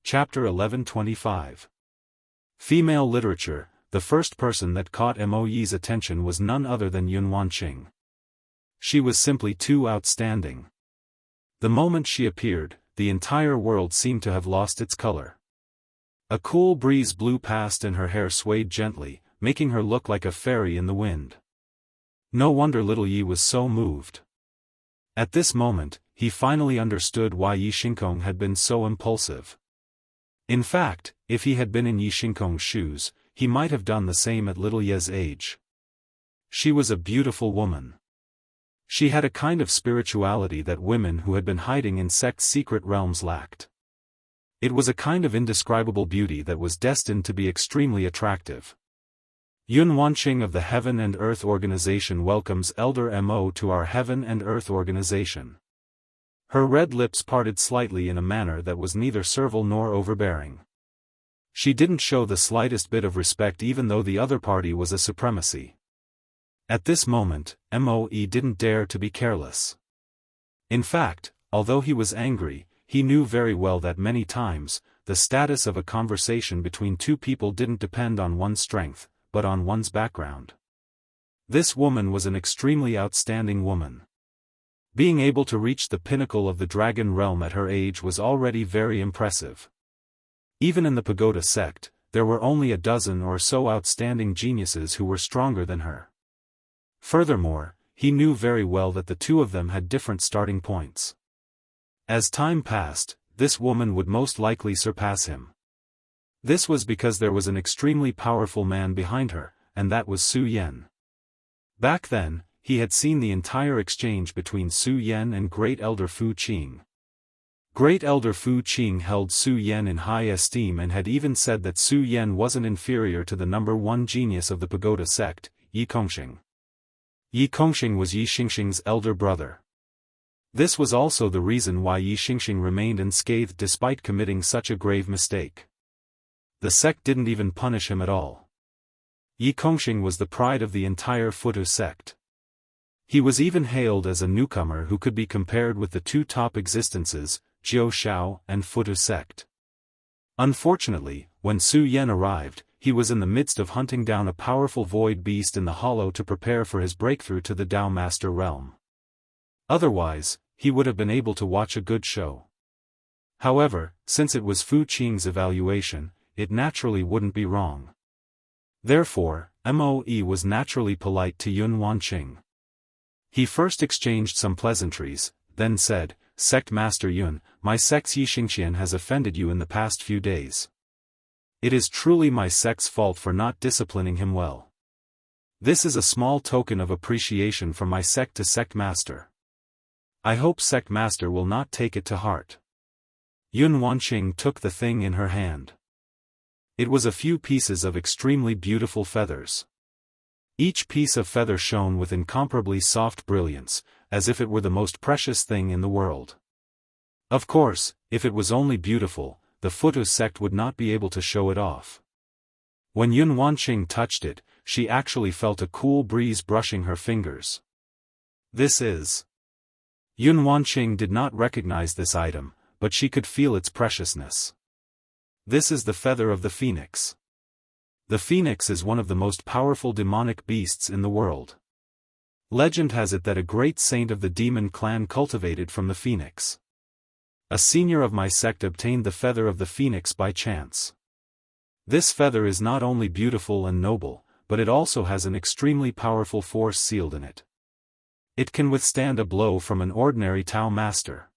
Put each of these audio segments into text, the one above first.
Chapter 1125. Female literature. The first person that caught Mo Yi's attention was none other than Yun Wanqing. She was simply too outstanding. The moment she appeared, the entire world seemed to have lost its color. A cool breeze blew past and her hair swayed gently, making her look like a fairy in the wind. No wonder little Yi was so moved. At this moment, he finally understood why Yi Xingkong had been so impulsive. In fact, if he had been in Yi Xingkong's shoes, he might have done the same at little Ye's age. She was a beautiful woman. She had a kind of spirituality that women who had been hiding in sects' secret realms lacked. It was a kind of indescribable beauty that was destined to be extremely attractive. Yun Wanqing of the Heaven and Earth Organization welcomes Elder Mo to our Heaven and Earth Organization. Her red lips parted slightly in a manner that was neither servile nor overbearing. She didn't show the slightest bit of respect even though the other party was a supremacy. At this moment, Moe didn't dare to be careless. In fact, although he was angry, he knew very well that many times, the status of a conversation between two people didn't depend on one's strength, but on one's background. This woman was an extremely outstanding woman. Being able to reach the pinnacle of the dragon realm at her age was already very impressive. Even in the pagoda sect, there were only a dozen or so outstanding geniuses who were stronger than her. Furthermore, he knew very well that the two of them had different starting points. As time passed, this woman would most likely surpass him. This was because there was an extremely powerful man behind her, and that was Su Yan. Back then, he had seen the entire exchange between Su Yan and Great Elder Fu Qing. Great Elder Fu Qing held Su Yan in high esteem and had even said that Su Yan wasn't inferior to the number one genius of the pagoda sect, Yi Kongxing. Yi Kongxing was Yi Xingxing's elder brother. This was also the reason why Yi Xingxing remained unscathed despite committing such a grave mistake. The sect didn't even punish him at all. Yi Kongxing was the pride of the entire Futu sect. He was even hailed as a newcomer who could be compared with the two top existences, Jiao Shao and Futu sect. Unfortunately, when Su Yan arrived, he was in the midst of hunting down a powerful void beast in the hollow to prepare for his breakthrough to the Dao Master realm. Otherwise, he would have been able to watch a good show. However, since it was Fu Qing's evaluation, it naturally wouldn't be wrong. Therefore, Moe was naturally polite to Yun Wanqing. He first exchanged some pleasantries, then said, "Sect Master Yun, my sect's Yi Xingxian has offended you in the past few days. It is truly my sect's fault for not disciplining him well. This is a small token of appreciation from my sect to Sect Master. I hope Sect Master will not take it to heart." Yun Wanqing took the thing in her hand. It was a few pieces of extremely beautiful feathers. Each piece of feather shone with incomparably soft brilliance, as if it were the most precious thing in the world. Of course, if it was only beautiful, the Futu sect would not be able to show it off. When Yun Wanqing touched it, she actually felt a cool breeze brushing her fingers. This is... Yun Wanqing did not recognize this item, but she could feel its preciousness. This is the feather of the phoenix. The phoenix is one of the most powerful demonic beasts in the world. Legend has it that a great saint of the demon clan cultivated from the phoenix. A senior of my sect obtained the feather of the phoenix by chance. This feather is not only beautiful and noble, but it also has an extremely powerful force sealed in it. It can withstand a blow from an ordinary Tao master.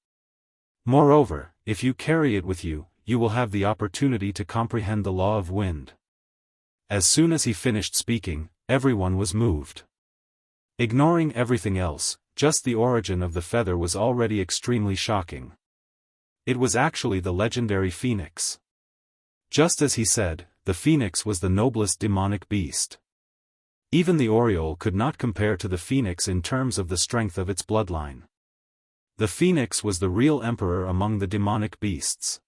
Moreover, if you carry it with you, you will have the opportunity to comprehend the law of wind. As soon as he finished speaking, everyone was moved. Ignoring everything else, just the origin of the feather was already extremely shocking. It was actually the legendary phoenix. Just as he said, the phoenix was the noblest demonic beast. Even the oriole could not compare to the phoenix in terms of the strength of its bloodline. The phoenix was the real emperor among the demonic beasts.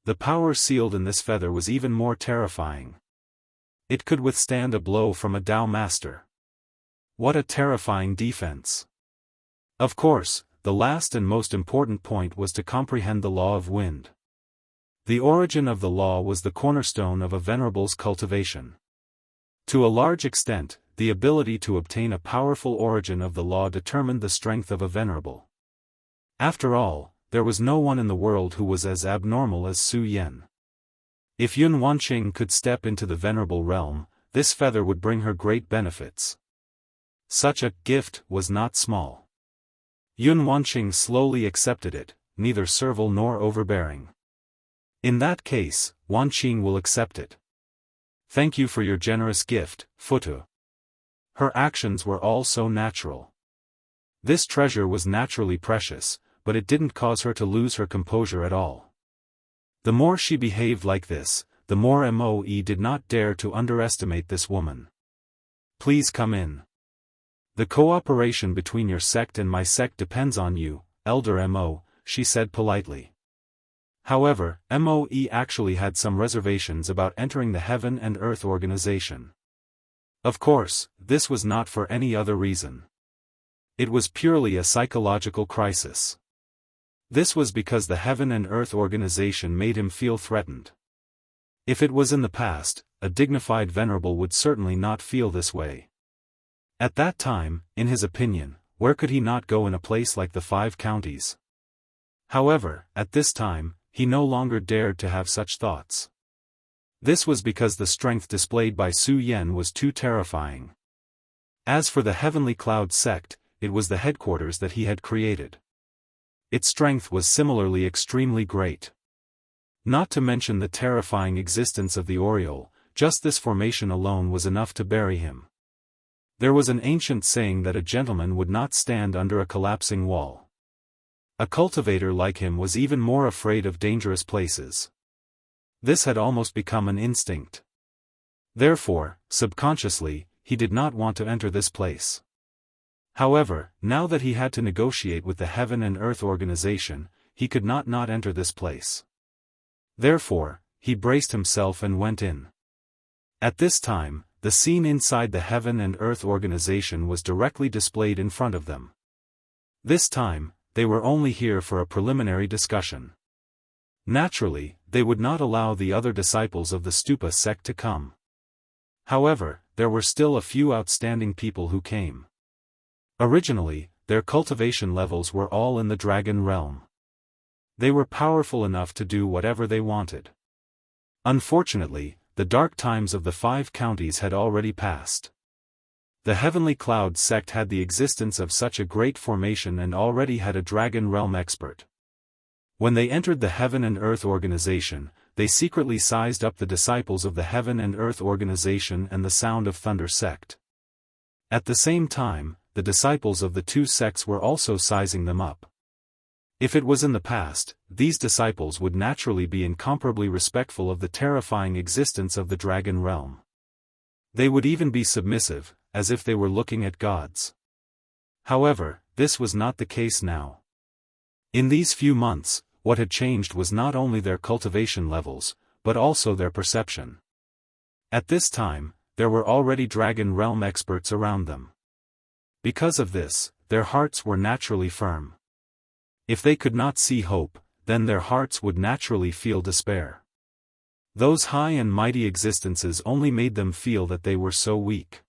The power sealed in this feather was even more terrifying. It could withstand a blow from a Dao master. What a terrifying defense! Of course, the last and most important point was to comprehend the law of wind. The origin of the law was the cornerstone of a venerable's cultivation. To a large extent, the ability to obtain a powerful origin of the law determined the strength of a venerable. After all, there was no one in the world who was as abnormal as Su Yan. If Yun Wanqing could step into the venerable realm, this feather would bring her great benefits. Such a gift was not small. Yun Wanqing slowly accepted it, neither servile nor overbearing. In that case, Wanqing will accept it. Thank you for your generous gift, Futu. Her actions were all so natural. This treasure was naturally precious, but it didn't cause her to lose her composure at all. The more she behaved like this, the more Moe did not dare to underestimate this woman. Please come in. The cooperation between your sect and my sect depends on you, Elder Mo, she said politely. However, Moe actually had some reservations about entering the Heaven and Earth organization. Of course, this was not for any other reason. It was purely a psychological crisis. This was because the Heaven and Earth organization made him feel threatened. If it was in the past, a dignified venerable would certainly not feel this way. At that time, in his opinion, where could he not go in a place like the Five Counties? However, at this time, he no longer dared to have such thoughts. This was because the strength displayed by Su Yan was too terrifying. As for the Heavenly Cloud sect, it was the headquarters that he had created. Its strength was similarly extremely great. Not to mention the terrifying existence of the Oriole, just this formation alone was enough to bury him. There was an ancient saying that a gentleman would not stand under a collapsing wall. A cultivator like him was even more afraid of dangerous places. This had almost become an instinct. Therefore, subconsciously, he did not want to enter this place. However, now that he had to negotiate with the Heaven and Earth organization, he could not enter this place. Therefore, he braced himself and went in. At this time, the scene inside the Heaven and Earth organization was directly displayed in front of them. This time, they were only here for a preliminary discussion. Naturally, they would not allow the other disciples of the Stupa sect to come. However, there were still a few outstanding people who came. Originally, their cultivation levels were all in the dragon realm. They were powerful enough to do whatever they wanted. Unfortunately, the dark times of the Five Counties had already passed. The Heavenly Cloud sect had the existence of such a great formation and already had a dragon realm expert. When they entered the Heaven and Earth organization, they secretly sized up the disciples of the Heaven and Earth organization and the Sound of Thunder sect. At the same time, the disciples of the two sects were also sizing them up. If it was in the past, these disciples would naturally be incomparably respectful of the terrifying existence of the dragon realm. They would even be submissive, as if they were looking at gods. However, this was not the case now. In these few months, what had changed was not only their cultivation levels, but also their perception. At this time, there were already dragon realm experts around them. Because of this, their hearts were naturally firm. If they could not see hope, then their hearts would naturally feel despair. Those high and mighty existences only made them feel that they were so weak.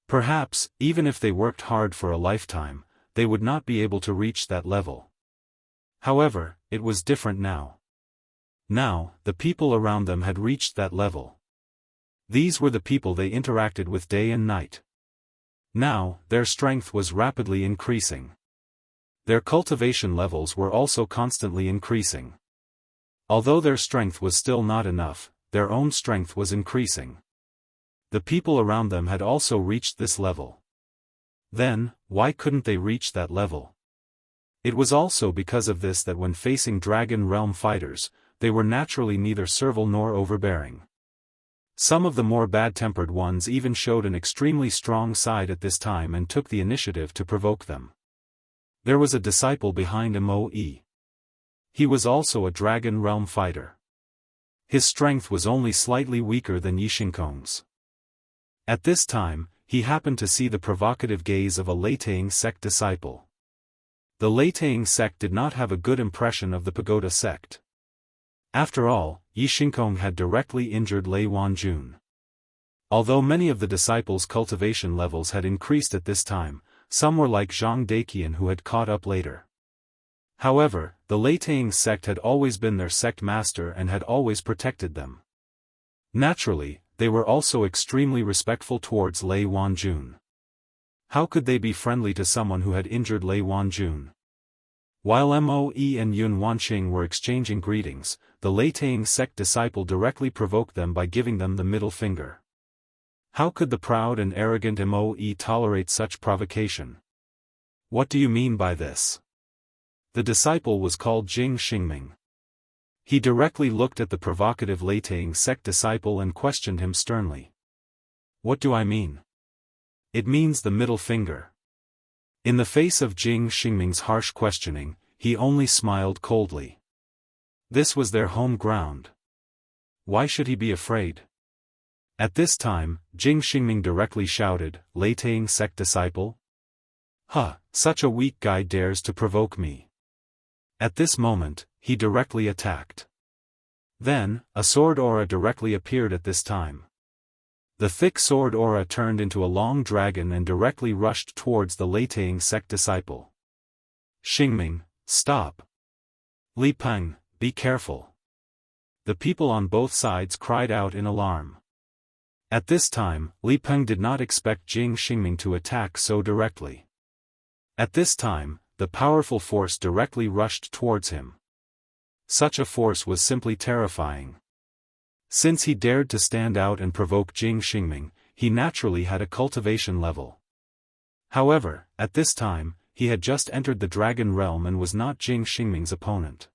Perhaps, even if they worked hard for a lifetime, they would not be able to reach that level. However, it was different now. Now, the people around them had reached that level. These were the people they interacted with day and night. Now, their strength was rapidly increasing. Their cultivation levels were also constantly increasing. Although their strength was still not enough, their own strength was increasing. The people around them had also reached this level. Then, why couldn't they reach that level? It was also because of this that when facing dragon realm fighters, they were naturally neither servile nor overbearing. Some of the more bad-tempered ones even showed an extremely strong side at this time and took the initiative to provoke them. There was a disciple behind Moe. He was also a dragon realm fighter. His strength was only slightly weaker than Yishinkong's. At this time, he happened to see the provocative gaze of a Leitang sect disciple. The Leitang sect did not have a good impression of the Pagoda sect. After all, Yi Xingkong had directly injured Lei Wanjun. Although many of the disciples' cultivation levels had increased at this time, some were like Zhang Daqian who had caught up later. However, the Leitang sect had always been their sect master and had always protected them. Naturally, they were also extremely respectful towards Lei Wanjun. How could they be friendly to someone who had injured Lei Wanjun? While Moe and Yun Wanqing were exchanging greetings, the Leitang sect disciple directly provoked them by giving them the middle finger. How could the proud and arrogant Moe tolerate such provocation? What do you mean by this? The disciple was called Jing Xingming. He directly looked at the provocative Leitang sect disciple and questioned him sternly. What do I mean? It means the middle finger. In the face of Jing Xingming's harsh questioning, he only smiled coldly. This was their home ground. Why should he be afraid? At this time, Jing Xingming directly shouted, Leitang sect disciple? Huh, such a weak guy dares to provoke me. At this moment, he directly attacked. Then, a sword aura directly appeared at this time. The thick sword aura turned into a long dragon and directly rushed towards the Leitang sect disciple. Xingming, stop. Li Peng, be careful. The people on both sides cried out in alarm. At this time, Li Peng did not expect Jing Xingming to attack so directly. At this time, the powerful force directly rushed towards him. Such a force was simply terrifying. Since he dared to stand out and provoke Jing Xingming, he naturally had a cultivation level. However, at this time, he had just entered the dragon realm and was not Jing Xingming's opponent.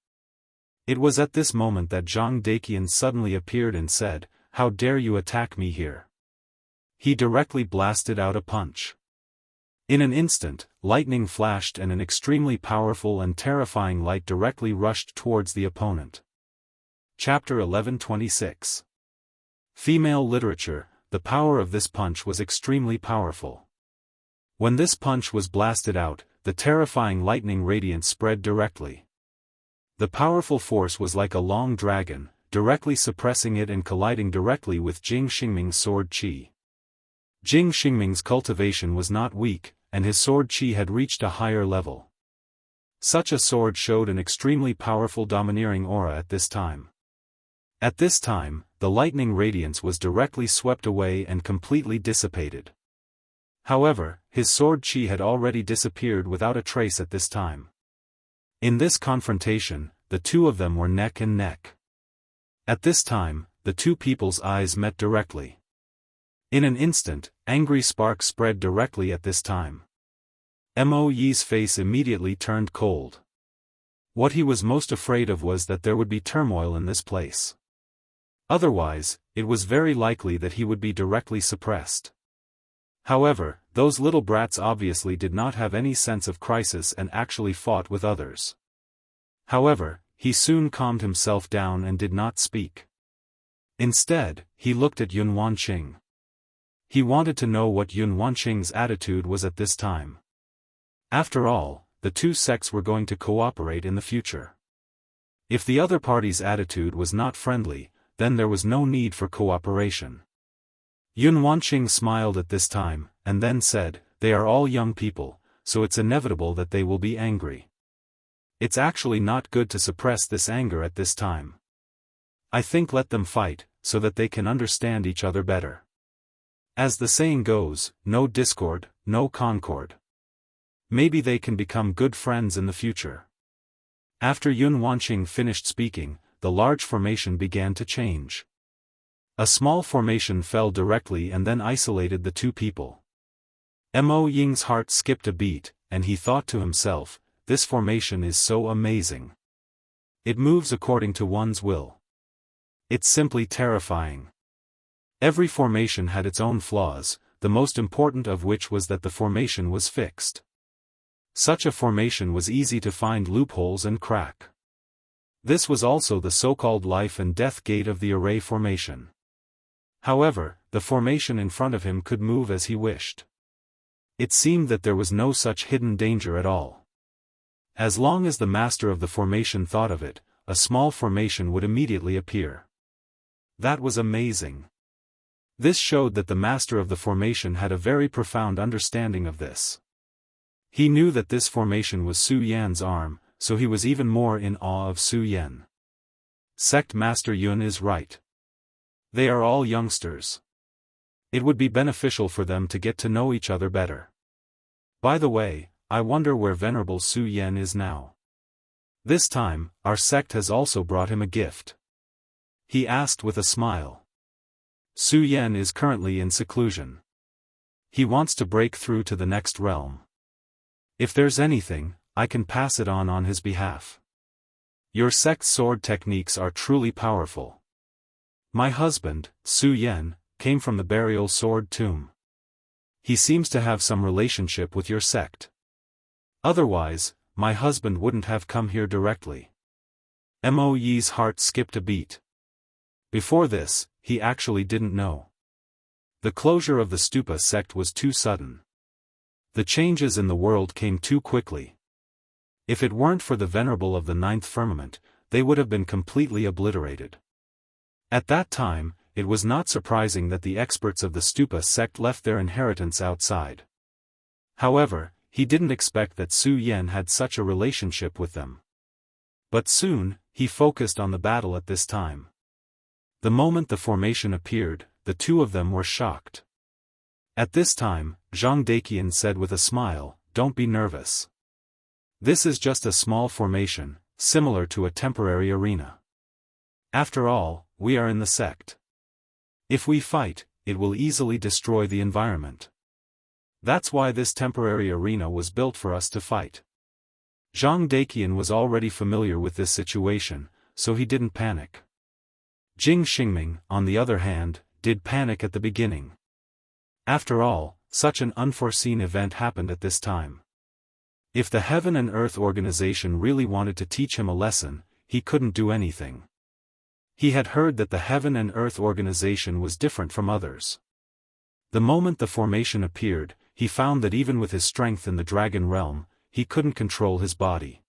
It was at this moment that Zhang Daqian suddenly appeared and said, How dare you attack me here? He directly blasted out a punch. In an instant, lightning flashed and an extremely powerful and terrifying light directly rushed towards the opponent. Chapter 1126. Female literature. The power of this punch was extremely powerful. When this punch was blasted out, the terrifying lightning radiance spread directly. The powerful force was like a long dragon, directly suppressing it and colliding directly with Jing Xingming's sword qi. Jing Xingming's cultivation was not weak, and his sword qi had reached a higher level. Such a sword showed an extremely powerful domineering aura at this time. At this time, the lightning radiance was directly swept away and completely dissipated. However, his sword qi had already disappeared without a trace at this time. In this confrontation, the two of them were neck and neck. At this time, the two people's eyes met directly. In an instant, angry sparks spread directly at this time. Mo Yi's face immediately turned cold. What he was most afraid of was that there would be turmoil in this place. Otherwise, it was very likely that he would be directly suppressed. However, those little brats obviously did not have any sense of crisis and actually fought with others. However, he soon calmed himself down and did not speak. Instead, he looked at Yun Wanqing. He wanted to know what Yun Wanqing's attitude was at this time. After all, the two sects were going to cooperate in the future. If the other party's attitude was not friendly, then there was no need for cooperation. Yun Wanqing smiled at this time, and then said, They are all young people, so it's inevitable that they will be angry. It's actually not good to suppress this anger at this time. I think let them fight, so that they can understand each other better. As the saying goes, no discord, no concord. Maybe they can become good friends in the future. After Yun Wanqing finished speaking, the large formation began to change. A small formation fell directly and then isolated the two people. Mo Ying's heart skipped a beat, and he thought to himself, this formation is so amazing. It moves according to one's will. It's simply terrifying. Every formation had its own flaws, the most important of which was that the formation was fixed. Such a formation was easy to find loopholes and crack. This was also the so-called life and death gate of the array formation. However, the formation in front of him could move as he wished. It seemed that there was no such hidden danger at all. As long as the master of the formation thought of it, a small formation would immediately appear. That was amazing. This showed that the master of the formation had a very profound understanding of this. He knew that this formation was Su Yan's arm, so he was even more in awe of Su Yan. Sect Master Yun is right. They are all youngsters. It would be beneficial for them to get to know each other better. By the way, I wonder where Venerable Su Yan is now. This time, our sect has also brought him a gift. He asked with a smile. Su Yan is currently in seclusion. He wants to break through to the next realm. If there's anything, I can pass it on his behalf. Your sect's sword techniques are truly powerful. My husband, Su Yan, came from the burial sword tomb. He seems to have some relationship with your sect. Otherwise, my husband wouldn't have come here directly. Mo Yi's heart skipped a beat. Before this, he actually didn't know. The closure of the stupa sect was too sudden. The changes in the world came too quickly. If it weren't for the Venerable of the Ninth Firmament, they would have been completely obliterated. At that time, it was not surprising that the experts of the stupa sect left their inheritance outside. However, he didn't expect that Su Yan had such a relationship with them. But soon, he focused on the battle at this time. The moment the formation appeared, the two of them were shocked. At this time, Zhang Daqian said with a smile, "Don't be nervous. This is just a small formation, similar to a temporary arena. After all, we are in the sect. If we fight, it will easily destroy the environment. That's why this temporary arena was built for us to fight." Zhang Daqian was already familiar with this situation, so he didn't panic. Jing Xingming, on the other hand, did panic at the beginning. After all, such an unforeseen event happened at this time. If the Heaven and Earth organization really wanted to teach him a lesson, he couldn't do anything. He had heard that the Heaven and Earth organization was different from others. The moment the formation appeared, he found that even with his strength in the Dragon Realm, he couldn't control his body.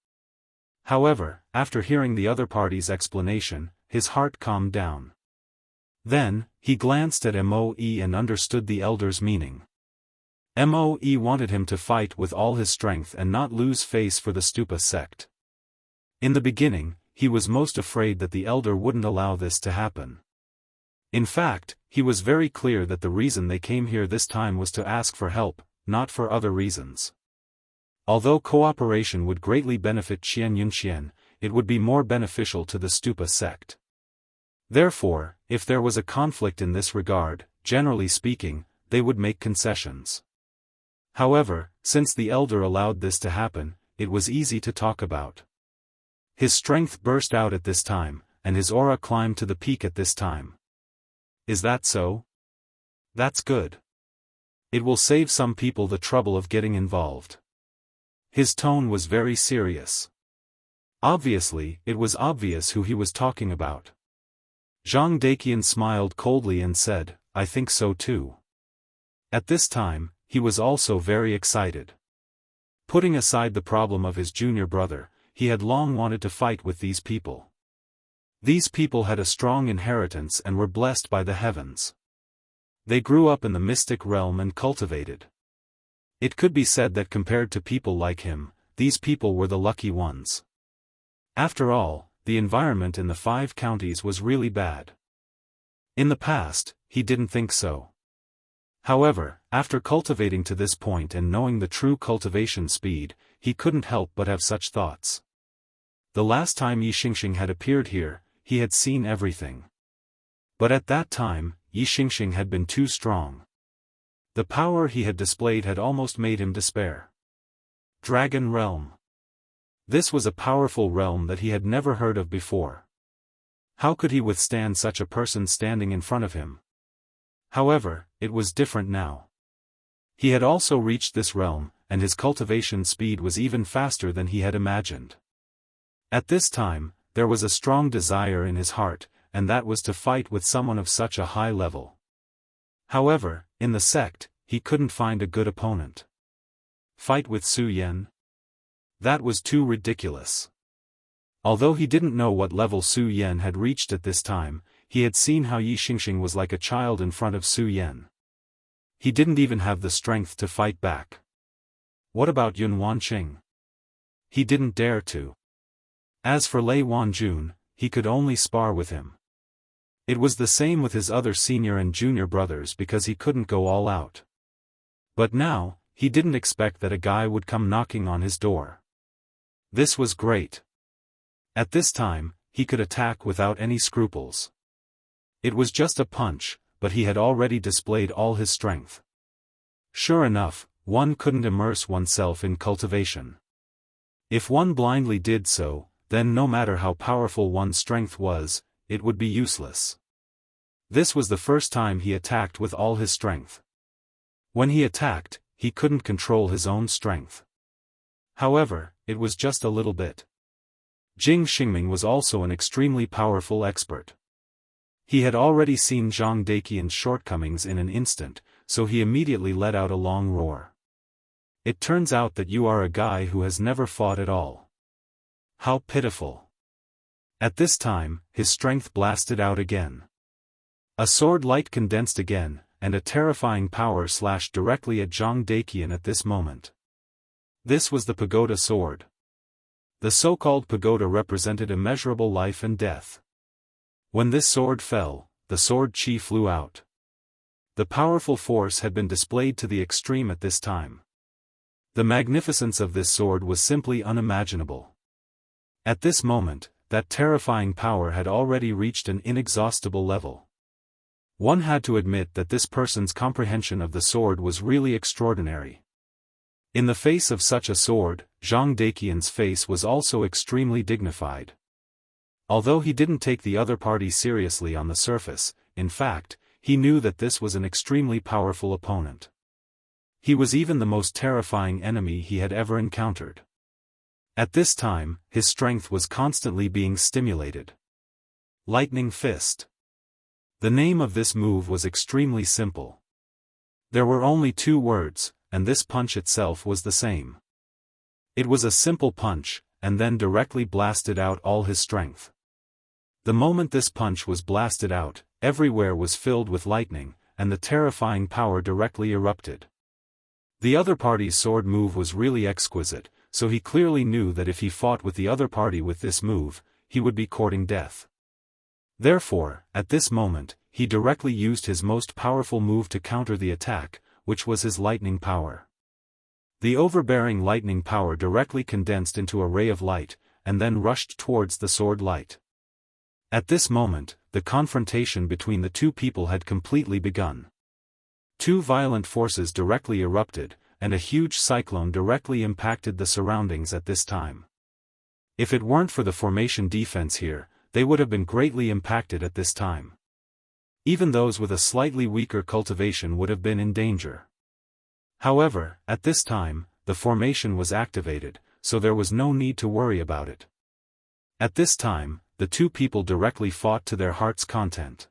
However, after hearing the other party's explanation, his heart calmed down. Then, he glanced at Moe and understood the elder's meaning. Moe wanted him to fight with all his strength and not lose face for the stupa sect. In the beginning, he was most afraid that the elder wouldn't allow this to happen. In fact, he was very clear that the reason they came here this time was to ask for help, not for other reasons. Although cooperation would greatly benefit Qian Yunxian, it would be more beneficial to the stupa sect. Therefore, if there was a conflict in this regard, generally speaking, they would make concessions. However, since the elder allowed this to happen, it was easy to talk about. His strength burst out at this time, and his aura climbed to the peak at this time. Is that so? That's good. It will save some people the trouble of getting involved. His tone was very serious. Obviously, it was obvious who he was talking about. Zhang Daqian smiled coldly and said, "I think so too." At this time, he was also very excited. Putting aside the problem of his junior brother, he had long wanted to fight with these people. These people had a strong inheritance and were blessed by the heavens. They grew up in the mystic realm and cultivated. It could be said that compared to people like him, these people were the lucky ones. After all, the environment in the 5 counties was really bad. In the past, he didn't think so. However, after cultivating to this point and knowing the true cultivation speed, he couldn't help but have such thoughts. The last time Yi Xingxing had appeared here, he had seen everything. But at that time, Yi Xingxing had been too strong. The power he had displayed had almost made him despair. Dragon Realm. This was a powerful realm that he had never heard of before. How could he withstand such a person standing in front of him? However, it was different now. He had also reached this realm, and his cultivation speed was even faster than he had imagined. At this time, there was a strong desire in his heart, and that was to fight with someone of such a high level. However, in the sect, he couldn't find a good opponent. Fight with Su Yan? That was too ridiculous. Although he didn't know what level Su Yan had reached at this time, he had seen how Yi Xingxing was like a child in front of Su Yan. He didn't even have the strength to fight back. What about Yun Wanqing? He didn't dare to. As for Lei Wanjun, he could only spar with him. It was the same with his other senior and junior brothers because he couldn't go all out. But now, he didn't expect that a guy would come knocking on his door. This was great. At this time, he could attack without any scruples. It was just a punch, but he had already displayed all his strength. Sure enough, one couldn't immerse oneself in cultivation. If one blindly did so, then no matter how powerful one's strength was, it would be useless. This was the first time he attacked with all his strength. When he attacked, he couldn't control his own strength. However, it was just a little bit. Jing Xingming was also an extremely powerful expert. He had already seen Zhang Daqian's shortcomings in an instant, so he immediately let out a long roar. It turns out that you are a guy who has never fought at all. How pitiful. At this time, his strength blasted out again. A sword light condensed again, and a terrifying power slashed directly at Zhang Daqian at this moment. This was the pagoda sword. The so-called pagoda represented immeasurable life and death. When this sword fell, the sword chi flew out. The powerful force had been displayed to the extreme at this time. The magnificence of this sword was simply unimaginable. At this moment, that terrifying power had already reached an inexhaustible level. One had to admit that this person's comprehension of the sword was really extraordinary. In the face of such a sword, Zhang Daqian's face was also extremely dignified. Although he didn't take the other party seriously on the surface, in fact, he knew that this was an extremely powerful opponent. He was even the most terrifying enemy he had ever encountered. At this time, his strength was constantly being stimulated. Lightning Fist. The name of this move was extremely simple. There were only 2 words, and this punch itself was the same. It was a simple punch, and then directly blasted out all his strength. The moment this punch was blasted out, everywhere was filled with lightning, and the terrifying power directly erupted. The other party's sword move was really exquisite, so he clearly knew that if he fought with the other party with this move, he would be courting death. Therefore, at this moment, he directly used his most powerful move to counter the attack, which was his lightning power. The overbearing lightning power directly condensed into a ray of light, and then rushed towards the sword light. At this moment, the confrontation between the 2 people had completely begun. 2 violent forces directly erupted, and a huge cyclone directly impacted the surroundings at this time. If it weren't for the formation defense here, they would have been greatly impacted at this time. Even those with a slightly weaker cultivation would have been in danger. However, at this time, the formation was activated, so there was no need to worry about it. At this time, the 2 people directly fought to their heart's content.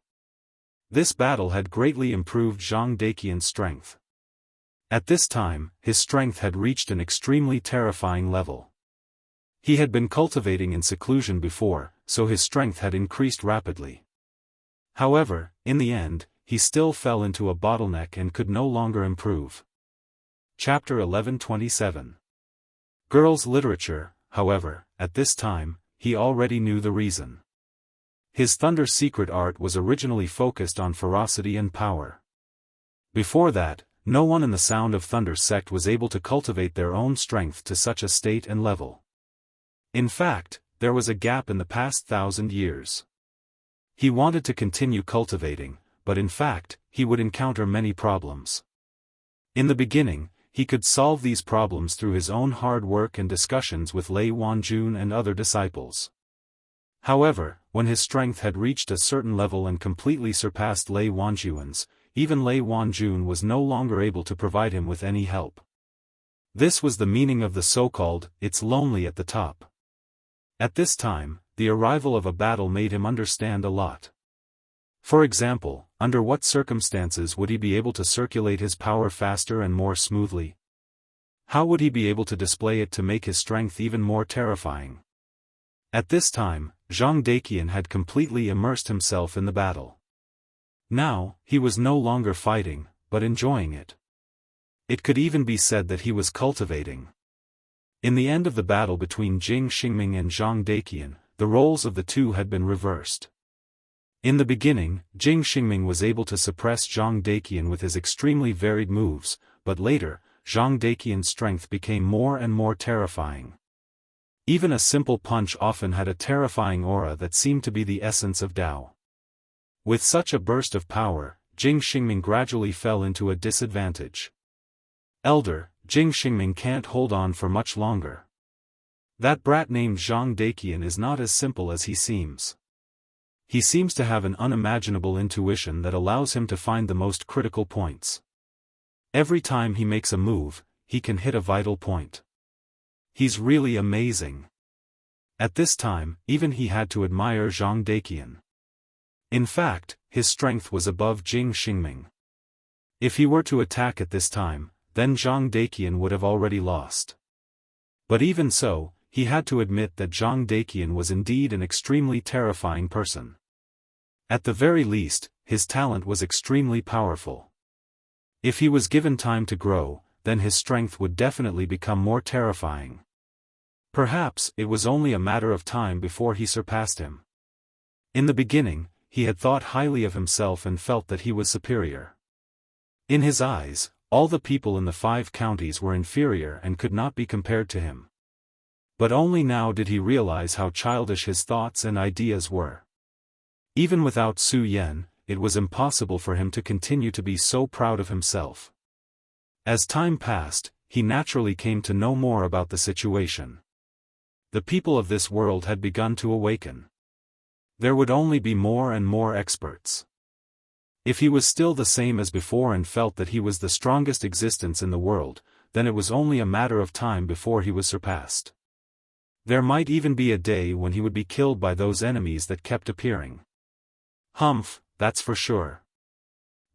This battle had greatly improved Zhang Daqian's strength. At this time, his strength had reached an extremely terrifying level. He had been cultivating in seclusion before, so his strength had increased rapidly. However, in the end, he still fell into a bottleneck and could no longer improve. Chapter 1127. Girls' literature, however, at this time, he already knew the reason. His Thunder secret art was originally focused on ferocity and power. Before that, no one in the Sound of Thunder sect was able to cultivate their own strength to such a state and level. In fact, there was a gap in the past 1,000 years. He wanted to continue cultivating, but in fact, he would encounter many problems. In the beginning, he could solve these problems through his own hard work and discussions with Lei Wanjun and other disciples. However, when his strength had reached a certain level and completely surpassed Lei Wanjun's, even Lei Wanjun was no longer able to provide him with any help. This was the meaning of the so-called, "it's lonely at the top." At this time, the arrival of a battle made him understand a lot. For example, under what circumstances would he be able to circulate his power faster and more smoothly? How would he be able to display it to make his strength even more terrifying? At this time, Zhang Daqian had completely immersed himself in the battle. Now, he was no longer fighting, but enjoying it. It could even be said that he was cultivating. In the end of the battle between Jing Xingming and Zhang Daqian, the roles of the two had been reversed. In the beginning, Jing Xingming was able to suppress Zhang Daqian with his extremely varied moves, but later, Zhang Daqian's strength became more and more terrifying. Even a simple punch often had a terrifying aura that seemed to be the essence of Dao. With such a burst of power, Jing Xingming gradually fell into a disadvantage. Elder, Jing Xingming can't hold on for much longer. That brat named Zhang Daqian is not as simple as he seems. He seems to have an unimaginable intuition that allows him to find the most critical points. Every time he makes a move, he can hit a vital point. He's really amazing. At this time, even he had to admire Zhang Daqian. In fact, his strength was above Jing Xingming. If he were to attack at this time, then Zhang Daqian would have already lost. But even so, he had to admit that Zhang Daqian was indeed an extremely terrifying person. At the very least, his talent was extremely powerful. If he was given time to grow, then his strength would definitely become more terrifying. Perhaps it was only a matter of time before he surpassed him. In the beginning, he had thought highly of himself and felt that he was superior. In his eyes, all the people in the 5 counties were inferior and could not be compared to him. But only now did he realize how childish his thoughts and ideas were. Even without Su Yan, it was impossible for him to continue to be so proud of himself. As time passed, he naturally came to know more about the situation. The people of this world had begun to awaken. There would only be more and more experts. If he was still the same as before and felt that he was the strongest existence in the world, then it was only a matter of time before he was surpassed. There might even be a day when he would be killed by those enemies that kept appearing. Humph, that's for sure.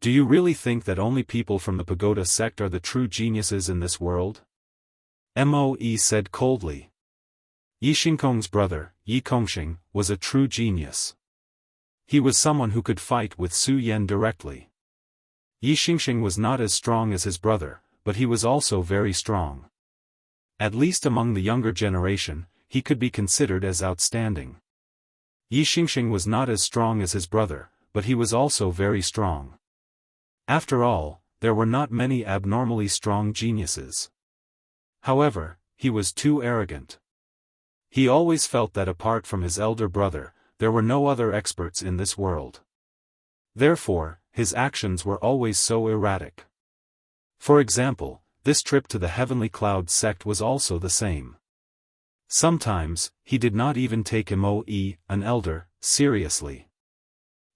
Do you really think that only people from the Pagoda sect are the true geniuses in this world? Moe said coldly. Yi Xingkong's brother, Yi Kongxing, was a true genius. He was someone who could fight with Su Yan directly. Yi Xingxing was not as strong as his brother, but he was also very strong. At least among the younger generation, he could be considered as outstanding. Yi Xingxing was not as strong as his brother, but he was also very strong. After all, there were not many abnormally strong geniuses. However, he was too arrogant. He always felt that apart from his elder brother, there were no other experts in this world. Therefore, his actions were always so erratic. For example, this trip to the Heavenly Cloud sect was also the same. Sometimes, he did not even take Moe, an elder, seriously.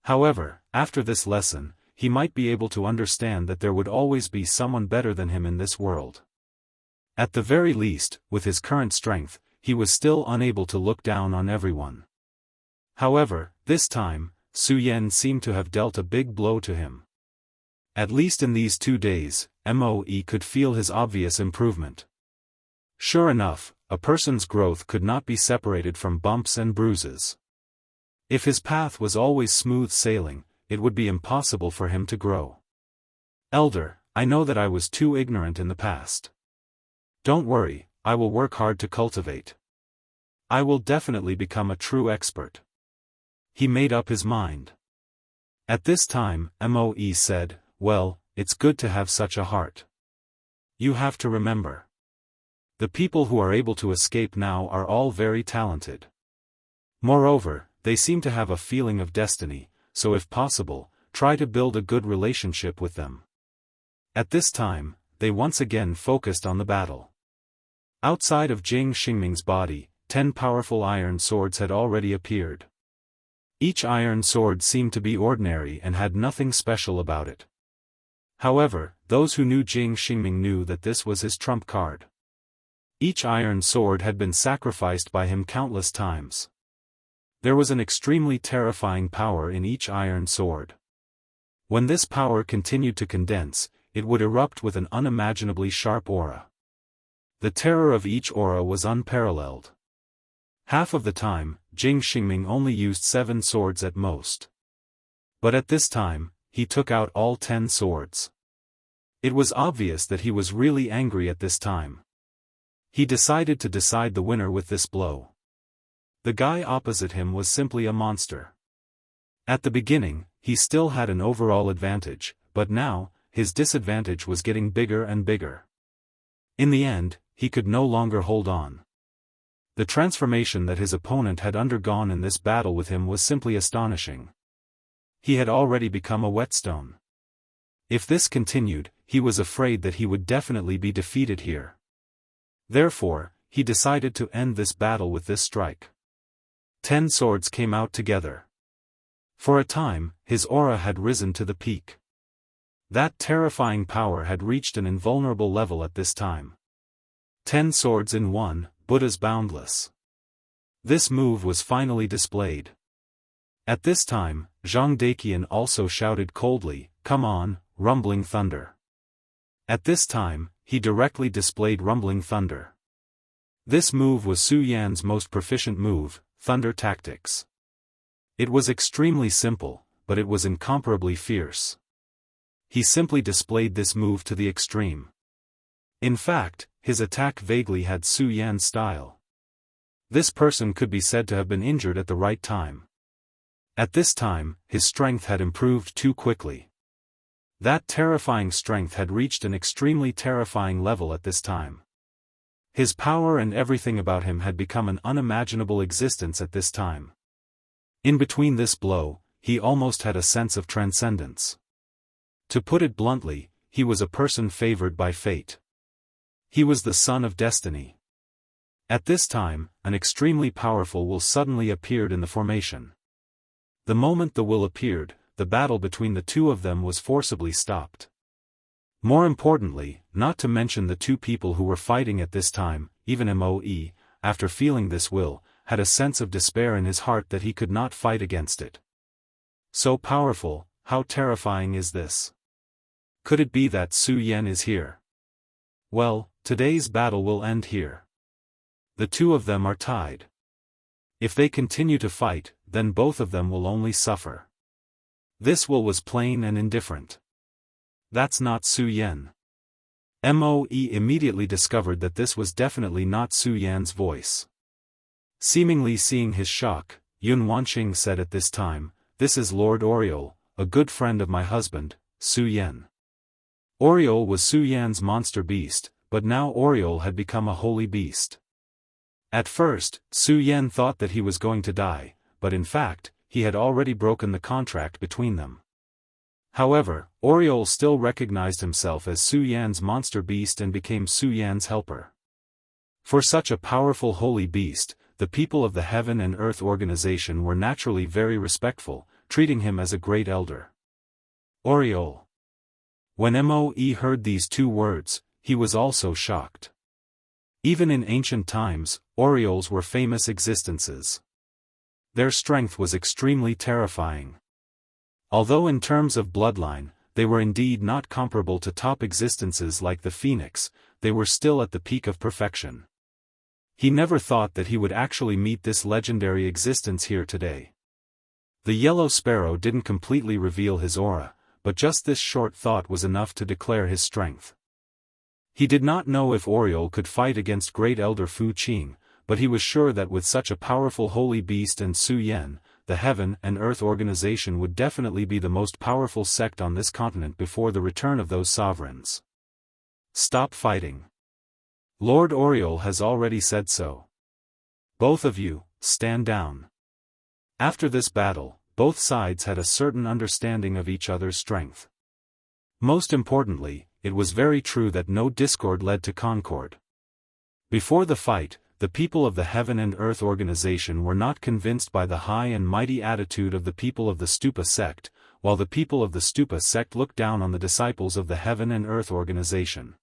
However, after this lesson, he might be able to understand that there would always be someone better than him in this world. At the very least, with his current strength, he was still unable to look down on everyone. However, this time, Su Yan seemed to have dealt a big blow to him. At least in these 2 days, Moe could feel his obvious improvement. Sure enough, a person's growth could not be separated from bumps and bruises. If his path was always smooth sailing, it would be impossible for him to grow. Elder, I know that I was too ignorant in the past. Don't worry, I will work hard to cultivate. I will definitely become a true expert. He made up his mind. At this time, Moe said, well, it's good to have such a heart. You have to remember. The people who are able to escape now are all very talented. Moreover, they seem to have a feeling of destiny, so if possible, try to build a good relationship with them. At this time, they once again focused on the battle. Outside of Jing Xingming's body, 10 powerful iron swords had already appeared. Each iron sword seemed to be ordinary and had nothing special about it. However, those who knew Jing Xingming knew that this was his trump card. Each iron sword had been sacrificed by him countless times. There was an extremely terrifying power in each iron sword. When this power continued to condense, it would erupt with an unimaginably sharp aura. The terror of each aura was unparalleled. Half of the time, Jing Xingming only used 7 swords at most. But at this time, he took out all 10 swords. It was obvious that he was really angry at this time. He decided to decide the winner with this blow. The guy opposite him was simply a monster. At the beginning, he still had an overall advantage, but now, his disadvantage was getting bigger and bigger. In the end, he could no longer hold on. The transformation that his opponent had undergone in this battle with him was simply astonishing. He had already become a whetstone. If this continued, he was afraid that he would definitely be defeated here. Therefore, he decided to end this battle with this strike. 10 swords came out together. For a time, his aura had risen to the peak. That terrifying power had reached an invulnerable level at this time. 10 swords in one, Buddha's boundless. This move was finally displayed. At this time, Zhang Daqian also shouted coldly, "Come on, rumbling thunder." At this time, he directly displayed rumbling thunder. This move was Su Yan's most proficient move, thunder tactics. It was extremely simple, but it was incomparably fierce. He simply displayed this move to the extreme. In fact, his attack vaguely had Su Yan's style. This person could be said to have been injured at the right time. At this time, his strength had improved too quickly. That terrifying strength had reached an extremely terrifying level at this time. His power and everything about him had become an unimaginable existence at this time. In between this blow, he almost had a sense of transcendence. To put it bluntly, he was a person favored by fate. He was the son of destiny. At this time, an extremely powerful will suddenly appeared in the formation. The moment the will appeared, the battle between the two of them was forcibly stopped. More importantly, not to mention the two people who were fighting at this time, even Moe, after feeling this will, had a sense of despair in his heart that he could not fight against it. So powerful, how terrifying is this? Could it be that Su Yan is here? Well, today's battle will end here. The two of them are tied. If they continue to fight, then both of them will only suffer. This will was plain and indifferent. That's not Su Yan. Moe immediately discovered that this was definitely not Su Yan's voice. Seemingly seeing his shock, Yun Wanqing said at this time, "This is Lord Oriole, a good friend of my husband, Su Yan." Oriole was Su Yan's monster beast, but now Oriole had become a holy beast. At first, Su Yan thought that he was going to die, but in fact, he had already broken the contract between them. However, Oriole still recognized himself as Su Yan's monster beast and became Su Yan's helper. For such a powerful holy beast, the people of the Heaven and Earth organization were naturally very respectful, treating him as a great elder. Oriole. When Moe heard these two words, he was also shocked. Even in ancient times, Orioles were famous existences. Their strength was extremely terrifying. Although in terms of bloodline, they were indeed not comparable to top existences like the Phoenix, they were still at the peak of perfection. He never thought that he would actually meet this legendary existence here today. The yellow sparrow didn't completely reveal his aura, but just this short thought was enough to declare his strength. He did not know if Oriole could fight against Great Elder Fu Qing, but he was sure that with such a powerful holy beast and Su Yan, the Heaven and Earth organization would definitely be the most powerful sect on this continent before the return of those sovereigns. Stop fighting. Lord Oriole has already said so. Both of you, stand down. After this battle, both sides had a certain understanding of each other's strength. Most importantly, it was very true that no discord led to concord. Before the fight, the people of the Heaven and Earth organization were not convinced by the high and mighty attitude of the people of the Stupa sect, while the people of the Stupa sect looked down on the disciples of the Heaven and Earth organization.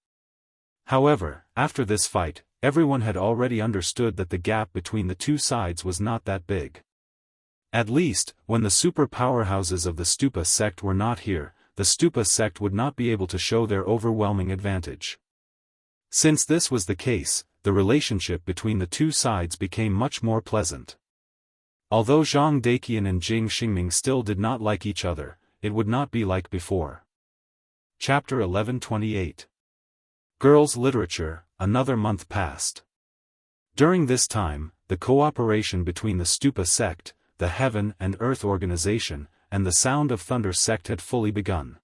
However, after this fight, everyone had already understood that the gap between the two sides was not that big. At least, when the super powerhouses of the Stupa sect were not here, the Stupa sect would not be able to show their overwhelming advantage. Since this was the case, the the relationship between the two sides became much more pleasant. Although Zhang Daqian and Jing Xingming still did not like each other, it would not be like before. Chapter 1128. Girls' Literature. Another month passed. During this time, the cooperation between the Stupa sect, the Heaven and Earth organization, and the Sound of Thunder sect had fully begun.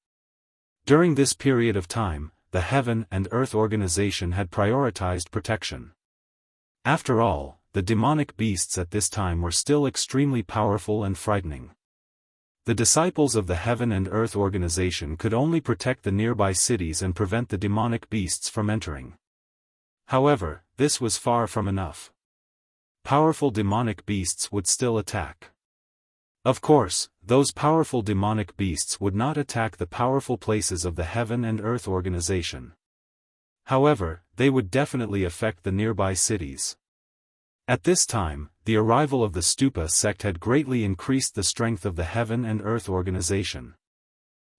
During this period of time, the Heaven and Earth organization had prioritized protection. After all, the demonic beasts at this time were still extremely powerful and frightening. The disciples of the Heaven and Earth organization could only protect the nearby cities and prevent the demonic beasts from entering. However, this was far from enough. Powerful demonic beasts would still attack. Of course, those powerful demonic beasts would not attack the powerful places of the Heaven and Earth organization. However, they would definitely affect the nearby cities. At this time, the arrival of the Stupa sect had greatly increased the strength of the Heaven and Earth organization.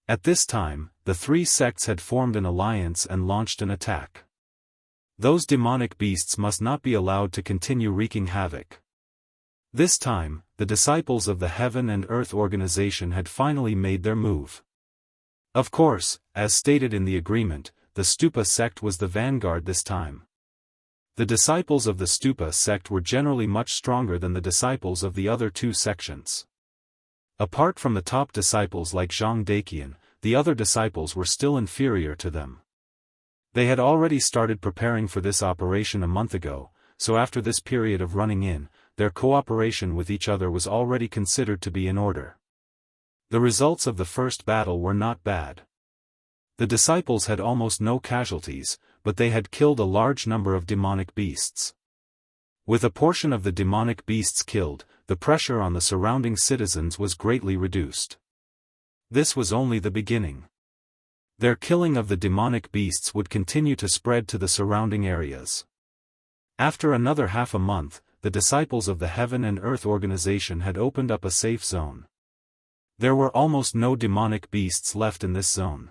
At this time, the three sects had formed an alliance and launched an attack. Those demonic beasts must not be allowed to continue wreaking havoc. This time, the disciples of the Heaven and Earth organization had finally made their move. Of course, as stated in the agreement, the Stupa sect was the vanguard this time. The disciples of the Stupa sect were generally much stronger than the disciples of the other two sections. Apart from the top disciples like Zhang Daqian, the other disciples were still inferior to them. They had already started preparing for this operation a month ago, so after this period of running in, their cooperation with each other was already considered to be in order. The results of the first battle were not bad. The disciples had almost no casualties, but they had killed a large number of demonic beasts. With a portion of the demonic beasts killed, the pressure on the surrounding citizens was greatly reduced. This was only the beginning. Their killing of the demonic beasts would continue to spread to the surrounding areas. After another half a month, the disciples of the Heaven and Earth organization had opened up a safe zone. There were almost no demonic beasts left in this zone.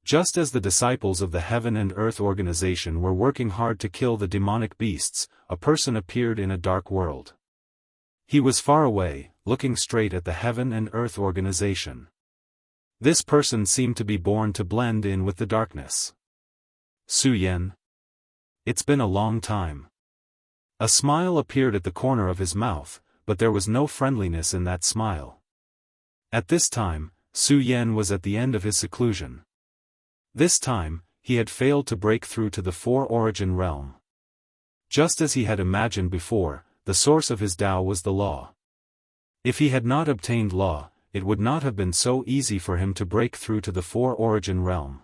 Just as the disciples of the Heaven and Earth organization were working hard to kill the demonic beasts, a person appeared in a dark world. He was far away, looking straight at the Heaven and Earth organization. This person seemed to be born to blend in with the darkness. Su Yan. It's been a long time. A smile appeared at the corner of his mouth, but there was no friendliness in that smile. At this time, Su Yan was at the end of his seclusion. This time, he had failed to break through to the four-origin realm. Just as he had imagined before, the source of his Tao was the law. If he had not obtained law, it would not have been so easy for him to break through to the four-origin realm.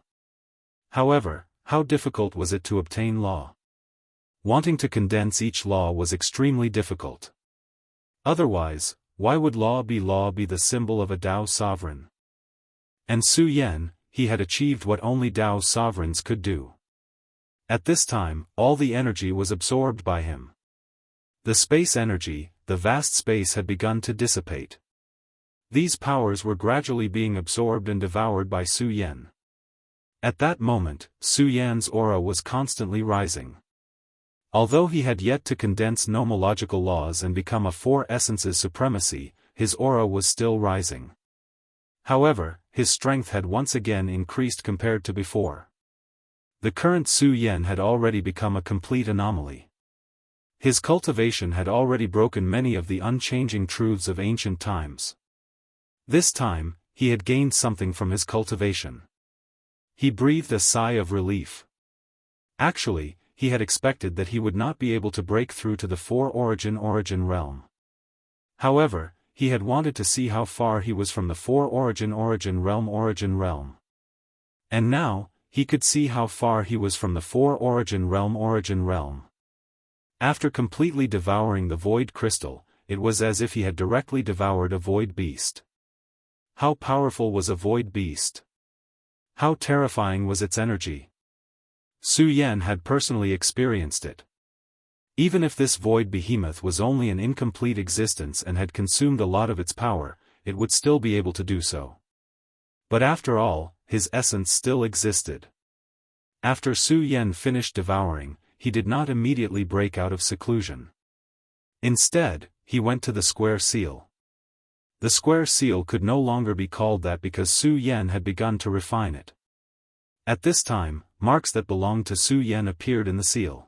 However, how difficult was it to obtain law? Wanting to condense each law was extremely difficult. Otherwise, why would law be the symbol of a Tao sovereign? And Su Yan, he had achieved what only Tao sovereigns could do. At this time, all the energy was absorbed by him. The space energy, the vast space had begun to dissipate. These powers were gradually being absorbed and devoured by Su Yan. At that moment, Su Yan's aura was constantly rising. Although he had yet to condense nomological laws and become a four essences supremacy, his aura was still rising. However, his strength had once again increased compared to before. The current Su Yan had already become a complete anomaly. His cultivation had already broken many of the unchanging truths of ancient times. This time, he had gained something from his cultivation. He breathed a sigh of relief. Actually, he had expected that he would not be able to break through to the four-origin realm. However, he had wanted to see how far he was from the four-origin realm. And now, he could see how far he was from the four-origin realm. After completely devouring the void crystal, it was as if he had directly devoured a void beast. How powerful was a void beast? How terrifying was its energy? Su Yan had personally experienced it. Even if this void behemoth was only an incomplete existence and had consumed a lot of its power, it would still be able to do so. But after all, his essence still existed. After Su Yan finished devouring, he did not immediately break out of seclusion. Instead, he went to the square seal. The square seal could no longer be called that because Su Yan had begun to refine it. At this time, marks that belonged to Su Yan appeared in the seal.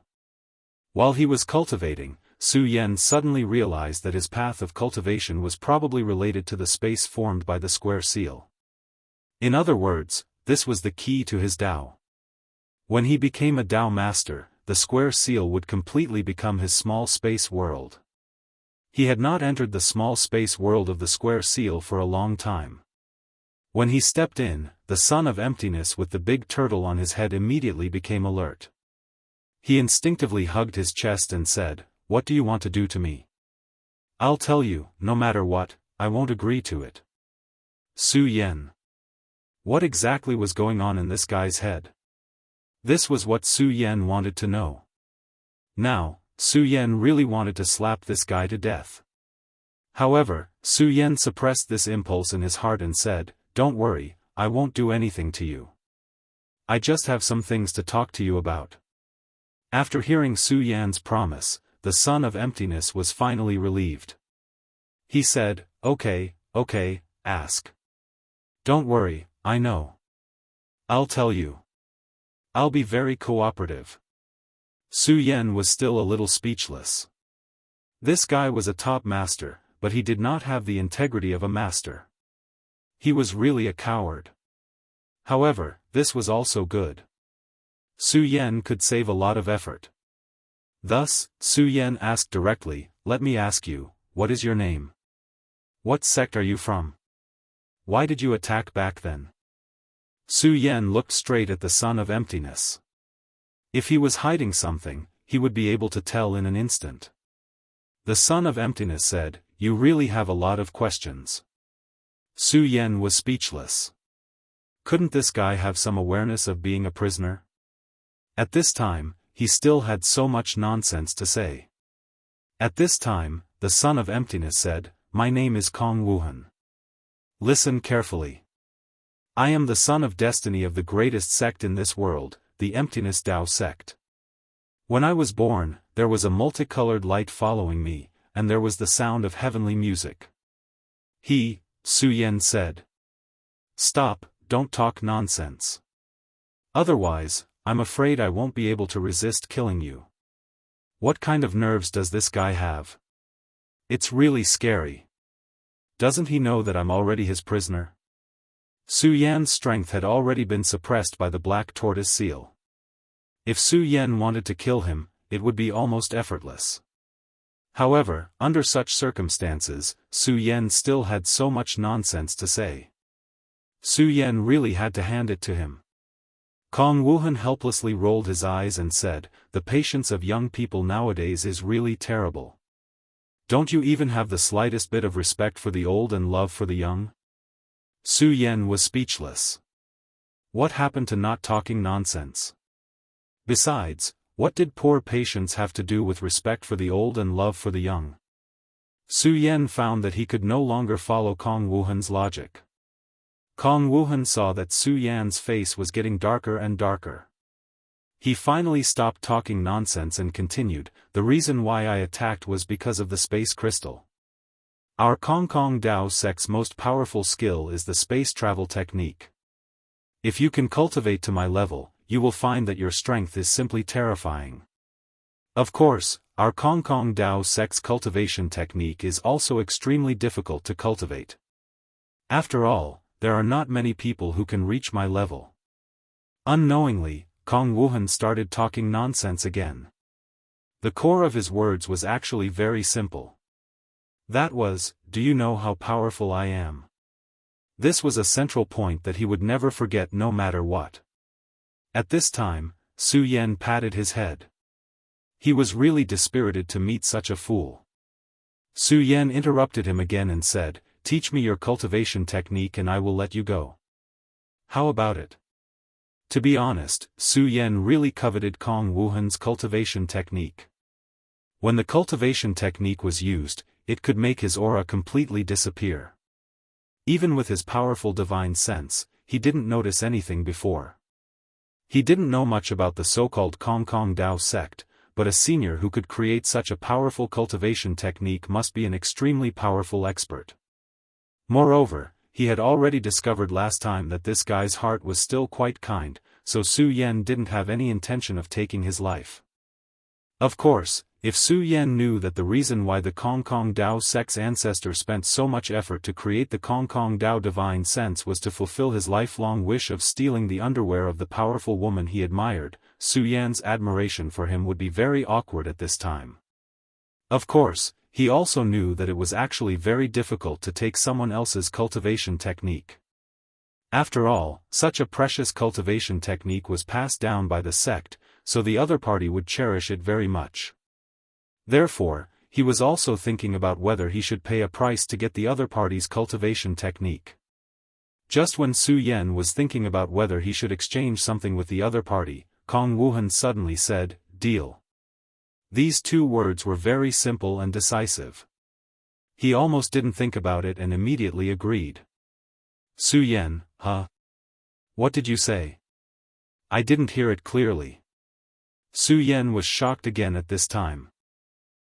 While he was cultivating, Su Yan suddenly realized that his path of cultivation was probably related to the space formed by the square seal. In other words, this was the key to his Tao. When he became a Tao master, the square seal would completely become his small space world. He had not entered the small space world of the square seal for a long time. When he stepped in, the son of emptiness with the big turtle on his head immediately became alert. He instinctively hugged his chest and said, "What do you want to do to me? I'll tell you, no matter what, I won't agree to it." Su Yan. What exactly was going on in this guy's head? This was what Su Yan wanted to know. Now, Su Yan really wanted to slap this guy to death. However, Su Yan suppressed this impulse in his heart and said, "Don't worry, I won't do anything to you. I just have some things to talk to you about." After hearing Su Yan's promise, the son of emptiness was finally relieved. He said, okay, ask. "Don't worry, I know. I'll tell you. I'll be very cooperative." Su Yan was still a little speechless. This guy was a top master, but he did not have the integrity of a master. He was really a coward. However, this was also good. Su Yan could save a lot of effort. Thus, Su Yan asked directly, "Let me ask you, what is your name? What sect are you from? Why did you attack back then?" Su Yan looked straight at the son of emptiness. If he was hiding something, he would be able to tell in an instant. The son of emptiness said, "You really have a lot of questions." Su Yan was speechless. Couldn't this guy have some awareness of being a prisoner? At this time, he still had so much nonsense to say. At this time, the son of emptiness said, "My name is Kong Wuhan. Listen carefully. I am the son of destiny of the greatest sect in this world, the Emptiness Tao sect. When I was born, there was a multicolored light following me, and there was the sound of heavenly music." Su Yan said. "Stop, don't talk nonsense. Otherwise, I'm afraid I won't be able to resist killing you. What kind of nerves does this guy have? It's really scary. Doesn't he know that I'm already his prisoner?" Su Yan's strength had already been suppressed by the black tortoise seal. If Su Yan wanted to kill him, it would be almost effortless. However, under such circumstances, Su Yan still had so much nonsense to say. Su Yan really had to hand it to him. Kong Wuhan helplessly rolled his eyes and said, "The patience of young people nowadays is really terrible. Don't you even have the slightest bit of respect for the old and love for the young?" Su Yan was speechless. What happened to not talking nonsense? Besides, what did poor patience have to do with respect for the old and love for the young? Su Yan found that he could no longer follow Kong Wuhan's logic. Kong Wuhan saw that Su Yan's face was getting darker and darker. He finally stopped talking nonsense and continued, "The reason why I attacked was because of the space crystal. Our Kong Dao sect's most powerful skill is the space travel technique. If you can cultivate to my level, you will find that your strength is simply terrifying. Of course, our Kong Dao sect's cultivation technique is also extremely difficult to cultivate. After all, there are not many people who can reach my level." Unknowingly, Kong Wuhan started talking nonsense again. The core of his words was actually very simple. That was, "Do you know how powerful I am?" This was a central point that he would never forget no matter what. At this time, Su Yan patted his head. He was really dispirited to meet such a fool. Su Yan interrupted him again and said, "Teach me your cultivation technique and I will let you go. How about it?" To be honest, Su Yan really coveted Kong Wuhan's cultivation technique. When the cultivation technique was used, it could make his aura completely disappear. Even with his powerful divine sense, he didn't notice anything before. He didn't know much about the so-called Kong Dao sect, but a senior who could create such a powerful cultivation technique must be an extremely powerful expert. Moreover, he had already discovered last time that this guy's heart was still quite kind, so Su Yan didn't have any intention of taking his life. Of course, if Su Yan knew that the reason why the Kong Dao sect's ancestor spent so much effort to create the Kong Dao divine sense was to fulfill his lifelong wish of stealing the underwear of the powerful woman he admired, Su Yan's admiration for him would be very awkward at this time. Of course, he also knew that it was actually very difficult to take someone else's cultivation technique. After all, such a precious cultivation technique was passed down by the sect, so the other party would cherish it very much. Therefore, he was also thinking about whether he should pay a price to get the other party's cultivation technique. Just when Su Yan was thinking about whether he should exchange something with the other party, Kong Wuhan suddenly said, "Deal." These two words were very simple and decisive. He almost didn't think about it and immediately agreed. Su Yan, huh? What did you say? I didn't hear it clearly. Su Yan was shocked again at this time.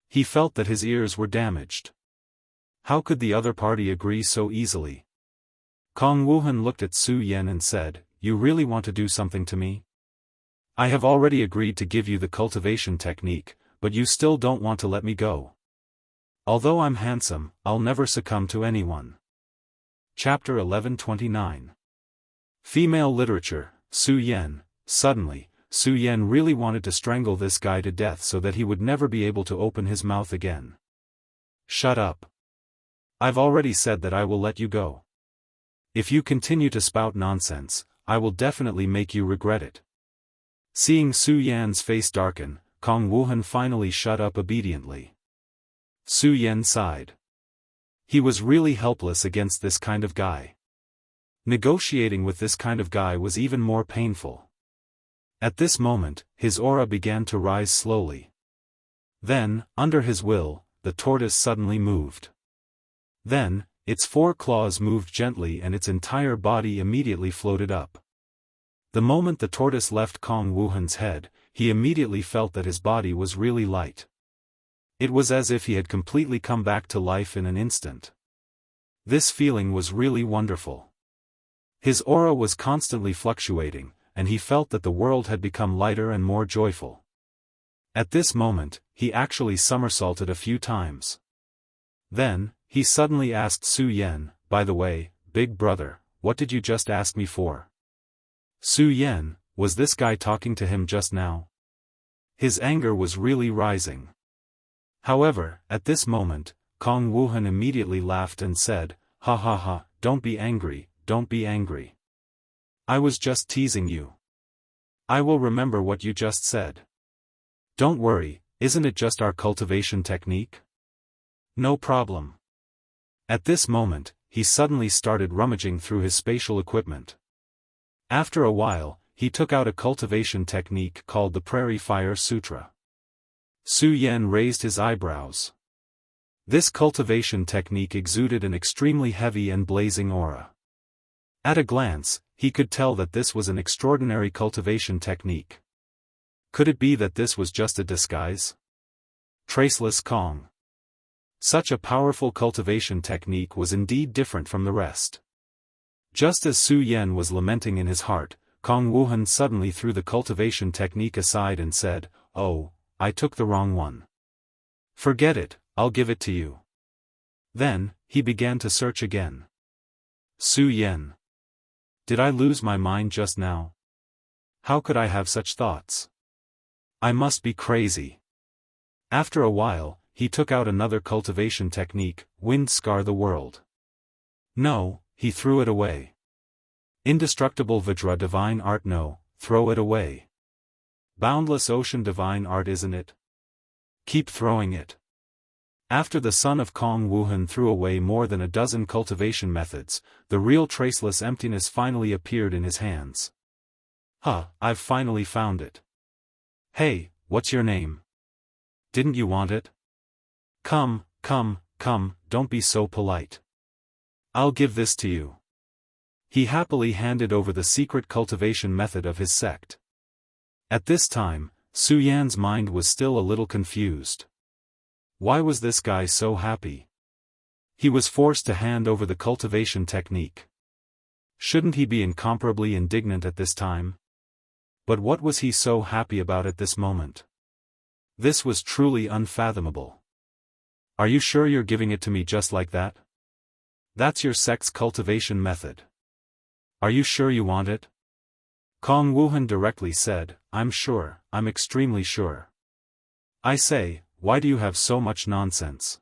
He felt that his ears were damaged. How could the other party agree so easily? Kong Wuhan looked at Su Yan and said, "You really want to do something to me? I have already agreed to give you the cultivation technique, but you still don't want to let me go. Although I'm handsome, I'll never succumb to anyone." Chapter 1129. Female Literature, Su Yan. Suddenly, Su Yan really wanted to strangle this guy to death so that he would never be able to open his mouth again. Shut up. I've already said that I will let you go. If you continue to spout nonsense, I will definitely make you regret it. Seeing Su Yan's face darken, Kong Wuhan finally shut up obediently. Su Yan sighed. He was really helpless against this kind of guy. Negotiating with this kind of guy was even more painful. At this moment, his aura began to rise slowly. Then, under his will, the tortoise suddenly moved. Then, its 4 claws moved gently and its entire body immediately floated up. The moment the tortoise left Kong Wuhan's head, he immediately felt that his body was really light. It was as if he had completely come back to life in an instant. This feeling was really wonderful. His aura was constantly fluctuating, and he felt that the world had become lighter and more joyful. At this moment, he actually somersaulted a few times. Then, he suddenly asked Su Yan, "By the way, big brother, what did you just ask me for?" Su Yan, was this guy talking to him just now? His anger was really rising. However, at this moment, Kong Wuhan immediately laughed and said, "Ha ha ha, don't be angry, don't be angry. I was just teasing you. I will remember what you just said. Don't worry, isn't it just our cultivation technique? No problem." At this moment, he suddenly started rummaging through his spatial equipment. After a while, he took out a cultivation technique called the Prairie Fire Sutra. Su Yan raised his eyebrows. This cultivation technique exuded an extremely heavy and blazing aura. At a glance, he could tell that this was an extraordinary cultivation technique. Could it be that this was just a disguise? Traceless Kong. Such a powerful cultivation technique was indeed different from the rest. Just as Su Yan was lamenting in his heart, Kong Wuhan suddenly threw the cultivation technique aside and said, "Oh, I took the wrong one. Forget it, I'll give it to you." Then, he began to search again. Su Yan. Did I lose my mind just now? How could I have such thoughts? I must be crazy. After a while, he took out another cultivation technique, Wind Scar the World. No, he threw it away. Indestructible Vajra Divine Art. No, throw it away. Boundless Ocean Divine Art. Isn't it? Keep throwing it. After the son of Kong Wuhan threw away more than a dozen cultivation methods, the real traceless emptiness finally appeared in his hands. Huh, I've finally found it. Hey, what's your name? Didn't you want it? Come, don't be so polite. I'll give this to you. He happily handed over the secret cultivation method of his sect. At this time, Su Yan's mind was still a little confused. Why was this guy so happy? He was forced to hand over the cultivation technique. Shouldn't he be incomparably indignant at this time? But what was he so happy about at this moment? This was truly unfathomable. Are you sure you're giving it to me just like that? That's your sect's cultivation method. Are you sure you want it? Kong Wuhan directly said, I'm sure, I'm extremely sure. I say, why do you have so much nonsense?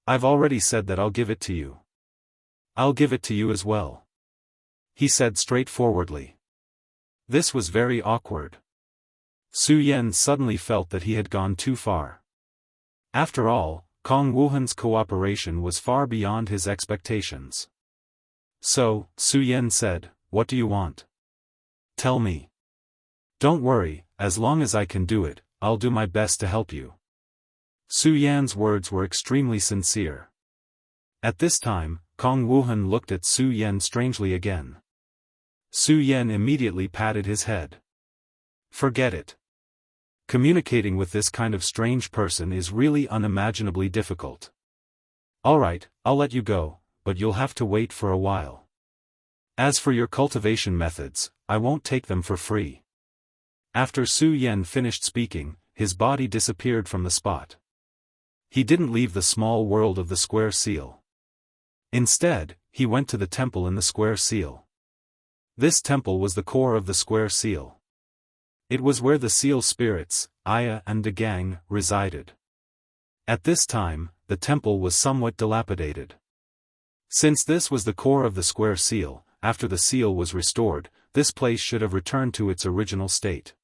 I've already said that I'll give it to you. I'll give it to you as well. He said straightforwardly. This was very awkward. Su Yan suddenly felt that he had gone too far. After all, Kong Wuhan's cooperation was far beyond his expectations. So, Su Yan said, what do you want? Tell me. Don't worry, as long as I can do it, I'll do my best to help you. Su Yan's words were extremely sincere. At this time, Kong Wuhan looked at Su Yan strangely again. Su Yan immediately patted his head. Forget it. Communicating with this kind of strange person is really unimaginably difficult. Alright, I'll let you go, but you'll have to wait for a while. As for your cultivation methods, I won't take them for free. After Su Yan finished speaking, his body disappeared from the spot. He didn't leave the small world of the square seal. Instead, he went to the temple in the square seal. This temple was the core of the square seal. It was where the seal spirits, Aya and Dagang, resided. At this time, the temple was somewhat dilapidated. Since this was the core of the square seal, after the seal was restored, this place should have returned to its original state.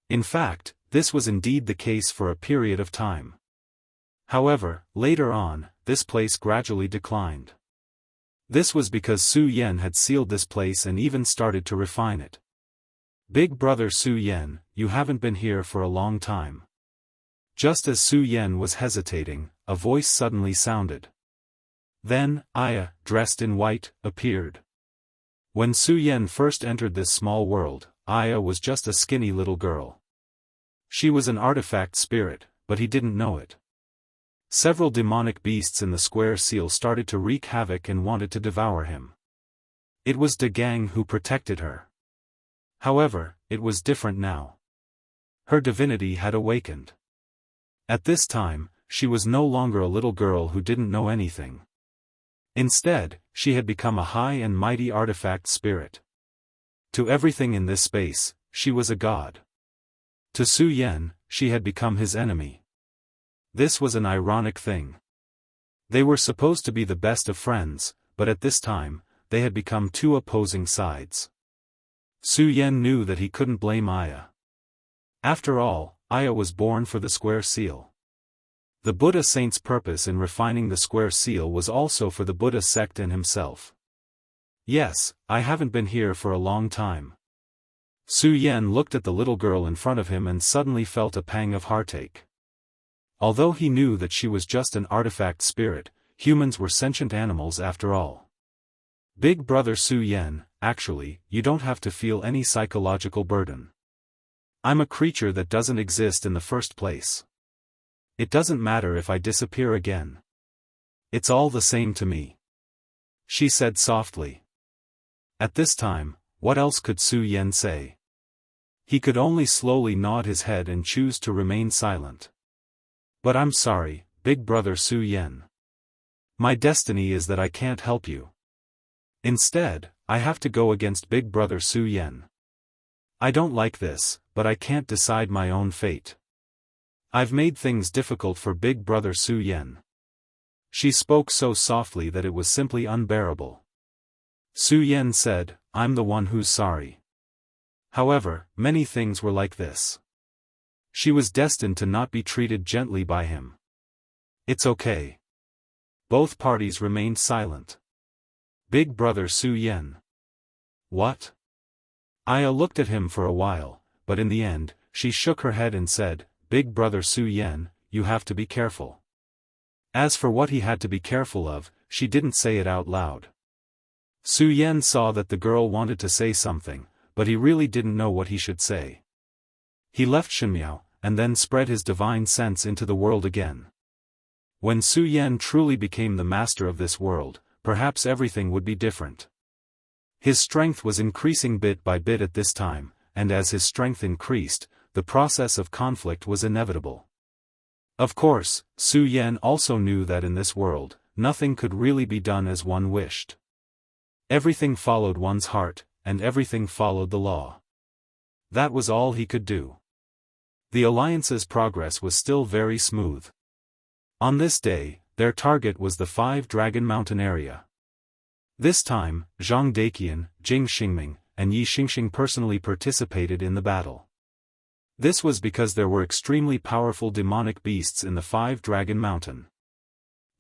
In fact, this was indeed the case for a period of time. However, later on, this place gradually declined. This was because Su Yan had sealed this place and even started to refine it. Big brother Su Yan, you haven't been here for a long time. Just as Su Yan was hesitating, a voice suddenly sounded. Then, Aya, dressed in white, appeared. When Su Yan first entered this small world, Aya was just a skinny little girl. She was an artifact spirit, but he didn't know it. Several demonic beasts in the square seal started to wreak havoc and wanted to devour him. It was Dagang who protected her. However, it was different now. Her divinity had awakened. At this time, she was no longer a little girl who didn't know anything. Instead, she had become a high and mighty artifact spirit. To everything in this space, she was a god. To Su Yan, she had become his enemy. This was an ironic thing. They were supposed to be the best of friends, but at this time, they had become two opposing sides. Su Yan knew that he couldn't blame Aya. After all, Aya was born for the square seal. The Buddha saint's purpose in refining the square seal was also for the Buddha sect and himself. Yes, I haven't been here for a long time. Su Yan looked at the little girl in front of him and suddenly felt a pang of heartache. Although he knew that she was just an artifact spirit, humans were sentient animals after all. Big brother Su Yan, actually, you don't have to feel any psychological burden. I'm a creature that doesn't exist in the first place. It doesn't matter if I disappear again. It's all the same to me. She said softly. At this time, what else could Su Yan say? He could only slowly nod his head and choose to remain silent. But I'm sorry, big brother Su Yan. My destiny is that I can't help you. Instead, I have to go against big brother Su Yan. I don't like this, but I can't decide my own fate. I've made things difficult for big brother Su Yan. She spoke so softly that it was simply unbearable. Su Yan said, I'm the one who's sorry. However, many things were like this. She was destined to not be treated gently by him. It's okay. Both parties remained silent. Big brother Su Yan. What? Aya looked at him for a while, but in the end, she shook her head and said, Big brother Su Yan, you have to be careful. As for what he had to be careful of, she didn't say it out loud. Su Yan saw that the girl wanted to say something, but he really didn't know what he should say. He left Shenmiao, and then spread his divine sense into the world again. When Su Yan truly became the master of this world, perhaps everything would be different. His strength was increasing bit by bit at this time, and as his strength increased, the process of conflict was inevitable. Of course, Su Yan also knew that in this world, nothing could really be done as one wished. Everything followed one's heart, and everything followed the law. That was all he could do. The alliance's progress was still very smooth. On this day, their target was the 5 Dragon Mountain area. This time, Zhang Daqian, Jing Xingming, and Yi Xingxing personally participated in the battle. This was because there were extremely powerful demonic beasts in the 5 Dragon Mountain.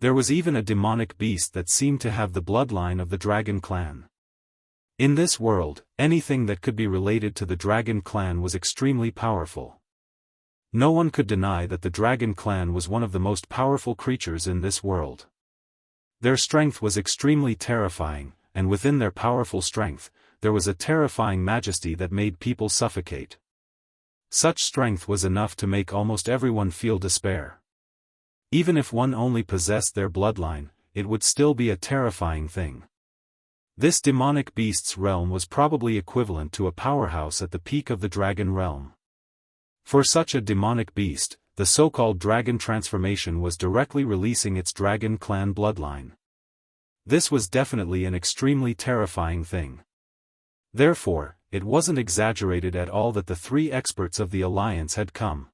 There was even a demonic beast that seemed to have the bloodline of the Dragon Clan. In this world, anything that could be related to the Dragon Clan was extremely powerful. No one could deny that the Dragon Clan was one of the most powerful creatures in this world. Their strength was extremely terrifying, and within their powerful strength, there was a terrifying majesty that made people suffocate. Such strength was enough to make almost everyone feel despair. Even if one only possessed their bloodline, it would still be a terrifying thing. This demonic beast's realm was probably equivalent to a powerhouse at the peak of the dragon realm. For such a demonic beast, the so-called dragon transformation was directly releasing its dragon clan bloodline. This was definitely an extremely terrifying thing. Therefore, it wasn't exaggerated at all that the 3 experts of the alliance had come.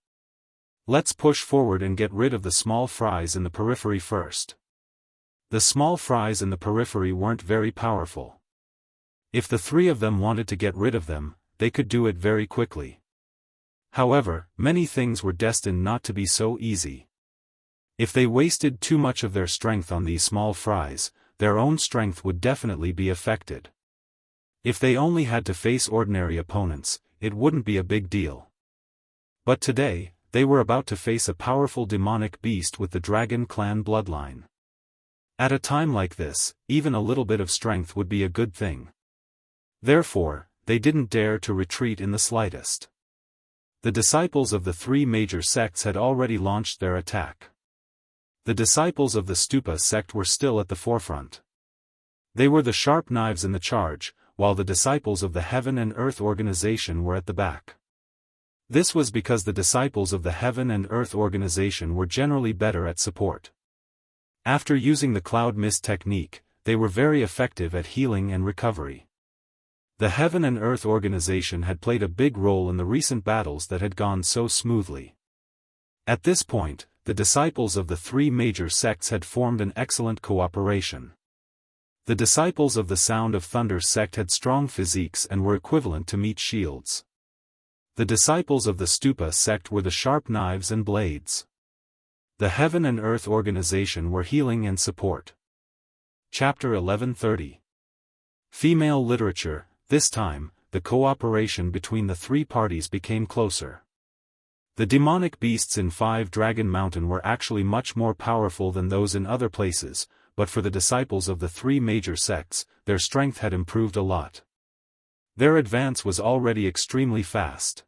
Let's push forward and get rid of the small fries in the periphery first. The small fries in the periphery weren't very powerful. If the 3 of them wanted to get rid of them, they could do it very quickly. However, many things were destined not to be so easy. If they wasted too much of their strength on these small fries, their own strength would definitely be affected. If they only had to face ordinary opponents, it wouldn't be a big deal. But today, they were about to face a powerful demonic beast with the Dragon Clan bloodline. At a time like this, even a little bit of strength would be a good thing. Therefore, they didn't dare to retreat in the slightest. The disciples of the 3 major sects had already launched their attack. The disciples of the Stupa sect were still at the forefront. They were the sharp knives in the charge, while the disciples of the Heaven and Earth organization were at the back. This was because the disciples of the Heaven and Earth organization were generally better at support. After using the cloud mist technique, they were very effective at healing and recovery. The Heaven and Earth organization had played a big role in the recent battles that had gone so smoothly. At this point, the disciples of the 3 major sects had formed an excellent cooperation. The disciples of the Sound of Thunder sect had strong physiques and were equivalent to meat shields. The disciples of the Stupa sect were the sharp knives and blades. The Heaven and Earth organization were healing and support. Chapter 1130. Female literature. This time, the cooperation between the 3 parties became closer. The demonic beasts in 5 Dragon Mountain were actually much more powerful than those in other places, but for the disciples of the 3 major sects, their strength had improved a lot. Their advance was already extremely fast.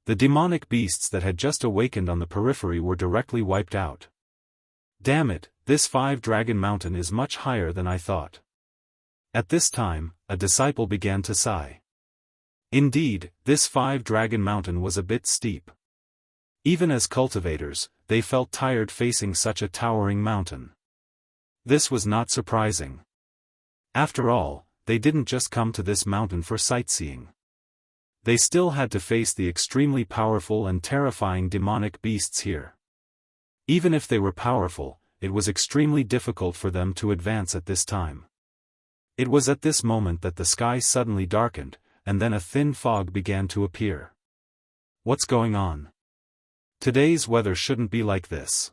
The demonic beasts that had just awakened on the periphery were directly wiped out. Damn it, this 5 Dragon Mountain is much higher than I thought. At this time, a disciple began to sigh. Indeed, this 5 Dragon Mountain was a bit steep. Even as cultivators, they felt tired facing such a towering mountain. This was not surprising. After all, they didn't just come to this mountain for sightseeing. They still had to face the extremely powerful and terrifying demonic beasts here. Even if they were powerful, it was extremely difficult for them to advance at this time. It was at this moment that the sky suddenly darkened, and then a thin fog began to appear. What's going on? Today's weather shouldn't be like this.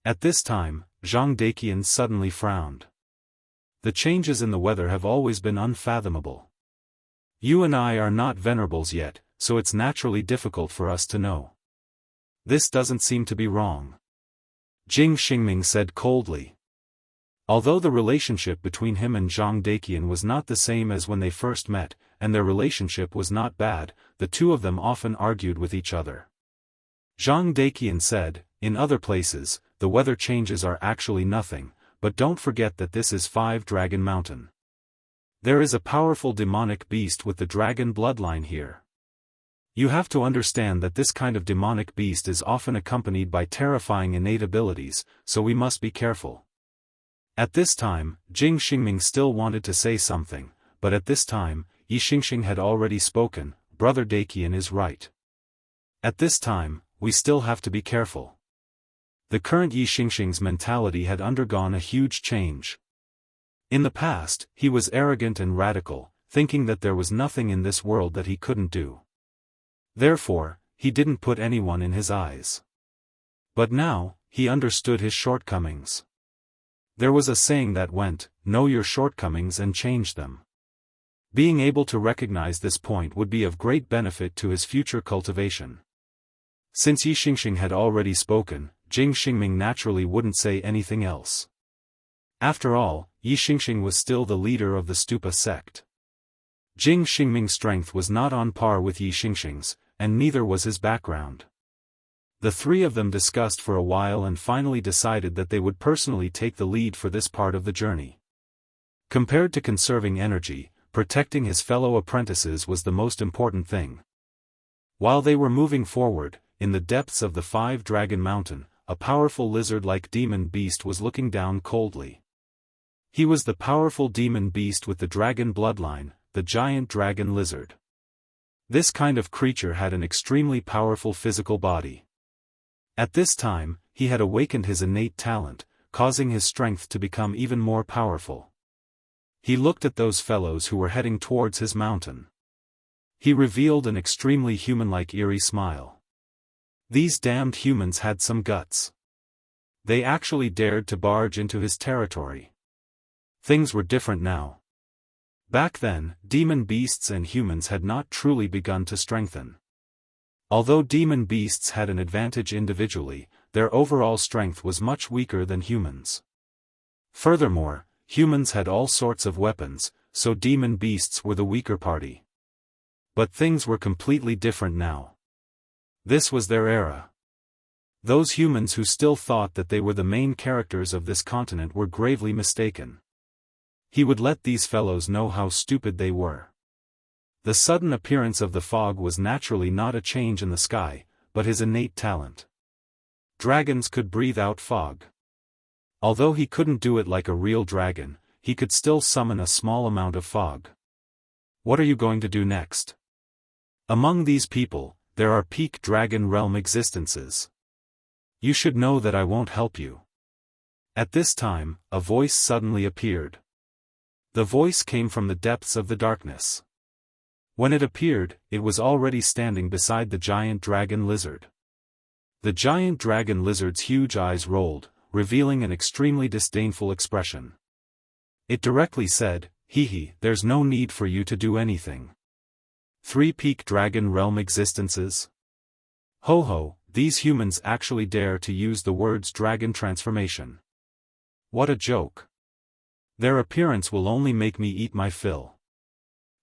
At this time, Zhang Daqian suddenly frowned. The changes in the weather have always been unfathomable. You and I are not venerables yet, so it's naturally difficult for us to know. This doesn't seem to be wrong. Jing Xingming said coldly. Although the relationship between him and Zhang Daqian was not the same as when they first met, and their relationship was not bad, the two of them often argued with each other. Zhang Daqian said, "In other places, the weather changes are actually nothing, but don't forget that this is 5 Dragon Mountain. There is a powerful demonic beast with the dragon bloodline here. You have to understand that this kind of demonic beast is often accompanied by terrifying innate abilities, so we must be careful." At this time, Jing Xingming still wanted to say something, but at this time, Yi Xingxing had already spoken. "Brother Daqian is right. At this time, we still have to be careful." The current Yi Xingxing's mentality had undergone a huge change. In the past, he was arrogant and radical, thinking that there was nothing in this world that he couldn't do. Therefore, he didn't put anyone in his eyes. But now, he understood his shortcomings. There was a saying that went, "Know your shortcomings and change them." Being able to recognize this point would be of great benefit to his future cultivation. Since Yi Xingxing had already spoken, Jing Xingming naturally wouldn't say anything else. After all, Yi Xingxing was still the leader of the Stupa sect. Jing Xingming's strength was not on par with Yi Xingxing's, and neither was his background. The three of them discussed for a while and finally decided that they would personally take the lead for this part of the journey. Compared to conserving energy, protecting his fellow apprentices was the most important thing. While they were moving forward, in the depths of the 5 Dragon Mountain, a powerful lizard-like demon beast was looking down coldly. He was the powerful demon beast with the dragon bloodline, the giant dragon lizard. This kind of creature had an extremely powerful physical body. At this time, he had awakened his innate talent, causing his strength to become even more powerful. He looked at those fellows who were heading towards his mountain. He revealed an extremely human-like eerie smile. These damned humans had some guts. They actually dared to barge into his territory. Things were different now. Back then, demon beasts and humans had not truly begun to strengthen. Although demon beasts had an advantage individually, their overall strength was much weaker than humans. Furthermore, humans had all sorts of weapons, so demon beasts were the weaker party. But things were completely different now. This was their era. Those humans who still thought that they were the main characters of this continent were gravely mistaken. He would let these fellows know how stupid they were. The sudden appearance of the fog was naturally not a change in the sky, but his innate talent. Dragons could breathe out fog. Although he couldn't do it like a real dragon, he could still summon a small amount of fog. What are you going to do next? Among these people, there are peak dragon realm existences. You should know that I won't help you. At this time, a voice suddenly appeared. The voice came from the depths of the darkness. When it appeared, it was already standing beside the giant dragon lizard. The giant dragon lizard's huge eyes rolled, revealing an extremely disdainful expression. It directly said, "Hee, there's no need for you to do anything. 3 peak dragon realm existences? Ho ho, these humans actually dare to use the words dragon transformation. What a joke. Their appearance will only make me eat my fill."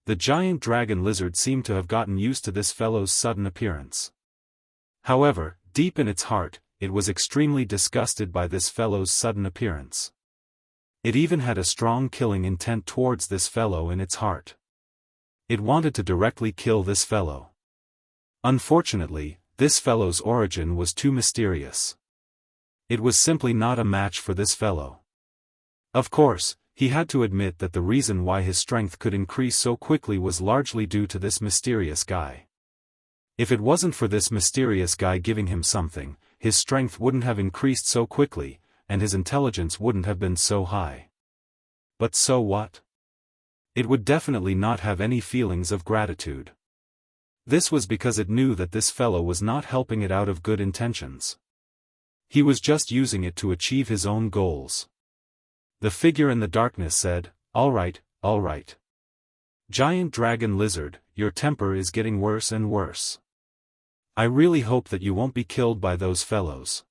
The giant dragon lizard seemed to have gotten used to this fellow's sudden appearance. However, deep in its heart, it was extremely disgusted by this fellow's sudden appearance. It even had a strong killing intent towards this fellow in its heart. It wanted to directly kill this fellow. Unfortunately, this fellow's origin was too mysterious. It was simply not a match for this fellow. Of course, he had to admit that the reason why his strength could increase so quickly was largely due to this mysterious guy. If it wasn't for this mysterious guy giving him something, his strength wouldn't have increased so quickly, and his intelligence wouldn't have been so high. But so what? It would definitely not have any feelings of gratitude. This was because it knew that this fellow was not helping it out of good intentions. He was just using it to achieve his own goals. The figure in the darkness said, all right. Giant dragon lizard, your temper is getting worse and worse. I really hope that you won't be killed by those fellows.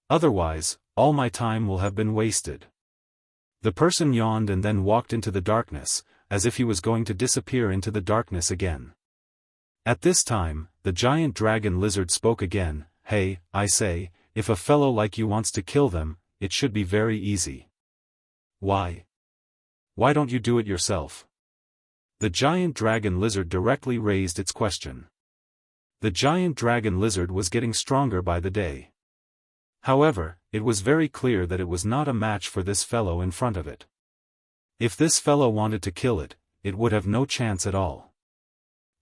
Otherwise, all my time will have been wasted. The person yawned and then walked into the darkness, as if he was going to disappear into the darkness again. At this time, the giant dragon lizard spoke again. "Hey, I say, if a fellow like you wants to kill them, it should be very easy. Why? Why don't you do it yourself?" The giant dragon lizard directly raised its question. The giant dragon lizard was getting stronger by the day. However, it was very clear that it was not a match for this fellow in front of it. If this fellow wanted to kill it, it would have no chance at all.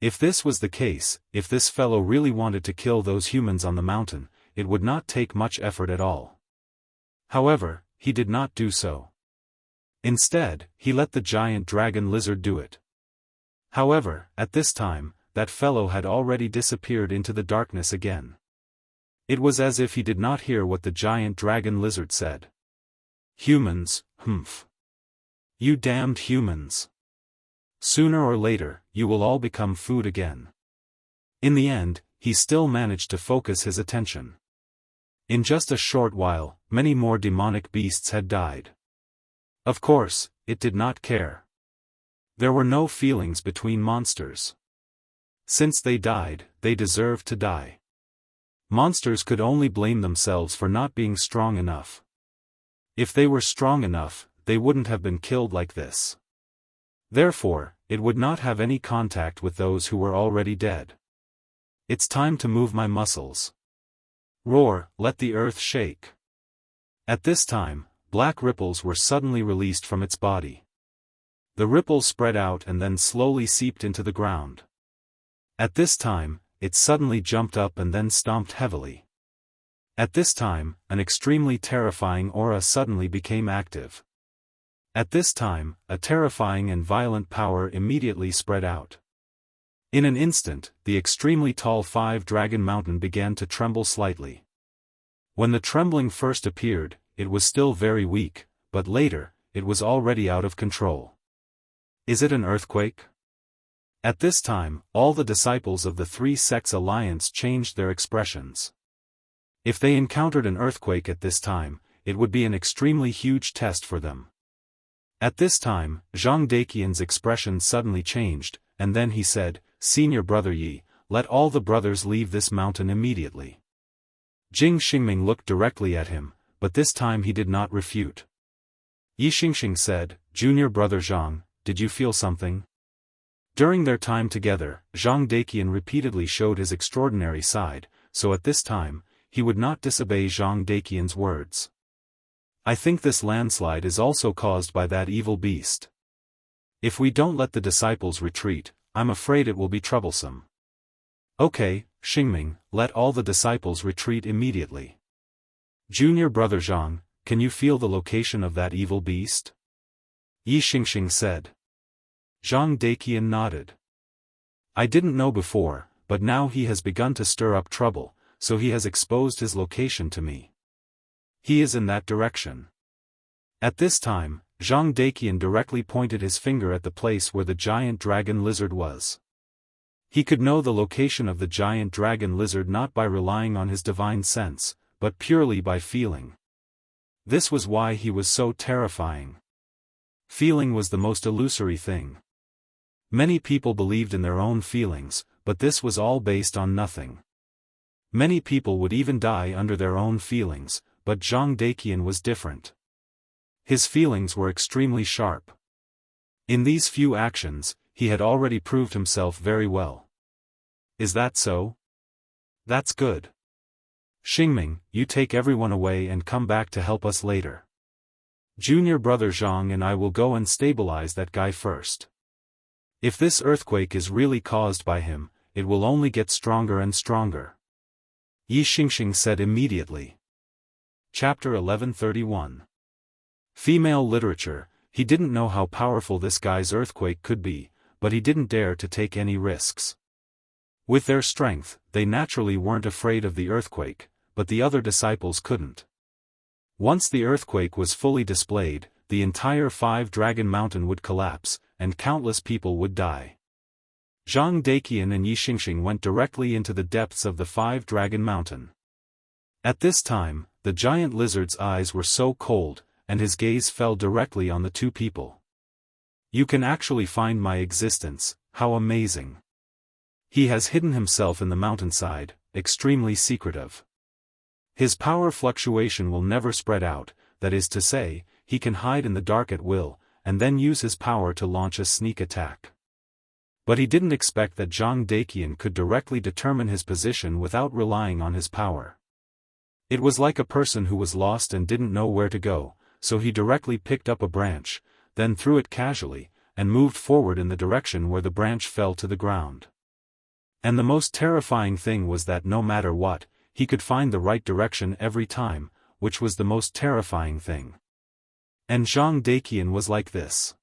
If this was the case, if this fellow really wanted to kill those humans on the mountain, it would not take much effort at all. However, he did not do so. Instead, he let the giant dragon lizard do it. However, at this time, that fellow had already disappeared into the darkness again. It was as if he did not hear what the giant dragon lizard said. "Humans, humph. You damned humans. Sooner or later, you will all become food again." In the end, he still managed to focus his attention. In just a short while, many more demonic beasts had died. Of course, it did not care. There were no feelings between monsters. Since they died, they deserved to die. Monsters could only blame themselves for not being strong enough. If they were strong enough, they wouldn't have been killed like this. Therefore, it would not have any contact with those who were already dead. "It's time to move my muscles. Roar, let the earth shake." At this time, black ripples were suddenly released from its body. The ripples spread out and then slowly seeped into the ground. At this time, it suddenly jumped up and then stomped heavily. At this time, an extremely terrifying aura suddenly became active. At this time, a terrifying and violent power immediately spread out. In an instant, the extremely tall five-dragon mountain began to tremble slightly. When the trembling first appeared, it was still very weak, but later, it was already out of control. Is it an earthquake? At this time, all the disciples of the three sects alliance changed their expressions. If they encountered an earthquake at this time, it would be an extremely huge test for them. At this time, Zhang Daqian's expression suddenly changed, and then he said, "Senior brother Yi, let all the brothers leave this mountain immediately." Jing Xingming looked directly at him, but this time he did not refute. Yi Xingxing said, "Junior brother Zhang, did you feel something?" During their time together, Zhang Daqian repeatedly showed his extraordinary side, so at this time, he would not disobey Zhang Daqian's words. "I think this landslide is also caused by that evil beast. If we don't let the disciples retreat, I'm afraid it will be troublesome." "Okay, Xingming, let all the disciples retreat immediately." "Junior brother Zhang, can you feel the location of that evil beast?" Yi Xingxing said. Zhang Daqian nodded. "I didn't know before, but now he has begun to stir up trouble, so he has exposed his location to me. He is in that direction." At this time, Zhang Daqian directly pointed his finger at the place where the giant dragon lizard was. He could know the location of the giant dragon lizard not by relying on his divine sense, but purely by feeling. This was why he was so terrifying. Feeling was the most illusory thing. Many people believed in their own feelings, but this was all based on nothing. Many people would even die under their own feelings, but Zhang Daqian was different. His feelings were extremely sharp. In these few actions, he had already proved himself very well. Is that so? That's good. Xingming, you take everyone away and come back to help us later. Junior brother Zhang and I will go and stabilize that guy first. If this earthquake is really caused by him, it will only get stronger and stronger. Yi Xingxing said immediately. Chapter 1131. Female literature. He didn't know how powerful this guy's earthquake could be, but he didn't dare to take any risks. With their strength, they naturally weren't afraid of the earthquake, but the other disciples couldn't. Once the earthquake was fully displayed, the entire five-dragon mountain would collapse, and countless people would die. Zhang Daqian and Yi Xingxing went directly into the depths of the five-dragon mountain. At this time, the giant lizard's eyes were so cold, and his gaze fell directly on the two people. "You can actually find my existence, how amazing. He has hidden himself in the mountainside, extremely secretive. His power fluctuation will never spread out, that is to say, he can hide in the dark at will, and then use his power to launch a sneak attack." But he didn't expect that Zhang Daqian could directly determine his position without relying on his power. It was like a person who was lost and didn't know where to go, so he directly picked up a branch, then threw it casually, and moved forward in the direction where the branch fell to the ground. And the most terrifying thing was that no matter what, he could find the right direction every time, which was the most terrifying thing. And Zhang Daqian was like this.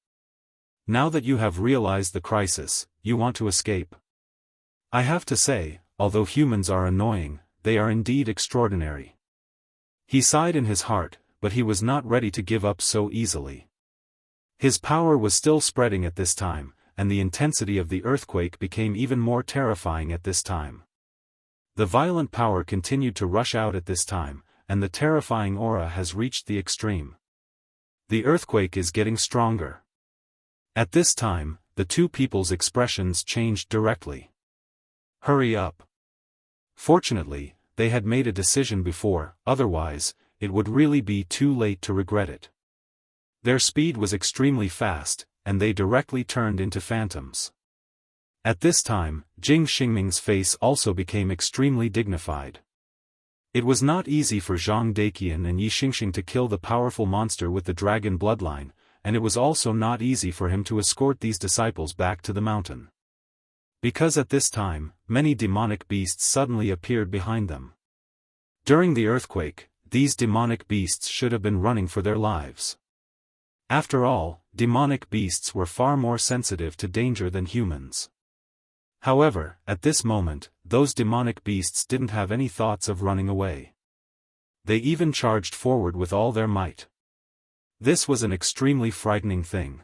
"Now that you have realized the crisis, you want to escape. I have to say, although humans are annoying, they are indeed extraordinary." He sighed in his heart, but he was not ready to give up so easily. His power was still spreading at this time, and the intensity of the earthquake became even more terrifying at this time. The violent power continued to rush out at this time, and the terrifying aura has reached the extreme. The earthquake is getting stronger. At this time, the two people's expressions changed directly. "Hurry up." Fortunately, they had made a decision before, otherwise, it would really be too late to regret it. Their speed was extremely fast, and they directly turned into phantoms. At this time, Jing Xingming's face also became extremely dignified. It was not easy for Zhang Daqian and Yi Xingxing to kill the powerful monster with the dragon bloodline, and it was also not easy for him to escort these disciples back to the mountain. Because at this time, many demonic beasts suddenly appeared behind them. During the earthquake, these demonic beasts should have been running for their lives. After all, demonic beasts were far more sensitive to danger than humans. However, at this moment, those demonic beasts didn't have any thoughts of running away. They even charged forward with all their might. This was an extremely frightening thing.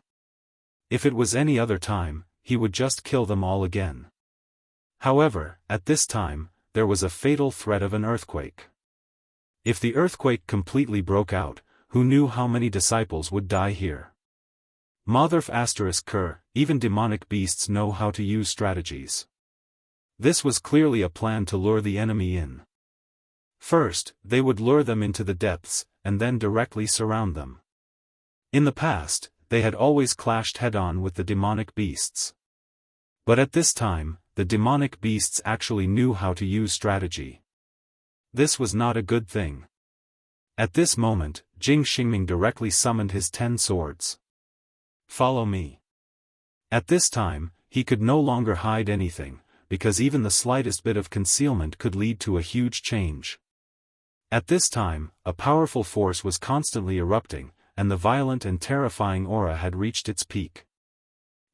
If it was any other time, he would just kill them all again. However, at this time, there was a fatal threat of an earthquake. If the earthquake completely broke out, who knew how many disciples would die here? Motherf **Ker, even demonic beasts know how to use strategies. This was clearly a plan to lure the enemy in. First, they would lure them into the depths, and then directly surround them. In the past, they had always clashed head-on with the demonic beasts. But at this time, the demonic beasts actually knew how to use strategy. This was not a good thing. At this moment, Jing Xingming directly summoned his 10 swords. "Follow me." At this time, he could no longer hide anything, because even the slightest bit of concealment could lead to a huge change. At this time, a powerful force was constantly erupting, and the violent and terrifying aura had reached its peak.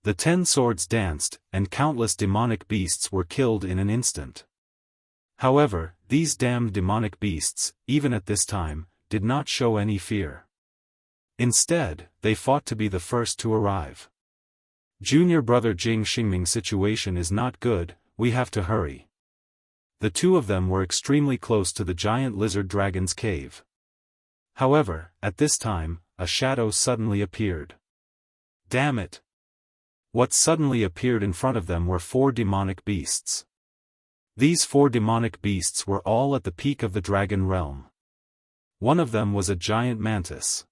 The 10 swords danced, and countless demonic beasts were killed in an instant. However, these damned demonic beasts, even at this time, did not show any fear. Instead, they fought to be the first to arrive. "Junior brother Jing Xingming's situation is not good, we have to hurry." The two of them were extremely close to the giant lizard dragon's cave. However, at this time, a shadow suddenly appeared. Damn it! What suddenly appeared in front of them were 4 demonic beasts. These 4 demonic beasts were all at the peak of the dragon realm. One of them was a giant mantis.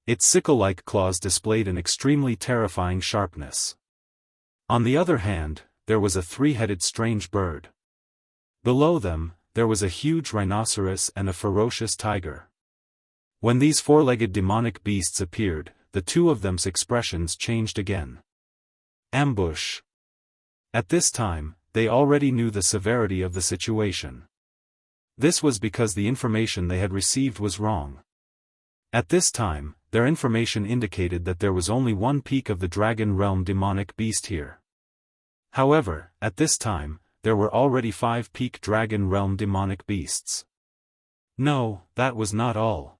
Its sickle-like claws displayed an extremely terrifying sharpness. On the other hand, there was a 3-headed strange bird. Below them, there was a huge rhinoceros and a ferocious tiger. When these 4-legged demonic beasts appeared, the two of them's expressions changed again. Ambush. At this time, they already knew the severity of the situation. This was because the information they had received was wrong. At this time, their information indicated that there was only one peak of the dragon realm demonic beast here. However, at this time, there were already 5 peak dragon realm demonic beasts. No, that was not all.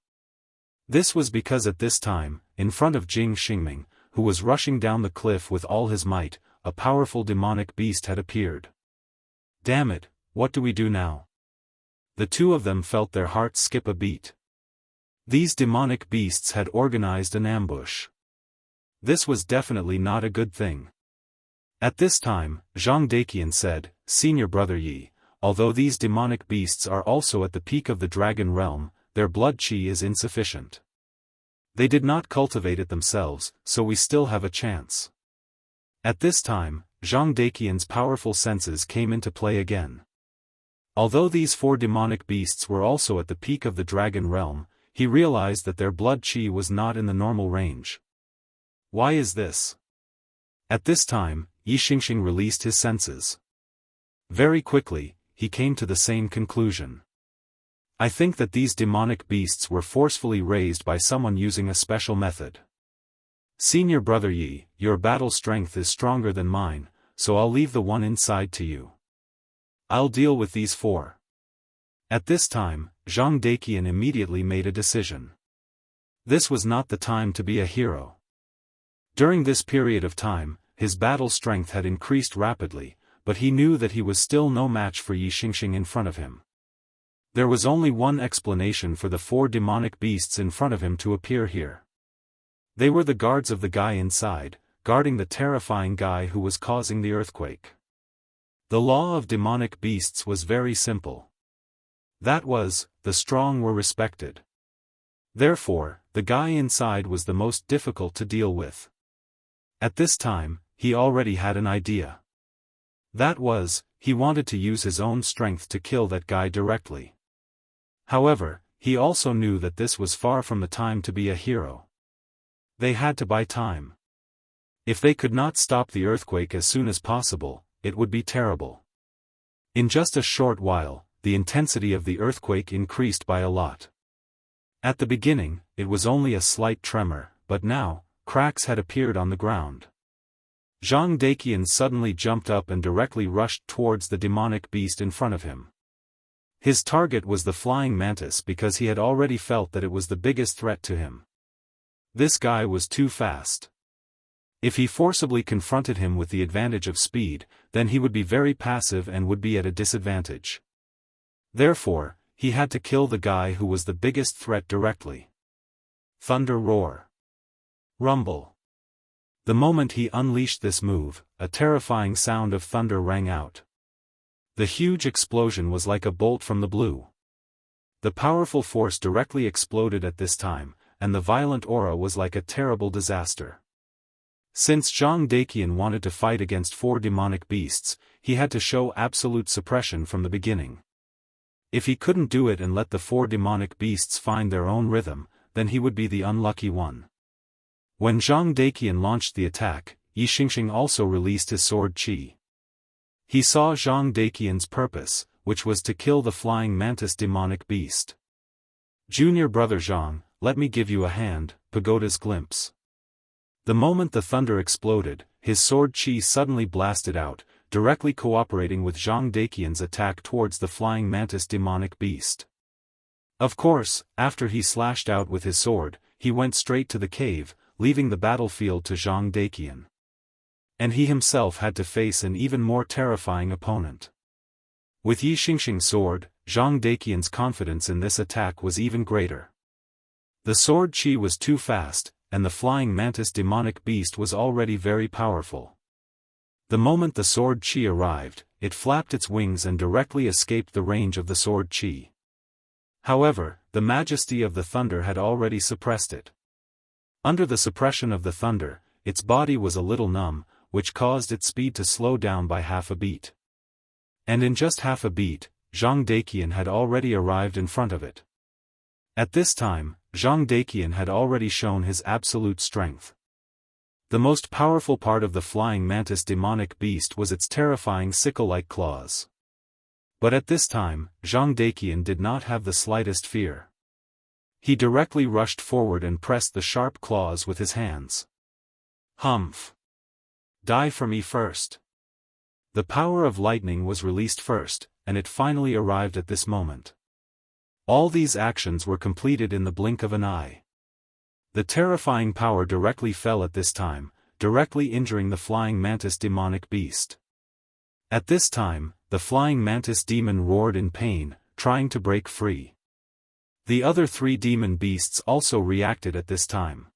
This was because at this time, in front of Jing Xingming, who was rushing down the cliff with all his might, a powerful demonic beast had appeared. Damn it, what do we do now? The two of them felt their hearts skip a beat. These demonic beasts had organized an ambush. This was definitely not a good thing. At this time, Zhang Daqian said, "Senior Brother Yi, although these demonic beasts are also at the peak of the dragon realm, their blood qi is insufficient. They did not cultivate it themselves, so we still have a chance." At this time, Zhang Daqian's powerful senses came into play again. Although these 4 demonic beasts were also at the peak of the dragon realm, he realized that their blood qi was not in the normal range. Why is this? At this time, Yi Xingxing released his senses. Very quickly, he came to the same conclusion. I think that these demonic beasts were forcefully raised by someone using a special method. Senior Brother Yi, your battle strength is stronger than mine, so I'll leave the one inside to you. I'll deal with these 4. At this time, Zhang Daqian immediately made a decision. This was not the time to be a hero. During this period of time, his battle strength had increased rapidly, but he knew that he was still no match for Yi Xingxing in front of him. There was only one explanation for the 4 demonic beasts in front of him to appear here. They were the guards of the guy inside, guarding the terrifying guy who was causing the earthquake. The law of demonic beasts was very simple. That was, the strong were respected. Therefore, the guy inside was the most difficult to deal with. At this time, he already had an idea. That was, he wanted to use his own strength to kill that guy directly. However, he also knew that this was far from the time to be a hero. They had to buy time. If they could not stop the earthquake as soon as possible, it would be terrible. In just a short while, the intensity of the earthquake increased by a lot. At the beginning, it was only a slight tremor, but now, cracks had appeared on the ground. Zhang Daqian suddenly jumped up and directly rushed towards the demonic beast in front of him. His target was the flying mantis because he had already felt that it was the biggest threat to him. This guy was too fast. If he forcibly confronted him with the advantage of speed, then he would be very passive and would be at a disadvantage. Therefore, he had to kill the guy who was the biggest threat directly. Thunder roar. Rumble. The moment he unleashed this move, a terrifying sound of thunder rang out. The huge explosion was like a bolt from the blue. The powerful force directly exploded at this time, and the violent aura was like a terrible disaster. Since Zhang Daqian wanted to fight against 4 demonic beasts, he had to show absolute suppression from the beginning. If he couldn't do it and let the 4 demonic beasts find their own rhythm, then he would be the unlucky one. When Zhang Daqian launched the attack, Yi Xingxing also released his sword qi. He saw Zhang Daqian's purpose, which was to kill the flying mantis demonic beast. Junior Brother Zhang, let me give you a hand, Pagoda's glimpse. The moment the thunder exploded, his sword qi suddenly blasted out, directly cooperating with Zhang Daqian's attack towards the flying mantis demonic beast. Of course, after he slashed out with his sword, he went straight to the cave, leaving the battlefield to Zhang Daqian. And he himself had to face an even more terrifying opponent. With Yi Xingxing's sword, Zhang Daqian's confidence in this attack was even greater. The sword qi was too fast, and the flying mantis demonic beast was already very powerful. The moment the sword qi arrived, it flapped its wings and directly escaped the range of the sword qi. However, the majesty of the thunder had already suppressed it. Under the suppression of the thunder, its body was a little numb, which caused its speed to slow down by half a beat. And in just half a beat, Zhang Daqian had already arrived in front of it. At this time, Zhang Daqian had already shown his absolute strength. The most powerful part of the flying mantis demonic beast was its terrifying sickle-like claws. But at this time, Zhang Daqian did not have the slightest fear. He directly rushed forward and pressed the sharp claws with his hands. Humph! Die for me first. The power of lightning was released first, and it finally arrived at this moment. All these actions were completed in the blink of an eye. The terrifying power directly fell at this time, directly injuring the flying mantis demonic beast. At this time, the flying mantis demon roared in pain, trying to break free. The other three demon beasts also reacted at this time.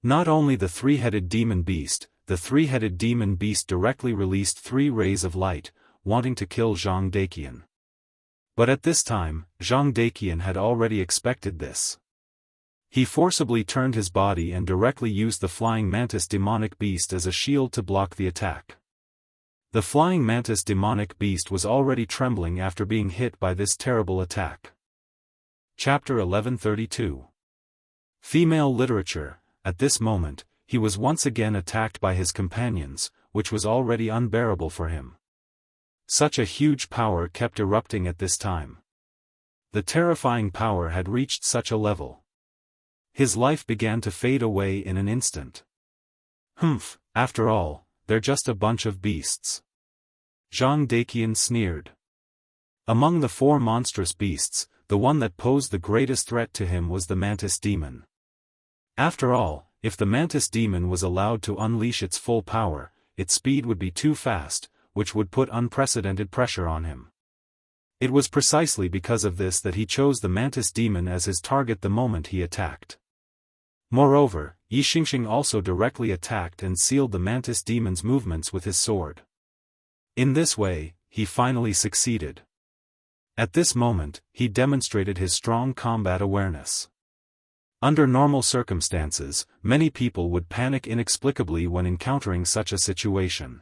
Not only the three-headed demon beast, the three-headed demon beast directly released 3 rays of light, wanting to kill Zhang Daqian. But at this time, Zhang Daqian had already expected this. He forcibly turned his body and directly used the flying mantis demonic beast as a shield to block the attack. The flying mantis demonic beast was already trembling after being hit by this terrible attack. Chapter 1132. Female Literature. At this moment, he was once again attacked by his companions, which was already unbearable for him. Such a huge power kept erupting at this time. The terrifying power had reached such a level. His life began to fade away in an instant. After all, they're just a bunch of beasts. Zhang Daqian sneered. Among the 4 monstrous beasts, the one that posed the greatest threat to him was the mantis demon. After all, if the mantis demon was allowed to unleash its full power, its speed would be too fast, which would put unprecedented pressure on him. It was precisely because of this that he chose the mantis demon as his target the moment he attacked. Moreover, Xianxia also directly attacked and sealed the mantis demon's movements with his sword. In this way, he finally succeeded. At this moment, he demonstrated his strong combat awareness. Under normal circumstances, many people would panic inexplicably when encountering such a situation.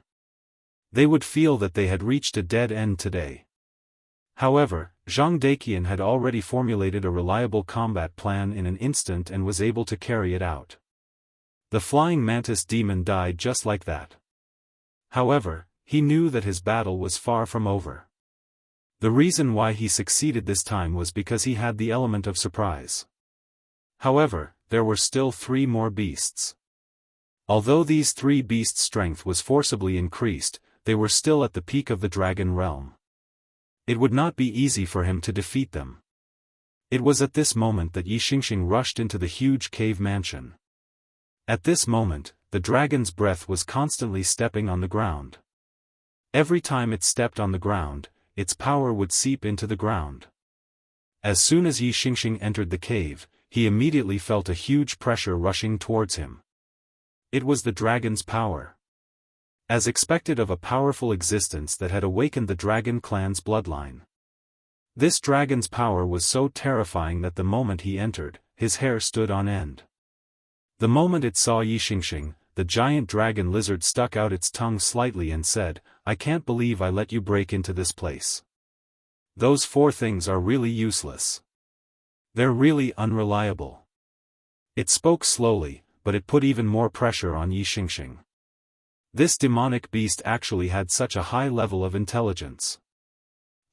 They would feel that they had reached a dead end today. However, Zhang Daqian had already formulated a reliable combat plan in an instant and was able to carry it out. The flying mantis demon died just like that. However, he knew that his battle was far from over. The reason why he succeeded this time was because he had the element of surprise. However, there were still 3 more beasts. Although these 3 beasts' strength was forcibly increased, they were still at the peak of the dragon realm. It would not be easy for him to defeat them. It was at this moment that Xianxia rushed into the huge cave mansion. At this moment, the dragon's breath was constantly stepping on the ground. Every time it stepped on the ground, its power would seep into the ground. As soon as Xianxia entered the cave, he immediately felt a huge pressure rushing towards him. It was the dragon's power. As expected of a powerful existence that had awakened the dragon clan's bloodline. This dragon's power was so terrifying that the moment he entered, his hair stood on end. The moment it saw Xianxia, the giant dragon lizard stuck out its tongue slightly and said, "I can't believe I let you break into this place. Those 4 things are really useless. They're really unreliable." It spoke slowly, but it put even more pressure on Xianxia. This demonic beast actually had such a high level of intelligence.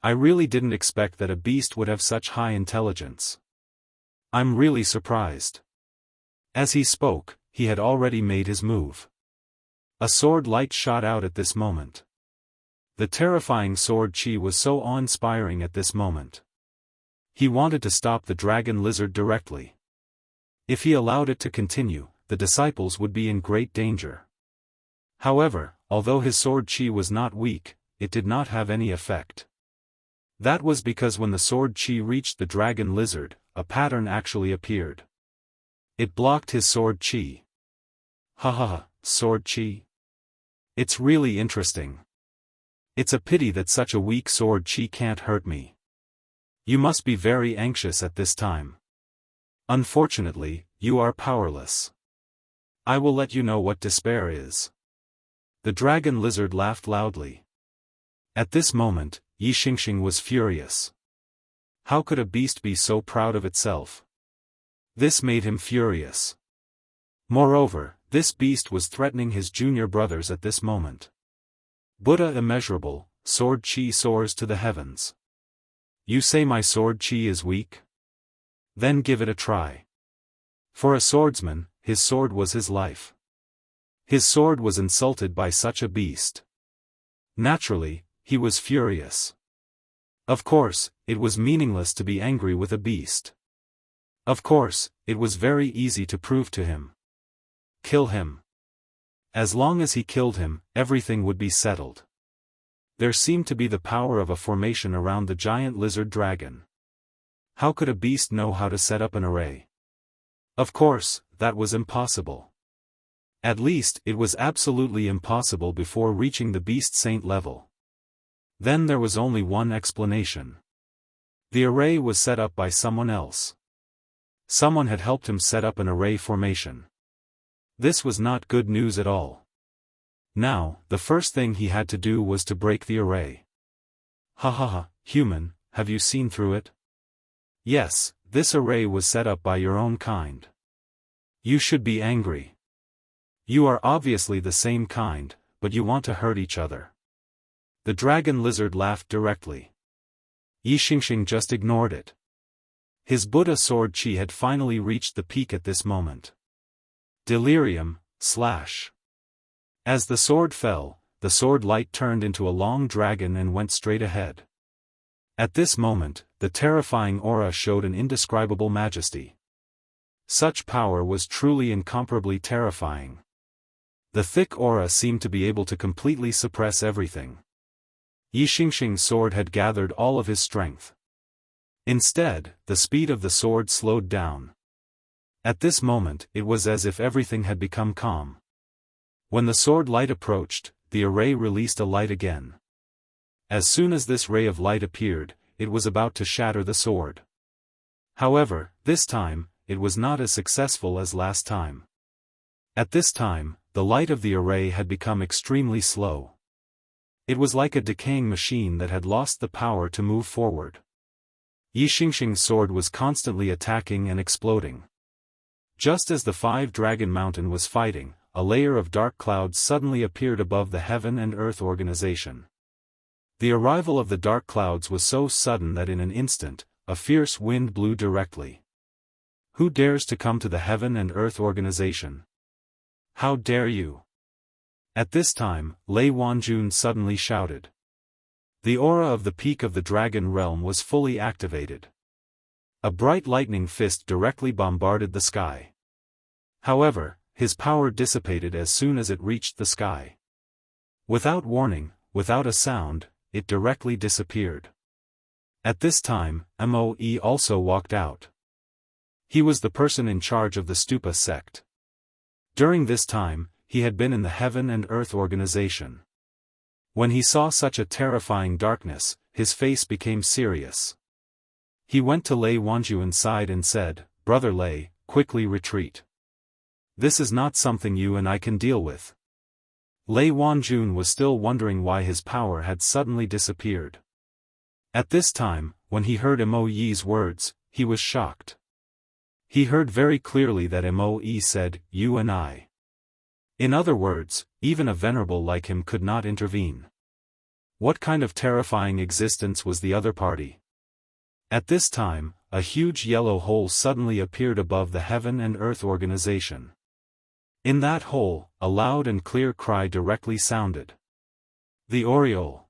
I really didn't expect that a beast would have such high intelligence. I'm really surprised. As he spoke, he had already made his move. A sword light shot out at this moment. The terrifying sword chi was so awe-inspiring at this moment. He wanted to stop the dragon lizard directly. If he allowed it to continue, the disciples would be in great danger. However, although his sword chi was not weak, it did not have any effect. That was because when the sword chi reached the dragon lizard, a pattern actually appeared. It blocked his sword chi. Sword chi? It's really interesting. It's a pity that such a weak sword chi can't hurt me. You must be very anxious at this time. Unfortunately, you are powerless. I will let you know what despair is. The dragon lizard laughed loudly. At this moment, Xianxia was furious. How could a beast be so proud of itself? This made him furious. Moreover, this beast was threatening his junior brothers at this moment. Buddha immeasurable, sword chi soars to the heavens. You say my sword chi is weak? Then give it a try. For a swordsman, his sword was his life. His sword was insulted by such a beast. Naturally, he was furious. Of course, it was meaningless to be angry with a beast. Of course, it was very easy to prove to him. Kill him. As long as he killed him, everything would be settled. There seemed to be the power of a formation around the giant lizard dragon. How could a beast know how to set up an array? Of course, that was impossible. At least, it was absolutely impossible before reaching the beast saint level. Then there was only one explanation. The array was set up by someone else. Someone had helped him set up an array formation. This was not good news at all. Now, the first thing he had to do was to break the array. Ha ha ha, human, have you seen through it? Yes, this array was set up by your own kind. You should be angry. You are obviously the same kind, but you want to hurt each other. The dragon lizard laughed directly. Xianxia just ignored it. His Buddha sword chi had finally reached the peak at this moment. Delirium, slash. As the sword fell, the sword light turned into a long dragon and went straight ahead. At this moment, the terrifying aura showed an indescribable majesty. Such power was truly incomparably terrifying. The thick aura seemed to be able to completely suppress everything. Xianxia's sword had gathered all of his strength. Instead, the speed of the sword slowed down. At this moment, it was as if everything had become calm. When the sword light approached, the array released a light again. As soon as this ray of light appeared, it was about to shatter the sword. However, this time, it was not as successful as last time. At this time, the light of the array had become extremely slow. It was like a decaying machine that had lost the power to move forward. Xianxia's sword was constantly attacking and exploding. Just as the five-dragon mountain was fighting, a layer of dark clouds suddenly appeared above the heaven and earth organization. The arrival of the dark clouds was so sudden that in an instant, a fierce wind blew directly. Who dares to come to the heaven and earth organization? How dare you? At this time, Lei Wanjun suddenly shouted. The aura of the peak of the dragon realm was fully activated. A bright lightning fist directly bombarded the sky. However, his power dissipated as soon as it reached the sky. Without warning, without a sound, it directly disappeared. At this time, Moe also walked out. He was the person in charge of the Stupa sect. During this time, he had been in the Heaven and Earth organization. When he saw such a terrifying darkness, his face became serious. He went to Lei Wanjun's side and said, "Brother Lei, quickly retreat. This is not something you and I can deal with." Lei Wanjun was still wondering why his power had suddenly disappeared. At this time, when he heard Moe's words, he was shocked. He heard very clearly that Moe said, "You and I." In other words, even a venerable like him could not intervene. What kind of terrifying existence was the other party? At this time, a huge yellow hole suddenly appeared above the Heaven and Earth organization. In that hole, a loud and clear cry directly sounded. The Aureole.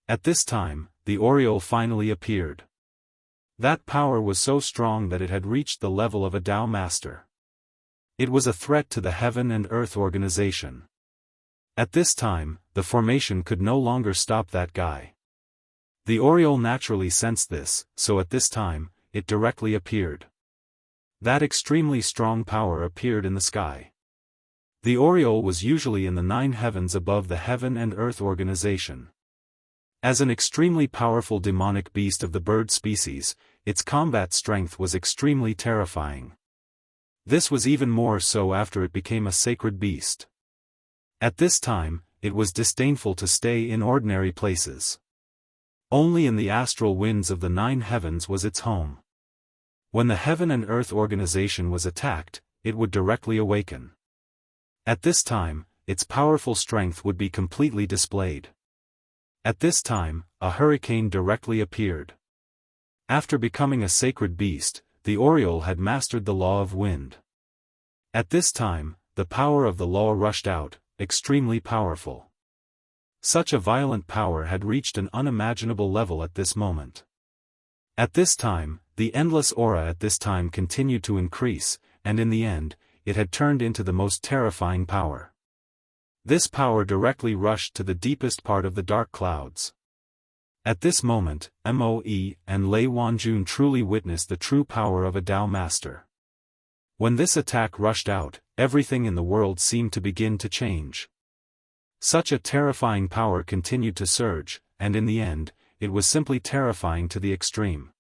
At this time, the Aureole finally appeared. That power was so strong that it had reached the level of a Tao master. It was a threat to the Heaven and Earth organization. At this time, the formation could no longer stop that guy. The Aureole naturally sensed this, so at this time, it directly appeared. That extremely strong power appeared in the sky. The Aureole was usually in the 9 heavens above the Heaven and Earth organization. As an extremely powerful demonic beast of the bird species, its combat strength was extremely terrifying. This was even more so after it became a sacred beast. At this time, it was disdainful to stay in ordinary places. Only in the astral winds of the 9 heavens was its home. When the Heaven and Earth organization was attacked, it would directly awaken. At this time, its powerful strength would be completely displayed. At this time, a hurricane directly appeared. After becoming a sacred beast, the Aureole had mastered the law of wind. At this time, the power of the law rushed out, extremely powerful. Such a violent power had reached an unimaginable level at this moment. At this time, the endless aura at this time continued to increase, and in the end, it had turned into the most terrifying power. This power directly rushed to the deepest part of the dark clouds. At this moment, Moe and Lei Wanjun truly witnessed the true power of a Tao master. When this attack rushed out, everything in the world seemed to begin to change. Such a terrifying power continued to surge, and in the end, it was simply terrifying to the extreme.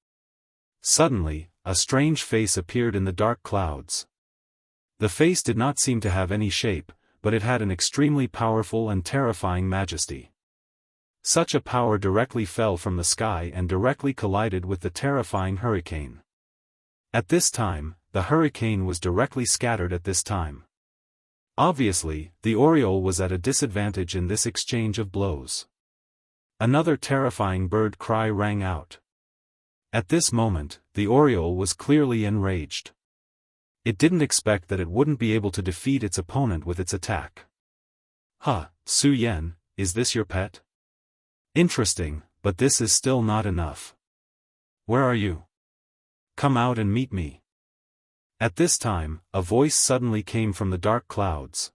Suddenly, a strange face appeared in the dark clouds. The face did not seem to have any shape, but it had an extremely powerful and terrifying majesty. Such a power directly fell from the sky and directly collided with the terrifying hurricane. At this time, the hurricane was directly scattered at this time. Obviously, the Oriole was at a disadvantage in this exchange of blows. Another terrifying bird cry rang out. At this moment, the Oriole was clearly enraged. It didn't expect that it wouldn't be able to defeat its opponent with its attack. "Huh, Su Yan, is this your pet? Interesting, but this is still not enough. Where are you? Come out and meet me." At this time, a voice suddenly came from the dark clouds.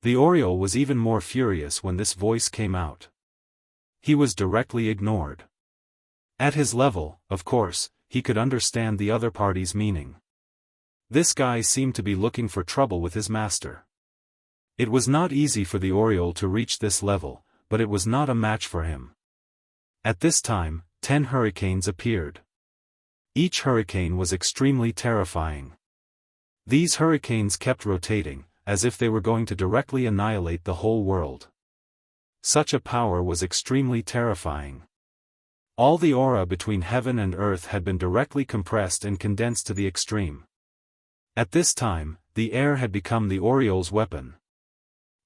The Oriole was even more furious when this voice came out. He was directly ignored. At his level, of course, he could understand the other party's meaning. This guy seemed to be looking for trouble with his master. It was not easy for the Oriole to reach this level, but it was not a match for him. At this time, 10 hurricanes appeared. Each hurricane was extremely terrifying. These hurricanes kept rotating, as if they were going to directly annihilate the whole world. Such a power was extremely terrifying. All the aura between heaven and earth had been directly compressed and condensed to the extreme. At this time, the air had become the Oriole's weapon.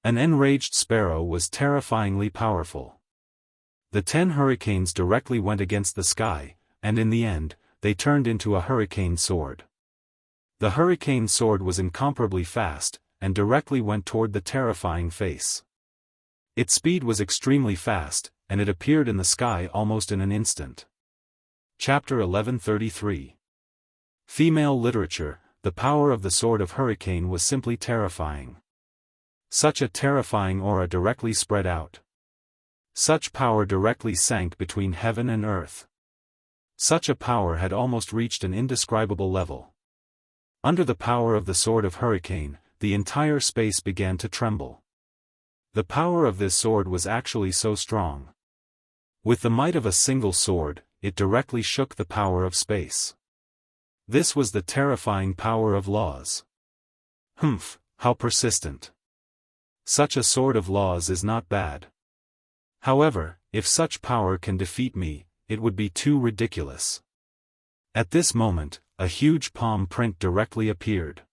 An enraged sparrow was terrifyingly powerful. The 10 hurricanes directly went against the sky, and in the end, they turned into a hurricane sword. The hurricane sword was incomparably fast, and directly went toward the terrifying face. Its speed was extremely fast, and it appeared in the sky almost in an instant. Chapter 1133. Female literature. The power of the sword of hurricane was simply terrifying. Such a terrifying aura directly spread out. Such power directly sank between heaven and earth. Such a power had almost reached an indescribable level. Under the power of the sword of hurricane, the entire space began to tremble. The power of this sword was actually so strong. With the might of a single sword, it directly shook the power of space. This was the terrifying power of laws. Humph, how persistent. Such a sword of laws is not bad. However, if such power can defeat me, it would be too ridiculous. At this moment, a huge palm print directly appeared.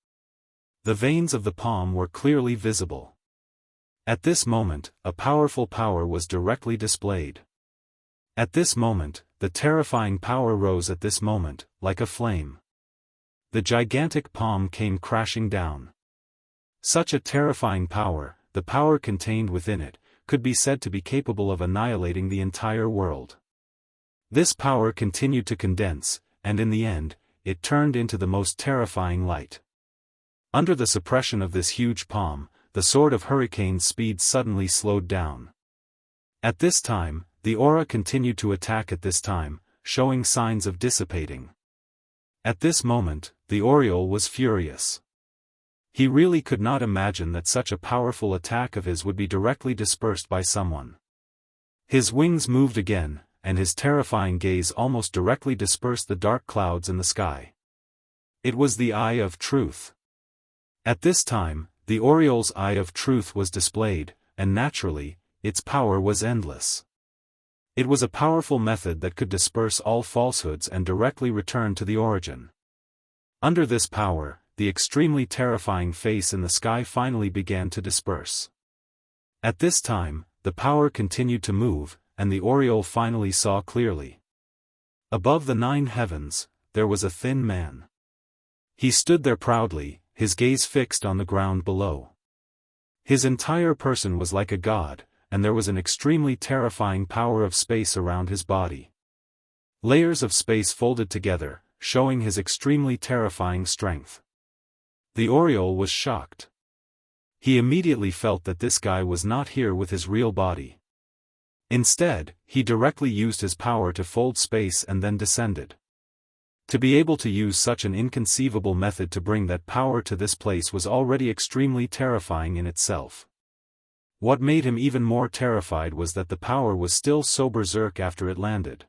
The veins of the palm were clearly visible. At this moment, a powerful power was directly displayed. At this moment, the terrifying power rose at this moment, like a flame. The gigantic palm came crashing down. Such a terrifying power, the power contained within it, could be said to be capable of annihilating the entire world. This power continued to condense, and in the end, it turned into the most terrifying light. Under the suppression of this huge palm, the sword of hurricane's speed suddenly slowed down. At this time, the aura continued to attack at this time, showing signs of dissipating. At this moment, the Oriole was furious. He really could not imagine that such a powerful attack of his would be directly dispersed by someone. His wings moved again, and his terrifying gaze almost directly dispersed the dark clouds in the sky. It was the Eye of Truth. At this time, the Oriole's Eye of Truth was displayed, and naturally, its power was endless. It was a powerful method that could disperse all falsehoods and directly return to the origin. Under this power, the extremely terrifying face in the sky finally began to disperse. At this time, the power continued to move, and the Oriole finally saw clearly. Above the 9 heavens, there was a thin man. He stood there proudly, his gaze fixed on the ground below. His entire person was like a god, and there was an extremely terrifying power of space around his body. Layers of space folded together, showing his extremely terrifying strength. The Oriole was shocked. He immediately felt that this guy was not here with his real body. Instead, he directly used his power to fold space and then descended. To be able to use such an inconceivable method to bring that power to this place was already extremely terrifying in itself. What made him even more terrified was that the power was still so berserk after it landed.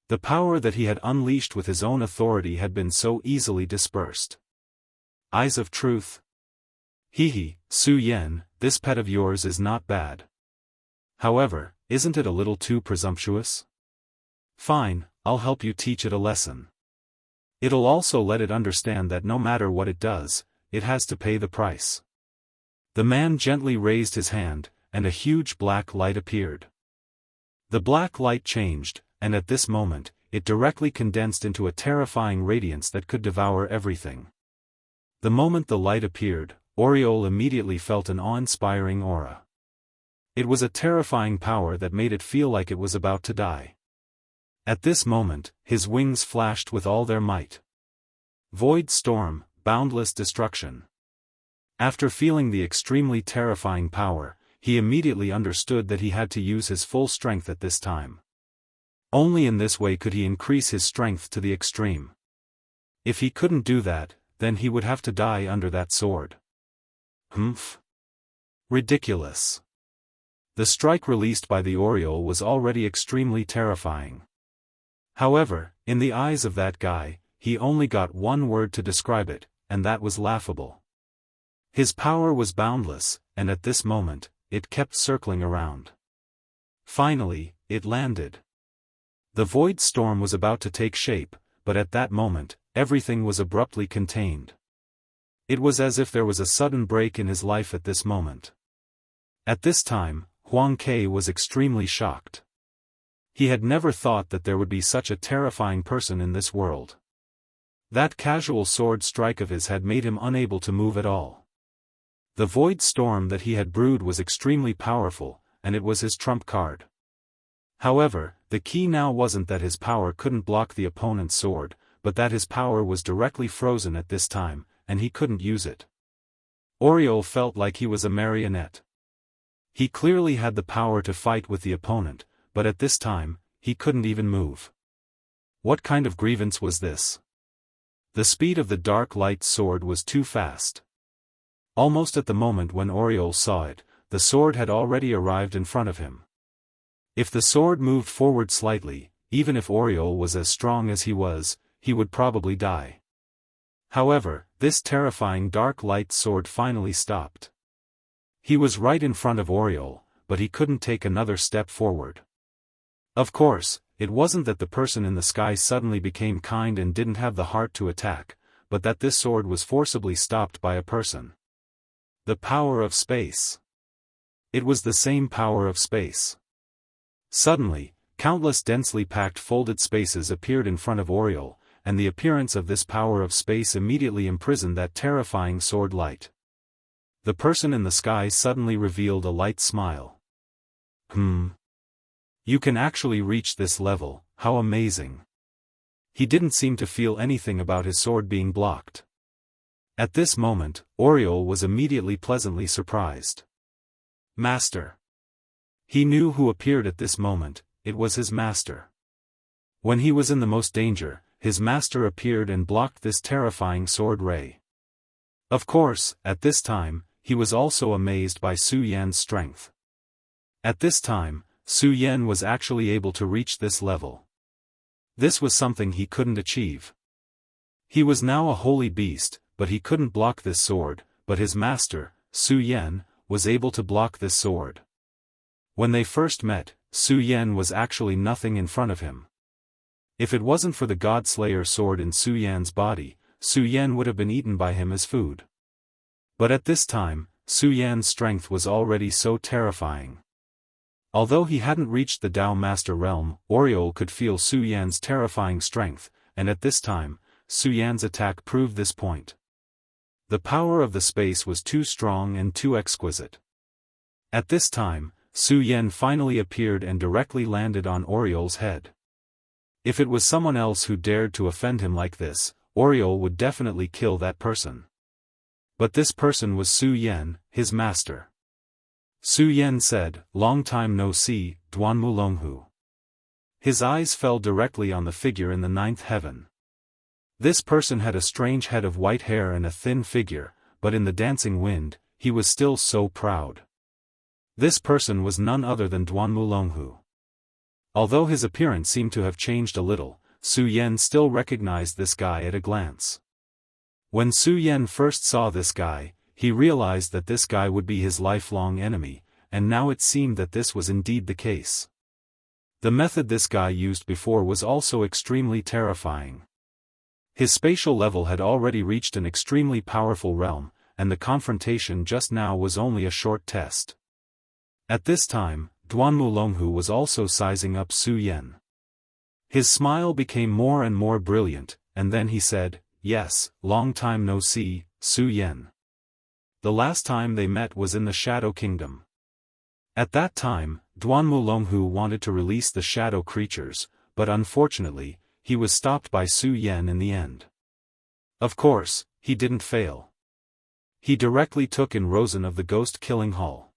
The power that he had unleashed with his own authority had been so easily dispersed. Eyes of truth. Hehe, Su Yan, this pet of yours is not bad. However, isn't it a little too presumptuous? Fine, I'll help you teach it a lesson. It'll also let it understand that no matter what it does, it has to pay the price. The man gently raised his hand, and a huge black light appeared. The black light changed, and at this moment, it directly condensed into a terrifying radiance that could devour everything. The moment the light appeared, Oriole immediately felt an awe-inspiring aura. It was a terrifying power that made it feel like it was about to die. At this moment, his wings flashed with all their might. Void storm, boundless destruction. After feeling the extremely terrifying power, he immediately understood that he had to use his full strength at this time. Only in this way could he increase his strength to the extreme. If he couldn't do that, then he would have to die under that sword. Humph. Ridiculous. The strike released by the Oriole was already extremely terrifying. However, in the eyes of that guy, he only got one word to describe it, and that was laughable. His power was boundless, and at this moment, it kept circling around. Finally, it landed. The void storm was about to take shape, but at that moment, everything was abruptly contained. It was as if there was a sudden break in his life at this moment. At this time, Huang Ke was extremely shocked. He had never thought that there would be such a terrifying person in this world. That casual sword strike of his had made him unable to move at all. The void storm that he had brewed was extremely powerful, and it was his trump card. However, the key now wasn't that his power couldn't block the opponent's sword, but that his power was directly frozen at this time, and he couldn't use it. Oriole felt like he was a marionette. He clearly had the power to fight with the opponent, but at this time, he couldn't even move. What kind of grievance was this? The speed of the dark light sword was too fast. Almost at the moment when Oriole saw it, the sword had already arrived in front of him. If the sword moved forward slightly, even if Oriole was as strong as he was, he would probably die. However, this terrifying dark light sword finally stopped. He was right in front of Oriole, but he couldn't take another step forward. Of course, it wasn't that the person in the sky suddenly became kind and didn't have the heart to attack, but that this sword was forcibly stopped by a person. The power of space. It was the same power of space. Suddenly, countless densely packed folded spaces appeared in front of Oriole, and the appearance of this power of space immediately imprisoned that terrifying sword light. The person in the sky suddenly revealed a light smile. You can actually reach this level, how amazing. He didn't seem to feel anything about his sword being blocked. At this moment, Oriole was immediately pleasantly surprised. Master. He knew who appeared at this moment, it was his master. When he was in the most danger, his master appeared and blocked this terrifying sword ray. Of course, at this time, he was also amazed by Su Yan's strength. At this time, Su Yan was actually able to reach this level. This was something he couldn't achieve. He was now a holy beast, but he couldn't block this sword, but his master, Su Yan, was able to block this sword. When they first met, Su Yan was actually nothing in front of him. If it wasn't for the God-Slayer sword in Su Yan's body, Su Yan would have been eaten by him as food. But at this time, Su Yan's strength was already so terrifying. Although he hadn't reached the Dao Master realm, Oriole could feel Su Yan's terrifying strength, and at this time, Su Yan's attack proved this point. The power of the space was too strong and too exquisite. At this time, Su Yan finally appeared and directly landed on Oriole's head. If it was someone else who dared to offend him like this, Oriole would definitely kill that person. But this person was Su Yan, his master. Su Yan said, "Long time no see, Duanmu Longhu." His eyes fell directly on the figure in the ninth heaven. This person had a strange head of white hair and a thin figure, but in the dancing wind, he was still so proud. This person was none other than Duanmu Longhu. Although his appearance seemed to have changed a little, Su Yan still recognized this guy at a glance. When Su Yan first saw this guy, he realized that this guy would be his lifelong enemy, and now it seemed that this was indeed the case. The method this guy used before was also extremely terrifying. His spatial level had already reached an extremely powerful realm, and the confrontation just now was only a short test. At this time, Duanmu Longhu was also sizing up Su Yan. His smile became more and more brilliant, and then he said, "Yes, long time no see, Su Yan." The last time they met was in the Shadow Kingdom. At that time, Duanmu Longhu wanted to release the shadow creatures, but unfortunately, he was stopped by Su Yan in the end. Of course, he didn't fail. He directly took in Rosen of the Ghost-Killing Hall.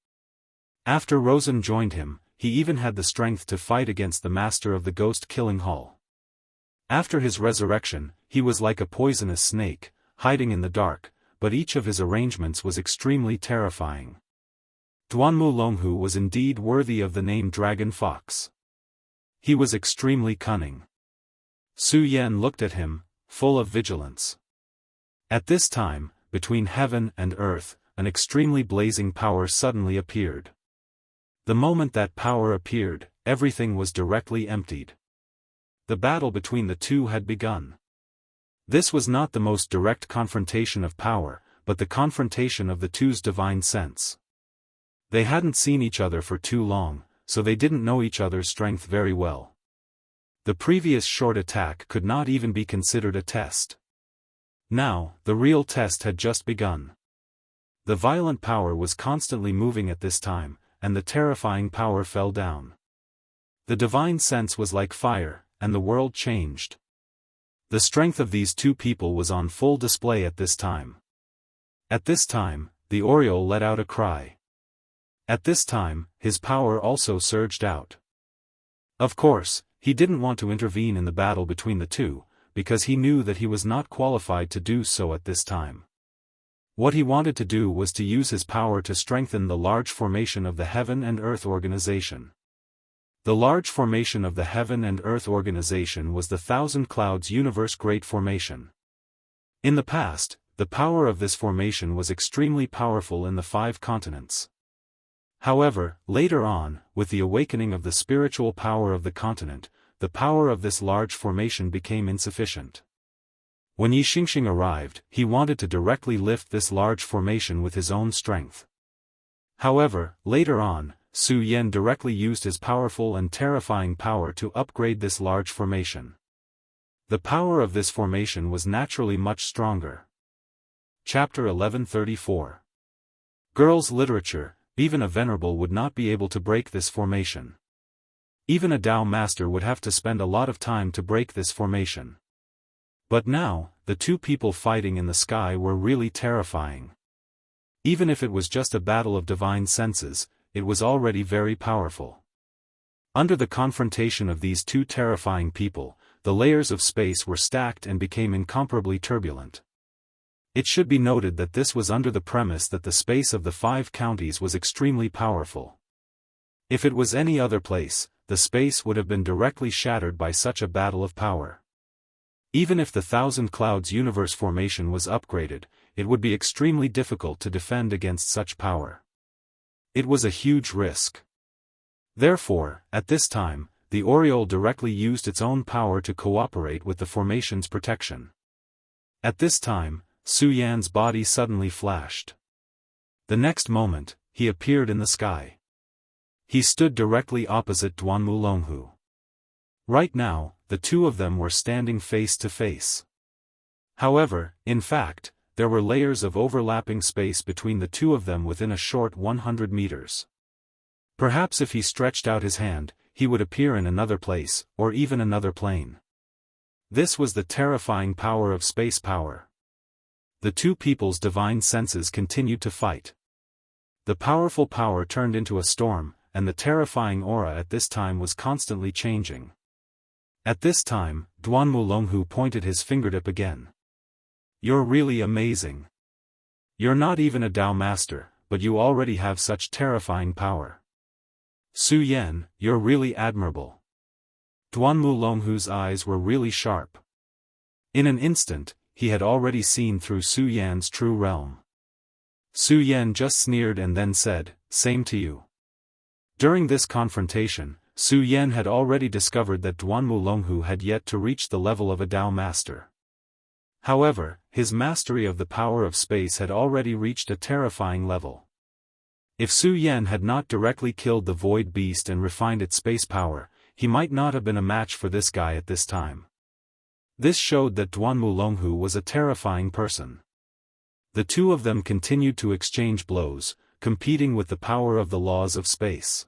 After Rosen joined him, he even had the strength to fight against the master of the Ghost-Killing Hall. After his resurrection, he was like a poisonous snake, hiding in the dark, but each of his arrangements was extremely terrifying. Duanmu Longhu was indeed worthy of the name Dragon Fox. He was extremely cunning. Su Yan looked at him, full of vigilance. At this time, between heaven and earth, an extremely blazing power suddenly appeared. The moment that power appeared, everything was directly emptied. The battle between the two had begun. This was not the most direct confrontation of power, but the confrontation of the two's divine sense. They hadn't seen each other for too long, so they didn't know each other's strength very well. The previous short attack could not even be considered a test. Now, the real test had just begun. The violent power was constantly moving at this time, and the terrifying power fell down. The divine sense was like fire, and the world changed. The strength of these two people was on full display at this time. At this time, the Oriole let out a cry. At this time, his power also surged out. Of course, he didn't want to intervene in the battle between the two, because he knew that he was not qualified to do so at this time. What he wanted to do was to use his power to strengthen the large formation of the Heaven and Earth Organization. The large formation of the Heaven and Earth Organization was the Thousand Clouds Universe Great Formation. In the past, the power of this formation was extremely powerful in the 5 continents. However, later on, with the awakening of the spiritual power of the continent, the power of this large formation became insufficient. When Yi Xingxing arrived, he wanted to directly lift this large formation with his own strength. However, later on, Su Yan directly used his powerful and terrifying power to upgrade this large formation. The power of this formation was naturally much stronger. Chapter 1134. Girls' Literature. Even a venerable would not be able to break this formation. Even a Tao master would have to spend a lot of time to break this formation. But now, the two people fighting in the sky were really terrifying. Even if it was just a battle of divine senses, it was already very powerful. Under the confrontation of these two terrifying people, the layers of space were stacked and became incomparably turbulent. It should be noted that this was under the premise that the space of the 5 counties was extremely powerful. If it was any other place, the space would have been directly shattered by such a battle of power. Even if the Thousand Clouds universe formation was upgraded, it would be extremely difficult to defend against such power. It was a huge risk. Therefore, at this time, the Oriole directly used its own power to cooperate with the formation's protection. At this time, Su Yan's body suddenly flashed. The next moment, he appeared in the sky. He stood directly opposite Duanmu Longhu. Right now, the two of them were standing face to face. However, in fact, there were layers of overlapping space between the two of them within a short 100 meters. Perhaps if he stretched out his hand, he would appear in another place, or even another plane. This was the terrifying power of space power. The two people's divine senses continued to fight. The powerful power turned into a storm, and the terrifying aura at this time was constantly changing. At this time, Duanmu Longhu pointed his fingertip again. "You're really amazing. You're not even a Dao master, but you already have such terrifying power. Su Yan, you're really admirable." Duanmu Longhu's eyes were really sharp. In an instant, he had already seen through Su Yan's true realm. Su Yan just sneered and then said, "Same to you." During this confrontation, Su Yan had already discovered that Duanmu Longhu had yet to reach the level of a Dao master. However, his mastery of the power of space had already reached a terrifying level. If Su Yan had not directly killed the void beast and refined its space power, he might not have been a match for this guy at this time. This showed that Duanmu Longhu was a terrifying person. The two of them continued to exchange blows, competing with the power of the laws of space.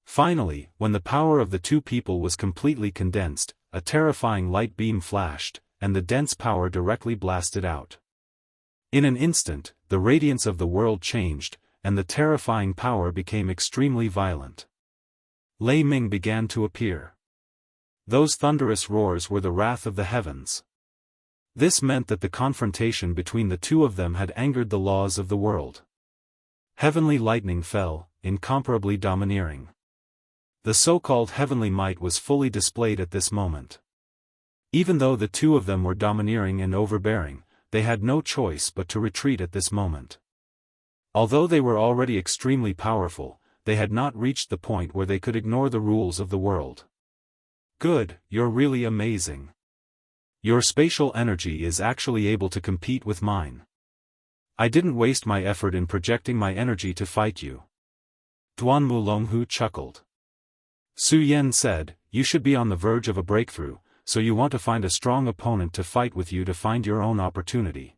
Finally, when the power of the two people was completely condensed, a terrifying light beam flashed, and the dense power directly blasted out. In an instant, the radiance of the world changed, and the terrifying power became extremely violent. Lei Ming began to appear. Those thunderous roars were the wrath of the heavens. This meant that the confrontation between the two of them had angered the laws of the world. Heavenly lightning fell, incomparably domineering. The so-called heavenly might was fully displayed at this moment. Even though the two of them were domineering and overbearing, they had no choice but to retreat at this moment. Although they were already extremely powerful, they had not reached the point where they could ignore the rules of the world. "Good, you're really amazing. Your spatial energy is actually able to compete with mine. I didn't waste my effort in projecting my energy to fight you." Duanmu Longhu chuckled. Su Yan said, "You should be on the verge of a breakthrough, so you want to find a strong opponent to fight with you to find your own opportunity."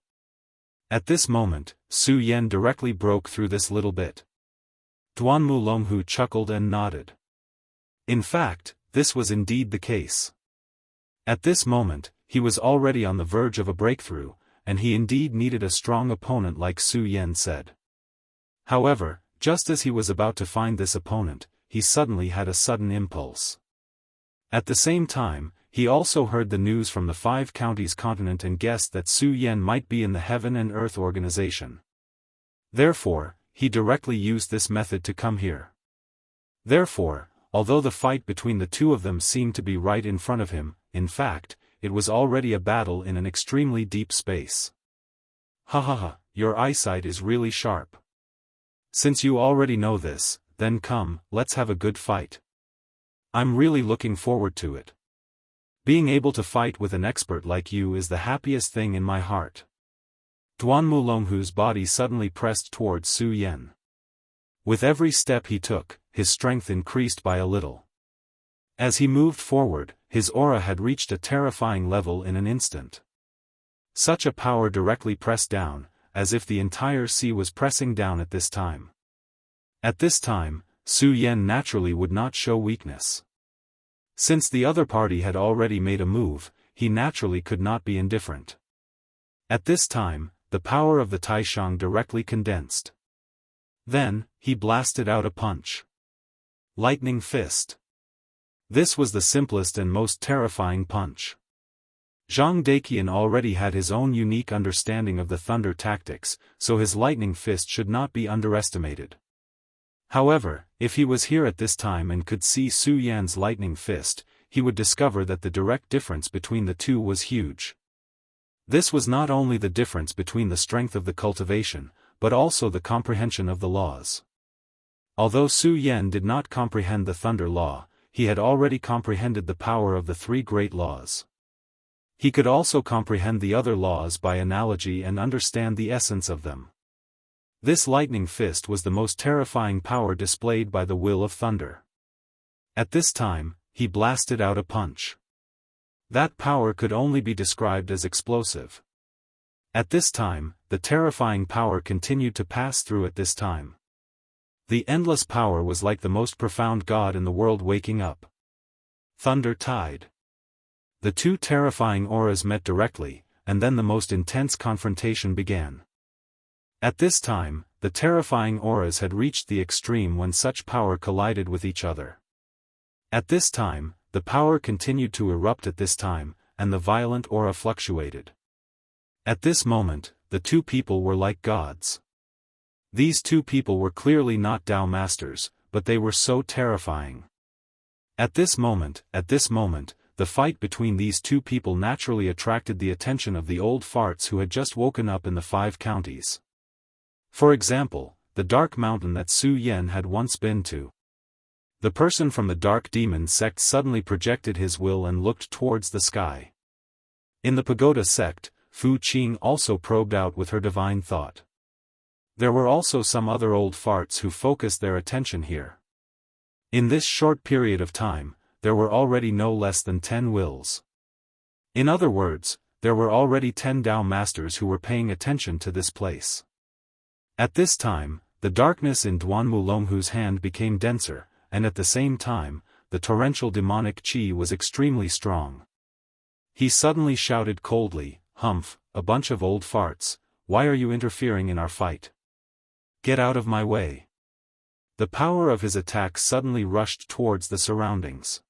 At this moment, Su Yan directly broke through this little bit. Duanmu Longhu chuckled and nodded. In fact, this was indeed the case. At this moment, he was already on the verge of a breakthrough, and he indeed needed a strong opponent like Su Yan said. However, just as he was about to find this opponent, he suddenly had a sudden impulse. At the same time, he also heard the news from the 5 counties continent and guessed that Su Yan might be in the Heaven and Earth organization. Therefore, he directly used this method to come here. Therefore, although the fight between the two of them seemed to be right in front of him, in fact, it was already a battle in an extremely deep space. "Ha ha ha, your eyesight is really sharp. Since you already know this, then come, let's have a good fight. I'm really looking forward to it. Being able to fight with an expert like you is the happiest thing in my heart." Duanmu Longhu's body suddenly pressed towards Su Yan. With every step he took, his strength increased by a little. As he moved forward, his aura had reached a terrifying level in an instant. Such a power directly pressed down, as if the entire sea was pressing down at this time. At this time, Su Yan naturally would not show weakness. Since the other party had already made a move, he naturally could not be indifferent. At this time, the power of the Taishang directly condensed. Then, he blasted out a punch. Lightning fist. This was the simplest and most terrifying punch. Zhang Daqian already had his own unique understanding of the thunder tactics, so his lightning fist should not be underestimated. However, if he was here at this time and could see Su Yan's lightning fist, he would discover that the direct difference between the two was huge. This was not only the difference between the strength of the cultivation, but also the comprehension of the laws. Although Su Yan did not comprehend the thunder law, he had already comprehended the power of the 3 great laws. He could also comprehend the other laws by analogy and understand the essence of them. This lightning fist was the most terrifying power displayed by the will of thunder. At this time, he blasted out a punch. That power could only be described as explosive. At this time, the terrifying power continued to pass through at this time. The endless power was like the most profound god in the world waking up. Thunder tide. The 2 terrifying auras met directly, and then the most intense confrontation began. At this time, the terrifying auras had reached the extreme when such power collided with each other. At this time, the power continued to erupt at this time, and the violent aura fluctuated. At this moment, the two people were like gods. These two people were clearly not Dao masters, but they were so terrifying. At this moment, the fight between these two people naturally attracted the attention of the old farts who had just woken up in the 5 counties. For example, the dark mountain that Su Yan had once been to. The person from the dark demon sect suddenly projected his will and looked towards the sky. In the pagoda sect, Fu Qing also probed out with her divine thought. There were also some other old farts who focused their attention here. In this short period of time, there were already no less than 10 wills. In other words, there were already 10 Dao masters who were paying attention to this place. At this time, the darkness in Duanmulonghu's hand became denser, and at the same time, the torrential demonic qi was extremely strong. He suddenly shouted coldly, "Humph, a bunch of old farts, why are you interfering in our fight? Get out of my way." The power of his attack suddenly rushed towards the surroundings.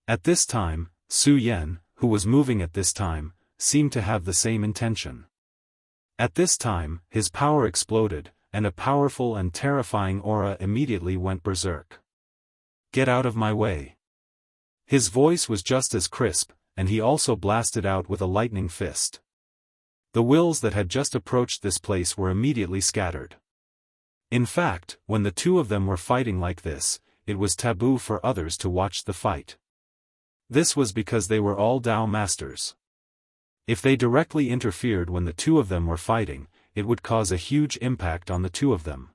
At this time, Su Yan, who was moving at this time, seemed to have the same intention. At this time, his power exploded, and a powerful and terrifying aura immediately went berserk. "Get out of my way." His voice was just as crisp, and he also blasted out with a lightning fist. The wills that had just approached this place were immediately scattered. In fact, when the two of them were fighting like this, it was taboo for others to watch the fight. This was because they were all Dao masters. If they directly interfered when the two of them were fighting, it would cause a huge impact on the two of them.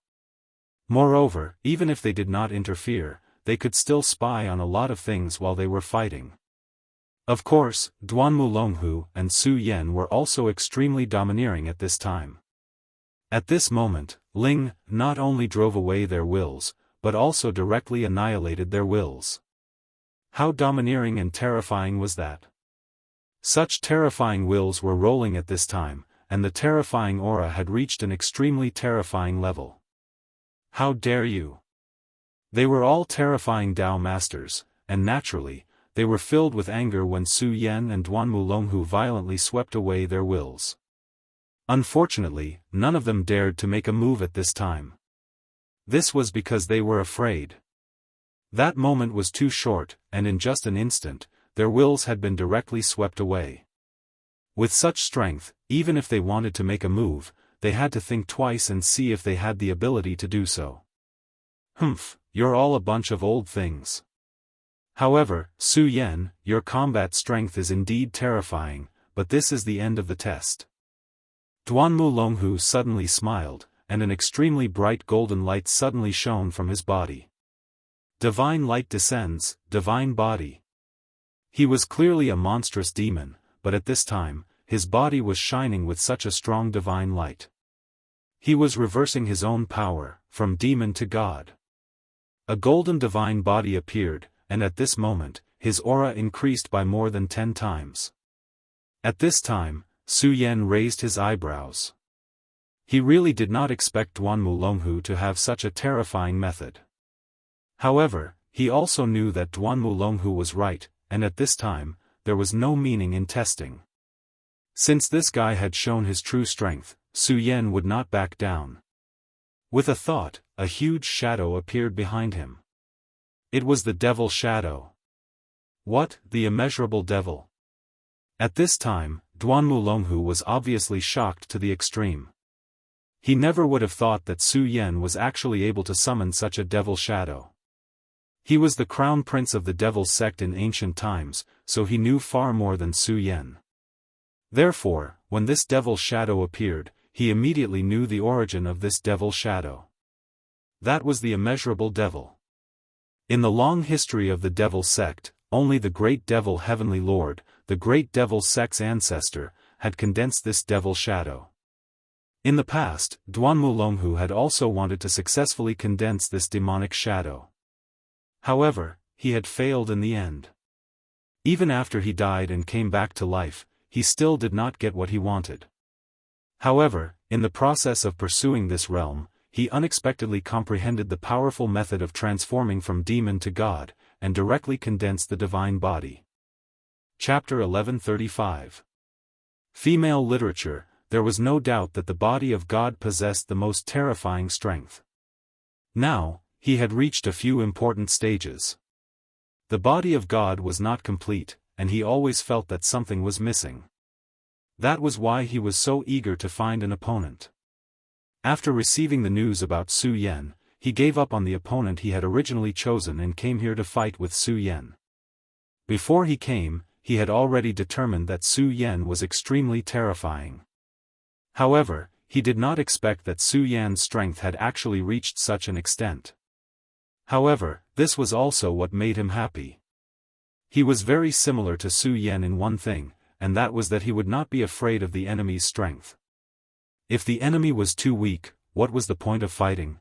Moreover, even if they did not interfere, they could still spy on a lot of things while they were fighting. Of course, Duanmulonghu and Su Yan were also extremely domineering at this time. At this moment, Ling not only drove away their wills, but also directly annihilated their wills. How domineering and terrifying was that? Such terrifying wills were rolling at this time, and the terrifying aura had reached an extremely terrifying level. How dare you? They were all terrifying Dao masters, and naturally, they were filled with anger when Su Yan and Duanmulonghu violently swept away their wills. Unfortunately, none of them dared to make a move at this time. This was because they were afraid. That moment was too short, and in just an instant, their wills had been directly swept away. With such strength, even if they wanted to make a move, they had to think twice and see if they had the ability to do so. "Humph, you're all a bunch of old things. However, Su Yan, your combat strength is indeed terrifying, but this is the end of the test." Duanmulonghu suddenly smiled, and an extremely bright golden light suddenly shone from his body. Divine light descends, divine body. He was clearly a monstrous demon, but at this time, his body was shining with such a strong divine light. He was reversing his own power, from demon to god. A golden divine body appeared, and at this moment, his aura increased by more than 10 times. At this time, Su Yan raised his eyebrows. He really did not expect Duanmulonghu to have such a terrifying method. However, he also knew that Duanmulonghu was right, and at this time, there was no meaning in testing. Since this guy had shown his true strength, Su Yan would not back down. With a thought, a huge shadow appeared behind him. It was the devil shadow. What, the immeasurable devil? At this time, Duanmulonghu was obviously shocked to the extreme. He never would have thought that Su Yan was actually able to summon such a devil shadow. He was the crown prince of the devil sect in ancient times, so he knew far more than Su Yan. Therefore, when this devil shadow appeared, he immediately knew the origin of this devil shadow. That was the immeasurable devil. In the long history of the devil sect, only the great devil heavenly lord, the great devil sect's ancestor, had condensed this devil shadow. In the past, Duanmulonghu had also wanted to successfully condense this demonic shadow. However, he had failed in the end. Even after he died and came back to life, he still did not get what he wanted. However, In the process of pursuing this realm, he unexpectedly comprehended the powerful method of transforming from demon to god, and directly condensed the divine body. Chapter 1135. Female literature. There was no doubt that the body of God possessed the most terrifying strength. Now, he had reached a few important stages. The body of God was not complete, and he always felt that something was missing. That was why he was so eager to find an opponent. After receiving the news about Su Yan, he gave up on the opponent he had originally chosen and came here to fight with Su Yan. Before he came, he had already determined that Su Yan was extremely terrifying. However, he did not expect that Su Yan's strength had actually reached such an extent. However, this was also what made him happy. He was very similar to Su Yan in one thing, and that was that he would not be afraid of the enemy's strength. If the enemy was too weak, what was the point of fighting?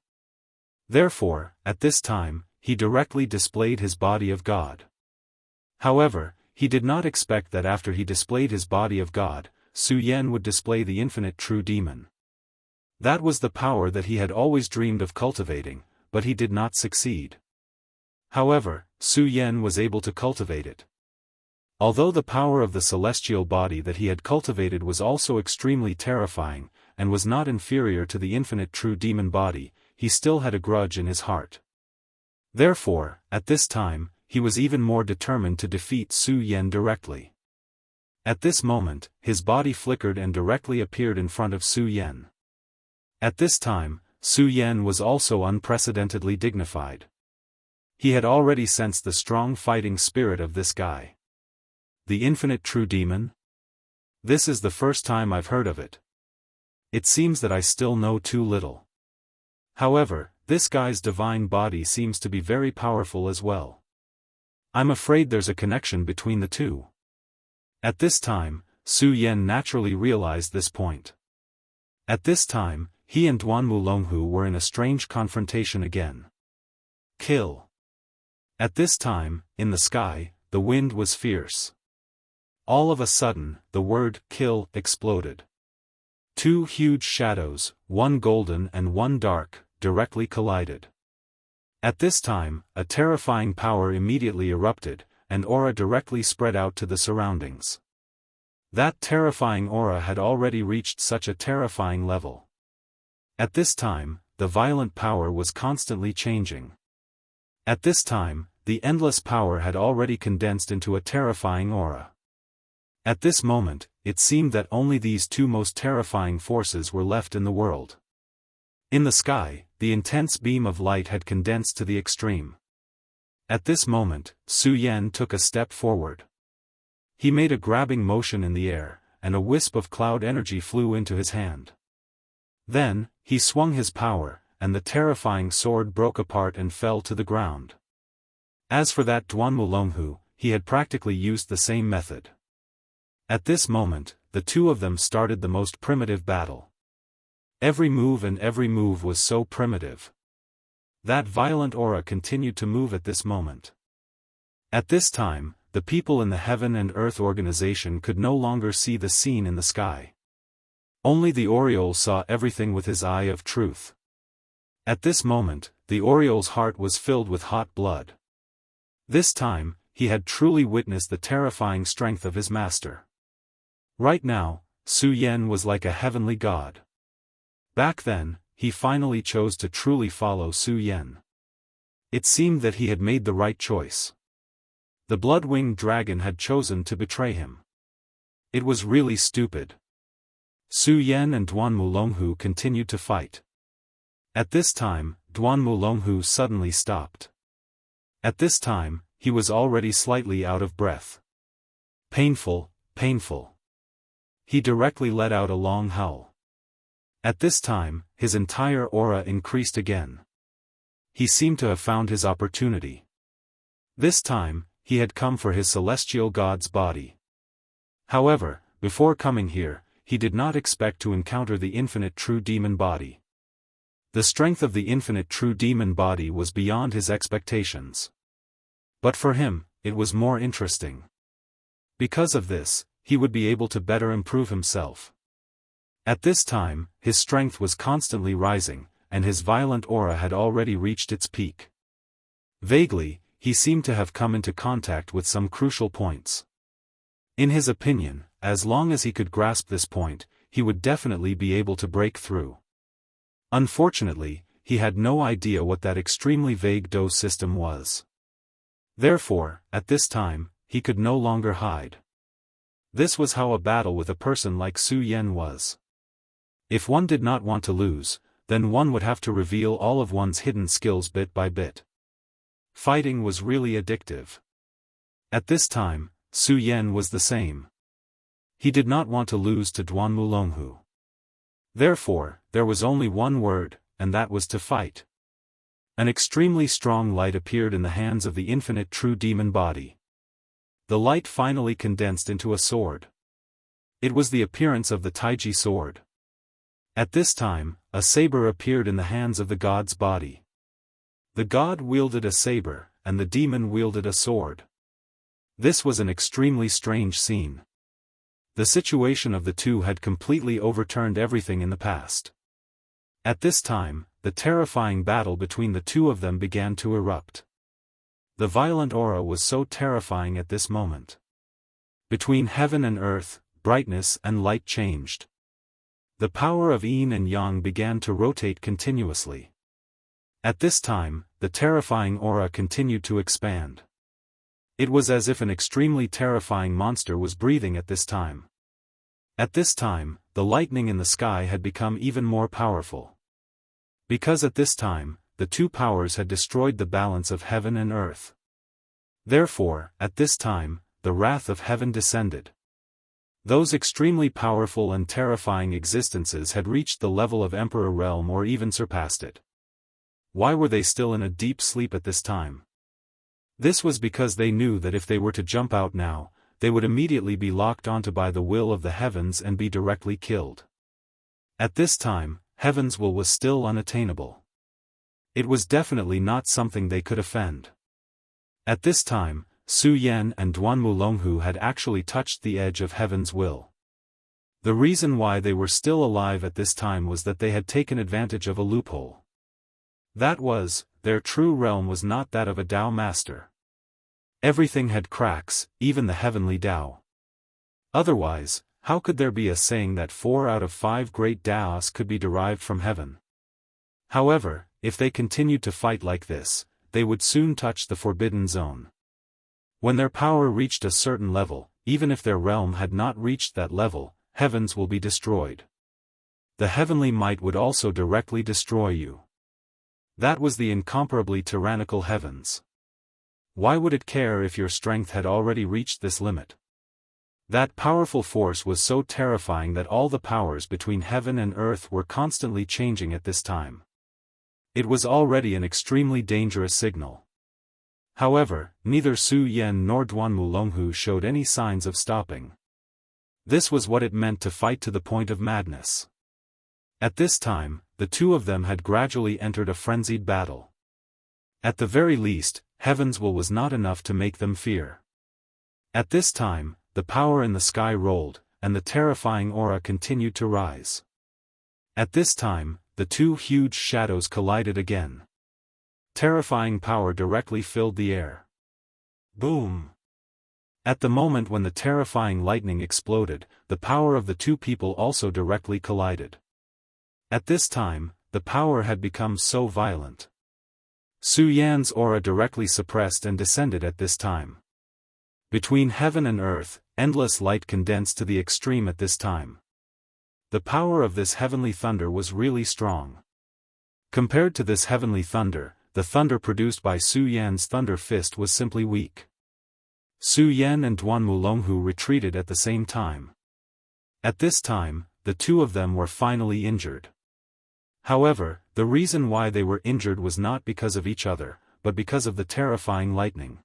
Therefore, at this time, he directly displayed his body of God. However, he did not expect that after he displayed his body of God, Su Yan would display the infinite true demon. That was the power that he had always dreamed of cultivating, but he did not succeed. However, Su Yan was able to cultivate it. Although the power of the celestial body that he had cultivated was also extremely terrifying, and was not inferior to the infinite true demon body, he still had a grudge in his heart. Therefore, at this time, he was even more determined to defeat Su Yan directly. At this moment, his body flickered and directly appeared in front of Su Yan. At this time, Su Yan was also unprecedentedly dignified. He had already sensed the strong fighting spirit of this guy. The infinite true demon? This is the first time I've heard of it. It seems that I still know too little. However, this guy's divine body seems to be very powerful as well. I'm afraid there's a connection between the two. At this time, Su Yan naturally realized this point. At this time, he and Duan Mulonghu were in a strange confrontation again. Kill. At this time, in the sky, the wind was fierce. All of a sudden, the word kill exploded. Two huge shadows, one golden and one dark, directly collided. At this time, a terrifying power immediately erupted, and aura directly spread out to the surroundings. That terrifying aura had already reached such a terrifying level. At this time, the violent power was constantly changing. At this time, the endless power had already condensed into a terrifying aura. At this moment, it seemed that only these two most terrifying forces were left in the world. In the sky, the intense beam of light had condensed to the extreme. At this moment, Su Yan took a step forward. He made a grabbing motion in the air, and a wisp of cloud energy flew into his hand. Then, he swung his power, and the terrifying sword broke apart and fell to the ground. As for that Duan Mulonghu, he had practically used the same method. At this moment, the two of them started the most primitive battle. Every move was so primitive. That violent aura continued to move at this moment. At this time, the people in the Heaven and Earth organization could no longer see the scene in the sky. Only the Oriole saw everything with his eye of truth. At this moment, the Oriole's heart was filled with hot blood. This time, he had truly witnessed the terrifying strength of his master. Right now, Su Yan was like a heavenly god. Back then, he finally chose to truly follow Su Yan. It seemed that he had made the right choice. The blood-winged dragon had chosen to betray him. It was really stupid. Su Yan and Duan Mulonghu continued to fight. At this time, Duan Mulonghu suddenly stopped. At this time, he was already slightly out of breath. Painful, painful. He directly let out a long howl. At this time, his entire aura increased again. He seemed to have found his opportunity. This time, he had come for his celestial god's body. However, before coming here, he did not expect to encounter the infinite true demon body. The strength of the infinite true demon body was beyond his expectations. But for him, it was more interesting. Because of this, he would be able to better improve himself. At this time, his strength was constantly rising, and his violent aura had already reached its peak. Vaguely, he seemed to have come into contact with some crucial points. In his opinion, as long as he could grasp this point, he would definitely be able to break through. Unfortunately, he had no idea what that extremely vague Dou system was. Therefore, at this time, he could no longer hide. This was how a battle with a person like Su Yan was. If one did not want to lose, then one would have to reveal all of one's hidden skills bit by bit. Fighting was really addictive. At this time, Su Yan was the same. He did not want to lose to Duan Mulonghu. Therefore, there was only one word, and that was to fight. An extremely strong light appeared in the hands of the infinite true demon body. The light finally condensed into a sword. It was the appearance of the Taiji sword. At this time, a saber appeared in the hands of the god's body. The god wielded a saber, and the demon wielded a sword. This was an extremely strange scene. The situation of the two had completely overturned everything in the past. At this time, the terrifying battle between the two of them began to erupt. The violent aura was so terrifying at this moment. Between heaven and earth, brightness and light changed. The power of yin and yang began to rotate continuously. At this time, the terrifying aura continued to expand. It was as if an extremely terrifying monster was breathing at this time. At this time, the lightning in the sky had become even more powerful. Because at this time, the two powers had destroyed the balance of heaven and earth. Therefore, at this time, the wrath of heaven descended. Those extremely powerful and terrifying existences had reached the level of Emperor Realm or even surpassed it. Why were they still in a deep sleep at this time? This was because they knew that if they were to jump out now, they would immediately be locked onto by the will of the heavens and be directly killed. At this time, heaven's will was still unattainable. It was definitely not something they could offend. At this time, Su Yan and Duan Mulonghu had actually touched the edge of heaven's will. The reason why they were still alive at this time was that they had taken advantage of a loophole. That was, their true realm was not that of a Dao master. Everything had cracks, even the heavenly Dao. Otherwise, how could there be a saying that 4 out of 5 great Daoists could be derived from heaven? However, if they continued to fight like this, they would soon touch the forbidden zone. When their power reached a certain level, even if their realm had not reached that level, heavens will be destroyed. The heavenly might would also directly destroy you. That was the incomparably tyrannical heavens. Why would it care if your strength had already reached this limit? That powerful force was so terrifying that all the powers between heaven and earth were constantly changing at this time. It was already an extremely dangerous signal. However, neither Su Yan nor Duan Mulonghu showed any signs of stopping. This was what it meant to fight to the point of madness. At this time, the two of them had gradually entered a frenzied battle. At the very least, heaven's will was not enough to make them fear. At this time, the power in the sky rolled, and the terrifying aura continued to rise. At this time, the two huge shadows collided again. Terrifying power directly filled the air. Boom! At the moment when the terrifying lightning exploded, the power of the two people also directly collided. At this time, the power had become so violent. Su Yan's aura directly suppressed and descended at this time. Between heaven and earth, endless light condensed to the extreme at this time. The power of this heavenly thunder was really strong. Compared to this heavenly thunder, the thunder produced by Su Yan's thunder fist was simply weak. Su Yan and Duan Mulonghu retreated at the same time. At this time, the two of them were finally injured. However, the reason why they were injured was not because of each other, but because of the terrifying lightning.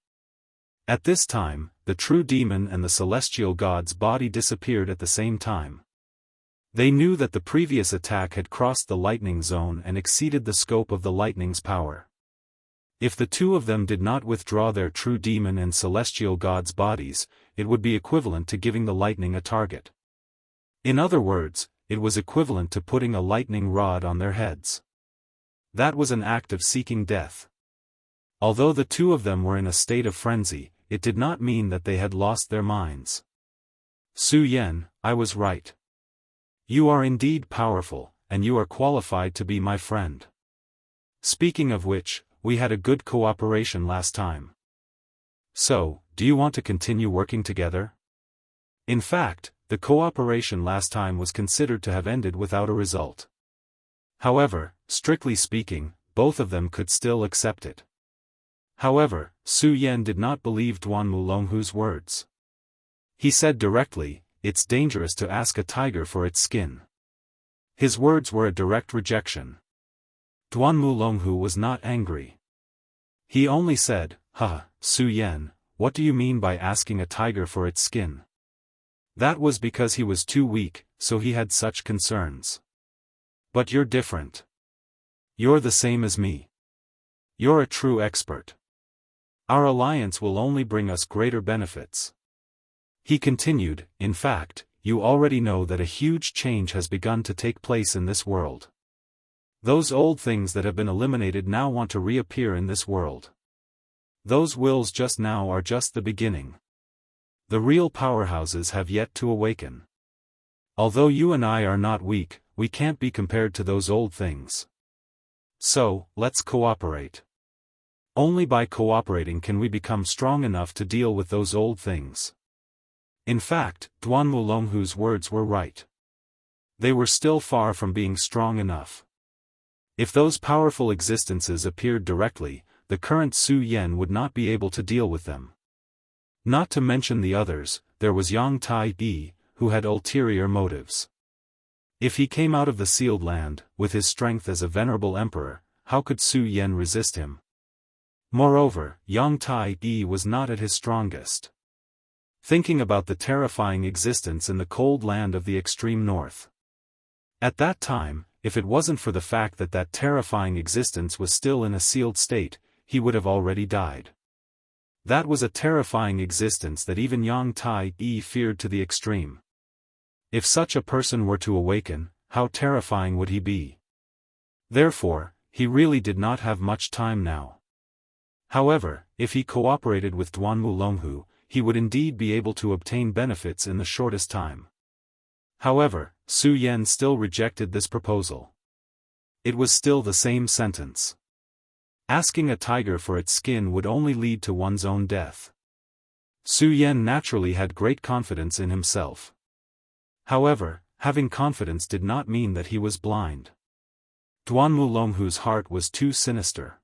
At this time, the true demon and the celestial god's body disappeared at the same time. They knew that the previous attack had crossed the lightning zone and exceeded the scope of the lightning's power. If the two of them did not withdraw their true demon and celestial god's bodies, it would be equivalent to giving the lightning a target. In other words, it was equivalent to putting a lightning rod on their heads. That was an act of seeking death. Although the two of them were in a state of frenzy, it did not mean that they had lost their minds. Su Yan, I was right. You are indeed powerful, and you are qualified to be my friend. Speaking of which, we had a good cooperation last time. So, do you want to continue working together? In fact, the cooperation last time was considered to have ended without a result. However, strictly speaking, both of them could still accept it. However, Su Yan did not believe Duan Mulonghu's words. He said directly, "It's dangerous to ask a tiger for its skin." His words were a direct rejection. Duan Mulonghu was not angry. He only said, Su Yan, what do you mean by asking a tiger for its skin? That was because he was too weak, so he had such concerns. But you're different. You're the same as me. You're a true expert. Our alliance will only bring us greater benefits. He continued, in fact, you already know that a huge change has begun to take place in this world. Those old things that have been eliminated now want to reappear in this world. Those wills just now are just the beginning. The real powerhouses have yet to awaken. Although you and I are not weak, we can't be compared to those old things. So, let's cooperate. Only by cooperating can we become strong enough to deal with those old things. In fact, Duan Mulonghu's words were right. They were still far from being strong enough. If those powerful existences appeared directly, the current Su Yan would not be able to deal with them. Not to mention the others, there was Yang Tai, who had ulterior motives. If he came out of the sealed land, with his strength as a venerable emperor, how could Su Yan resist him? Moreover, Yang Tai was not at his strongest. Thinking about the terrifying existence in the cold land of the extreme north. At that time, if it wasn't for the fact that that terrifying existence was still in a sealed state, he would have already died. That was a terrifying existence that even Yang Tai feared to the extreme. If such a person were to awaken, how terrifying would he be? Therefore, he really did not have much time now. However, if he cooperated with Duan Mulonghu, he would indeed be able to obtain benefits in the shortest time. However, Su Yan still rejected this proposal. It was still the same sentence. Asking a tiger for its skin would only lead to one's own death. Su Yan naturally had great confidence in himself. However, having confidence did not mean that he was blind. Duan Mulonghu's heart was too sinister.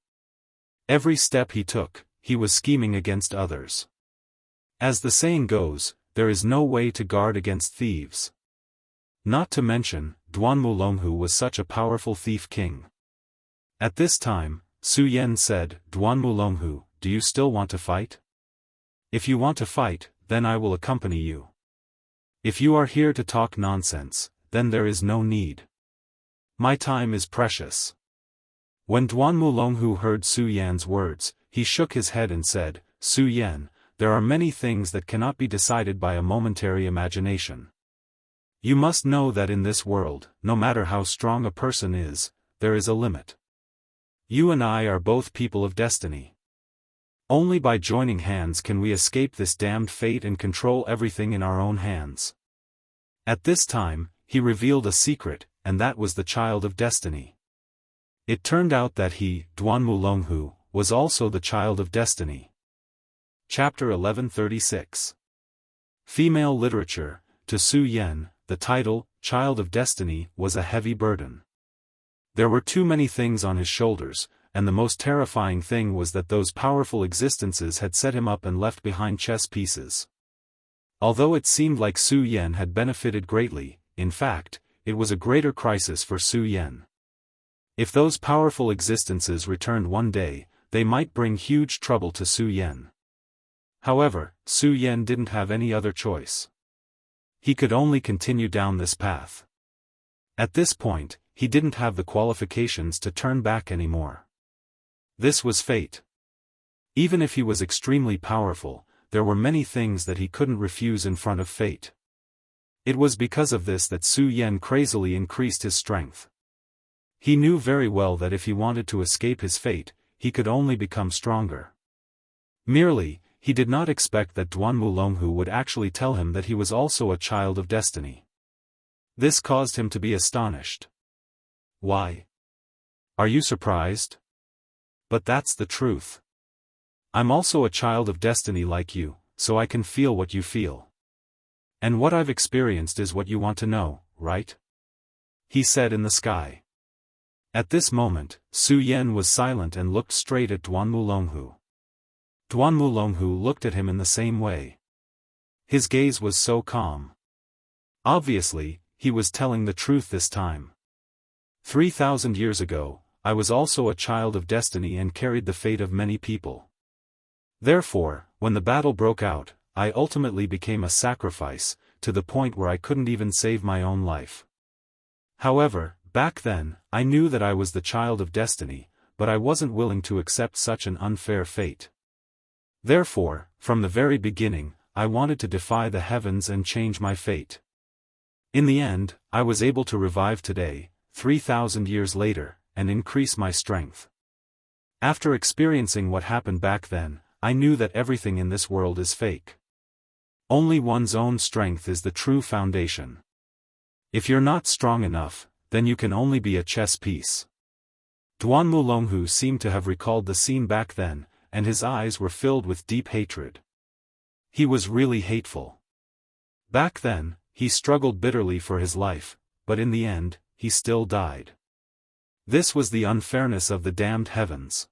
Every step he took, he was scheming against others. As the saying goes, there is no way to guard against thieves. Not to mention, Duan Mulonghu was such a powerful thief king. At this time, Su Yan said, Duan Mulonghu, do you still want to fight? If you want to fight, then I will accompany you. If you are here to talk nonsense, then there is no need. My time is precious. When Duan Mulonghu heard Su Yan's words, he shook his head and said, Su Yan, there are many things that cannot be decided by a momentary imagination. You must know that in this world, no matter how strong a person is, there is a limit. You and I are both people of destiny. Only by joining hands can we escape this damned fate and control everything in our own hands. At this time, he revealed a secret, and that was the child of destiny. It turned out that he, Duan Mulonghu, was also the child of destiny. Chapter 1136. Female Literature. To Su Yan, the title, Child of Destiny, was a heavy burden. There were too many things on his shoulders, and the most terrifying thing was that those powerful existences had set him up and left behind chess pieces. Although it seemed like Su Yan had benefited greatly, in fact, it was a greater crisis for Su Yan. If those powerful existences returned one day, they might bring huge trouble to Su Yan. However, Su Yan didn't have any other choice. He could only continue down this path. At this point, he didn't have the qualifications to turn back anymore. This was fate. Even if he was extremely powerful, there were many things that he couldn't refuse in front of fate. It was because of this that Su Yan crazily increased his strength. He knew very well that if he wanted to escape his fate, he could only become stronger. Merely, he did not expect that Duan Mulonghu would actually tell him that he was also a child of destiny. This caused him to be astonished. Why? Are you surprised? But that's the truth. I'm also a child of destiny like you, so I can feel what you feel. And what I've experienced is what you want to know, right? He said in the sky. At this moment, Su Yan was silent and looked straight at Duan Mulonghu. Duan Mulonghu looked at him in the same way. His gaze was so calm. Obviously, he was telling the truth this time. 3,000 years ago, I was also a child of destiny and carried the fate of many people. Therefore, when the battle broke out, I ultimately became a sacrifice, to the point where I couldn't even save my own life. However, back then, I knew that I was the child of destiny, but I wasn't willing to accept such an unfair fate. Therefore, from the very beginning, I wanted to defy the heavens and change my fate. In the end, I was able to revive today, 3,000 years later, and increase my strength. After experiencing what happened back then, I knew that everything in this world is fake. Only one's own strength is the true foundation. If you're not strong enough, then you can only be a chess piece. Duan Mulonghu seemed to have recalled the scene back then, and his eyes were filled with deep hatred. He was really hateful. Back then, he struggled bitterly for his life, but in the end, he still died. This was the unfairness of the damned heavens.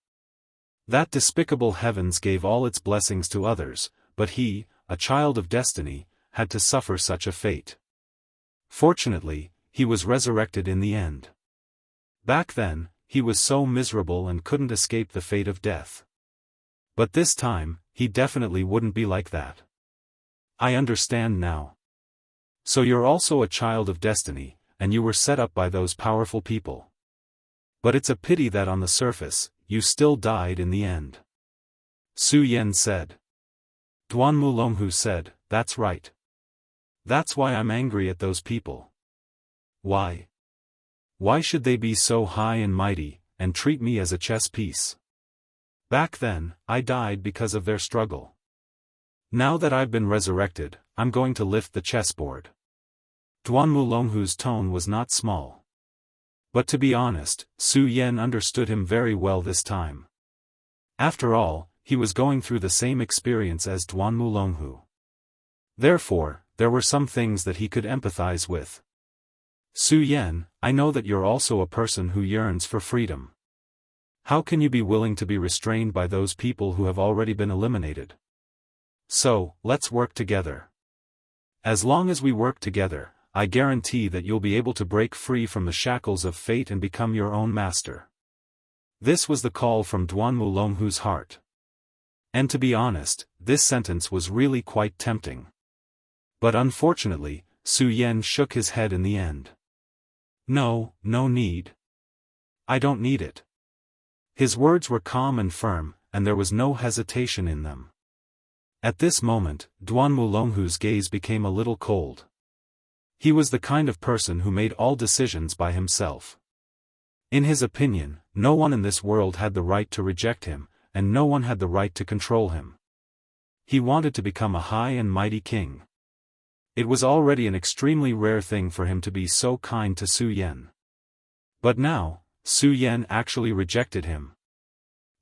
That despicable heavens gave all its blessings to others, but he, a child of destiny, had to suffer such a fate. Fortunately, he was resurrected in the end. Back then, he was so miserable and couldn't escape the fate of death. But this time, he definitely wouldn't be like that. I understand now. So you're also a child of destiny, and you were set up by those powerful people. But it's a pity that on the surface, you still died in the end. Su Yan said. Duan Mulonghu said, that's right. That's why I'm angry at those people. Why? Why should they be so high and mighty, and treat me as a chess piece? Back then, I died because of their struggle. Now that I've been resurrected, I'm going to lift the chessboard. Duan Mulonghu's tone was not small. But to be honest, Su Yan understood him very well this time. After all, he was going through the same experience as Duan Mulonghu. Therefore, there were some things that he could empathize with. Su Yan, I know that you're also a person who yearns for freedom. How can you be willing to be restrained by those people who have already been eliminated? So, let's work together. As long as we work together, I guarantee that you'll be able to break free from the shackles of fate and become your own master. This was the call from Duan Mulonghu's heart. And to be honest, this sentence was really quite tempting. But unfortunately, Su Yan shook his head in the end. No need. I don't need it. His words were calm and firm, and there was no hesitation in them. At this moment, Duan Mulonghu's gaze became a little cold. He was the kind of person who made all decisions by himself. In his opinion, no one in this world had the right to reject him, and no one had the right to control him. He wanted to become a high and mighty king. It was already an extremely rare thing for him to be so kind to Su Yan. But now, Su Yan actually rejected him.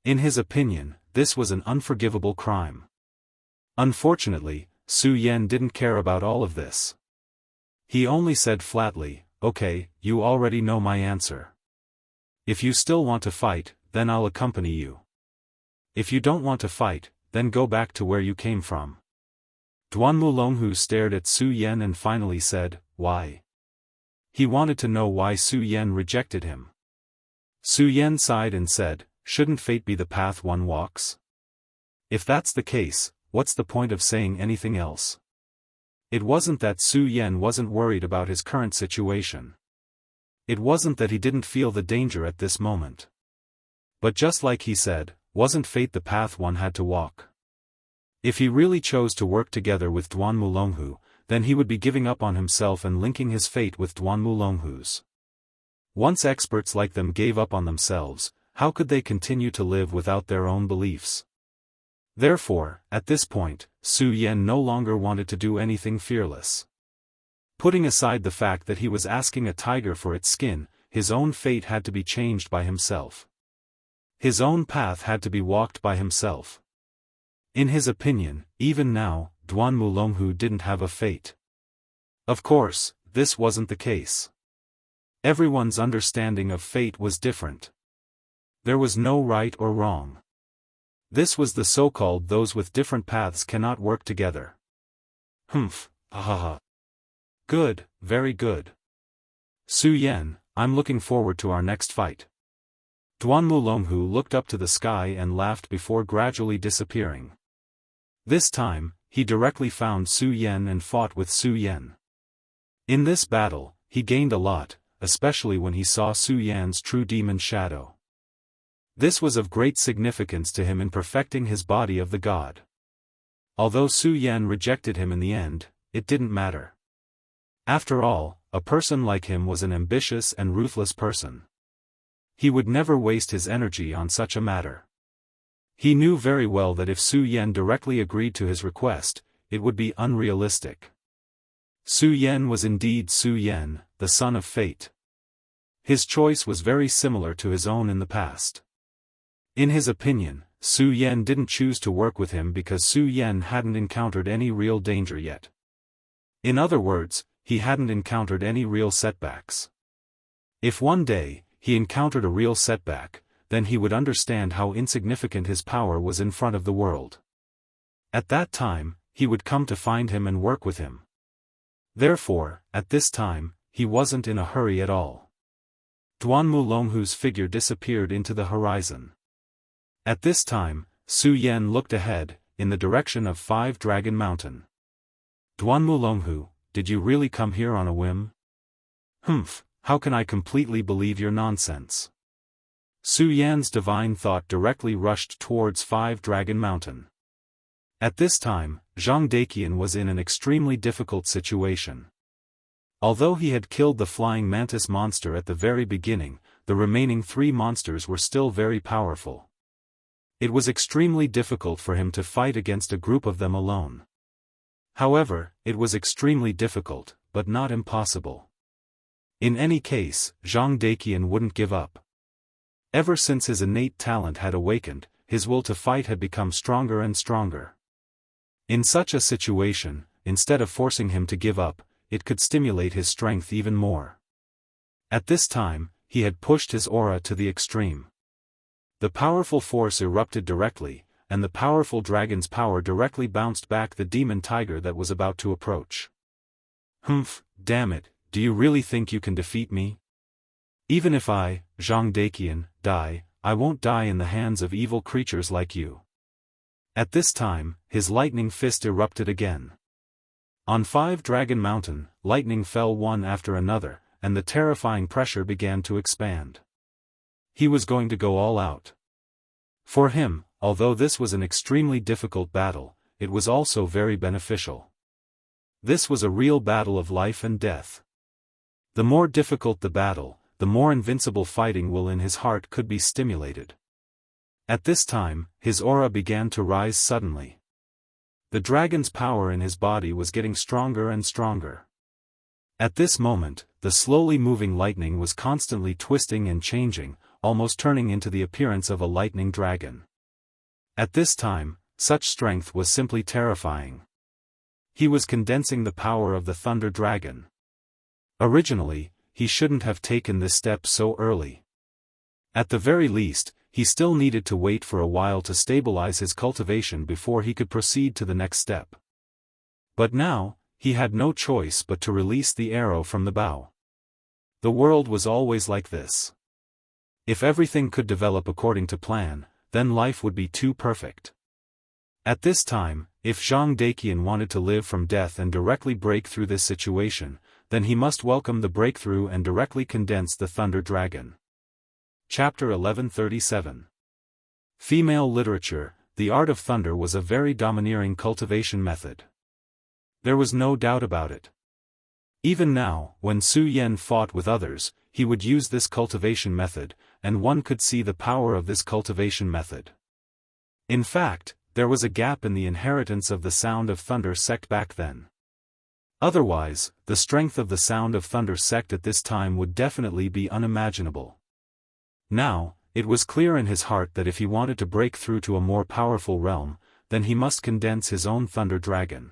In his opinion, this was an unforgivable crime. Unfortunately, Su Yan didn't care about all of this. He only said flatly, okay, you already know my answer. If you still want to fight, then I'll accompany you. If you don't want to fight, then go back to where you came from. Duan Mulonghu stared at Su Yan and finally said, why? He wanted to know why Su Yan rejected him. Su Yan sighed and said, shouldn't fate be the path one walks? If that's the case, what's the point of saying anything else? It wasn't that Su Yan wasn't worried about his current situation. It wasn't that he didn't feel the danger at this moment. But just like he said, wasn't fate the path one had to walk? If he really chose to work together with Duan Mulonghu, then he would be giving up on himself and linking his fate with Duanmulonghu's. Once experts like them gave up on themselves, how could they continue to live without their own beliefs? Therefore, at this point, Su Yan no longer wanted to do anything fearless. Putting aside the fact that he was asking a tiger for its skin, his own fate had to be changed by himself. His own path had to be walked by himself. In his opinion, even now, Duanmulonghu didn't have a fate. Of course, this wasn't the case. Everyone's understanding of fate was different. There was no right or wrong. This was the so-called those with different paths cannot work together. Haha. Good, very good. Su Yan, I'm looking forward to our next fight. Duanmulonghu looked up to the sky and laughed before gradually disappearing. This time, he directly found Su Yan and fought with Su Yan. In this battle, he gained a lot, especially when he saw Su Yan's true demon shadow. This was of great significance to him in perfecting his body of the god. Although Su Yan rejected him in the end, it didn't matter. After all, a person like him was an ambitious and ruthless person. He would never waste his energy on such a matter. He knew very well that if Su Yan directly agreed to his request, it would be unrealistic. Su Yan was indeed Su Yan, the son of fate. His choice was very similar to his own in the past. In his opinion, Su Yan didn't choose to work with him because Su Yan hadn't encountered any real danger yet. In other words, he hadn't encountered any real setbacks. If one day, he encountered a real setback, then he would understand how insignificant his power was in front of the world. At that time, he would come to find him and work with him. Therefore, at this time, he wasn't in a hurry at all. Duanmulonghu's figure disappeared into the horizon. At this time, Su Yan looked ahead, in the direction of 5 Dragon Mountain. Duanmulonghu, did you really come here on a whim? How can I completely believe your nonsense? Su Yan's divine thought directly rushed towards 5 Dragon Mountain. At this time, Zhang Daqian was in an extremely difficult situation. Although he had killed the flying mantis monster at the very beginning, the remaining 3 monsters were still very powerful. It was extremely difficult for him to fight against a group of them alone. However, it was extremely difficult, but not impossible. In any case, Zhang Daqian wouldn't give up. Ever since his innate talent had awakened, his will to fight had become stronger and stronger. In such a situation, instead of forcing him to give up, it could stimulate his strength even more. At this time, he had pushed his aura to the extreme. The powerful force erupted directly, and the powerful dragon's power directly bounced back the demon tiger that was about to approach. Damn it, do you really think you can defeat me? Even if I, Zhang Daqian, die, I won't die in the hands of evil creatures like you. At this time, his lightning fist erupted again. On 5 Dragon Mountain, lightning fell one after another, and the terrifying pressure began to expand. He was going to go all out. For him, although this was an extremely difficult battle, it was also very beneficial. This was a real battle of life and death. The more difficult the battle, the more invincible fighting will in his heart could be stimulated. At this time, his aura began to rise suddenly. The dragon's power in his body was getting stronger and stronger. At this moment, the slowly moving lightning was constantly twisting and changing, almost turning into the appearance of a lightning dragon. At this time, such strength was simply terrifying. He was condensing the power of the thunder dragon. Originally, he shouldn't have taken this step so early. At the very least, he still needed to wait for a while to stabilize his cultivation before he could proceed to the next step. But now, he had no choice but to release the arrow from the bow. The world was always like this. If everything could develop according to plan, then life would be too perfect. At this time, if Zhang Daqian wanted to live from death and directly break through this situation, then he must welcome the breakthrough and directly condense the Thunder Dragon. Chapter 1137. Female literature, the art of thunder was a very domineering cultivation method. There was no doubt about it. Even now, when Su Yan fought with others, he would use this cultivation method, and one could see the power of this cultivation method. In fact, there was a gap in the inheritance of the Sound of Thunder sect back then. Otherwise, the strength of the Sound of Thunder sect at this time would definitely be unimaginable. Now, it was clear in his heart that if he wanted to break through to a more powerful realm, then he must condense his own Thunder Dragon.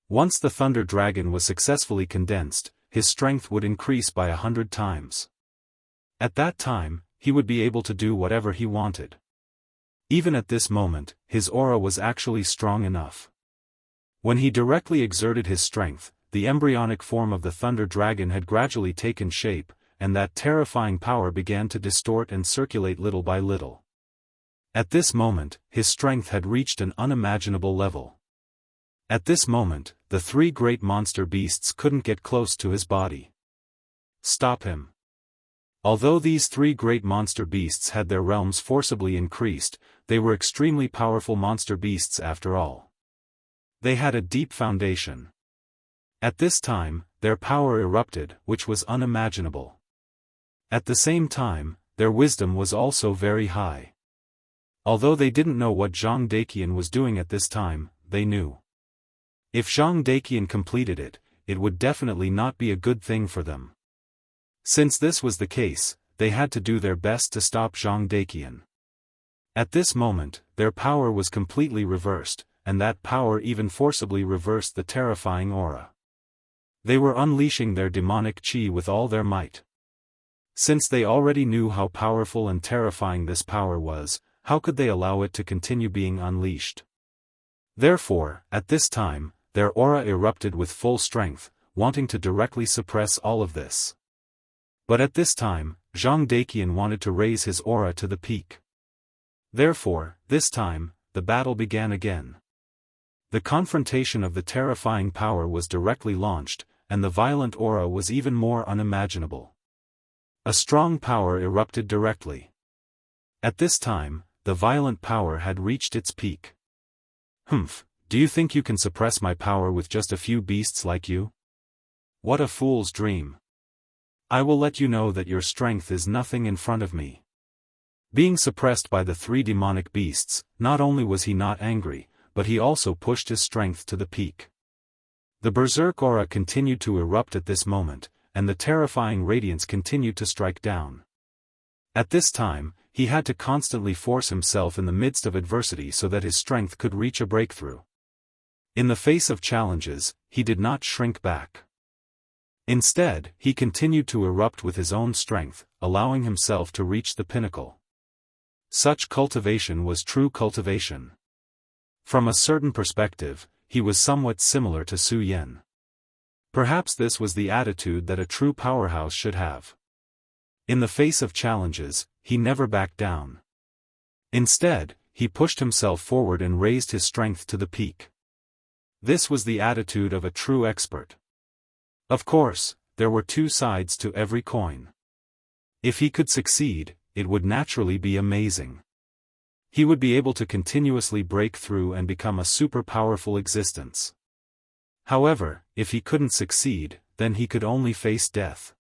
Once the Thunder Dragon was successfully condensed, his strength would increase by 100 times. At that time, he would be able to do whatever he wanted. Even at this moment, his aura was actually strong enough. When he directly exerted his strength, the embryonic form of the Thunder Dragon had gradually taken shape, and that terrifying power began to distort and circulate little by little. At this moment, his strength had reached an unimaginable level. At this moment, the three great monster beasts couldn't get close to his body. Stop him. Although these three great monster beasts had their realms forcibly increased, they were extremely powerful monster beasts after all. They had a deep foundation. At this time, their power erupted, which was unimaginable. At the same time, their wisdom was also very high. Although they didn't know what Zhang Daqian was doing at this time, they knew. If Zhang Daqian completed it, it would definitely not be a good thing for them. Since this was the case, they had to do their best to stop Zhang Daqian. At this moment, their power was completely reversed, and that power even forcibly reversed the terrifying aura. They were unleashing their demonic chi with all their might. Since they already knew how powerful and terrifying this power was, how could they allow it to continue being unleashed? Therefore, at this time, their aura erupted with full strength, wanting to directly suppress all of this. But at this time, Zhang Daqian wanted to raise his aura to the peak. Therefore, this time, the battle began again. The confrontation of the terrifying power was directly launched, and the violent aura was even more unimaginable. A strong power erupted directly. At this time, the violent power had reached its peak. Humph, do you think you can suppress my power with just a few beasts like you? What a fool's dream. I will let you know that your strength is nothing in front of me. Being suppressed by the three demonic beasts, not only was he not angry, but he also pushed his strength to the peak. The berserk aura continued to erupt at this moment, and the terrifying radiance continued to strike down. At this time, he had to constantly force himself in the midst of adversity so that his strength could reach a breakthrough. In the face of challenges, he did not shrink back. Instead, he continued to erupt with his own strength, allowing himself to reach the pinnacle. Such cultivation was true cultivation. From a certain perspective, he was somewhat similar to Su Yan. Perhaps this was the attitude that a true powerhouse should have. In the face of challenges, he never backed down. Instead, he pushed himself forward and raised his strength to the peak. This was the attitude of a true expert. Of course, there were two sides to every coin. If he could succeed, it would naturally be amazing. He would be able to continuously break through and become a super powerful existence. However, if he couldn't succeed, then he could only face death.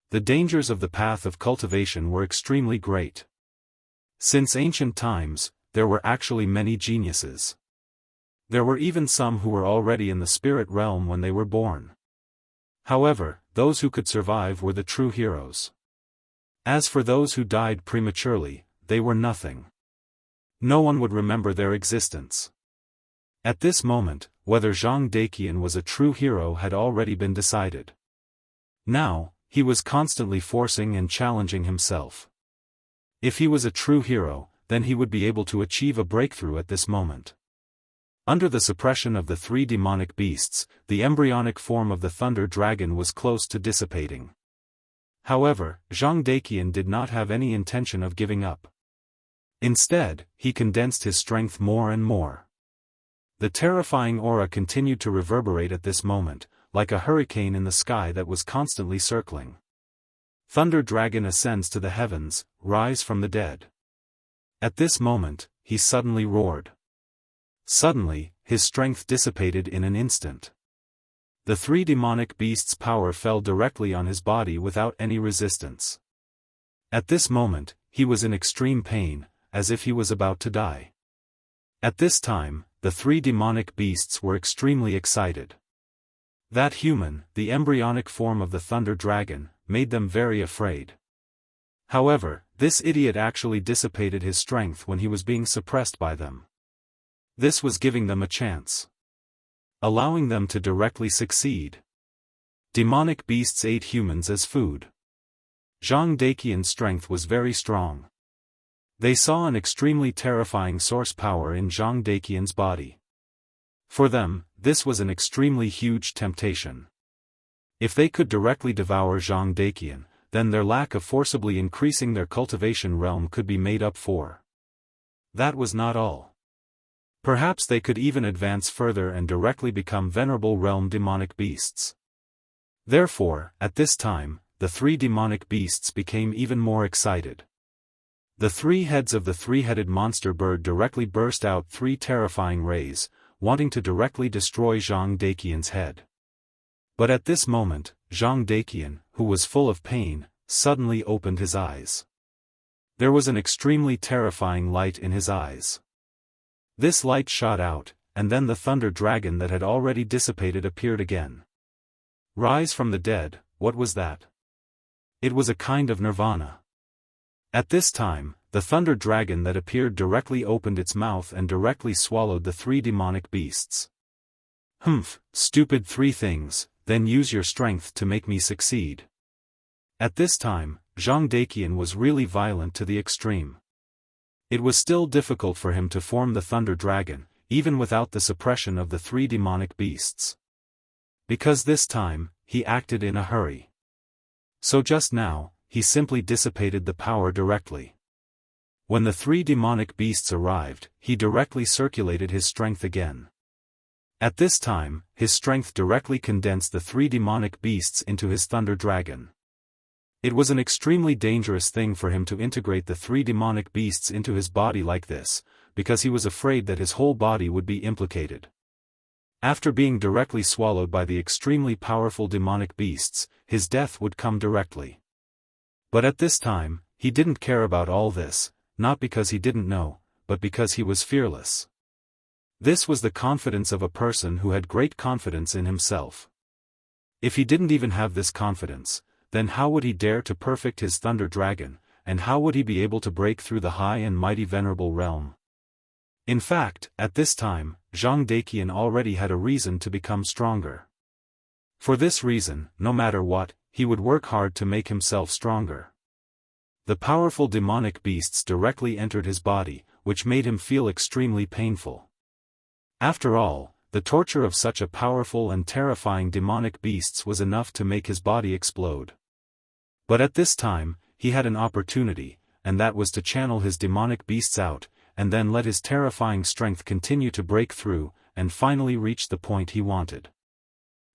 The dangers of the path of cultivation were extremely great. Since ancient times, there were actually many geniuses. There were even some who were already in the spirit realm when they were born. However, those who could survive were the true heroes. As for those who died prematurely, they were nothing. No one would remember their existence. At this moment, whether Zhang Daqian was a true hero had already been decided. Now, he was constantly forcing and challenging himself. If he was a true hero, then he would be able to achieve a breakthrough at this moment. Under the suppression of the three demonic beasts, the embryonic form of the Thunder Dragon was close to dissipating. However, Zhang Daqian did not have any intention of giving up. Instead, he condensed his strength more and more. The terrifying aura continued to reverberate at this moment, like a hurricane in the sky that was constantly circling. Thunder Dragon ascends to the heavens, rise from the dead. At this moment, he suddenly roared. Suddenly, his strength dissipated in an instant. The three demonic beasts' power fell directly on his body without any resistance. At this moment, he was in extreme pain, as if he was about to die. At this time, the three demonic beasts were extremely excited. That human, the embryonic form of the Thunder Dragon, made them very afraid. However, this idiot actually dissipated his strength when he was being suppressed by them. This was giving them a chance, allowing them to directly succeed. Demonic beasts ate humans as food. Zhang Daqian's strength was very strong. They saw an extremely terrifying source power in Zhang Daqian's body. For them, this was an extremely huge temptation. If they could directly devour Zhang Daqian, then their lack of forcibly increasing their cultivation realm could be made up for. That was not all. Perhaps they could even advance further and directly become venerable realm demonic beasts. Therefore, at this time, the three demonic beasts became even more excited. The three heads of the three-headed monster bird directly burst out three terrifying rays, wanting to directly destroy Zhang Daqian's head. But at this moment, Zhang Daqian, who was full of pain, suddenly opened his eyes. There was an extremely terrifying light in his eyes. This light shot out, and then the Thunder Dragon that had already dissipated appeared again. Rise from the dead, what was that? It was a kind of nirvana. At this time, the Thunder Dragon that appeared directly opened its mouth and directly swallowed the three demonic beasts. Humph, stupid three things, then use your strength to make me succeed. At this time, Zhang Daqian was really violent to the extreme. It was still difficult for him to form the Thunder Dragon, even without the suppression of the three demonic beasts. Because this time, he acted in a hurry. So just now, he simply dissipated the power directly. When the three demonic beasts arrived, he directly circulated his strength again. At this time, his strength directly condensed the three demonic beasts into his Thunder Dragon. It was an extremely dangerous thing for him to integrate the three demonic beasts into his body like this, because he was afraid that his whole body would be implicated. After being directly swallowed by the extremely powerful demonic beasts, his death would come directly. But at this time, he didn't care about all this, not because he didn't know, but because he was fearless. This was the confidence of a person who had great confidence in himself. If he didn't even have this confidence, then how would he dare to perfect his Thunder Dragon, and how would he be able to break through the high and mighty venerable realm? In fact, at this time, Zhang Daqian already had a reason to become stronger. For this reason, no matter what, he would work hard to make himself stronger. The powerful demonic beasts directly entered his body, which made him feel extremely painful. After all, the torture of such a powerful and terrifying demonic beasts was enough to make his body explode. But at this time, he had an opportunity, and that was to channel his demonic beasts out, and then let his terrifying strength continue to break through, and finally reach the point he wanted.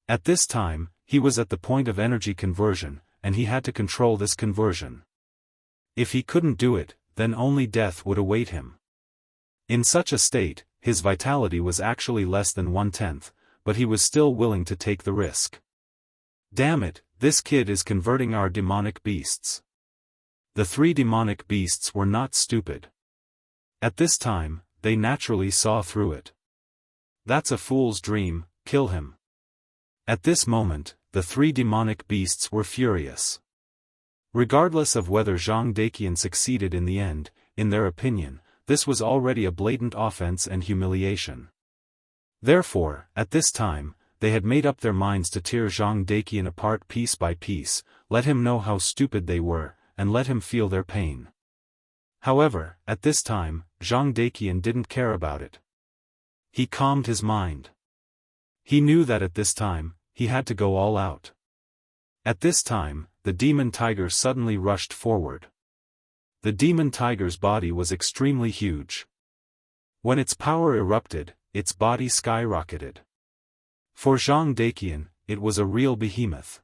At this time, he was at the point of energy conversion, and he had to control this conversion. If he couldn't do it, then only death would await him. In such a state, his vitality was actually less than 1/10, but he was still willing to take the risk. Damn it, this kid is converting our demonic beasts. The three demonic beasts were not stupid. At this time, they naturally saw through it. That's a fool's dream, kill him. At this moment, the three demonic beasts were furious. Regardless of whether Zhang Daqian succeeded in the end, in their opinion, this was already a blatant offense and humiliation. Therefore, at this time, they had made up their minds to tear Zhang Daqian apart piece by piece, let him know how stupid they were, and let him feel their pain. However, at this time, Zhang Daqian didn't care about it. He calmed his mind. He knew that at this time, he had to go all out. At this time, the demon tiger suddenly rushed forward. The demon tiger's body was extremely huge. When its power erupted, its body skyrocketed. For Zhang Daqian, it was a real behemoth.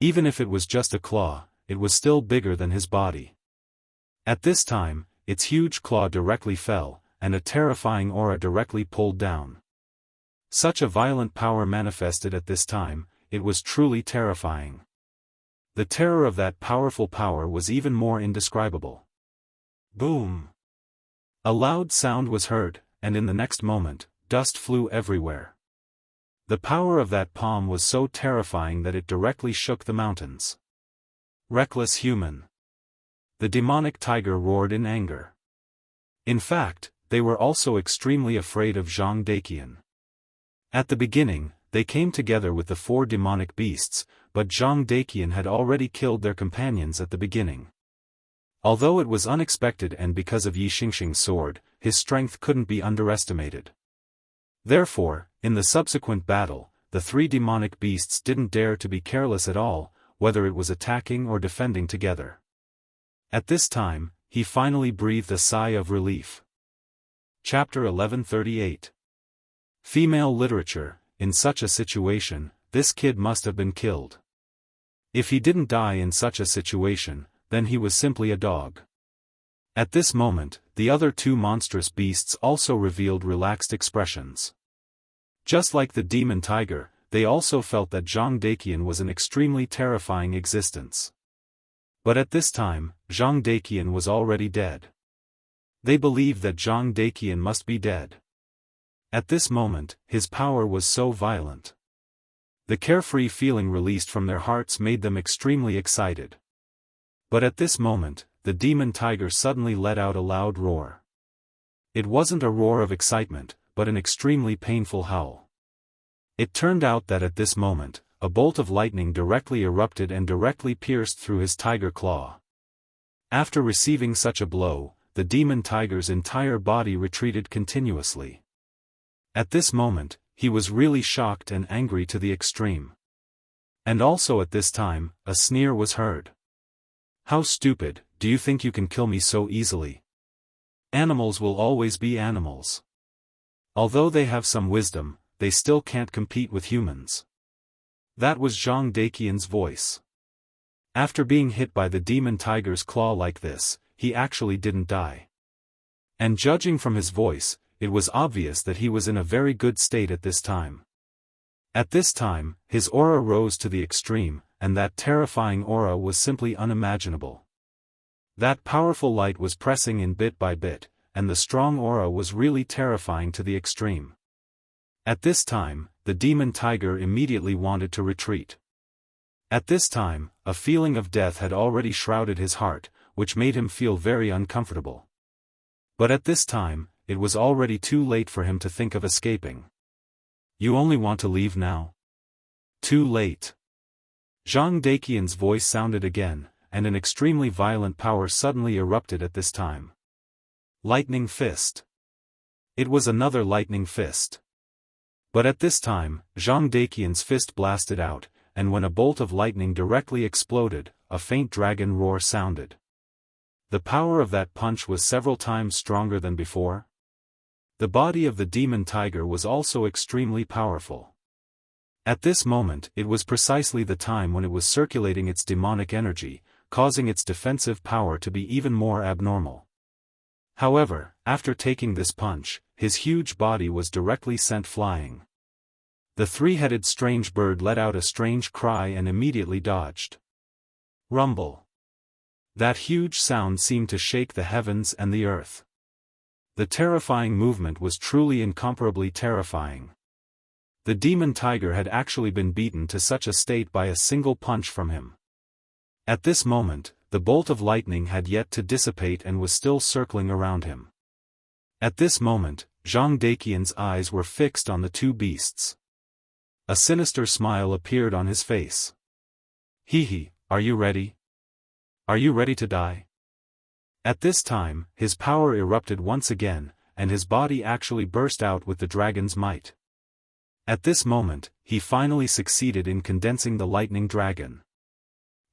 Even if it was just a claw, it was still bigger than his body. At this time, its huge claw directly fell, and a terrifying aura directly pulled down. Such a violent power manifested at this time, it was truly terrifying. The terror of that powerful power was even more indescribable. Boom! A loud sound was heard, and in the next moment, dust flew everywhere. The power of that palm was so terrifying that it directly shook the mountains. Reckless human! The demonic tiger roared in anger. In fact, they were also extremely afraid of Zhang Daqian. At the beginning, they came together with the 4 demonic beasts, but Zhang Daqian had already killed their companions at the beginning. Although it was unexpected and because of Yi Xingxing's sword, his strength couldn't be underestimated. Therefore, in the subsequent battle, the 3 demonic beasts didn't dare to be careless at all, whether it was attacking or defending together. At this time, he finally breathed a sigh of relief. Chapter 1138. Female literature. In such a situation, this kid must have been killed. If he didn't die in such a situation, then he was simply a dog. At this moment, the other 2 monstrous beasts also revealed relaxed expressions. Just like the demon tiger, they also felt that Zhang Daqian was an extremely terrifying existence. But at this time, Zhang Daqian was already dead. They believed that Zhang Daqian must be dead. At this moment, his power was so violent. The carefree feeling released from their hearts made them extremely excited. But at this moment, the demon tiger suddenly let out a loud roar. It wasn't a roar of excitement, but an extremely painful howl. It turned out that at this moment, a bolt of lightning directly erupted and directly pierced through his tiger claw. After receiving such a blow, the demon tiger's entire body retreated continuously. At this moment, he was really shocked and angry to the extreme. And also at this time, a sneer was heard. "How stupid, do you think you can kill me so easily? Animals will always be animals. Although they have some wisdom, they still can't compete with humans." That was Zhang Daqian's voice. After being hit by the demon tiger's claw like this, he actually didn't die. And judging from his voice, it was obvious that he was in a very good state at this time. At this time, his aura rose to the extreme, and that terrifying aura was simply unimaginable. That powerful light was pressing in bit by bit, and the strong aura was really terrifying to the extreme. At this time, the demon tiger immediately wanted to retreat. At this time, a feeling of death had already shrouded his heart, which made him feel very uncomfortable. But at this time, it was already too late for him to think of escaping. "You only want to leave now?" "Too late." Zhang Daqian's voice sounded again, and an extremely violent power suddenly erupted at this time. Lightning fist. It was another lightning fist. But at this time, Zhang Daqian's fist blasted out, and when a bolt of lightning directly exploded, a faint dragon roar sounded. The power of that punch was several times stronger than before. The body of the demon tiger was also extremely powerful. At this moment, it was precisely the time when it was circulating its demonic energy, causing its defensive power to be even more abnormal. However, after taking this punch, his huge body was directly sent flying. The 3-headed strange bird let out a strange cry and immediately dodged. Rumble. That huge sound seemed to shake the heavens and the earth. The terrifying movement was truly incomparably terrifying. The demon tiger had actually been beaten to such a state by a single punch from him. At this moment, the bolt of lightning had yet to dissipate and was still circling around him. At this moment, Zhang Daqian's eyes were fixed on the 2 beasts. A sinister smile appeared on his face. "Hee, are you ready? Are you ready to die?" At this time, his power erupted once again, and his body actually burst out with the dragon's might. At this moment, he finally succeeded in condensing the lightning dragon.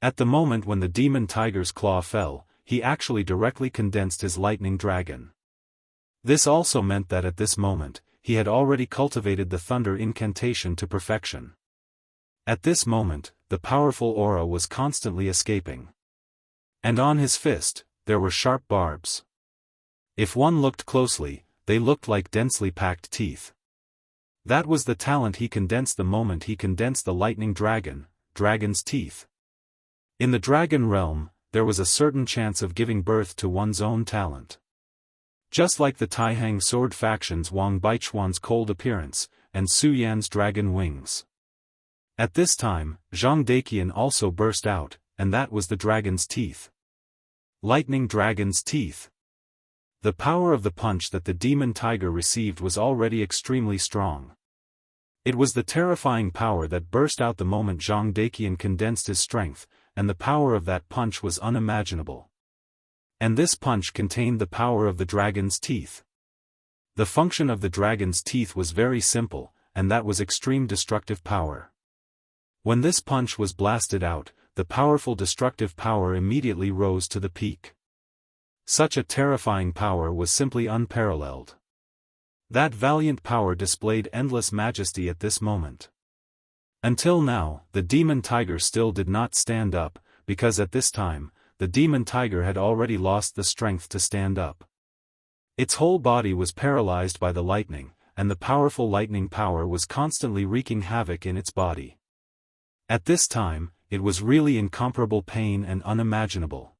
At the moment when the demon tiger's claw fell, he actually directly condensed his lightning dragon. This also meant that at this moment, he had already cultivated the thunder incantation to perfection. At this moment, the powerful aura was constantly escaping. And on his fist, there were sharp barbs. If one looked closely, they looked like densely packed teeth. That was the talent he condensed the moment he condensed the lightning dragon's teeth. In the dragon realm, there was a certain chance of giving birth to one's own talent. Just like the Taihang sword faction's Wang Baichuan's cold appearance, and Su Yan's dragon wings. At this time, Zhang Daqian also burst out, and that was the dragon's teeth. Lightning dragon's teeth. The power of the punch that the demon tiger received was already extremely strong. It was the terrifying power that burst out the moment Zhang Daqian condensed his strength, and the power of that punch was unimaginable. And this punch contained the power of the dragon's teeth. The function of the dragon's teeth was very simple, and that was extreme destructive power. When this punch was blasted out, the powerful destructive power immediately rose to the peak. Such a terrifying power was simply unparalleled. That valiant power displayed endless majesty at this moment. Until now, the demon tiger still did not stand up, because at this time, the demon tiger had already lost the strength to stand up. Its whole body was paralyzed by the lightning, and the powerful lightning power was constantly wreaking havoc in its body. At this time, it was really incomparable pain and unimaginable.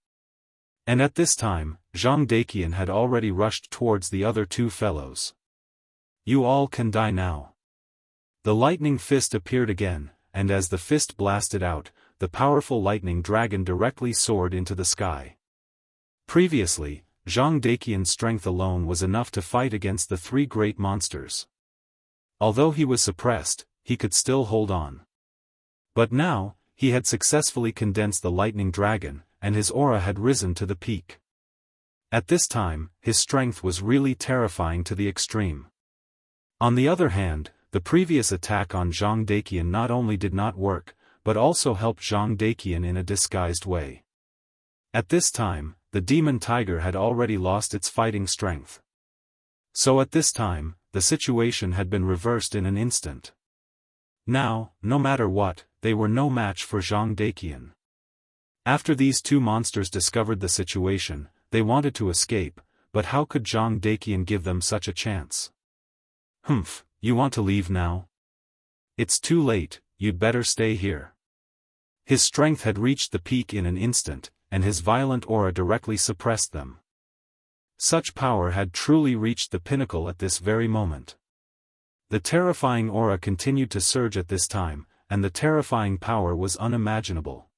And at this time, Zhang Daqian had already rushed towards the other two fellows. You all can die now. The lightning fist appeared again, and as the fist blasted out, the powerful lightning dragon directly soared into the sky. Previously, Zhang Daqian's strength alone was enough to fight against the three great monsters. Although he was suppressed, he could still hold on. But now, he had successfully condensed the lightning dragon, and his aura had risen to the peak. At this time, his strength was really terrifying to the extreme. On the other hand, the previous attack on Zhang Daqian not only did not work, but also helped Zhang Daqian in a disguised way. At this time, the demon tiger had already lost its fighting strength. So at this time, the situation had been reversed in an instant. Now, no matter what, they were no match for Zhang Daqian. After these two monsters discovered the situation, they wanted to escape, but how could Zhang Daqian give them such a chance? Humph, you want to leave now? It's too late, you'd better stay here. His strength had reached the peak in an instant, and his violent aura directly suppressed them. Such power had truly reached the pinnacle at this very moment. The terrifying aura continued to surge at this time, and the terrifying power was unimaginable.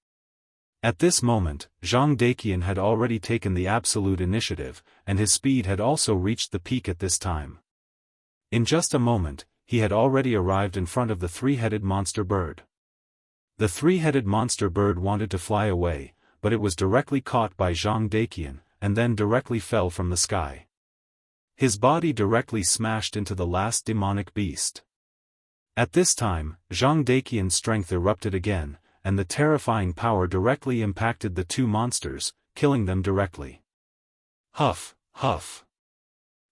At this moment, Zhang Daqian had already taken the absolute initiative, and his speed had also reached the peak at this time. In just a moment, he had already arrived in front of the three-headed monster bird. The three-headed monster bird wanted to fly away, but it was directly caught by Zhang Daqian, and then directly fell from the sky. His body directly smashed into the last demonic beast. At this time, Zhang Daqian's strength erupted again, and the terrifying power directly impacted the two monsters, killing them directly. Huff, huff.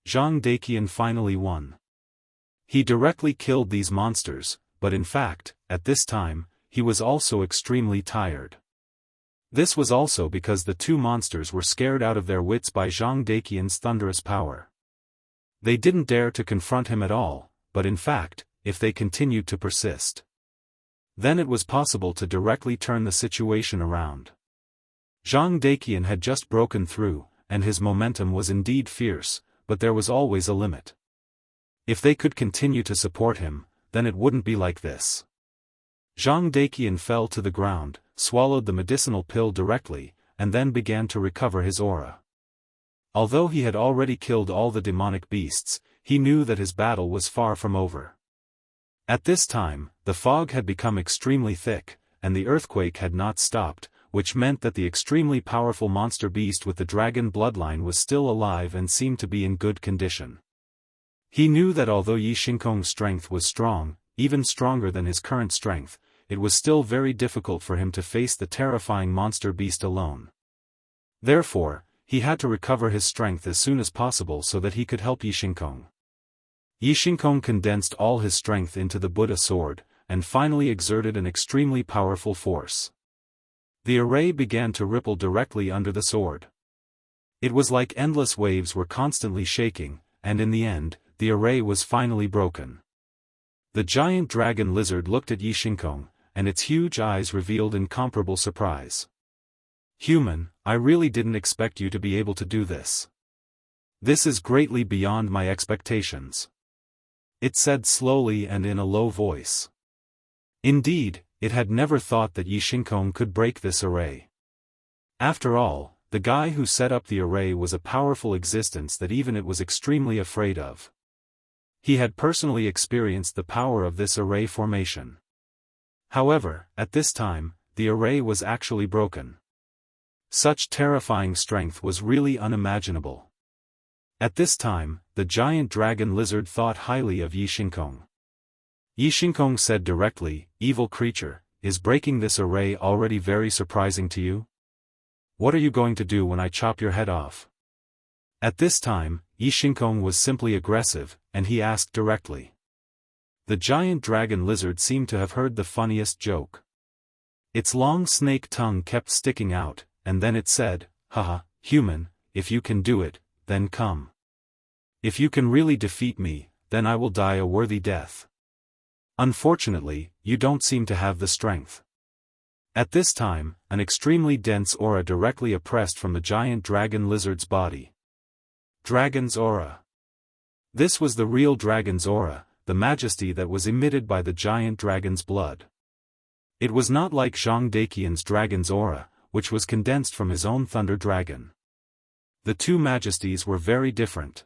Zhang Daqian finally won. He directly killed these monsters, but in fact, at this time, he was also extremely tired. This was also because the two monsters were scared out of their wits by Zhang Daqian's thunderous power. They didn't dare to confront him at all, but in fact, if they continued to persist, then it was possible to directly turn the situation around. Zhang Daqian had just broken through, and his momentum was indeed fierce, but there was always a limit. If they could continue to support him, then it wouldn't be like this. Zhang Daqian fell to the ground, swallowed the medicinal pill directly, and then began to recover his aura. Although he had already killed all the demonic beasts, he knew that his battle was far from over. At this time, the fog had become extremely thick, and the earthquake had not stopped, which meant that the extremely powerful monster beast with the dragon bloodline was still alive and seemed to be in good condition. He knew that although Yi Xingkong's strength was strong, even stronger than his current strength, it was still very difficult for him to face the terrifying monster beast alone. Therefore, he had to recover his strength as soon as possible so that he could help Yi Xingkong. Yi Xingkong condensed all his strength into the Buddha sword, and finally exerted an extremely powerful force. The array began to ripple directly under the sword. It was like endless waves were constantly shaking, and in the end, the array was finally broken. The giant dragon lizard looked at Yi Xingkong, and its huge eyes revealed incomparable surprise. Human, I really didn't expect you to be able to do this. This is greatly beyond my expectations. It said slowly and in a low voice. Indeed, it had never thought that Yi Xingkong could break this array. After all, the guy who set up the array was a powerful existence that even it was extremely afraid of. He had personally experienced the power of this array formation. However, at this time, the array was actually broken. Such terrifying strength was really unimaginable. At this time, the giant dragon lizard thought highly of Yi Xingkong. Yi Xingkong said directly, "Evil creature, is breaking this array already very surprising to you? What are you going to do when I chop your head off?" At this time, Yi Xingkong was simply aggressive, and he asked directly. The giant dragon lizard seemed to have heard the funniest joke. Its long snake tongue kept sticking out, and then it said, "Haha, human, if you can do it, then come. If you can really defeat me, then I will die a worthy death. Unfortunately, you don't seem to have the strength." At this time, an extremely dense aura directly oppressed from the giant dragon lizard's body. Dragon's aura. This was the real dragon's aura, the majesty that was emitted by the giant dragon's blood. It was not like Zhang Daqian's dragon's aura, which was condensed from his own thunder dragon. The two majesties were very different.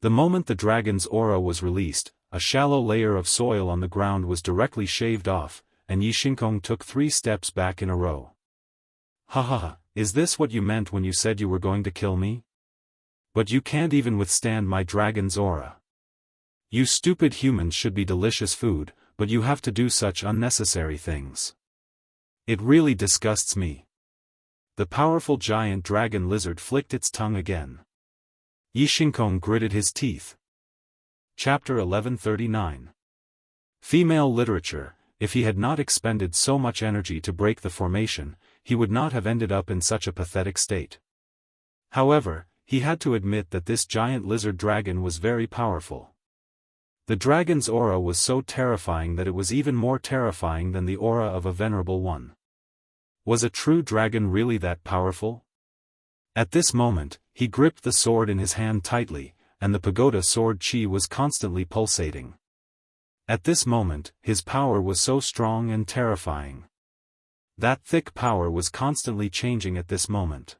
The moment the dragon's aura was released, a shallow layer of soil on the ground was directly shaved off, and Yi Xingkong took 3 steps back in a row. "Ha ha ha, is this what you meant when you said you were going to kill me? But you can't even withstand my dragon's aura. You stupid humans should be delicious food, but you have to do such unnecessary things. It really disgusts me." The powerful giant dragon lizard flicked its tongue again. Yi Xingkong gritted his teeth. Chapter 1139. Female literature. If he had not expended so much energy to break the formation, he would not have ended up in such a pathetic state. However, he had to admit that this giant lizard dragon was very powerful. The dragon's aura was so terrifying that it was even more terrifying than the aura of a venerable one. Was a true dragon really that powerful? At this moment, he gripped the sword in his hand tightly, and the pagoda sword chi was constantly pulsating. At this moment, his power was so strong and terrifying. That thick power was constantly changing at this moment.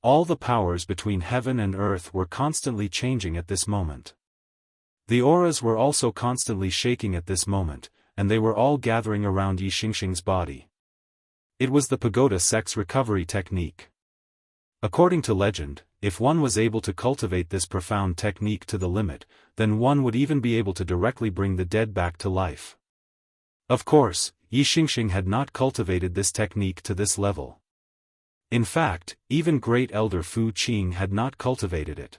All the powers between heaven and earth were constantly changing at this moment. The auras were also constantly shaking at this moment, and they were all gathering around Yi Xingxing's body. It was the pagoda sect's recovery technique. According to legend, if one was able to cultivate this profound technique to the limit, then one would even be able to directly bring the dead back to life. Of course, Yi Xingxing had not cultivated this technique to this level. In fact, even great elder Fu Qing had not cultivated it.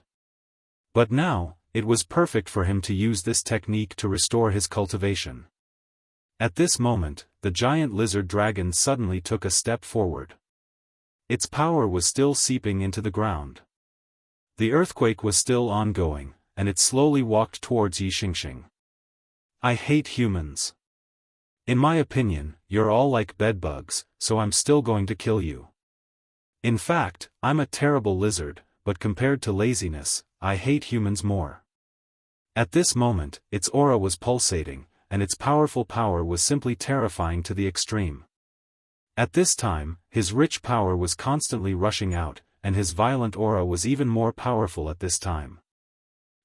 But now, it was perfect for him to use this technique to restore his cultivation. At this moment, the giant lizard dragon suddenly took a step forward. Its power was still seeping into the ground. The earthquake was still ongoing, and it slowly walked towards Yi Xingxing. "I hate humans. In my opinion, you're all like bedbugs, so I'm still going to kill you. In fact, I'm a terrible lizard, but compared to laziness, I hate humans more." At this moment, its aura was pulsating, and its powerful power was simply terrifying to the extreme. At this time, his rich power was constantly rushing out, and his violent aura was even more powerful at this time.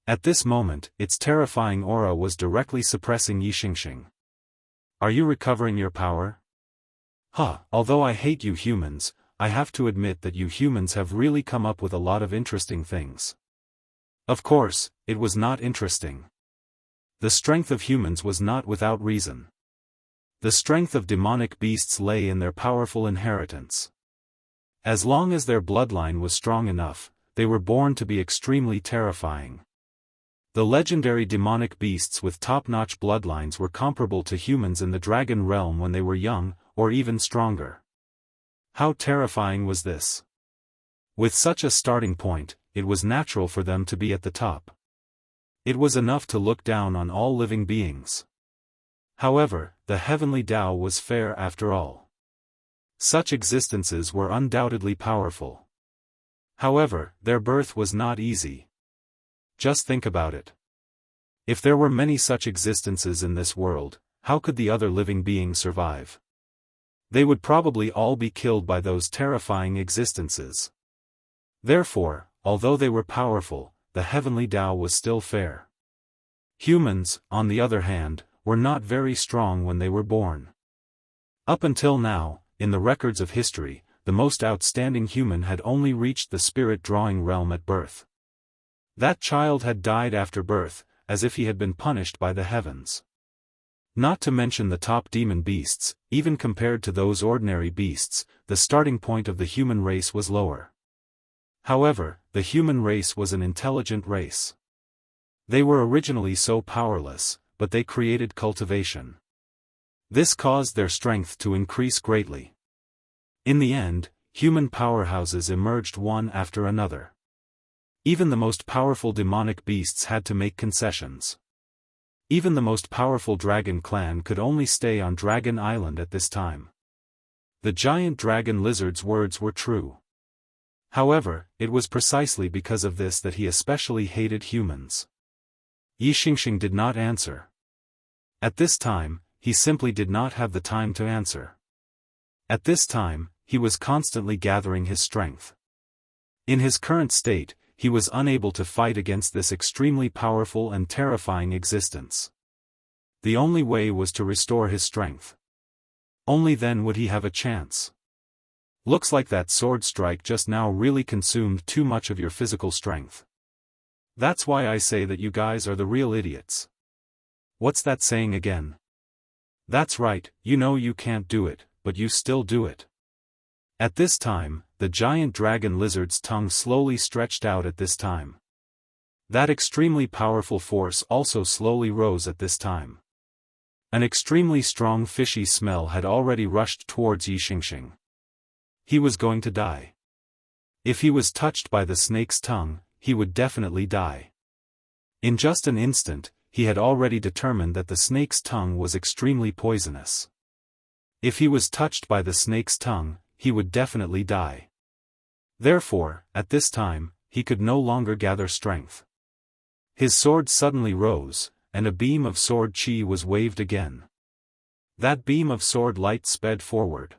At this moment, its terrifying aura was directly suppressing Yi Xingxing. "Are you recovering your power?" Although I hate you humans, I have to admit that you humans have really come up with a lot of interesting things. Of course, it was not interesting. The strength of humans was not without reason. The strength of demonic beasts lay in their powerful inheritance. As long as their bloodline was strong enough, they were born to be extremely terrifying. The legendary demonic beasts with top-notch bloodlines were comparable to humans in the dragon realm when they were young, or even stronger. How terrifying was this? With such a starting point, it was natural for them to be at the top. It was enough to look down on all living beings. However, the heavenly Tao was fair after all. Such existences were undoubtedly powerful. However, their birth was not easy. Just think about it. If there were many such existences in this world, how could the other living beings survive? They would probably all be killed by those terrifying existences. Therefore, although they were powerful, the heavenly Tao was still fair. Humans, on the other hand, were not very strong when they were born. Up until now, in the records of history, the most outstanding human had only reached the spirit-drawing realm at birth. That child had died after birth, as if he had been punished by the heavens. Not to mention the top demon beasts, even compared to those ordinary beasts, the starting point of the human race was lower. However, the human race was an intelligent race. They were originally so powerless, but they created cultivation. This caused their strength to increase greatly. In the end, human powerhouses emerged one after another. Even the most powerful demonic beasts had to make concessions. Even the most powerful dragon clan could only stay on Dragon Island at this time. The giant dragon lizard's words were true. However, it was precisely because of this that he especially hated humans. Yixingxing did not answer. At this time, he simply did not have the time to answer. At this time, he was constantly gathering his strength. In his current state, he was unable to fight against this extremely powerful and terrifying existence. The only way was to restore his strength. Only then would he have a chance. Looks like that sword strike just now really consumed too much of your physical strength. That's why I say that you guys are the real idiots. What's that saying again? That's right, you know you can't do it, but you still do it. At this time, the giant dragon lizard's tongue slowly stretched out at this time. That extremely powerful force also slowly rose at this time. An extremely strong fishy smell had already rushed towards Yixingxing. He was going to die. If he was touched by the snake's tongue, he would definitely die. In just an instant, he had already determined that the snake's tongue was extremely poisonous. If he was touched by the snake's tongue, he would definitely die. Therefore, at this time, he could no longer gather strength. His sword suddenly rose, and a beam of sword chi was waved again. That beam of sword light sped forward.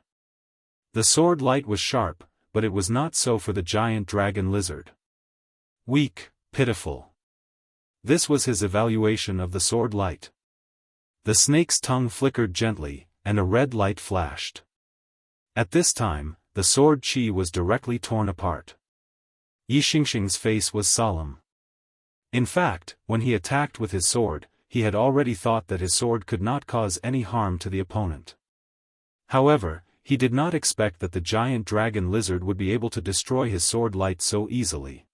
The sword light was sharp, but it was not so for the giant dragon lizard. Weak, pitiful. This was his evaluation of the sword light. The snake's tongue flickered gently, and a red light flashed. At this time, the sword chi was directly torn apart. Yixingxing's face was solemn. In fact, when he attacked with his sword, he had already thought that his sword could not cause any harm to the opponent. However, he did not expect that the giant dragon lizard would be able to destroy his sword light so easily.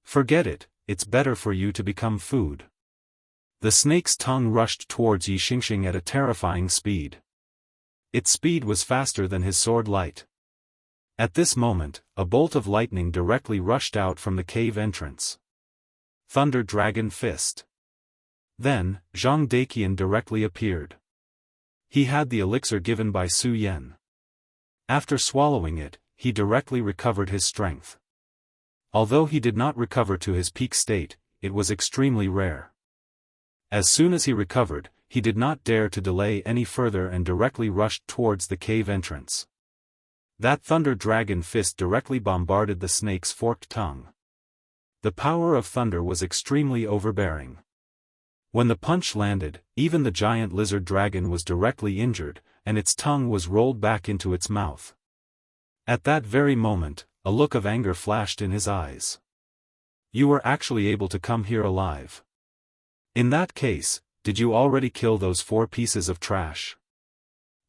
Forget it, it's better for you to become food. The snake's tongue rushed towards Yixingxing at a terrifying speed. Its speed was faster than his sword light. At this moment, a bolt of lightning directly rushed out from the cave entrance. Thunder Dragon Fist. Then, Zhang Daqian directly appeared. He had the elixir given by Su Yan. After swallowing it, he directly recovered his strength. Although he did not recover to his peak state, it was extremely rare. As soon as he recovered, he did not dare to delay any further and directly rushed towards the cave entrance. That thunder dragon fist directly bombarded the snake's forked tongue. The power of thunder was extremely overbearing. When the punch landed, even the giant lizard dragon was directly injured, and its tongue was rolled back into its mouth. At that very moment, a look of anger flashed in his eyes. You were actually able to come here alive. In that case, did you already kill those 4 pieces of trash?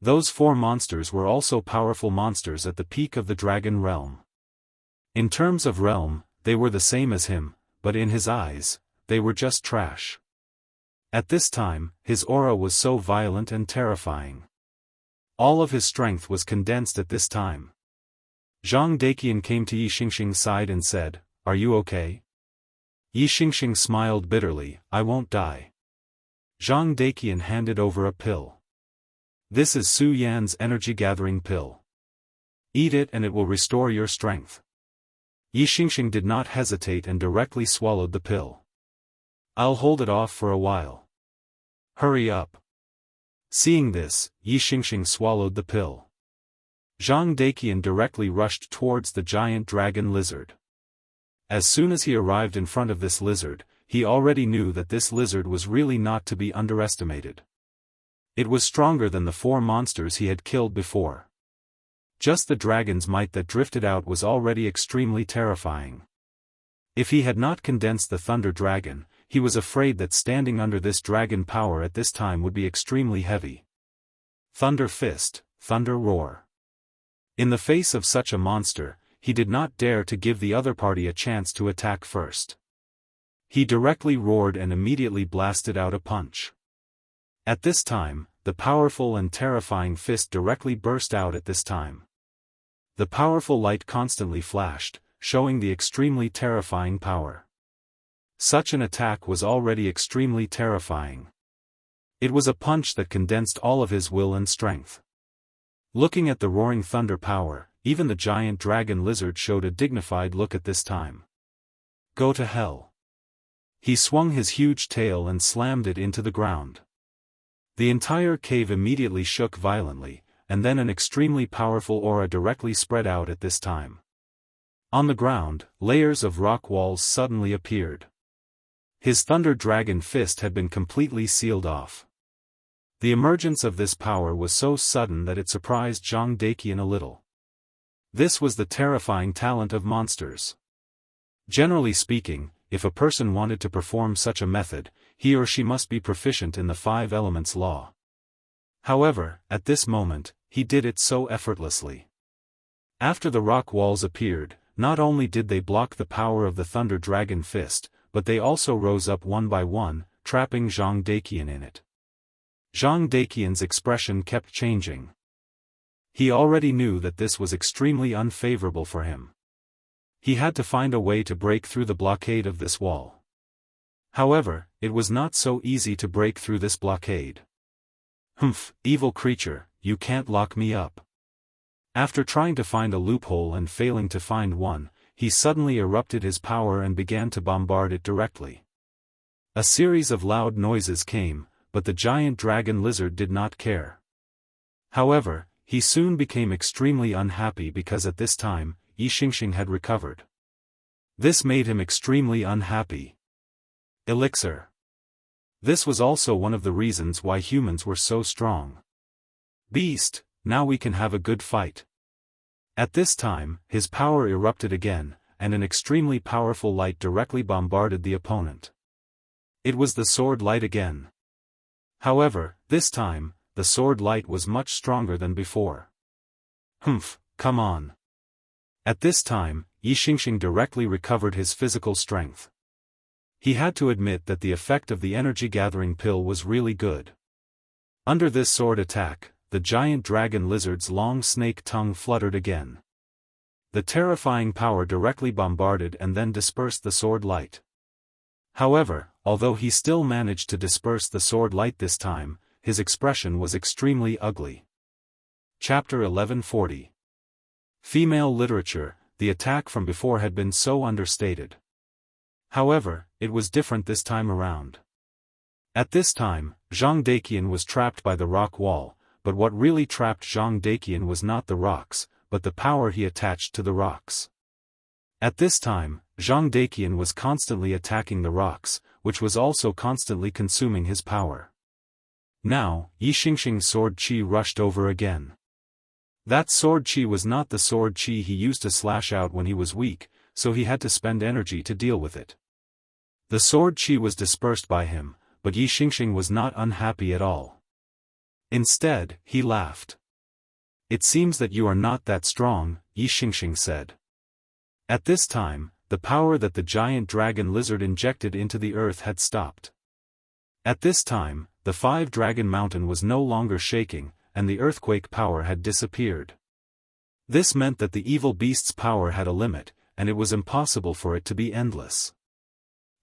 Those 4 monsters were also powerful monsters at the peak of the dragon realm. In terms of realm, they were the same as him, but in his eyes, they were just trash. At this time, his aura was so violent and terrifying. All of his strength was condensed at this time. Zhang Daqian came to Yixingxing's side and said, "Are you okay?" Yi Xingxing smiled bitterly, I won't die. Zhang Daqian handed over a pill. This is Su Yan's energy-gathering pill. Eat it and it will restore your strength. Yi Xingxing did not hesitate and directly swallowed the pill. I'll hold it off for a while. Hurry up. Seeing this, Yi Xingxing swallowed the pill. Zhang Daqian directly rushed towards the giant dragon lizard. As soon as he arrived in front of this lizard, he already knew that this lizard was really not to be underestimated. It was stronger than the 4 monsters he had killed before. Just the dragon's might that drifted out was already extremely terrifying. If he had not condensed the thunder dragon, he was afraid that standing under this dragon power at this time would be extremely heavy. Thunder fist, thunder roar. In the face of such a monster, he did not dare to give the other party a chance to attack first. He directly roared and immediately blasted out a punch. At this time, the powerful and terrifying fist directly burst out at this time. The powerful light constantly flashed, showing the extremely terrifying power. Such an attack was already extremely terrifying. It was a punch that condensed all of his will and strength. Looking at the roaring thunder power, even the giant dragon lizard showed a dignified look at this time. Go to hell. He swung his huge tail and slammed it into the ground. The entire cave immediately shook violently, and then an extremely powerful aura directly spread out at this time. On the ground, layers of rock walls suddenly appeared. His thunder dragon fist had been completely sealed off. The emergence of this power was so sudden that it surprised Zhang Daqian a little. This was the terrifying talent of monsters. Generally speaking, if a person wanted to perform such a method, he or she must be proficient in the 5 elements law. However, at this moment, he did it so effortlessly. After the rock walls appeared, not only did they block the power of the thunder dragon fist, but they also rose up one by one, trapping Zhang Daqian in it. Zhang Daqian's expression kept changing. He already knew that this was extremely unfavorable for him. He had to find a way to break through the blockade of this wall. However, it was not so easy to break through this blockade. Humph, evil creature, you can't lock me up. After trying to find a loophole and failing to find one, he suddenly erupted his power and began to bombard it directly. A series of loud noises came, but the giant dragon lizard did not care. However, he soon became extremely unhappy because at this time, Yi Xingxing had recovered. This made him extremely unhappy. Elixir. This was also one of the reasons why humans were so strong. Beast, now we can have a good fight. At this time, his power erupted again, and an extremely powerful light directly bombarded the opponent. It was the sword light again. However, this time, the sword light was much stronger than before. Humph, come on. At this time, Yi Xingxing directly recovered his physical strength. He had to admit that the effect of the energy-gathering pill was really good. Under this sword attack, the giant dragon lizard's long snake tongue fluttered again. The terrifying power directly bombarded and then dispersed the sword light. However, although he still managed to disperse the sword light this time, his expression was extremely ugly. Chapter 1140. Female literature. The attack from before had been so understated. However, it was different this time around. At this time, Zhang Daqian was trapped by the rock wall, but what really trapped Zhang Daqian was not the rocks, but the power he attached to the rocks. At this time, Zhang Daqian was constantly attacking the rocks, which was also constantly consuming his power. Now, Yi Xingxing's sword chi rushed over again. That sword chi was not the sword chi he used to slash out when he was weak, so he had to spend energy to deal with it. The sword chi was dispersed by him, but Yi Xingxing was not unhappy at all. Instead, he laughed. It seems that you are not that strong, Yi Xingxing said. At this time, the power that the giant dragon lizard injected into the earth had stopped. At this time, the 5-dragon mountain was no longer shaking, and the earthquake power had disappeared. This meant that the evil beast's power had a limit, and it was impossible for it to be endless.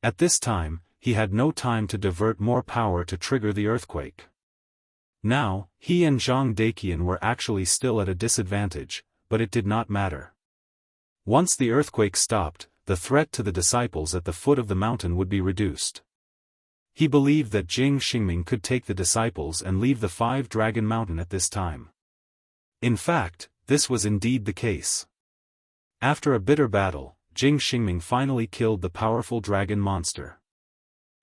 At this time, he had no time to divert more power to trigger the earthquake. Now, he and Zhang Daqian were actually still at a disadvantage, but it did not matter. Once the earthquake stopped, the threat to the disciples at the foot of the mountain would be reduced. He believed that Jing Xingming could take the disciples and leave the Five-Dragon Mountain at this time. In fact, this was indeed the case. After a bitter battle, Jing Xingming finally killed the powerful dragon monster.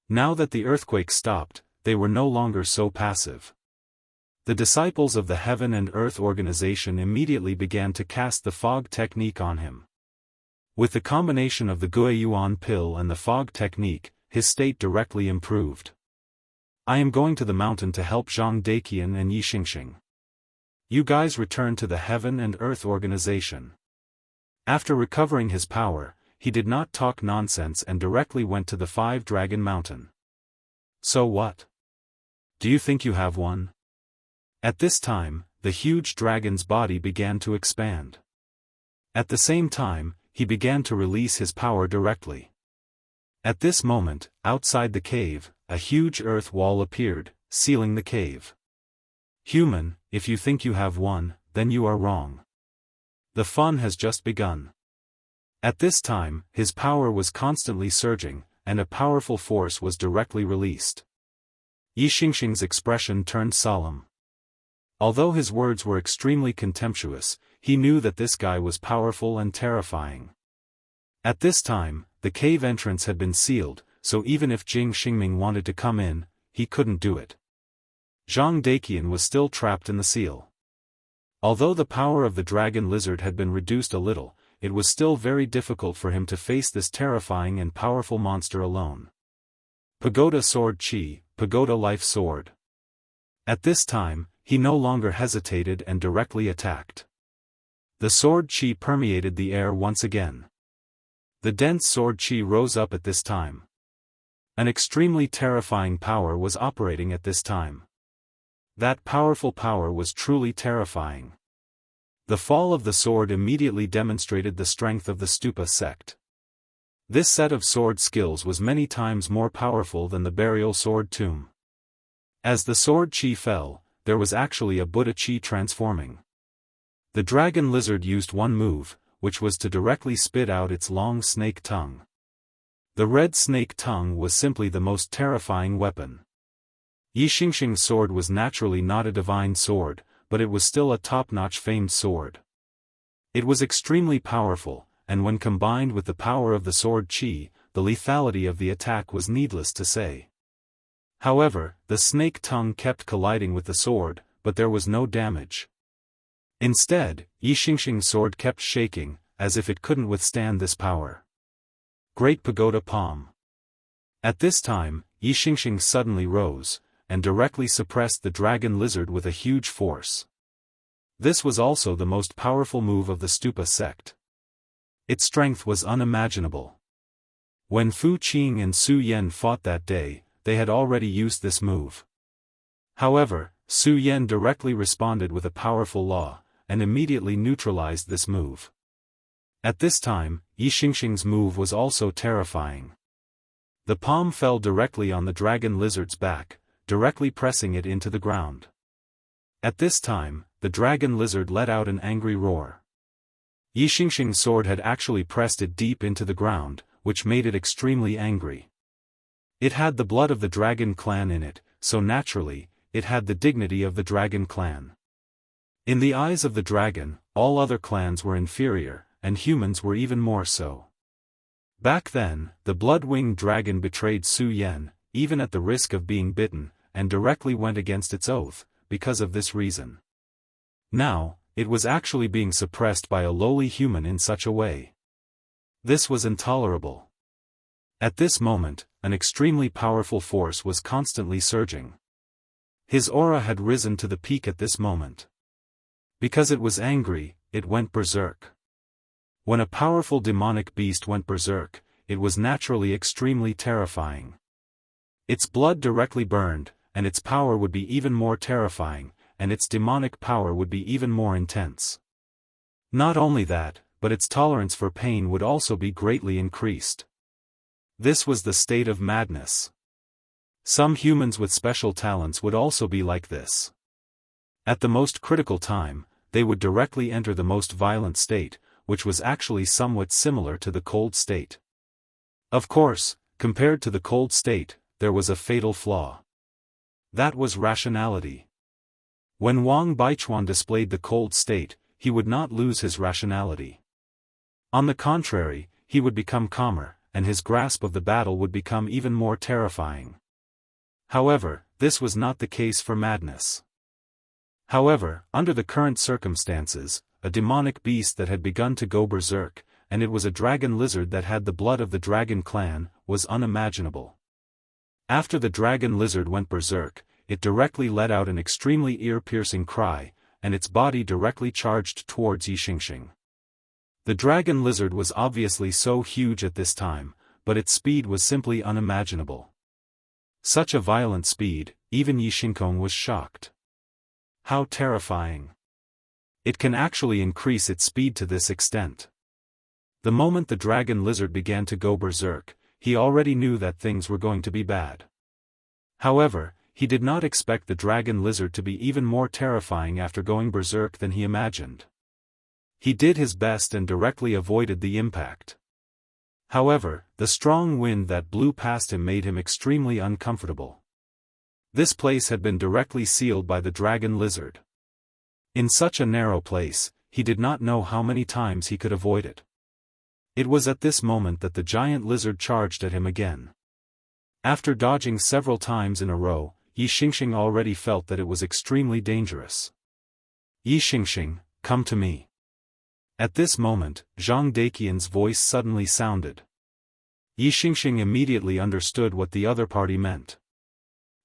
Now that the earthquake stopped, they were no longer so passive. The disciples of the Heaven and Earth organization immediately began to cast the fog technique on him. With the combination of the Guiyuan pill and the fog technique, his state directly improved. I am going to the mountain to help Zhang Daqian and Yi Xingxing. You guys return to the Heaven and Earth organization. After recovering his power, he did not talk nonsense and directly went to the Five-Dragon Mountain. So what? Do you think you have one? At this time, the huge dragon's body began to expand. At the same time, he began to release his power directly. At this moment, outside the cave, a huge earth wall appeared, sealing the cave. Human, if you think you have one, then you are wrong. The fun has just begun. At this time, his power was constantly surging, and a powerful force was directly released. Yi Xingxing's expression turned solemn. Although his words were extremely contemptuous, he knew that this guy was powerful and terrifying. At this time, the cave entrance had been sealed, so even if Jing Xingming wanted to come in, he couldn't do it. Zhang Daqian was still trapped in the seal. Although the power of the dragon lizard had been reduced a little, it was still very difficult for him to face this terrifying and powerful monster alone. Pagoda Sword Qi, Pagoda Life Sword. At this time, he no longer hesitated and directly attacked. The sword Qi permeated the air once again. The dense sword Qi rose up at this time. An extremely terrifying power was operating at this time. That powerful power was truly terrifying. The fall of the sword immediately demonstrated the strength of the Stupa sect. This set of sword skills was many times more powerful than the burial sword tomb. As the sword Qi fell, there was actually a Buddha Qi transforming. The dragon lizard used one move, which was to directly spit out its long snake tongue. The red snake tongue was simply the most terrifying weapon. Yi Xingxing's sword was naturally not a divine sword, but it was still a top-notch famed sword. It was extremely powerful, and when combined with the power of the sword Qi, the lethality of the attack was needless to say. However, the snake tongue kept colliding with the sword, but there was no damage. Instead, Yi Xingxing's sword kept shaking, as if it couldn't withstand this power. Great Pagoda Palm. At this time, Yi Xingxing suddenly rose, and directly suppressed the dragon lizard with a huge force. This was also the most powerful move of the Stupa sect. Its strength was unimaginable. When Fu Qing and Su Yan fought that day, they had already used this move. However, Su Yan directly responded with a powerful law, and immediately neutralized this move. At this time, Yi Xingxing's move was also terrifying. The palm fell directly on the dragon lizard's back, directly pressing it into the ground. At this time, the dragon lizard let out an angry roar. Yi Xingxing's sword had actually pressed it deep into the ground, which made it extremely angry. It had the blood of the dragon clan in it, so naturally, it had the dignity of the dragon clan. In the eyes of the dragon, all other clans were inferior, and humans were even more so. Back then, the blood-winged dragon betrayed Su Yan, even at the risk of being bitten, and directly went against its oath, because of this reason. Now, it was actually being suppressed by a lowly human in such a way. This was intolerable. At this moment, an extremely powerful force was constantly surging. His aura had risen to the peak at this moment. Because it was angry, it went berserk. When a powerful demonic beast went berserk, it was naturally extremely terrifying. Its blood directly burned, and its power would be even more terrifying, and its demonic power would be even more intense. Not only that, but its tolerance for pain would also be greatly increased. This was the state of madness. Some humans with special talents would also be like this. At the most critical time, they would directly enter the most violent state, which was actually somewhat similar to the cold state. Of course, compared to the cold state, there was a fatal flaw. That was rationality. When Wang Baichuan displayed the cold state, he would not lose his rationality. On the contrary, he would become calmer, and his grasp of the battle would become even more terrifying. However, this was not the case for madness. However, under the current circumstances, a demonic beast that had begun to go berserk, and it was a dragon lizard that had the blood of the dragon clan, was unimaginable. After the dragon lizard went berserk, it directly let out an extremely ear-piercing cry, and its body directly charged towards Xianxia. The dragon lizard was obviously so huge at this time, but its speed was simply unimaginable. Such a violent speed, even Xianxia was shocked. How terrifying! It can actually increase its speed to this extent. The moment the dragon lizard began to go berserk, he already knew that things were going to be bad. However, he did not expect the dragon lizard to be even more terrifying after going berserk than he imagined. He did his best and directly avoided the impact. However, the strong wind that blew past him made him extremely uncomfortable. This place had been directly sealed by the dragon lizard. In such a narrow place, he did not know how many times he could avoid it. It was at this moment that the giant lizard charged at him again. After dodging several times in a row, Xianxia already felt that it was extremely dangerous. Xianxia, come to me. At this moment, Zhang Daqian's voice suddenly sounded. Xianxia immediately understood what the other party meant.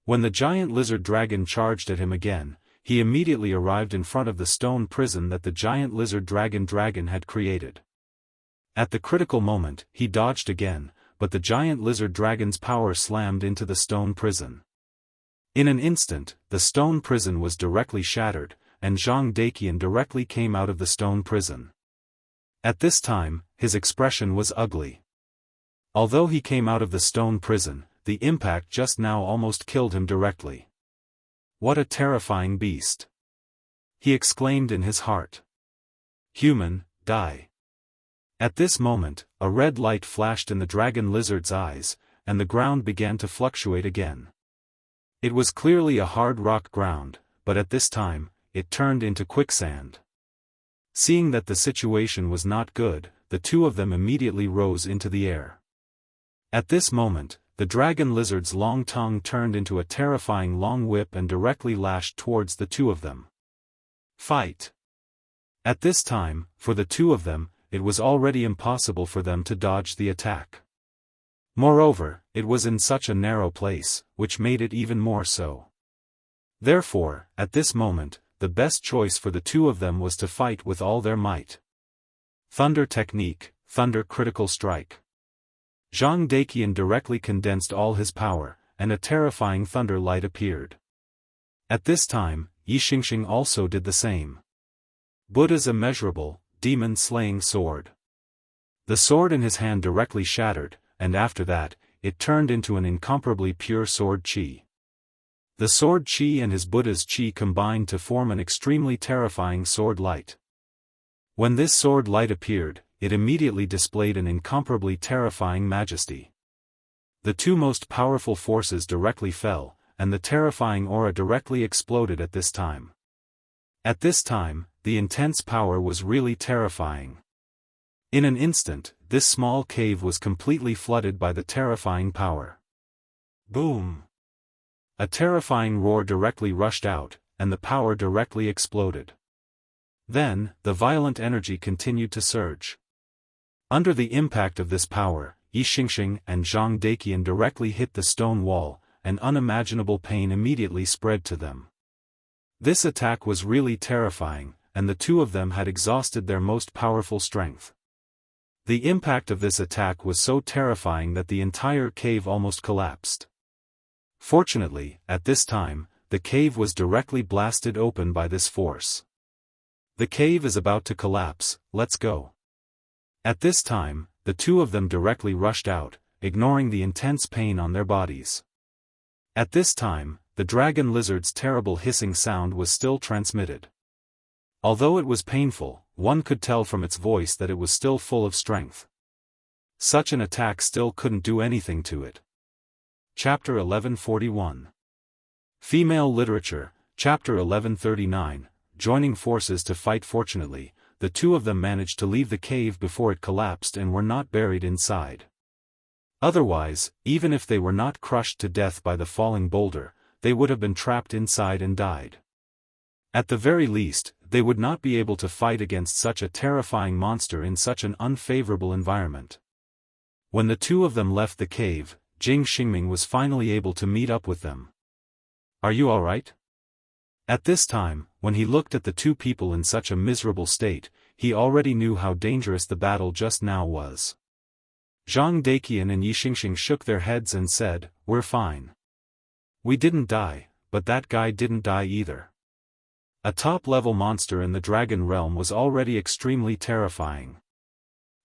When the giant lizard dragon charged at him again, he immediately arrived in front of the stone prison that the giant lizard dragon had created. At the critical moment, he dodged again, but the giant lizard dragon's power slammed into the stone prison. In an instant, the stone prison was directly shattered, and Zhang Daqian directly came out of the stone prison. At this time, his expression was ugly. Although he came out of the stone prison, the impact just now almost killed him directly. What a terrifying beast! He exclaimed in his heart. Human, die. At this moment, a red light flashed in the dragon lizard's eyes, and the ground began to fluctuate again. It was clearly a hard rock ground, but at this time, it turned into quicksand. Seeing that the situation was not good, the two of them immediately rose into the air. At this moment, the dragon lizard's long tongue turned into a terrifying long whip and directly lashed towards the two of them. Fight! At this time, for the two of them, it was already impossible for them to dodge the attack. Moreover, it was in such a narrow place, which made it even more so. Therefore, at this moment, the best choice for the two of them was to fight with all their might. Thunder technique, thunder critical strike. Zhang Daqian directly condensed all his power, and a terrifying thunder light appeared. At this time, Xianxia also did the same. Buddha's immeasurable, demon-slaying sword. The sword in his hand directly shattered, and after that, it turned into an incomparably pure sword chi. The sword chi and his Buddha's chi combined to form an extremely terrifying sword light. When this sword light appeared, it immediately displayed an incomparably terrifying majesty. The two most powerful forces directly fell, and the terrifying aura directly exploded at this time. At this time, the intense power was really terrifying. In an instant, this small cave was completely flooded by the terrifying power. Boom! A terrifying roar directly rushed out, and the power directly exploded. Then, the violent energy continued to surge. Under the impact of this power, Xianxia and Zhang Daqian directly hit the stone wall, and unimaginable pain immediately spread to them. This attack was really terrifying, and the two of them had exhausted their most powerful strength. The impact of this attack was so terrifying that the entire cave almost collapsed. Fortunately, at this time, the cave was directly blasted open by this force. The cave is about to collapse, let's go. At this time, the two of them directly rushed out, ignoring the intense pain on their bodies. At this time, the dragon lizard's terrible hissing sound was still transmitted. Although it was painful, one could tell from its voice that it was still full of strength. Such an attack still couldn't do anything to it. Chapter 1141. Female Literature, Chapter 1139, Joining Forces to Fight. Fortunately, the two of them managed to leave the cave before it collapsed and were not buried inside. Otherwise, even if they were not crushed to death by the falling boulder, they would have been trapped inside and died. At the very least, they would not be able to fight against such a terrifying monster in such an unfavorable environment. When the two of them left the cave, Jing Xingming was finally able to meet up with them. "Are you all right?" At this time, when he looked at the two people in such a miserable state, he already knew how dangerous the battle just now was. Zhang Daqian and Yi Xingxing shook their heads and said, "We're fine. We didn't die, but that guy didn't die either." A top-level monster in the dragon realm was already extremely terrifying.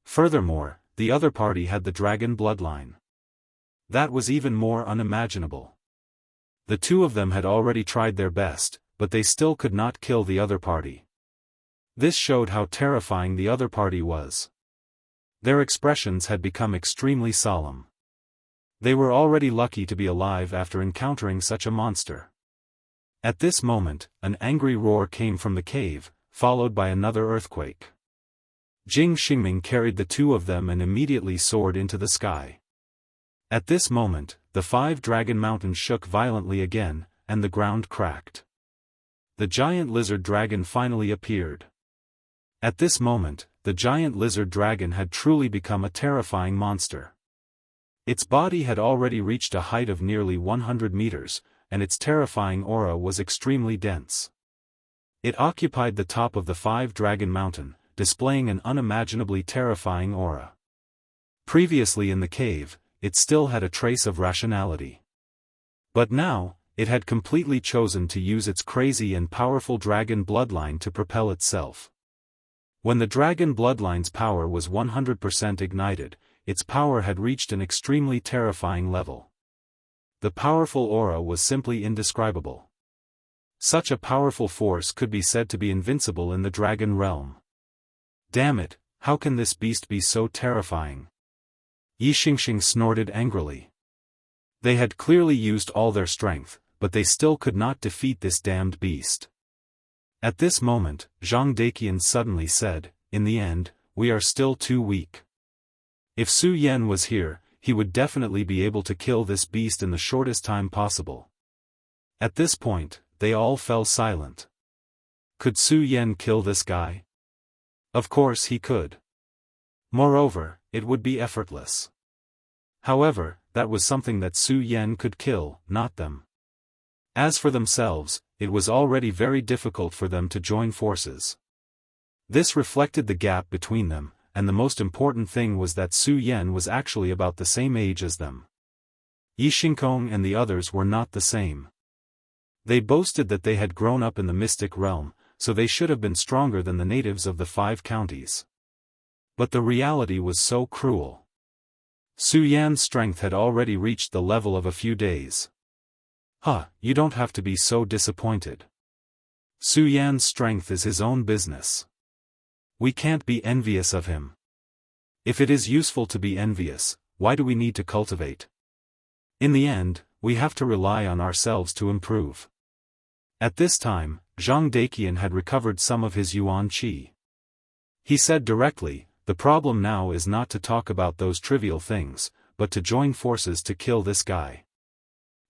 Furthermore, the other party had the dragon bloodline. That was even more unimaginable. The two of them had already tried their best, but they still could not kill the other party. This showed how terrifying the other party was. Their expressions had become extremely solemn. They were already lucky to be alive after encountering such a monster. At this moment, an angry roar came from the cave, followed by another earthquake. Jing Xingming carried the two of them and immediately soared into the sky. At this moment, the 5 dragon mountains shook violently again, and the ground cracked. The giant lizard dragon finally appeared. At this moment, the giant lizard dragon had truly become a terrifying monster. Its body had already reached a height of nearly 100 meters, and its terrifying aura was extremely dense. It occupied the top of the 5 dragon mountain, displaying an unimaginably terrifying aura. Previously in the cave, it still had a trace of rationality. But now, it had completely chosen to use its crazy and powerful dragon bloodline to propel itself. When the dragon bloodline's power was 100% ignited, its power had reached an extremely terrifying level. The powerful aura was simply indescribable. Such a powerful force could be said to be invincible in the dragon realm. Damn it, how can this beast be so terrifying? Yi Xingxing snorted angrily. They had clearly used all their strength, but they still could not defeat this damned beast. At this moment, Zhang Daqian suddenly said, "In the end, we are still too weak. If Su Yan was here, he would definitely be able to kill this beast in the shortest time possible." At this point, they all fell silent. Could Su Yan kill this guy? Of course he could. Moreover, it would be effortless. However, that was something that Su Yan could kill, not them. As for themselves, it was already very difficult for them to join forces. This reflected the gap between them, and the most important thing was that Su Yan was actually about the same age as them. Yi Xingkong and the others were not the same. They boasted that they had grown up in the mystic realm, so they should have been stronger than the natives of the 5 counties. But the reality was so cruel. Su Yan's strength had already reached the level of a few days. You don't have to be so disappointed. Su Yan's strength is his own business. We can't be envious of him. If it is useful to be envious, why do we need to cultivate? In the end, we have to rely on ourselves to improve. At this time, Zhang Daqian had recovered some of his yuan qi. He said directly, "The problem now is not to talk about those trivial things, but to join forces to kill this guy.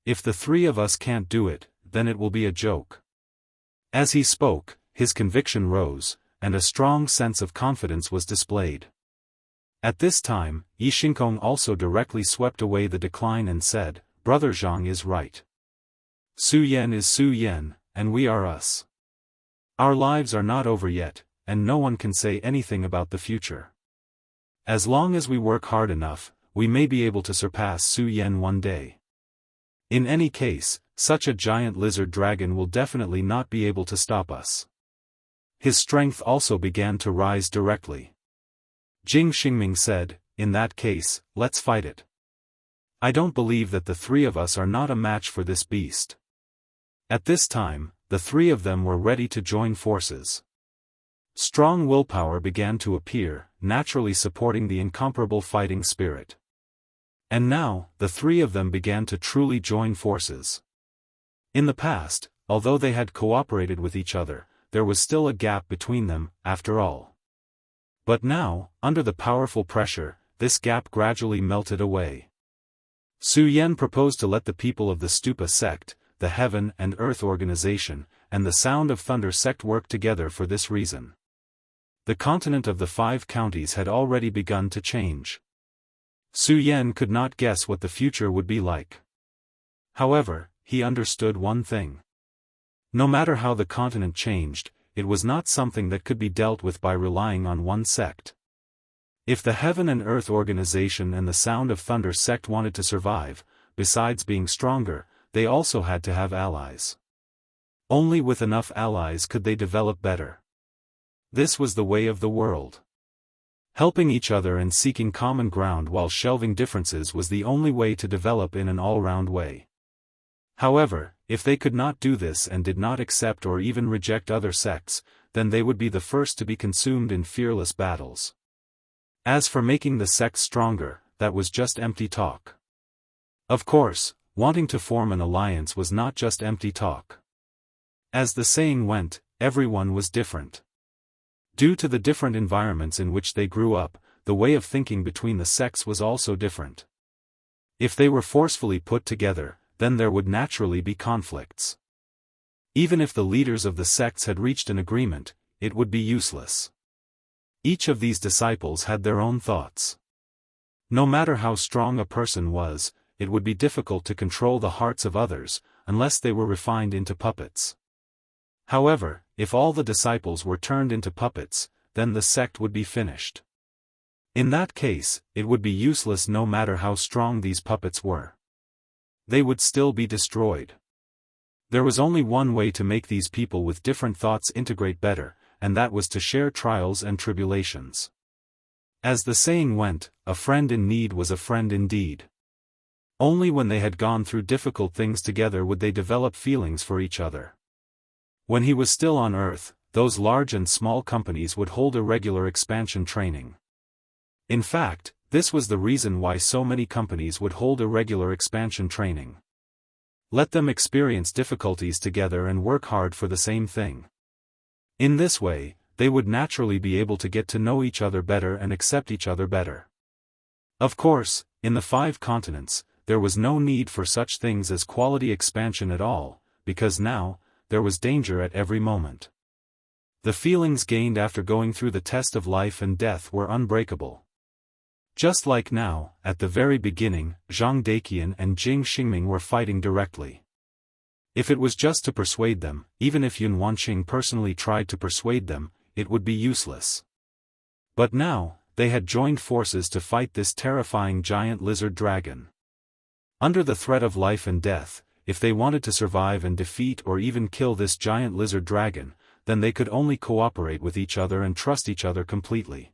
If the 3 of us can't do it, then it will be a joke." As he spoke, his conviction rose, and a strong sense of confidence was displayed. At this time, Yi Xingkong also directly swept away the decline and said, "Brother Zhang is right. Su Yan is Su Yan, and we are us. Our lives are not over yet, and no one can say anything about the future. As long as we work hard enough, we may be able to surpass Su Yan one day. In any case, such a giant lizard dragon will definitely not be able to stop us." His strength also began to rise directly. Jing Xingming said, "In that case, let's fight it." I don't believe that the three of us are not a match for this beast. At this time, the three of them were ready to join forces. Strong willpower began to appear, naturally supporting the incomparable fighting spirit. And now, the three of them began to truly join forces. In the past, although they had cooperated with each other, there was still a gap between them, after all. But now, under the powerful pressure, this gap gradually melted away. Su Yen proposed to let the people of the Stupa sect, the Heaven and Earth organization, and the Sound of Thunder sect work together for this reason. The continent of the 5 counties had already begun to change. Su Yen could not guess what the future would be like. However, he understood one thing. No matter how the continent changed, it was not something that could be dealt with by relying on one sect. If the Heaven and Earth organization and the Sound of Thunder sect wanted to survive, besides being stronger, they also had to have allies. Only with enough allies could they develop better. This was the way of the world. Helping each other and seeking common ground while shelving differences was the only way to develop in an all-round way. However, if they could not do this and did not accept or even reject other sects, then they would be the first to be consumed in fearless battles. As for making the sects stronger, that was just empty talk. Of course, wanting to form an alliance was not just empty talk. As the saying went, everyone was different. Due to the different environments in which they grew up, the way of thinking between the sects was also different. If they were forcefully put together, then there would naturally be conflicts. Even if the leaders of the sects had reached an agreement, it would be useless. Each of these disciples had their own thoughts. No matter how strong a person was, it would be difficult to control the hearts of others, unless they were refined into puppets. However, if all the disciples were turned into puppets, then the sect would be finished. In that case, it would be useless no matter how strong these puppets were. They would still be destroyed. There was only one way to make these people with different thoughts integrate better, and that was to share trials and tribulations. As the saying went, a friend in need was a friend indeed. Only when they had gone through difficult things together would they develop feelings for each other. When he was still on Earth, those large and small companies would hold a regular expansion training. In fact, this was the reason why so many companies would hold a regular expansion training. Let them experience difficulties together and work hard for the same thing. In this way, they would naturally be able to get to know each other better and accept each other better. Of course, in the 5 continents, there was no need for such things as quality expansion at all, because now, there was danger at every moment. The feelings gained after going through the test of life and death were unbreakable. Just like now, at the very beginning, Zhang Daqian and Jing Xingming were fighting directly. If it was just to persuade them, even if Yun Wanqing personally tried to persuade them, it would be useless. But now, they had joined forces to fight this terrifying giant lizard dragon. Under the threat of life and death, if they wanted to survive and defeat or even kill this giant lizard dragon, then they could only cooperate with each other and trust each other completely.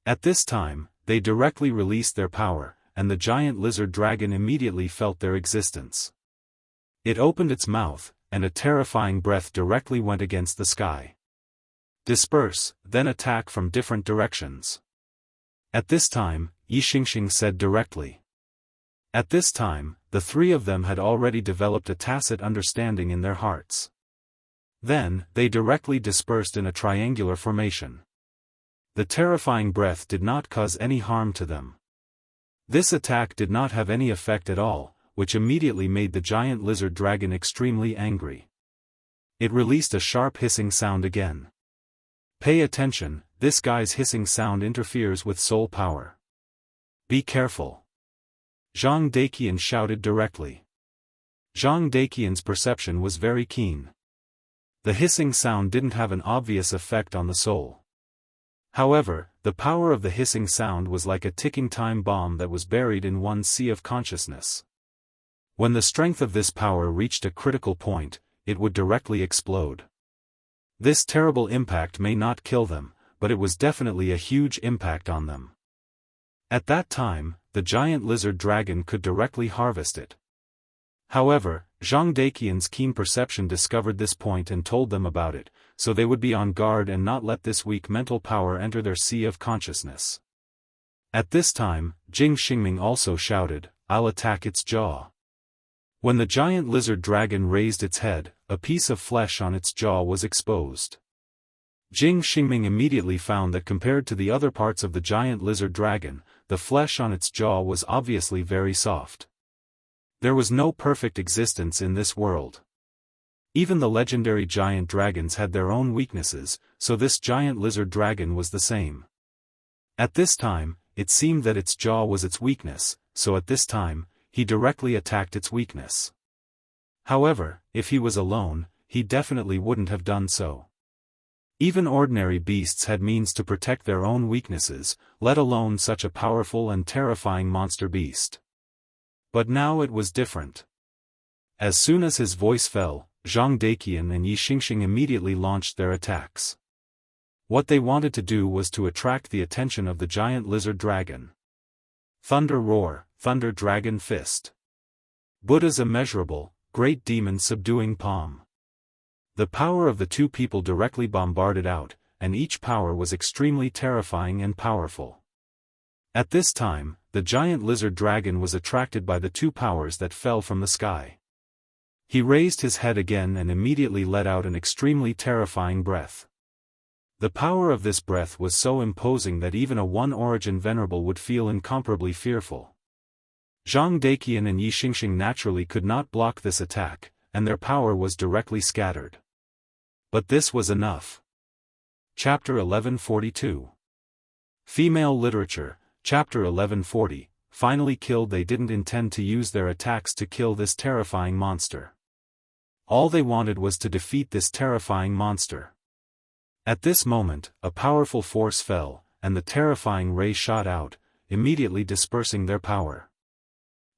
At this time, they directly released their power, and the giant lizard dragon immediately felt their existence. It opened its mouth, and a terrifying breath directly went against the sky. Disperse, then attack from different directions. At this time, Yi Xingxing said directly. At this time, the 3 of them had already developed a tacit understanding in their hearts. Then, they directly dispersed in a triangular formation. The terrifying breath did not cause any harm to them. This attack did not have any effect at all, which immediately made the giant lizard dragon extremely angry. It released a sharp hissing sound again. Pay attention, this guy's hissing sound interferes with soul power. Be careful. Zhang Daqian shouted directly. Zhang Daqian's perception was very keen. The hissing sound didn't have an obvious effect on the soul. However, the power of the hissing sound was like a ticking time bomb that was buried in one sea of consciousness. When the strength of this power reached a critical point, it would directly explode. This terrible impact may not kill them, but it was definitely a huge impact on them. At that time, the giant lizard dragon could directly harvest it. However, Zhang Daqian's keen perception discovered this point and told them about it, so they would be on guard and not let this weak mental power enter their sea of consciousness. At this time, Jing Xingming also shouted, "I'll attack its jaw." When the giant lizard dragon raised its head, a piece of flesh on its jaw was exposed. Jing Xingming immediately found that compared to the other parts of the giant lizard dragon, the flesh on its jaw was obviously very soft. There was no perfect existence in this world. Even the legendary giant dragons had their own weaknesses, so this giant lizard dragon was the same. At this time, it seemed that its jaw was its weakness, so at this time, he directly attacked its weakness. However, if he was alone, he definitely wouldn't have done so. Even ordinary beasts had means to protect their own weaknesses, let alone such a powerful and terrifying monster beast. But now it was different. As soon as his voice fell, Zhang Daqian and Yi Xingxing immediately launched their attacks. What they wanted to do was to attract the attention of the giant lizard dragon. Thunder Roar, Thunder Dragon Fist. Buddha's immeasurable, great demon subduing palm. The power of the two people directly bombarded out, and each power was extremely terrifying and powerful. At this time, the giant lizard dragon was attracted by the two powers that fell from the sky. He raised his head again and immediately let out an extremely terrifying breath. The power of this breath was so imposing that even a one-origin venerable would feel incomparably fearful. Zhang Daqian and Yi Xingxing naturally could not block this attack, and their power was directly scattered. But this was enough. Chapter 1142. Female Literature, Chapter 1140, finally killed. They didn't intend to use their attacks to kill this terrifying monster. All they wanted was to defeat this terrifying monster. At this moment, a powerful force fell, and the terrifying ray shot out, immediately dispersing their power.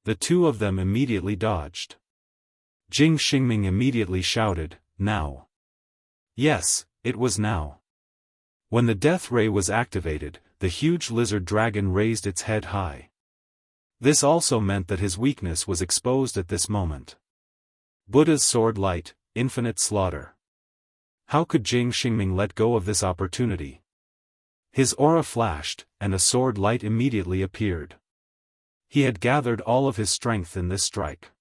The two of them immediately dodged. Jing Xingming immediately shouted, "Now!" Yes, it was now. When the death ray was activated, the huge lizard dragon raised its head high. This also meant that his weakness was exposed at this moment. Buddha's sword light, infinite slaughter. How could Jing Xingming let go of this opportunity? His aura flashed, and a sword light immediately appeared. He had gathered all of his strength in this strike.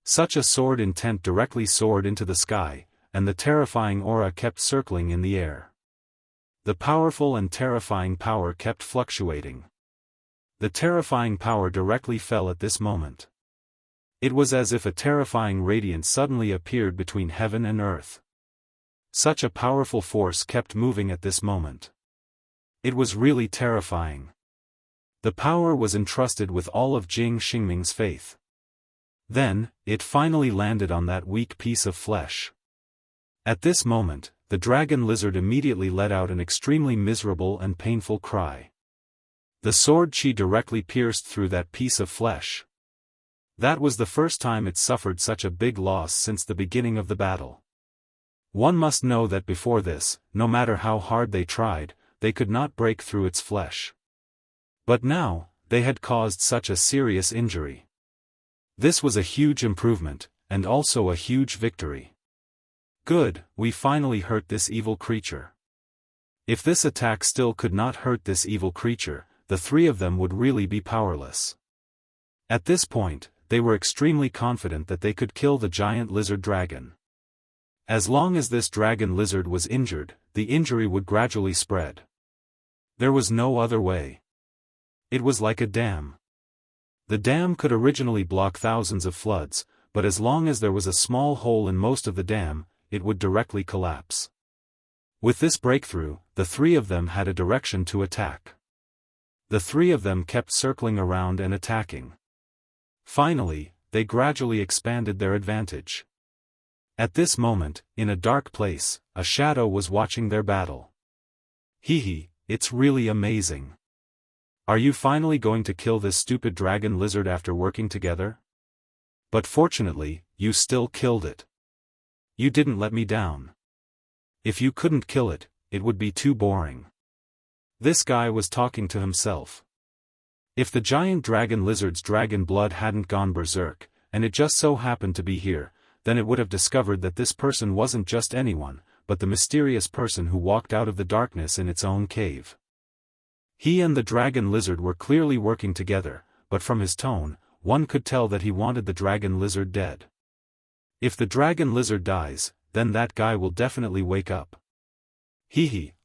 Such a sword intent directly soared into the sky, and the terrifying aura kept circling in the air. The powerful and terrifying power kept fluctuating. The terrifying power directly fell at this moment. It was as if a terrifying radiance suddenly appeared between heaven and earth. Such a powerful force kept moving at this moment. It was really terrifying. The power was entrusted with all of Jing Xingming's faith. Then, it finally landed on that weak piece of flesh. At this moment, the dragon lizard immediately let out an extremely miserable and painful cry. The sword chi directly pierced through that piece of flesh. That was the first time it suffered such a big loss since the beginning of the battle. One must know that before this, no matter how hard they tried, they could not break through its flesh. But now, they had caused such a serious injury. This was a huge improvement, and also a huge victory. Good, we finally hurt this evil creature. If this attack still could not hurt this evil creature, the three of them would really be powerless. At this point, they were extremely confident that they could kill the giant lizard dragon. As long as this dragon lizard was injured, the injury would gradually spread. There was no other way. It was like a dam. The dam could originally block thousands of floods, but as long as there was a small hole in most of the dam, it would directly collapse. With this breakthrough, the three of them had a direction to attack. The three of them kept circling around and attacking. Finally, they gradually expanded their advantage. At this moment, in a dark place, a shadow was watching their battle. Hee, it's really amazing. Are you finally going to kill this stupid dragon lizard after working together? But fortunately, you still killed it. You didn't let me down. If you couldn't kill it, it would be too boring. This guy was talking to himself. If the giant dragon lizard's dragon blood hadn't gone berserk, and it just so happened to be here, then it would have discovered that this person wasn't just anyone, but the mysterious person who walked out of the darkness in its own cave. He and the dragon lizard were clearly working together, but from his tone, one could tell that he wanted the dragon lizard dead. If the dragon lizard dies, then that guy will definitely wake up.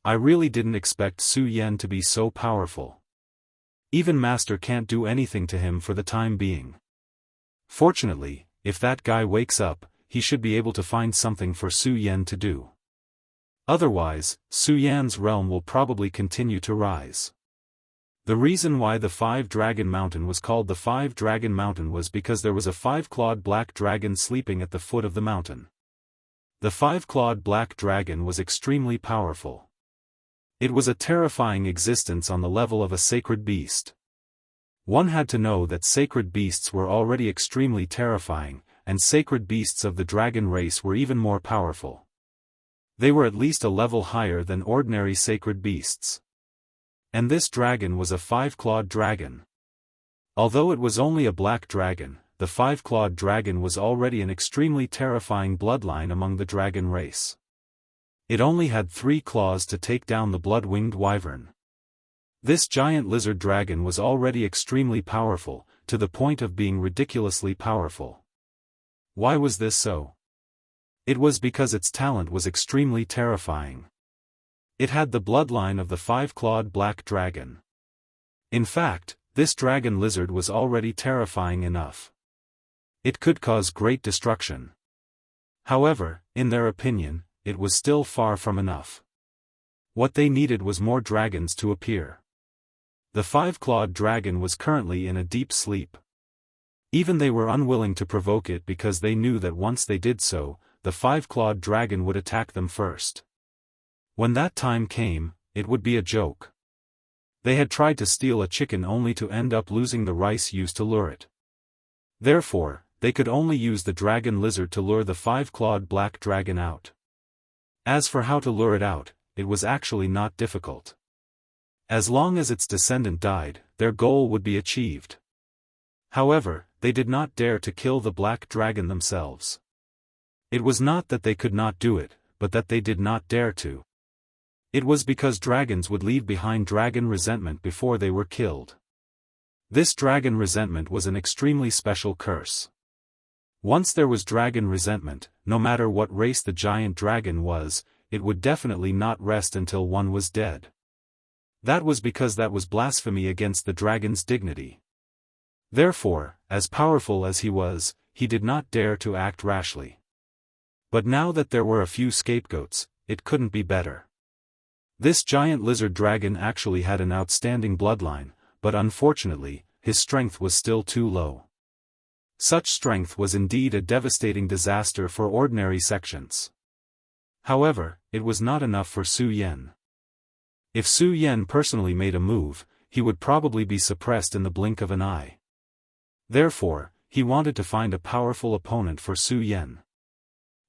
I really didn't expect Su Yan to be so powerful. Even Master can't do anything to him for the time being. Fortunately, if that guy wakes up, he should be able to find something for Su Yan to do. Otherwise, Su Yan's realm will probably continue to rise. The reason why the Five-Dragon Mountain was called the Five-Dragon Mountain was because there was a five-clawed black dragon sleeping at the foot of the mountain. The five-clawed black dragon was extremely powerful. It was a terrifying existence on the level of a sacred beast. One had to know that sacred beasts were already extremely terrifying, and sacred beasts of the dragon race were even more powerful. They were at least a level higher than ordinary sacred beasts. And this dragon was a five-clawed dragon. Although it was only a black dragon, the five-clawed dragon was already an extremely terrifying bloodline among the dragon race. It only had 3 claws to take down the blood-winged wyvern. This giant lizard dragon was already extremely powerful, to the point of being ridiculously powerful. Why was this so? It was because its talent was extremely terrifying. It had the bloodline of the five-clawed black dragon. In fact, this dragon lizard was already terrifying enough. It could cause great destruction. However, in their opinion, it was still far from enough. What they needed was more dragons to appear. The five-clawed dragon was currently in a deep sleep. Even they were unwilling to provoke it because they knew that once they did so, the five-clawed dragon would attack them first. When that time came, it would be a joke. They had tried to steal a chicken only to end up losing the rice used to lure it. Therefore, they could only use the dragon lizard to lure the five-clawed black dragon out. As for how to lure it out, it was actually not difficult. As long as its descendant died, their goal would be achieved. However, they did not dare to kill the black dragon themselves. It was not that they could not do it, but that they did not dare to. It was because dragons would leave behind dragon resentment before they were killed. This dragon resentment was an extremely special curse. Once there was dragon resentment, no matter what race the giant dragon was, it would definitely not rest until one was dead. That was because that was blasphemy against the dragon's dignity. Therefore, as powerful as he was, he did not dare to act rashly. But now that there were a few scapegoats, it couldn't be better. This giant lizard dragon actually had an outstanding bloodline, but unfortunately, his strength was still too low. Such strength was indeed a devastating disaster for ordinary sections. However, it was not enough for Su Yan. If Su Yan personally made a move, he would probably be suppressed in the blink of an eye. Therefore, he wanted to find a powerful opponent for Su Yan.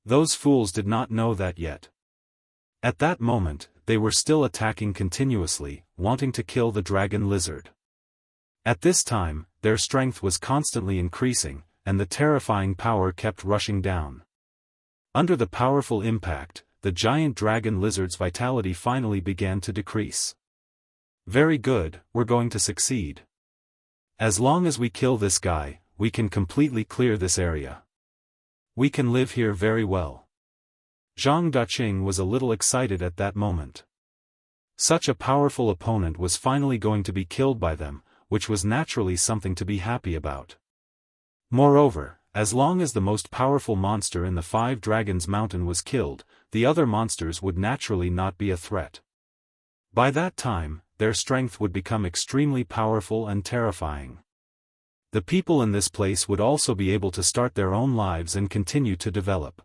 Those fools did not know that yet. At that moment, they were still attacking continuously, wanting to kill the dragon lizard. At this time, their strength was constantly increasing, and the terrifying power kept rushing down. Under the powerful impact, the giant dragon lizard's vitality finally began to decrease. Very good, we're going to succeed. As long as we kill this guy, we can completely clear this area. We can live here very well. Zhang Daqing was a little excited at that moment. Such a powerful opponent was finally going to be killed by them, which was naturally something to be happy about. Moreover, as long as the most powerful monster in the Five Dragons Mountain was killed, the other monsters would naturally not be a threat. By that time, their strength would become extremely powerful and terrifying. The people in this place would also be able to start their own lives and continue to develop.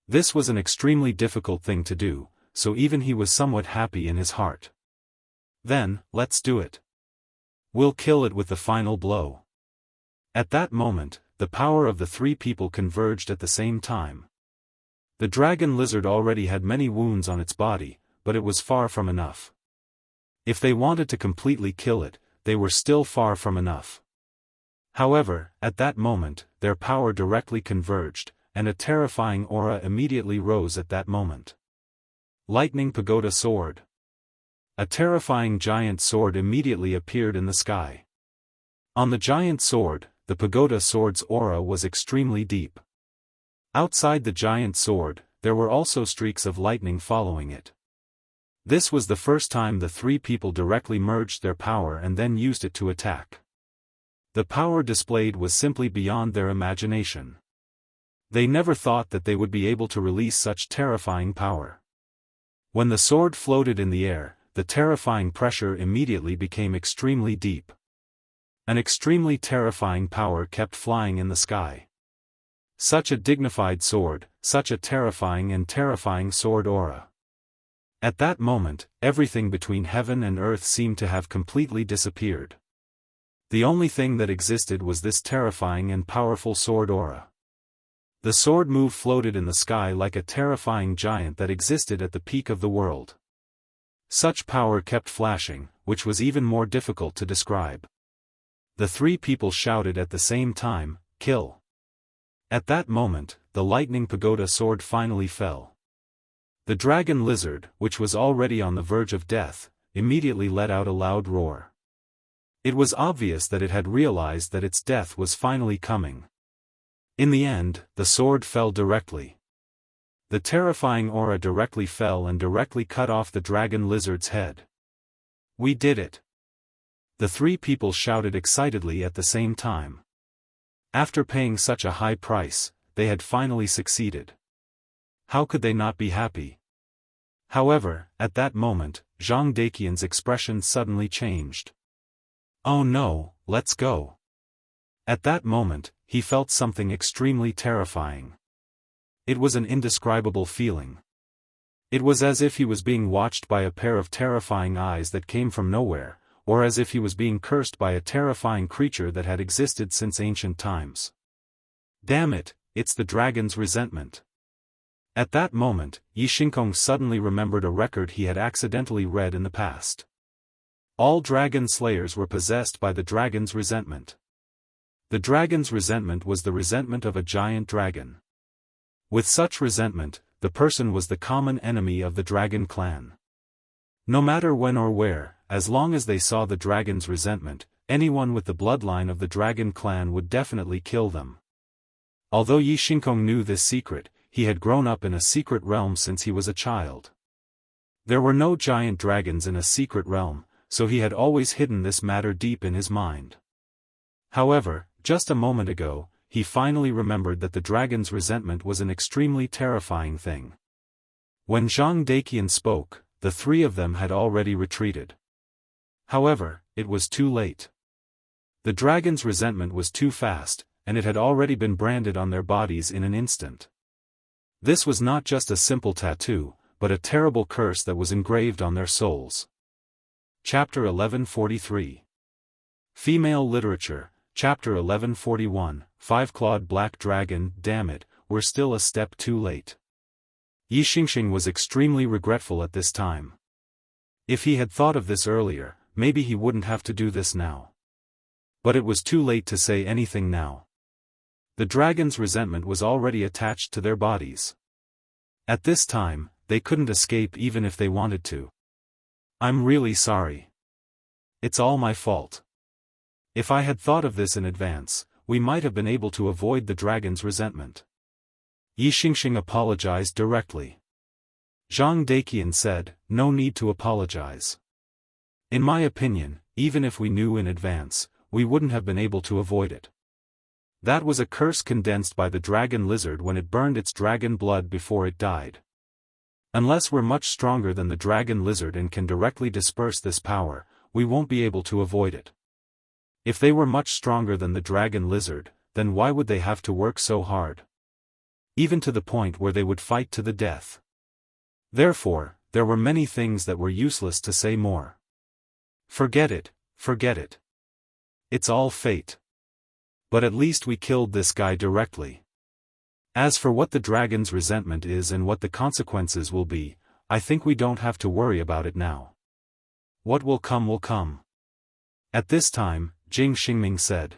This was an extremely difficult thing to do, so even he was somewhat happy in his heart. Then, let's do it. We'll kill it with the final blow. At that moment, the power of the three people converged at the same time. The dragon lizard already had many wounds on its body, but it was far from enough. If they wanted to completely kill it, they were still far from enough. However, at that moment, their power directly converged, and a terrifying aura immediately rose at that moment. Lightning Pagoda Sword. A terrifying giant sword immediately appeared in the sky. On the giant sword, the pagoda sword's aura was extremely deep. Outside the giant sword, there were also streaks of lightning following it. This was the first time the three people directly merged their power and then used it to attack. The power displayed was simply beyond their imagination. They never thought that they would be able to release such terrifying power. When the sword floated in the air, the terrifying pressure immediately became extremely deep. An extremely terrifying power kept flying in the sky. Such a dignified sword, such a terrifying and terrifying sword aura. At that moment, everything between heaven and earth seemed to have completely disappeared. The only thing that existed was this terrifying and powerful sword aura. The sword move floated in the sky like a terrifying giant that existed at the peak of the world. Such power kept flashing, which was even more difficult to describe. The three people shouted at the same time, "Kill!" At that moment, the lightning pagoda sword finally fell. The dragon lizard, which was already on the verge of death, immediately let out a loud roar. It was obvious that it had realized that its death was finally coming. In the end, the sword fell directly. The terrifying aura directly fell and directly cut off the dragon lizard's head. "We did it!" The three people shouted excitedly at the same time. After paying such a high price, they had finally succeeded. How could they not be happy? However, at that moment, Zhang Daqian's expression suddenly changed. "Oh no, let's go." At that moment, he felt something extremely terrifying. It was an indescribable feeling. It was as if he was being watched by a pair of terrifying eyes that came from nowhere, or as if he was being cursed by a terrifying creature that had existed since ancient times. Damn it, it's the dragon's resentment. At that moment, Yi Xingkong suddenly remembered a record he had accidentally read in the past. All dragon slayers were possessed by the dragon's resentment. The dragon's resentment was the resentment of a giant dragon. With such resentment, the person was the common enemy of the dragon clan. No matter when or where, as long as they saw the dragon's resentment, anyone with the bloodline of the dragon clan would definitely kill them. Although Yi Xingkong knew this secret, he had grown up in a secret realm since he was a child. There were no giant dragons in a secret realm, so he had always hidden this matter deep in his mind. However, just a moment ago, he finally remembered that the dragon's resentment was an extremely terrifying thing. When Zhang Daqian spoke, the three of them had already retreated. However, it was too late. The dragon's resentment was too fast, and it had already been branded on their bodies in an instant. This was not just a simple tattoo, but a terrible curse that was engraved on their souls. Chapter 1143. Female Literature, Chapter 1141, Five-Clawed Black Dragon. Damn it, we're still a step too late. Yi Xingxing was extremely regretful at this time. If he had thought of this earlier, maybe he wouldn't have to do this now. But it was too late to say anything now. The dragon's resentment was already attached to their bodies. At this time, they couldn't escape even if they wanted to. "I'm really sorry. It's all my fault. If I had thought of this in advance, we might have been able to avoid the dragon's resentment." Yi Xingxing apologized directly. Zhang Daqian said, "No need to apologize. In my opinion, even if we knew in advance, we wouldn't have been able to avoid it. That was a curse condensed by the dragon lizard when it burned its dragon blood before it died. Unless we're much stronger than the dragon lizard and can directly disperse this power, we won't be able to avoid it. If they were much stronger than the dragon lizard, then why would they have to work so hard? Even to the point where they would fight to the death. Therefore, there were many things that were useless to say more. Forget it, forget it. It's all fate. But at least we killed this guy directly. As for what the dragon's resentment is and what the consequences will be, I think we don't have to worry about it now. What will come will come. At this time, Jing Xingming said.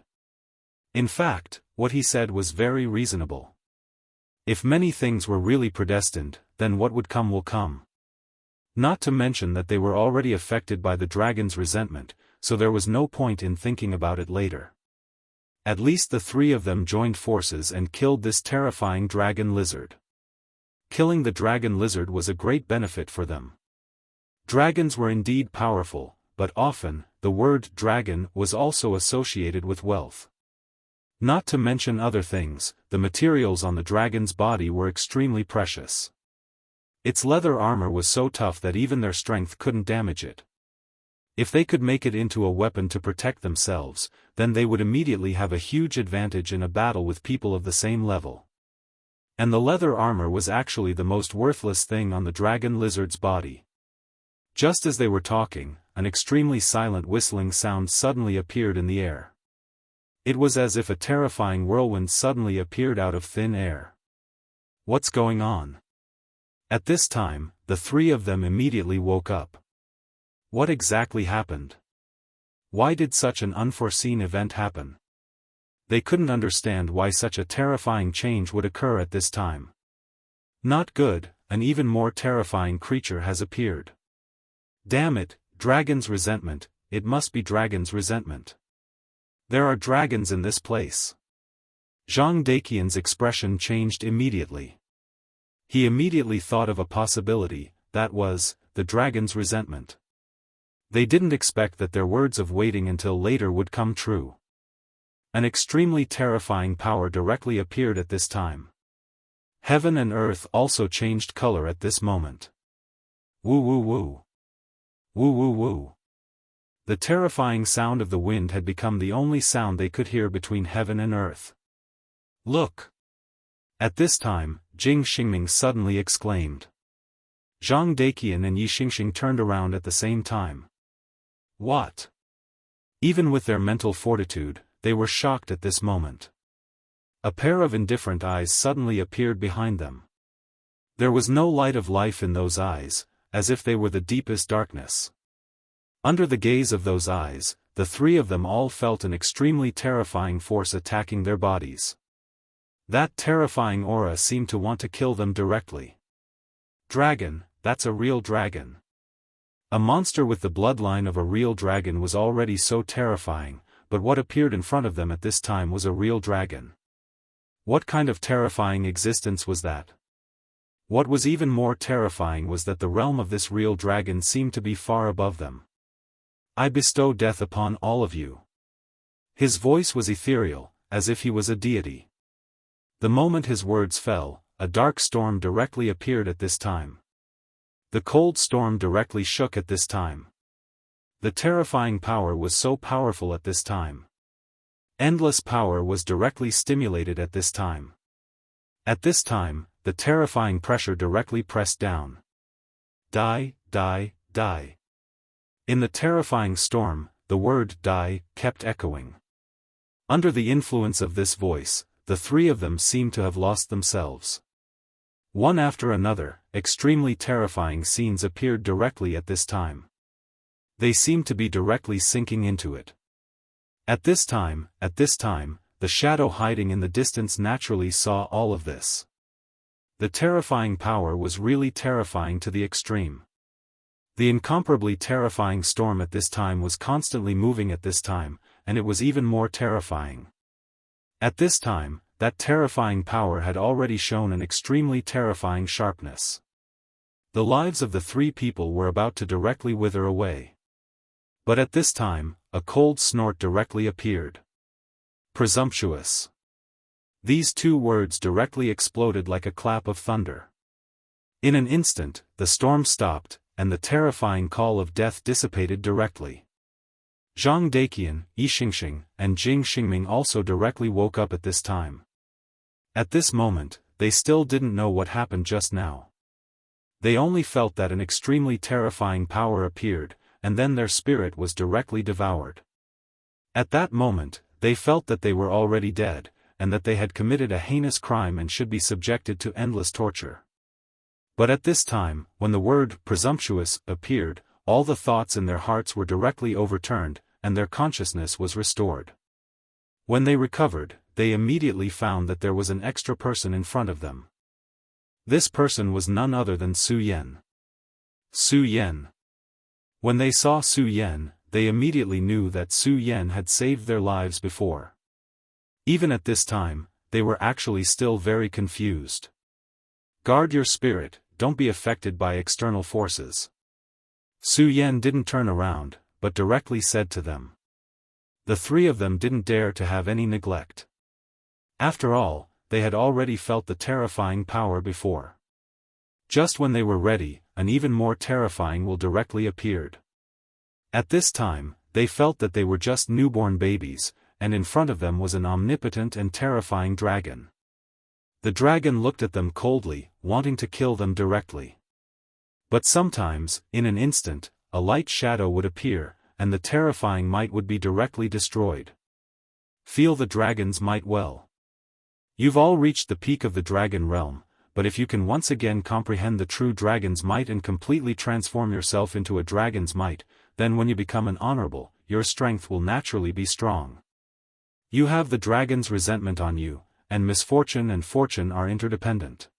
In fact, what he said was very reasonable. If many things were really predestined, then what would come will come. Not to mention that they were already affected by the dragon's resentment, so there was no point in thinking about it later. At least the three of them joined forces and killed this terrifying dragon lizard. Killing the dragon lizard was a great benefit for them. Dragons were indeed powerful, but often, the word dragon was also associated with wealth. Not to mention other things, the materials on the dragon's body were extremely precious. Its leather armor was so tough that even their strength couldn't damage it. If they could make it into a weapon to protect themselves, then they would immediately have a huge advantage in a battle with people of the same level. And the leather armor was actually the most worthless thing on the dragon lizard's body. Just as they were talking, an extremely silent whistling sound suddenly appeared in the air. It was as if a terrifying whirlwind suddenly appeared out of thin air. What's going on? At this time, the three of them immediately woke up. What exactly happened? Why did such an unforeseen event happen? They couldn't understand why such a terrifying change would occur at this time. Not good, an even more terrifying creature has appeared. Damn it, dragon's resentment, it must be dragon's resentment. There are dragons in this place. Zhang Daqian's expression changed immediately. He immediately thought of a possibility, that was, the dragon's resentment. They didn't expect that their words of waiting until later would come true. An extremely terrifying power directly appeared at this time. Heaven and earth also changed color at this moment. Woo woo woo. Woo woo woo. The terrifying sound of the wind had become the only sound they could hear between heaven and earth. Look! At this time, Jing Xingming suddenly exclaimed. Zhang Daqian and Yi Xingxing turned around at the same time. What? Even with their mental fortitude, they were shocked at this moment. A pair of indifferent eyes suddenly appeared behind them. There was no light of life in those eyes, as if they were the deepest darkness. Under the gaze of those eyes, the three of them all felt an extremely terrifying force attacking their bodies. That terrifying aura seemed to want to kill them directly. Dragon, that's a real dragon. A monster with the bloodline of a real dragon was already so terrifying, but what appeared in front of them at this time was a real dragon. What kind of terrifying existence was that? What was even more terrifying was that the realm of this real dragon seemed to be far above them. I bestow death upon all of you. His voice was ethereal, as if he was a deity. The moment his words fell, a dark storm directly appeared at this time. The cold storm directly shook at this time. The terrifying power was so powerful at this time. Endless power was directly stimulated at this time. At this time, the terrifying pressure directly pressed down. Die, die, die. In the terrifying storm, the word die kept echoing. Under the influence of this voice, the three of them seemed to have lost themselves. One after another, extremely terrifying scenes appeared directly at this time. They seemed to be directly sinking into it. At this time, the shadow hiding in the distance naturally saw all of this. The terrifying power was really terrifying to the extreme. The incomparably terrifying storm at this time was constantly moving at this time, and it was even more terrifying. At this time, that terrifying power had already shown an extremely terrifying sharpness. The lives of the three people were about to directly wither away. But at this time, a cold snort directly appeared. Presumptuous. These two words directly exploded like a clap of thunder. In an instant, the storm stopped, and the terrifying call of death dissipated directly. Zhang Daqian, Yi Xingxing, and Jing Xingming also directly woke up at this time. At this moment, they still didn't know what happened just now. They only felt that an extremely terrifying power appeared, and then their spirit was directly devoured. At that moment, they felt that they were already dead, and that they had committed a heinous crime and should be subjected to endless torture. But at this time, when the word presumptuous appeared, all the thoughts in their hearts were directly overturned, and their consciousness was restored. When they recovered, they immediately found that there was an extra person in front of them. This person was none other than Su Yan. Su Yan. When they saw Su Yan, they immediately knew that Su Yan had saved their lives before. Even at this time, they were actually still very confused. Guard your spirit, don't be affected by external forces. Su Yan didn't turn around, but directly said to them. The three of them didn't dare to have any neglect. After all, they had already felt the terrifying power before. Just when they were ready, an even more terrifying will directly appeared. At this time, they felt that they were just newborn babies, and in front of them was an omnipotent and terrifying dragon. The dragon looked at them coldly, wanting to kill them directly. But sometimes, in an instant, a light shadow would appear, and the terrifying might would be directly destroyed. Feel the dragon's might well. You've all reached the peak of the dragon realm, but if you can once again comprehend the true dragon's might and completely transform yourself into a dragon's might, then when you become an honorable, your strength will naturally be strong. You have the dragon's resentment on you, and misfortune and fortune are interdependent.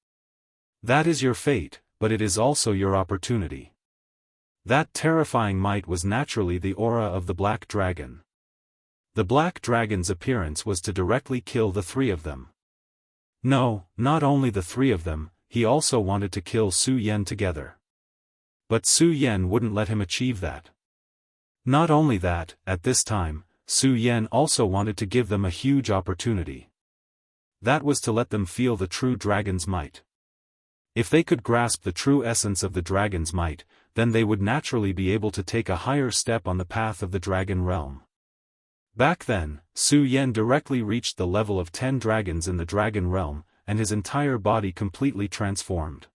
That is your fate, but it is also your opportunity. That terrifying might was naturally the aura of the black dragon. The black dragon's appearance was to directly kill the three of them. No, not only the three of them, he also wanted to kill Su Yan together. But Su Yan wouldn't let him achieve that. Not only that, at this time, Su Yan also wanted to give them a huge opportunity. That was to let them feel the true dragon's might. If they could grasp the true essence of the dragon's might, then they would naturally be able to take a higher step on the path of the dragon realm. Back then, Su Yan directly reached the level of 10 dragons in the dragon realm, and his entire body completely transformed.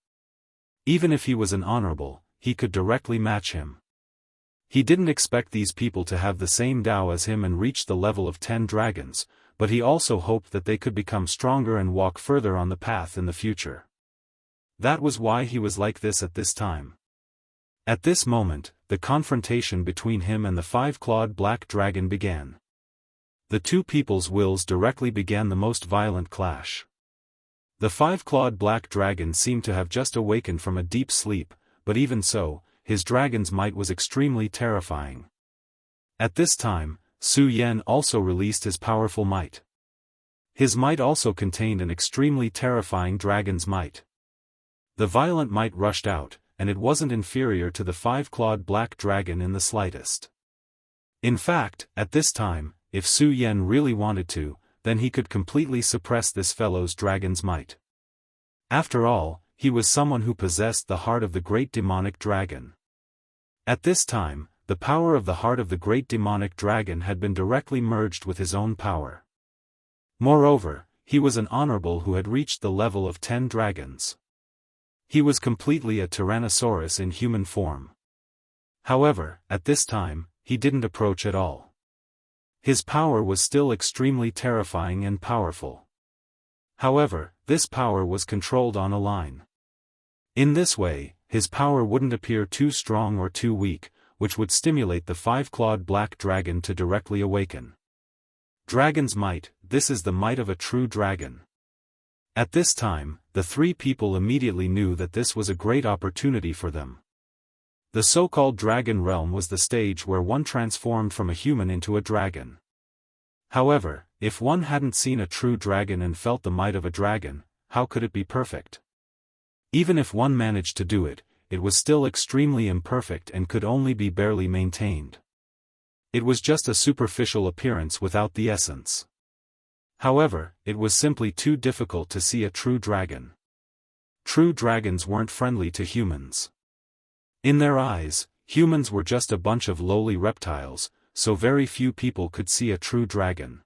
Even if he was an honorable, he could directly match him. He didn't expect these people to have the same Dao as him and reach the level of 10 dragons, but he also hoped that they could become stronger and walk further on the path in the future. That was why he was like this at this time. At this moment, the confrontation between him and the five-clawed black dragon began. The two people's wills directly began the most violent clash. The five-clawed black dragon seemed to have just awakened from a deep sleep, but even so, his dragon's might was extremely terrifying. At this time, Su Yan also released his powerful might. His might also contained an extremely terrifying dragon's might. The violent might rushed out, and it wasn't inferior to the five-clawed black dragon in the slightest. In fact, at this time, if Su Yan really wanted to, then he could completely suppress this fellow's dragon's might. After all, he was someone who possessed the heart of the great demonic dragon. At this time, the power of the heart of the great demonic dragon had been directly merged with his own power. Moreover, he was an honorable who had reached the level of 10 dragons. He was completely a Tyrannosaurus in human form. However, at this time, he didn't approach at all. His power was still extremely terrifying and powerful. However, this power was controlled on a line. In this way, his power wouldn't appear too strong or too weak, which would stimulate the five-clawed black dragon to directly awaken. Dragon's might, this is the might of a true dragon. At this time, the three people immediately knew that this was a great opportunity for them. The so-called dragon realm was the stage where one transformed from a human into a dragon. However, if one hadn't seen a true dragon and felt the might of a dragon, how could it be perfect? Even if one managed to do it, it was still extremely imperfect and could only be barely maintained. It was just a superficial appearance without the essence. However, it was simply too difficult to see a true dragon. True dragons weren't friendly to humans. In their eyes, humans were just a bunch of lowly reptiles, so very few people could see a true dragon.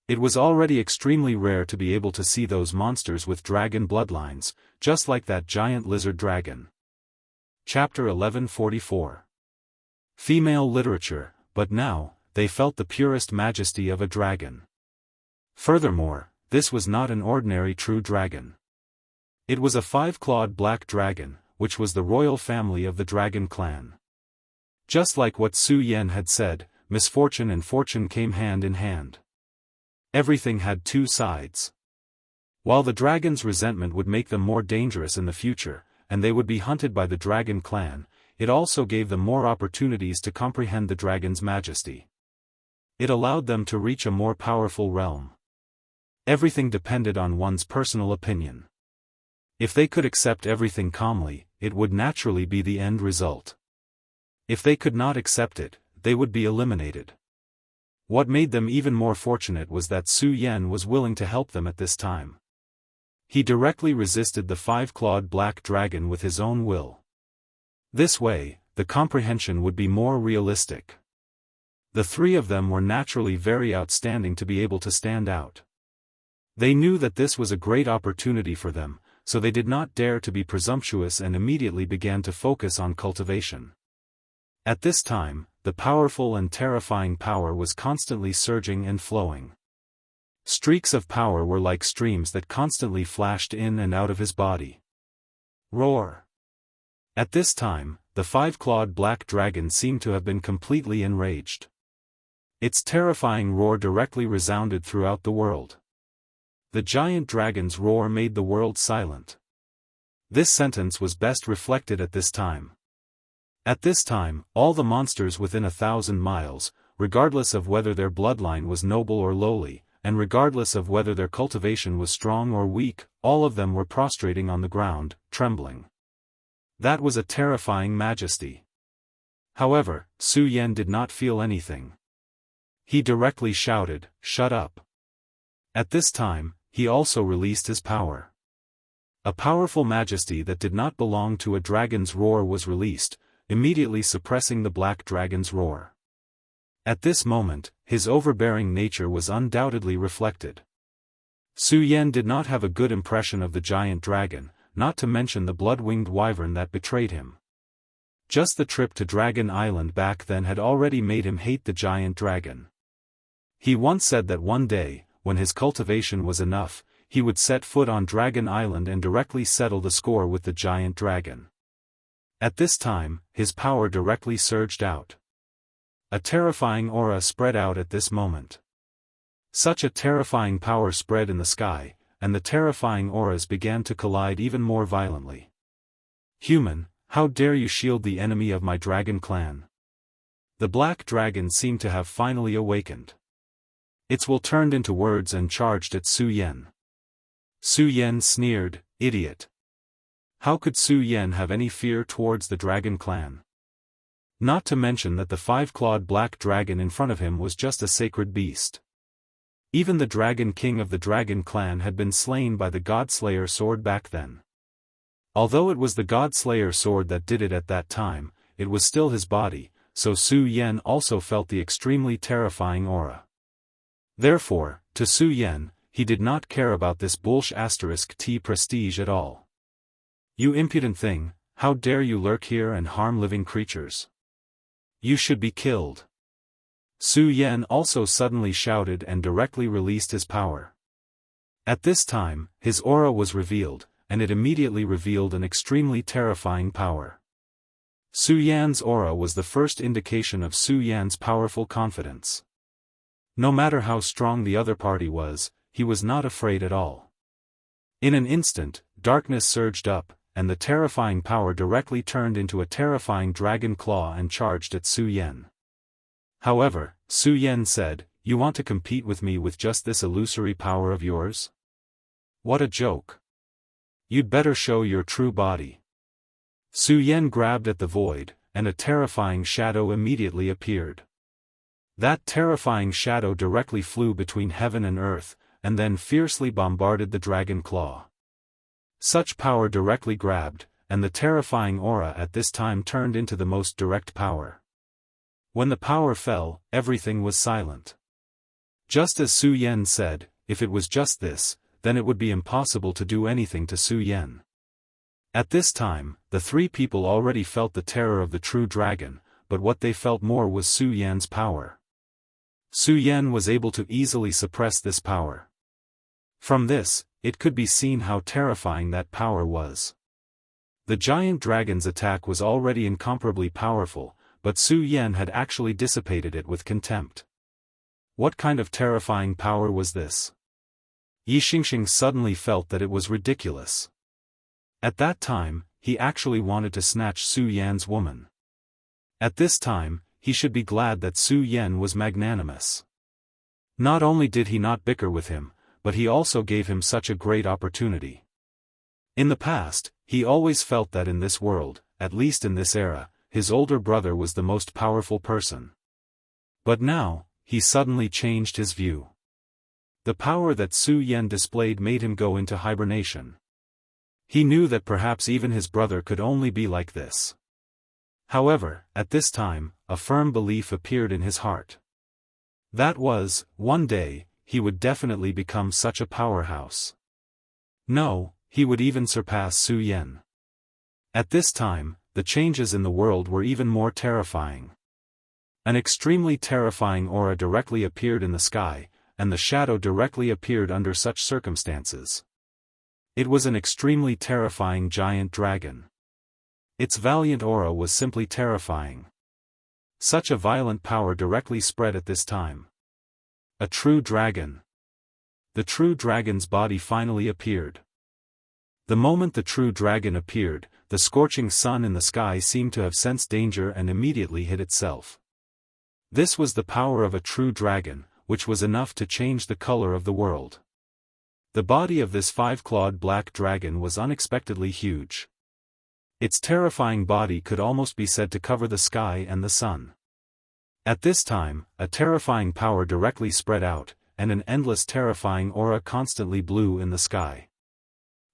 It was already extremely rare to be able to see those monsters with dragon bloodlines, just like that giant lizard dragon. Chapter 1144. Female literature, but now, they felt the purest majesty of a dragon. Furthermore, this was not an ordinary true dragon. It was a five-clawed black dragon, which was the royal family of the dragon clan. Just like what Su Yan had said, misfortune and fortune came hand in hand. Everything had two sides. While the dragon's resentment would make them more dangerous in the future, and they would be hunted by the dragon clan, it also gave them more opportunities to comprehend the dragon's majesty. It allowed them to reach a more powerful realm. Everything depended on one's personal opinion. If they could accept everything calmly, it would naturally be the end result. If they could not accept it, they would be eliminated. What made them even more fortunate was that Su Yan was willing to help them at this time. He directly resisted the five-clawed black dragon with his own will. This way, the comprehension would be more realistic. The three of them were naturally very outstanding to be able to stand out. They knew that this was a great opportunity for them, so they did not dare to be presumptuous and immediately began to focus on cultivation. At this time, the powerful and terrifying power was constantly surging and flowing. Streaks of power were like streams that constantly flashed in and out of his body. Roar! At this time, the five-clawed black dragon seemed to have been completely enraged. Its terrifying roar directly resounded throughout the world. The giant dragon's roar made the world silent. This sentence was best reflected at this time. At this time, all the monsters within 1,000 miles, regardless of whether their bloodline was noble or lowly, and regardless of whether their cultivation was strong or weak, all of them were prostrating on the ground, trembling. That was a terrifying majesty. However, Su Yan did not feel anything. He directly shouted, "Shut up." At this time, he also released his power. A powerful majesty that did not belong to a dragon's roar was released, immediately suppressing the black dragon's roar. At this moment, his overbearing nature was undoubtedly reflected. Su Yan did not have a good impression of the giant dragon, not to mention the blood-winged wyvern that betrayed him. Just the trip to Dragon Island back then had already made him hate the giant dragon. He once said that one day, when his cultivation was enough, he would set foot on Dragon Island and directly settle the score with the giant dragon. At this time, his power directly surged out. A terrifying aura spread out at this moment. Such a terrifying power spread in the sky, and the terrifying auras began to collide even more violently. "Human, how dare you shield the enemy of my dragon clan?" The black dragon seemed to have finally awakened. Its will turned into words and charged at Su Yan. Su Yan sneered, "Idiot. How could Su Yan have any fear towards the dragon clan? Not to mention that the five-clawed black dragon in front of him was just a sacred beast. Even the dragon king of the dragon clan had been slain by the Godslayer sword back then. Although it was the Godslayer sword that did it at that time, it was still his body, so Su Yan also felt the extremely terrifying aura. Therefore, to Su Yan, he did not care about this bullsh*t prestige at all. "You impudent thing, how dare you lurk here and harm living creatures? You should be killed." Su Yan also suddenly shouted and directly released his power. At this time, his aura was revealed, and it immediately revealed an extremely terrifying power. Su Yan's aura was the first indication of Su Yan's powerful confidence. No matter how strong the other party was, he was not afraid at all. In an instant, darkness surged up, and the terrifying power directly turned into a terrifying dragon claw and charged at Su Yan. However, Su Yan said, "You want to compete with me with just this illusory power of yours? What a joke. You'd better show your true body." Su Yan grabbed at the void, and a terrifying shadow immediately appeared. That terrifying shadow directly flew between heaven and earth, and then fiercely bombarded the dragon claw. Such power directly grabbed, and the terrifying aura at this time turned into the most direct power. When the power fell, everything was silent. Just as Su Yan said, if it was just this, then it would be impossible to do anything to Su Yan. At this time, the three people already felt the terror of the true dragon, but what they felt more was Su Yan's power. Su Yan was able to easily suppress this power. From this, it could be seen how terrifying that power was. The giant dragon's attack was already incomparably powerful, but Su Yan had actually dissipated it with contempt. What kind of terrifying power was this? Yi Xingxing suddenly felt that it was ridiculous. At that time, he actually wanted to snatch Su Yan's woman. At this time, he should be glad that Su Yan was magnanimous. Not only did he not bicker with him, but he also gave him such a great opportunity. In the past, he always felt that in this world, at least in this era, his older brother was the most powerful person. But now, he suddenly changed his view. The power that Su Yan displayed made him go into hibernation. He knew that perhaps even his brother could only be like this. However, at this time, a firm belief appeared in his heart. That was, one day, he would definitely become such a powerhouse. No, he would even surpass Su Yan. At this time, the changes in the world were even more terrifying. An extremely terrifying aura directly appeared in the sky, and the shadow directly appeared under such circumstances. It was an extremely terrifying giant dragon. Its valiant aura was simply terrifying. Such a violent power directly spread at this time. A true dragon. The true dragon's body finally appeared. The moment the true dragon appeared, the scorching sun in the sky seemed to have sensed danger and immediately hid itself. This was the power of a true dragon, which was enough to change the color of the world. The body of this five-clawed black dragon was unexpectedly huge. Its terrifying body could almost be said to cover the sky and the sun. At this time, a terrifying power directly spread out, and an endless terrifying aura constantly blew in the sky.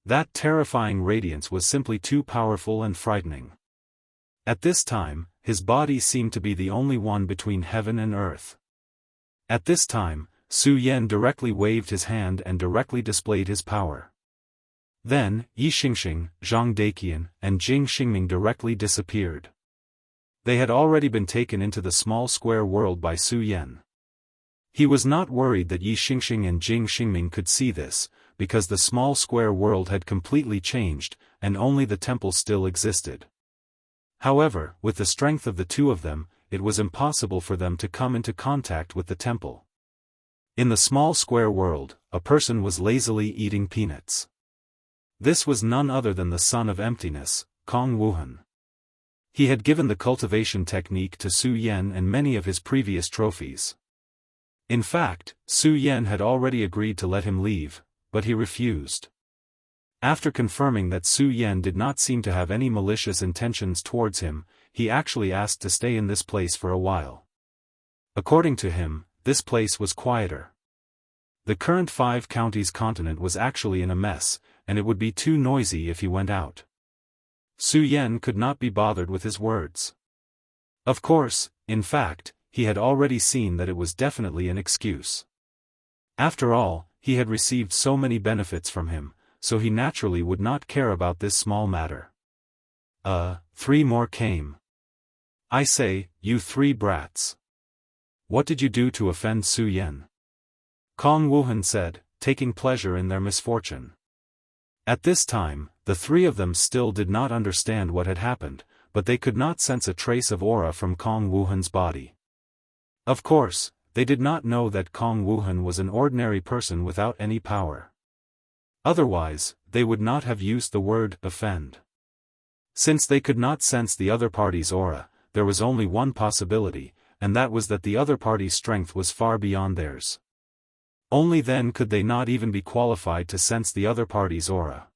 That terrifying radiance was simply too powerful and frightening. At this time, his body seemed to be the only one between heaven and earth. At this time, Su Yan directly waved his hand and directly displayed his power. Then, Yi Xingxing, Zhang Daqian, and Jing Xingming directly disappeared. They had already been taken into the small square world by Su Yan. He was not worried that Yi Xingxing and Jing Xingming could see this, because the small square world had completely changed, and only the temple still existed. However, with the strength of the two of them, it was impossible for them to come into contact with the temple. In the small square world, a person was lazily eating peanuts. This was none other than the son of emptiness, Kong Wuhan. He had given the cultivation technique to Su Yan and many of his previous trophies. In fact, Su Yan had already agreed to let him leave, but he refused. After confirming that Su Yan did not seem to have any malicious intentions towards him, he actually asked to stay in this place for a while. According to him, this place was quieter. The current 5 counties continent was actually in a mess, and it would be too noisy if he went out. Su Yan could not be bothered with his words. Of course, in fact, he had already seen that it was definitely an excuse. After all, he had received so many benefits from him, so he naturally would not care about this small matter. 3 more came. I say, you 3 brats. What did you do to offend Su Yan? Kong Wuhan said, taking pleasure in their misfortune. At this time, the 3 of them still did not understand what had happened, but they could not sense a trace of aura from Kong Wuhan's body. Of course, they did not know that Kong Wuhan was an ordinary person without any power. Otherwise, they would not have used the word offend. Since they could not sense the other party's aura, there was only one possibility, and that was that the other party's strength was far beyond theirs. Only then could they not even be qualified to sense the other party's aura.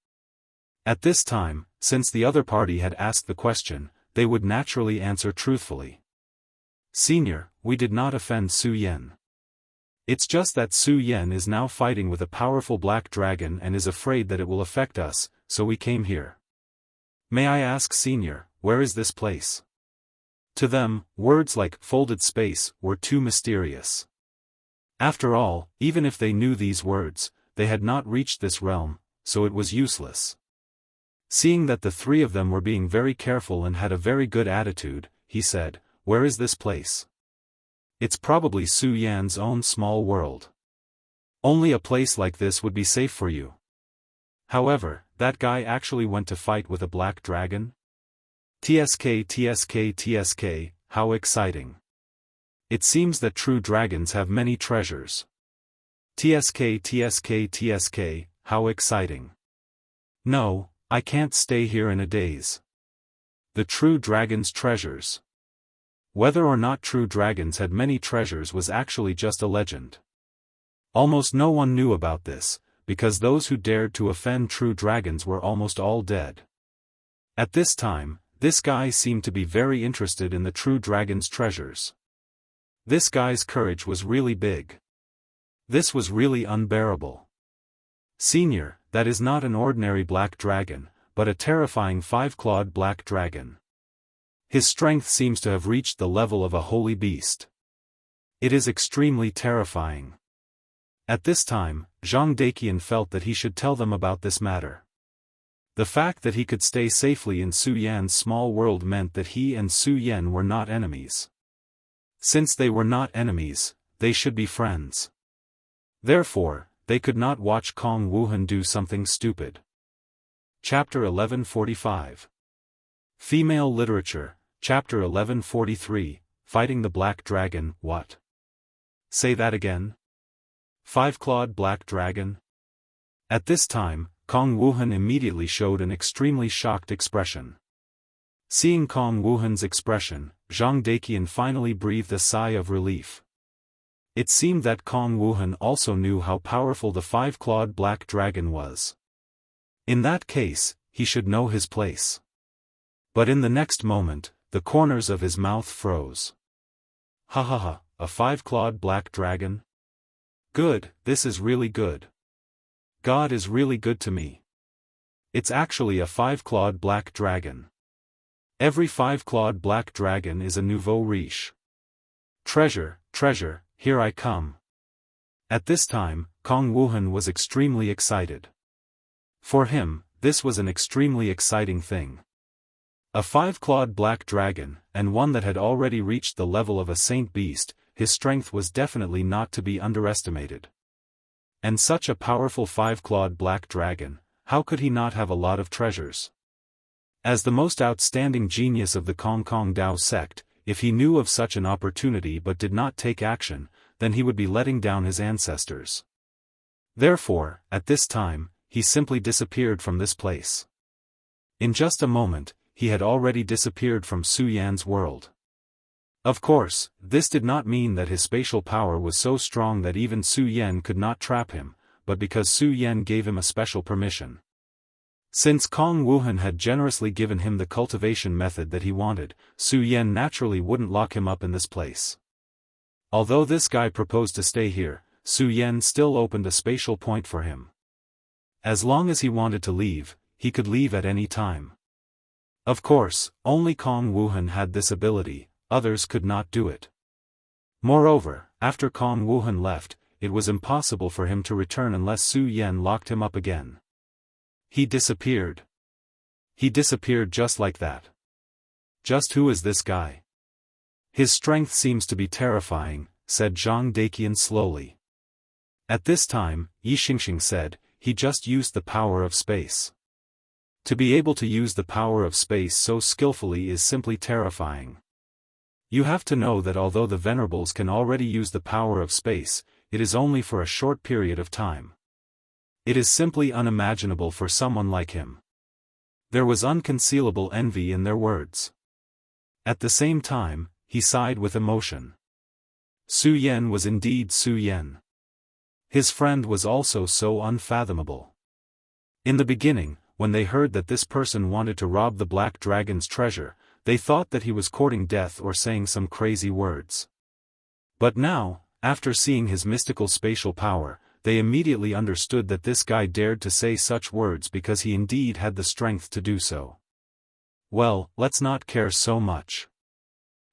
At this time, since the other party had asked the question, they would naturally answer truthfully. Senior, we did not offend Su Yan. It's just that Su Yan is now fighting with a powerful black dragon and is afraid that it will affect us, so we came here. May I ask, Senior, where is this place? To them, words like folded space were too mysterious. After all, even if they knew these words, they had not reached this realm, so it was useless. Seeing that the 3 of them were being very careful and had a very good attitude, he said, where is this place? It's probably Su Yan's own small world. Only a place like this would be safe for you. However, that guy actually went to fight with a black dragon? TSK, how exciting. It seems that true dragons have many treasures. TSK, how exciting. No, I can't stay here in a daze. The true dragon's treasures. Whether or not true dragons had many treasures was actually just a legend. Almost no one knew about this, because those who dared to offend true dragons were almost all dead. At this time, this guy seemed to be very interested in the true dragon's treasures. This guy's courage was really big. This was really unbearable. Senior, that is not an ordinary black dragon, but a terrifying 5-clawed black dragon. His strength seems to have reached the level of a holy beast. It is extremely terrifying. At this time, Zhang Daqian felt that he should tell them about this matter. The fact that he could stay safely in Su Yan's small world meant that he and Su Yan were not enemies. Since they were not enemies, they should be friends. Therefore, they could not watch Kong Wuhan do something stupid. Chapter 1145. Female Literature, Chapter 1143, Fighting the Black Dragon. What? Say that again? 5-clawed black dragon? At this time, Kong Wuhan immediately showed an extremely shocked expression. Seeing Kong Wuhan's expression, Zhang Daqian finally breathed a sigh of relief. It seemed that Kong Wuhan also knew how powerful the 5-clawed black dragon was. In that case, he should know his place. But in the next moment, the corners of his mouth froze. Ha ha ha, a 5-clawed black dragon? Good, this is really good. God is really good to me. It's actually a 5-clawed black dragon. Every 5-clawed black dragon is a nouveau riche. Treasure, treasure, here I come. At this time, Kong Wuhan was extremely excited. For him, this was an extremely exciting thing. A 5-clawed black dragon, and one that had already reached the level of a saint beast, his strength was definitely not to be underestimated. And such a powerful 5-clawed black dragon, how could he not have a lot of treasures? As the most outstanding genius of the Kong Kong Dao sect, if he knew of such an opportunity but did not take action, then he would be letting down his ancestors. Therefore, at this time, he simply disappeared from this place. In just a moment, he had already disappeared from Su Yan's world. Of course, this did not mean that his spatial power was so strong that even Su Yan could not trap him, but because Su Yan gave him a special permission. Since Kong Wuhan had generously given him the cultivation method that he wanted, Su Yan naturally wouldn't lock him up in this place. Although this guy proposed to stay here, Su Yan still opened a spatial point for him. As long as he wanted to leave, he could leave at any time. Of course, only Kong Wuhan had this ability, others could not do it. Moreover, after Kong Wuhan left, it was impossible for him to return unless Su Yan locked him up again. He disappeared. He disappeared just like that. Just who is this guy? His strength seems to be terrifying, said Zhang Daqian slowly. At this time, Yi Xingxing said, he just used the power of space. To be able to use the power of space so skillfully is simply terrifying. You have to know that although the Venerables can already use the power of space, it is only for a short period of time. It is simply unimaginable for someone like him. There was unconcealable envy in their words. At the same time, he sighed with emotion. Su Yan was indeed Su Yan. His friend was also so unfathomable. In the beginning, when they heard that this person wanted to rob the Black Dragon's treasure, they thought that he was courting death or saying some crazy words. But now, after seeing his mystical spatial power, they immediately understood that this guy dared to say such words because he indeed had the strength to do so. Well, let's not care so much.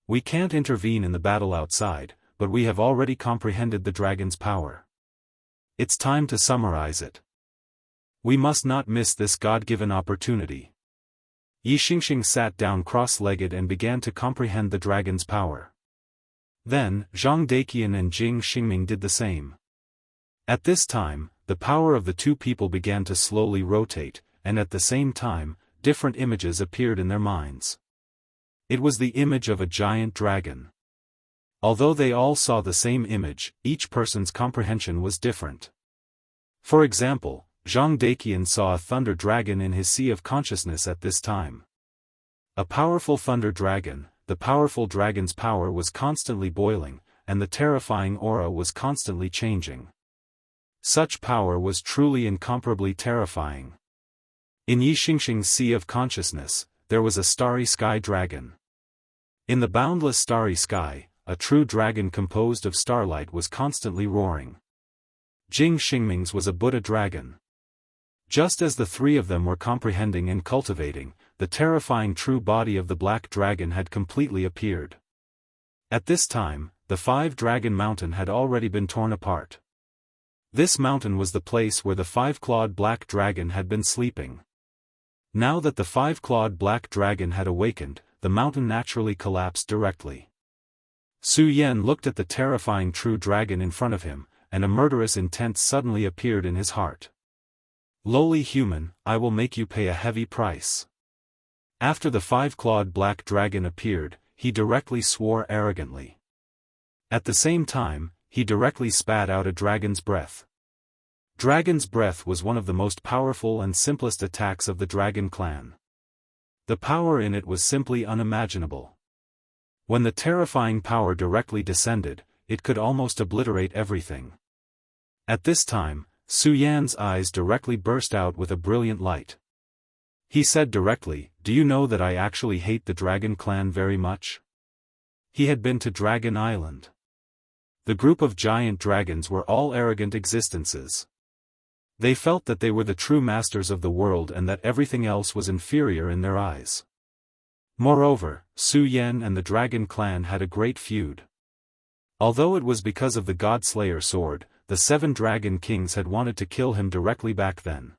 We can't intervene in the battle outside, but we have already comprehended the dragon's power. It's time to summarize it. We must not miss this God-given opportunity. Yi Xingxing sat down cross-legged and began to comprehend the dragon's power. Then, Zhang Daqian and Jing Xingming did the same. At this time, the power of the two people began to slowly rotate, and at the same time, different images appeared in their minds. It was the image of a giant dragon. Although they all saw the same image, each person's comprehension was different. For example, Zhang Daqian saw a thunder dragon in his sea of consciousness at this time. A powerful thunder dragon, the powerful dragon's power was constantly boiling, and the terrifying aura was constantly changing. Such power was truly incomparably terrifying. In Yi Xingxing's sea of consciousness, there was a starry sky dragon. In the boundless starry sky, a true dragon composed of starlight was constantly roaring. Jing Xingming's was a Buddha dragon. Just as the three of them were comprehending and cultivating, the terrifying true body of the black dragon had completely appeared. At this time, the 5-dragon mountain had already been torn apart. This mountain was the place where the 5-clawed black dragon had been sleeping. Now that the 5-clawed black dragon had awakened, the mountain naturally collapsed directly. Su Yan looked at the terrifying true dragon in front of him, and a murderous intent suddenly appeared in his heart. Lowly human, I will make you pay a heavy price. After the 5-clawed black dragon appeared, he directly swore arrogantly. At the same time, he directly spat out a dragon's breath. Dragon's breath was one of the most powerful and simplest attacks of the dragon clan. The power in it was simply unimaginable. When the terrifying power directly descended, it could almost obliterate everything. At this time, Su Yan's eyes directly burst out with a brilliant light. He said directly, "Do you know that I actually hate the dragon clan very much?" He had been to Dragon Island. The group of giant dragons were all arrogant existences. They felt that they were the true masters of the world and that everything else was inferior in their eyes. Moreover, Su Yan and the dragon clan had a great feud. Although it was because of the God-Slayer sword, the 7 dragon kings had wanted to kill him directly back then.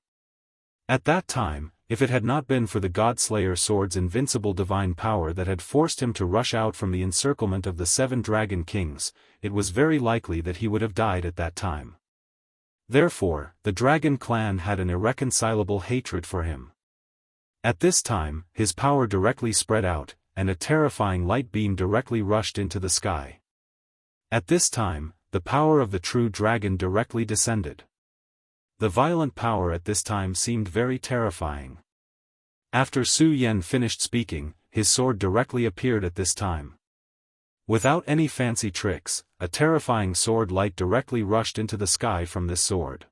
At that time, if it had not been for the God-Slayer sword's invincible divine power that had forced him to rush out from the encirclement of the 7 dragon kings, it was very likely that he would have died at that time. Therefore, the dragon clan had an irreconcilable hatred for him. At this time, his power directly spread out, and a terrifying light beam directly rushed into the sky. At this time, the power of the true dragon directly descended. The violent power at this time seemed very terrifying. After Su Yan finished speaking, his sword directly appeared at this time. Without any fancy tricks, a terrifying sword light directly rushed into the sky from this sword.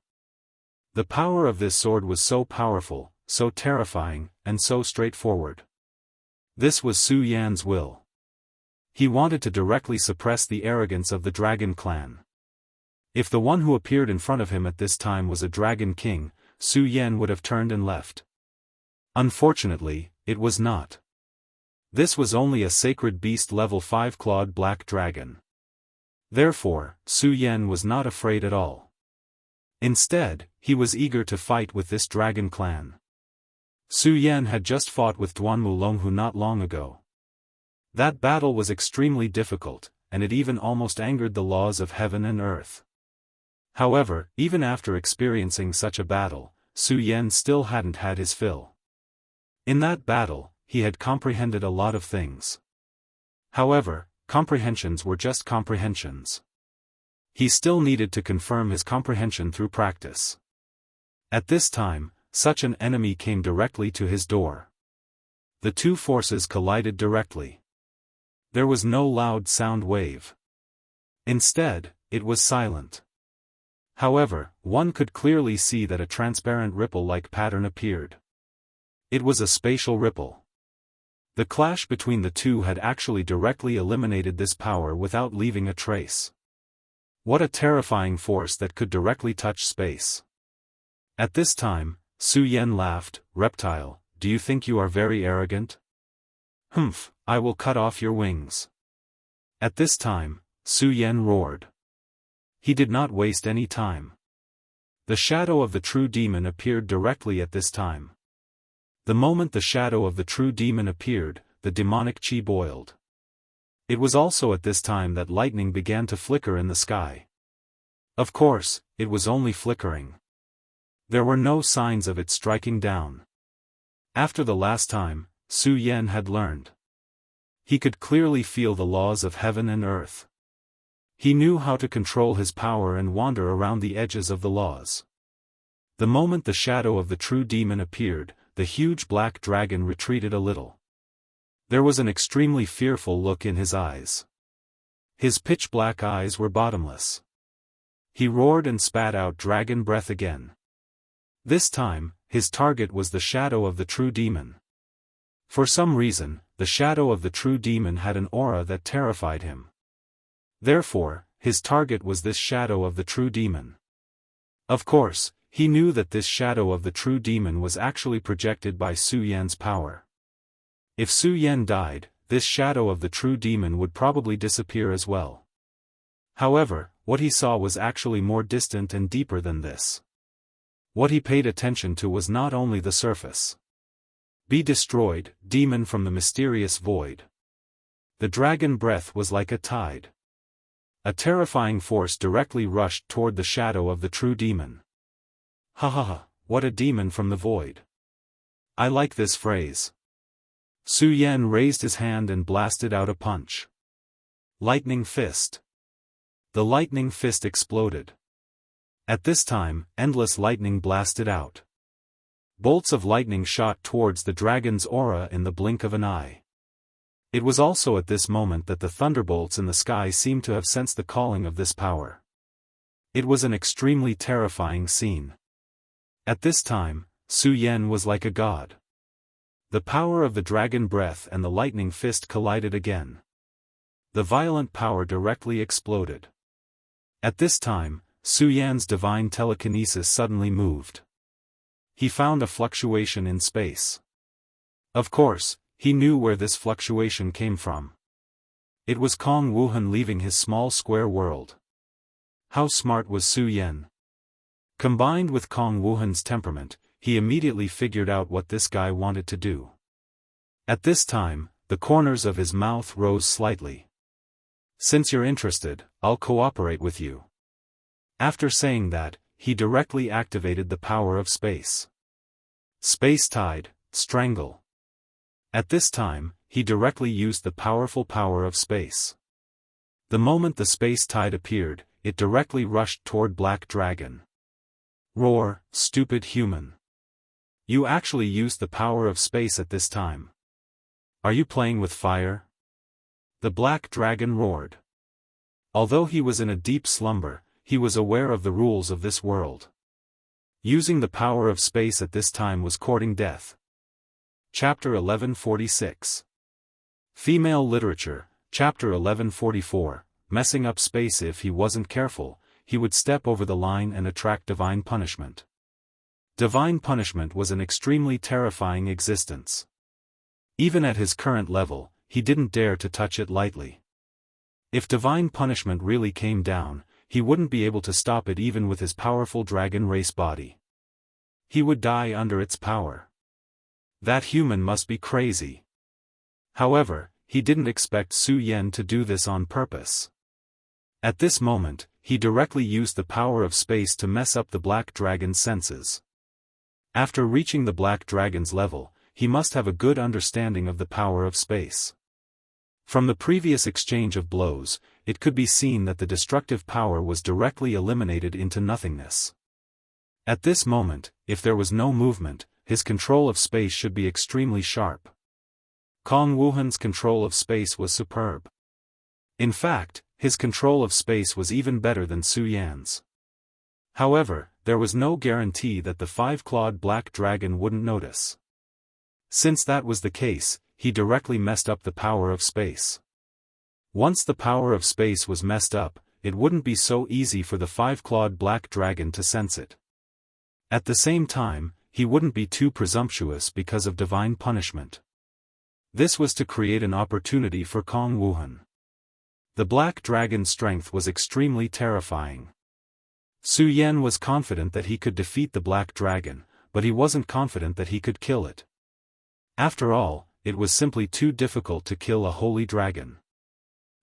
The power of this sword was so powerful, so terrifying, and so straightforward. This was Su Yan's will. He wanted to directly suppress the arrogance of the dragon clan. If the one who appeared in front of him at this time was a dragon king, Su Yan would have turned and left. Unfortunately, it was not. This was only a sacred beast level 5-clawed black dragon. Therefore, Su Yan was not afraid at all. Instead, he was eager to fight with this dragon clan. Su Yan had just fought with Duanmu Longhu not long ago. That battle was extremely difficult, and it even almost angered the laws of heaven and earth. However, even after experiencing such a battle, Su Yan still hadn't had his fill. In that battle, he had comprehended a lot of things. However, comprehensions were just comprehensions. He still needed to confirm his comprehension through practice. At this time, such an enemy came directly to his door. The two forces collided directly. There was no loud sound wave. Instead, it was silent. However, one could clearly see that a transparent ripple-like pattern appeared. It was a spatial ripple. The clash between the two had actually directly eliminated this power without leaving a trace. What a terrifying force that could directly touch space. At this time, Su Yan laughed, "Reptile, do you think you are very arrogant? Humph, I will cut off your wings." At this time, Su Yan roared. He did not waste any time. The shadow of the true demon appeared directly at this time. The moment the shadow of the true demon appeared, the demonic chi boiled. It was also at this time that lightning began to flicker in the sky. Of course, it was only flickering. There were no signs of it striking down. After the last time, Su Yan had learned. He could clearly feel the laws of heaven and earth. He knew how to control his power and wander around the edges of the laws. The moment the shadow of the true demon appeared, the huge black dragon retreated a little. There was an extremely fearful look in his eyes. His pitch-black eyes were bottomless. He roared and spat out dragon breath again. This time, his target was the shadow of the true demon. For some reason, the shadow of the true demon had an aura that terrified him. Therefore, his target was this shadow of the true demon. Of course, he knew that this shadow of the true demon was actually projected by Su Yan's power. If Su Yan died, this shadow of the true demon would probably disappear as well. However, what he saw was actually more distant and deeper than this. What he paid attention to was not only the surface. Be destroyed, demon from the mysterious void. The dragon breath was like a tide. A terrifying force directly rushed toward the shadow of the true demon. Ha ha ha, what a demon from the void. I like this phrase. Su Yan raised his hand and blasted out a punch. Lightning fist. The lightning fist exploded. At this time, endless lightning blasted out. Bolts of lightning shot towards the dragon's aura in the blink of an eye. It was also at this moment that the thunderbolts in the sky seemed to have sensed the calling of this power. It was an extremely terrifying scene. At this time, Su Yan was like a god. The power of the dragon breath and the lightning fist collided again. The violent power directly exploded. At this time, Su Yan's divine telekinesis suddenly moved. He found a fluctuation in space. Of course, he knew where this fluctuation came from. It was Kong Wuhan leaving his small square world. How smart was Su Yan? Combined with Kong Wuhan's temperament, he immediately figured out what this guy wanted to do. At this time, the corners of his mouth rose slightly. Since you're interested, I'll cooperate with you. After saying that, he directly activated the power of space. Space tide, strangle. At this time, he directly used the powerful power of space. The moment the space tide appeared, it directly rushed toward Black Dragon. Roar, stupid human. You actually used the power of space at this time. Are you playing with fire? The Black Dragon roared. Although he was in a deep slumber, he was aware of the rules of this world. Using the power of space at this time was courting death. Chapter 1146. Female Literature, Chapter 1144, Messing up space. If he wasn't careful, he would step over the line and attract divine punishment. Divine punishment was an extremely terrifying existence. Even at his current level, he didn't dare to touch it lightly. If divine punishment really came down, he wouldn't be able to stop it even with his powerful dragon race body. He would die under its power. That human must be crazy. However, he didn't expect Su Yan to do this on purpose. At this moment, he directly used the power of space to mess up the Black Dragon's senses. After reaching the Black Dragon's level, he must have a good understanding of the power of space. From the previous exchange of blows, it could be seen that the destructive power was directly eliminated into nothingness. At this moment, if there was no movement, his control of space should be extremely sharp. Kong Wuhan's control of space was superb. In fact, his control of space was even better than Su Yan's. However, there was no guarantee that the five-clawed Black Dragon wouldn't notice. Since that was the case, he directly messed up the power of space. Once the power of space was messed up, it wouldn't be so easy for the five-clawed Black Dragon to sense it. At the same time, he wouldn't be too presumptuous because of divine punishment. This was to create an opportunity for Kong Wuhan. The Black Dragon's strength was extremely terrifying. Su Yan was confident that he could defeat the Black Dragon, but he wasn't confident that he could kill it. After all, it was simply too difficult to kill a holy dragon.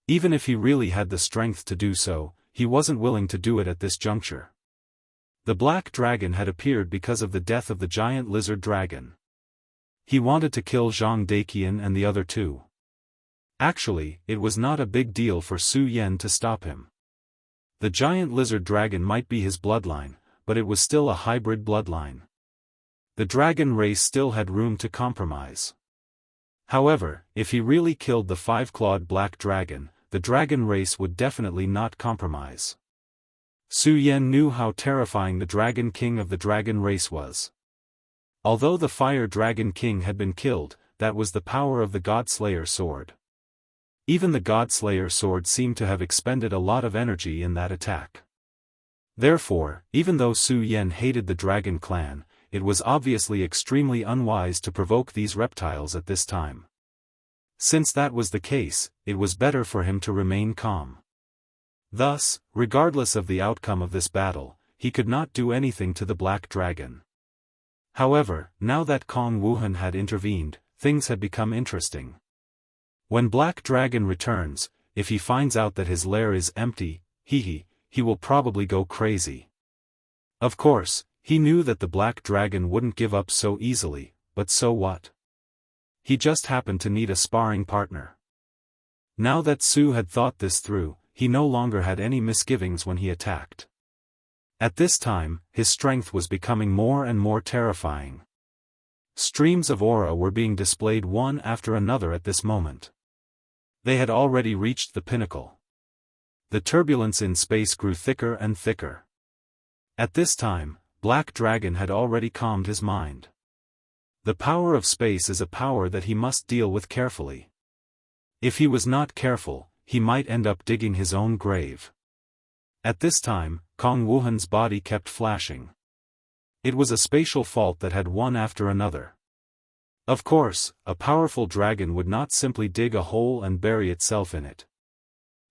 Even if he really had the strength to do so, he wasn't willing to do it at this juncture. The Black Dragon had appeared because of the death of the giant lizard dragon. He wanted to kill Zhang Daqian and the other two. Actually, it was not a big deal for Su Yan to stop him. The giant lizard dragon might be his bloodline, but it was still a hybrid bloodline. The dragon race still had room to compromise. However, if he really killed the five-clawed black dragon, the dragon race would definitely not compromise. Su Yan knew how terrifying the Dragon King of the dragon race was. Although the Fire Dragon King had been killed, that was the power of the God-Slayer sword. Even the God-Slayer sword seemed to have expended a lot of energy in that attack. Therefore, even though Su Yan hated the Dragon Clan, it was obviously extremely unwise to provoke these reptiles at this time. Since that was the case, it was better for him to remain calm. Thus, regardless of the outcome of this battle, he could not do anything to the Black Dragon. However, now that Kong Wuhan had intervened, things had become interesting. When Black Dragon returns, if he finds out that his lair is empty, he will probably go crazy. Of course, he knew that the Black Dragon wouldn't give up so easily, but so what? He just happened to need a sparring partner. Now that Su had thought this through, he no longer had any misgivings when he attacked. At this time, his strength was becoming more and more terrifying. Streams of aura were being displayed one after another at this moment. They had already reached the pinnacle. The turbulence in space grew thicker and thicker. At this time, Black Dragon had already calmed his mind. The power of space is a power that he must deal with carefully. If he was not careful, he might end up digging his own grave. At this time, Kong Wuhan's body kept flashing. It was a spatial fault that had one after another. Of course, a powerful dragon would not simply dig a hole and bury itself in it.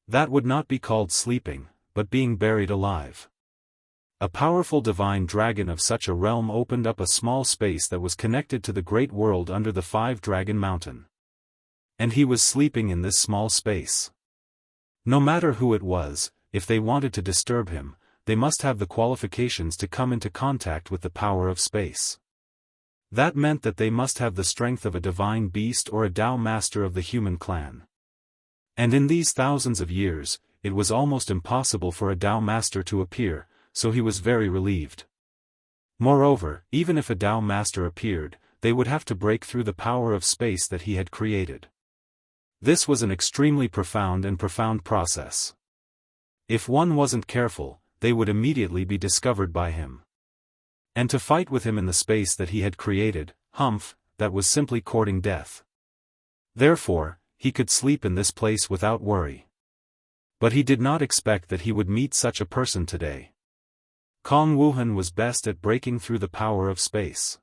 That would not be called sleeping, but being buried alive. A powerful divine dragon of such a realm opened up a small space that was connected to the great world under the Five-Dragon Mountain. And he was sleeping in this small space. No matter who it was, if they wanted to disturb him, they must have the qualifications to come into contact with the power of space. That meant that they must have the strength of a divine beast or a Tao master of the human clan. And in these thousands of years, it was almost impossible for a Tao master to appear, so he was very relieved. Moreover, even if a Tao master appeared, they would have to break through the power of space that he had created. This was an extremely profound process. If one wasn't careful, they would immediately be discovered by him. And to fight with him in the space that he had created, that was simply courting death. Therefore, he could sleep in this place without worry. But he did not expect that he would meet such a person today. Kong Wuhan was best at breaking through the power of space.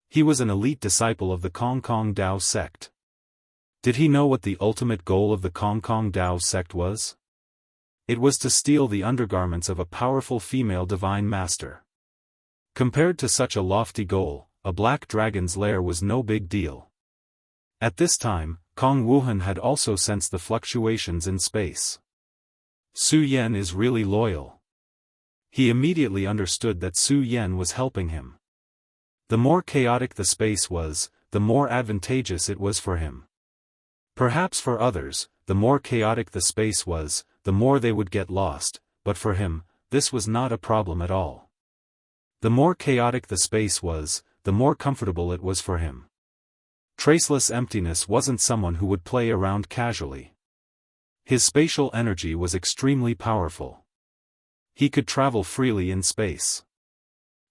He was an elite disciple of the Kong Dao sect. Did he know what the ultimate goal of the Kong Dao sect was? It was to steal the undergarments of a powerful female divine master. Compared to such a lofty goal, a black dragon's lair was no big deal. At this time, Kong Wuhan had also sensed the fluctuations in space. Su Yan is really loyal. He immediately understood that Su Yan was helping him. The more chaotic the space was, the more advantageous it was for him. Perhaps for others, the more chaotic the space was, the more they would get lost, but for him, this was not a problem at all. The more chaotic the space was, the more comfortable it was for him. Traceless emptiness wasn't someone who would play around casually. His spatial energy was extremely powerful. He could travel freely in space.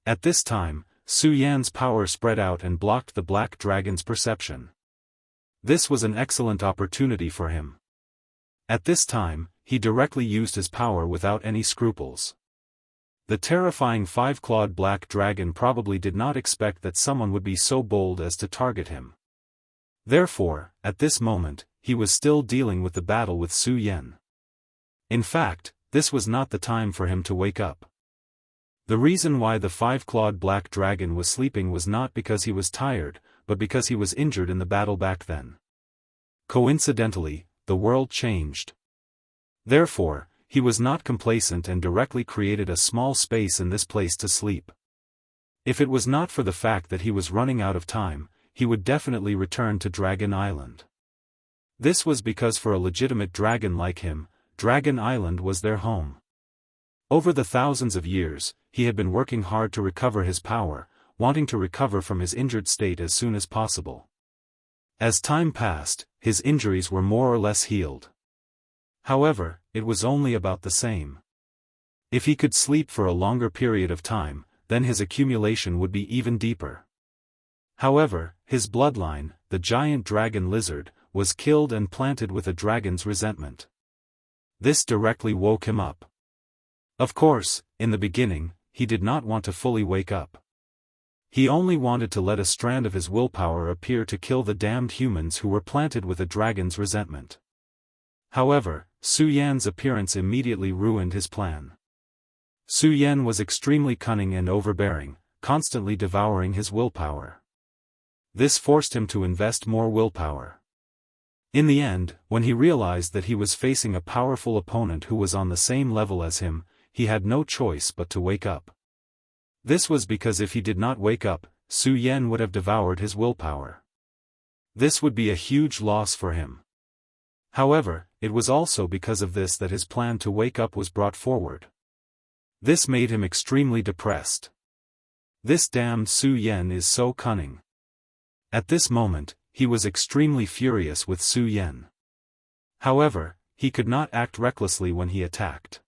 At this time, Su Yan's power spread out and blocked the black dragon's perception. This was an excellent opportunity for him. At this time, he directly used his power without any scruples. The terrifying five-clawed black dragon probably did not expect that someone would be so bold as to target him. Therefore, at this moment, he was still dealing with the battle with Su Yan. In fact, this was not the time for him to wake up. The reason why the five-clawed black dragon was sleeping was not because he was tired, but because he was injured in the battle back then. Coincidentally, the world changed. Therefore, he was not complacent and directly created a small space in this place to sleep. If it was not for the fact that he was running out of time, he would definitely return to Dragon Island. This was because for a legitimate dragon like him, Dragon Island was their home. Over the thousands of years, he had been working hard to recover his power, wanting to recover from his injured state as soon as possible. As time passed, his injuries were more or less healed. However, it was only about the same. If he could sleep for a longer period of time, then his accumulation would be even deeper. However, his bloodline, the giant dragon lizard, was killed and planted with a dragon's resentment. This directly woke him up. Of course, in the beginning, he did not want to fully wake up. He only wanted to let a strand of his willpower appear to kill the damned humans who were planted with a dragon's resentment. However, Su Yan's appearance immediately ruined his plan. Su Yan was extremely cunning and overbearing, constantly devouring his willpower. This forced him to invest more willpower. In the end, when he realized that he was facing a powerful opponent who was on the same level as him, he had no choice but to wake up. This was because if he did not wake up, Su Yan would have devoured his willpower. This would be a huge loss for him. However, it was also because of this that his plan to wake up was brought forward. This made him extremely depressed. This damned Su Yan is so cunning. At this moment, he was extremely furious with Su Yan. However, he could not act recklessly when he attacked.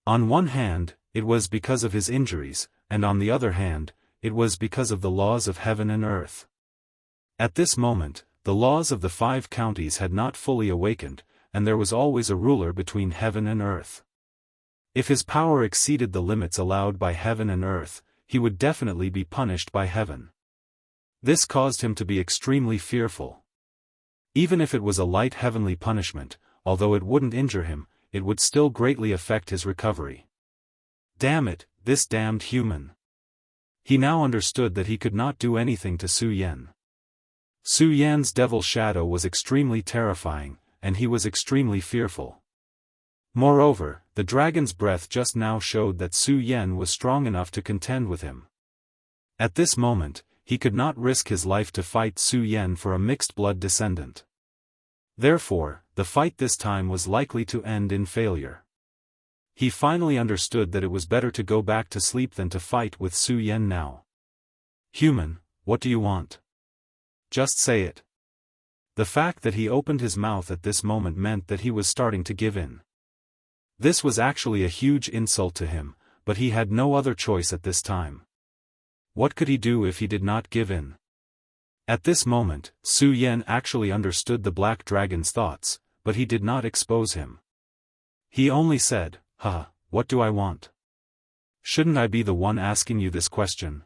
On one hand, it was because of his injuries, and on the other hand, it was because of the laws of heaven and earth. At this moment, the laws of the 5 counties had not fully awakened, and there was always a ruler between heaven and earth. If his power exceeded the limits allowed by heaven and earth, he would definitely be punished by heaven. This caused him to be extremely fearful. Even if it was a light heavenly punishment, although it wouldn't injure him, it would still greatly affect his recovery. Damn it, this damned human. He now understood that he could not do anything to Su Yan. Su Yan's devil shadow was extremely terrifying, and he was extremely fearful. Moreover, the dragon's breath just now showed that Su Yan was strong enough to contend with him. At this moment, he could not risk his life to fight Su Yan for a mixed-blood descendant. Therefore, the fight this time was likely to end in failure. He finally understood that it was better to go back to sleep than to fight with Su Yan now. Human, what do you want? Just say it. The fact that he opened his mouth at this moment meant that he was starting to give in. This was actually a huge insult to him, but he had no other choice at this time. What could he do if he did not give in? At this moment, Su Yan actually understood the black dragon's thoughts, but he did not expose him. He only said, "Haha, what do I want? Shouldn't I be the one asking you this question?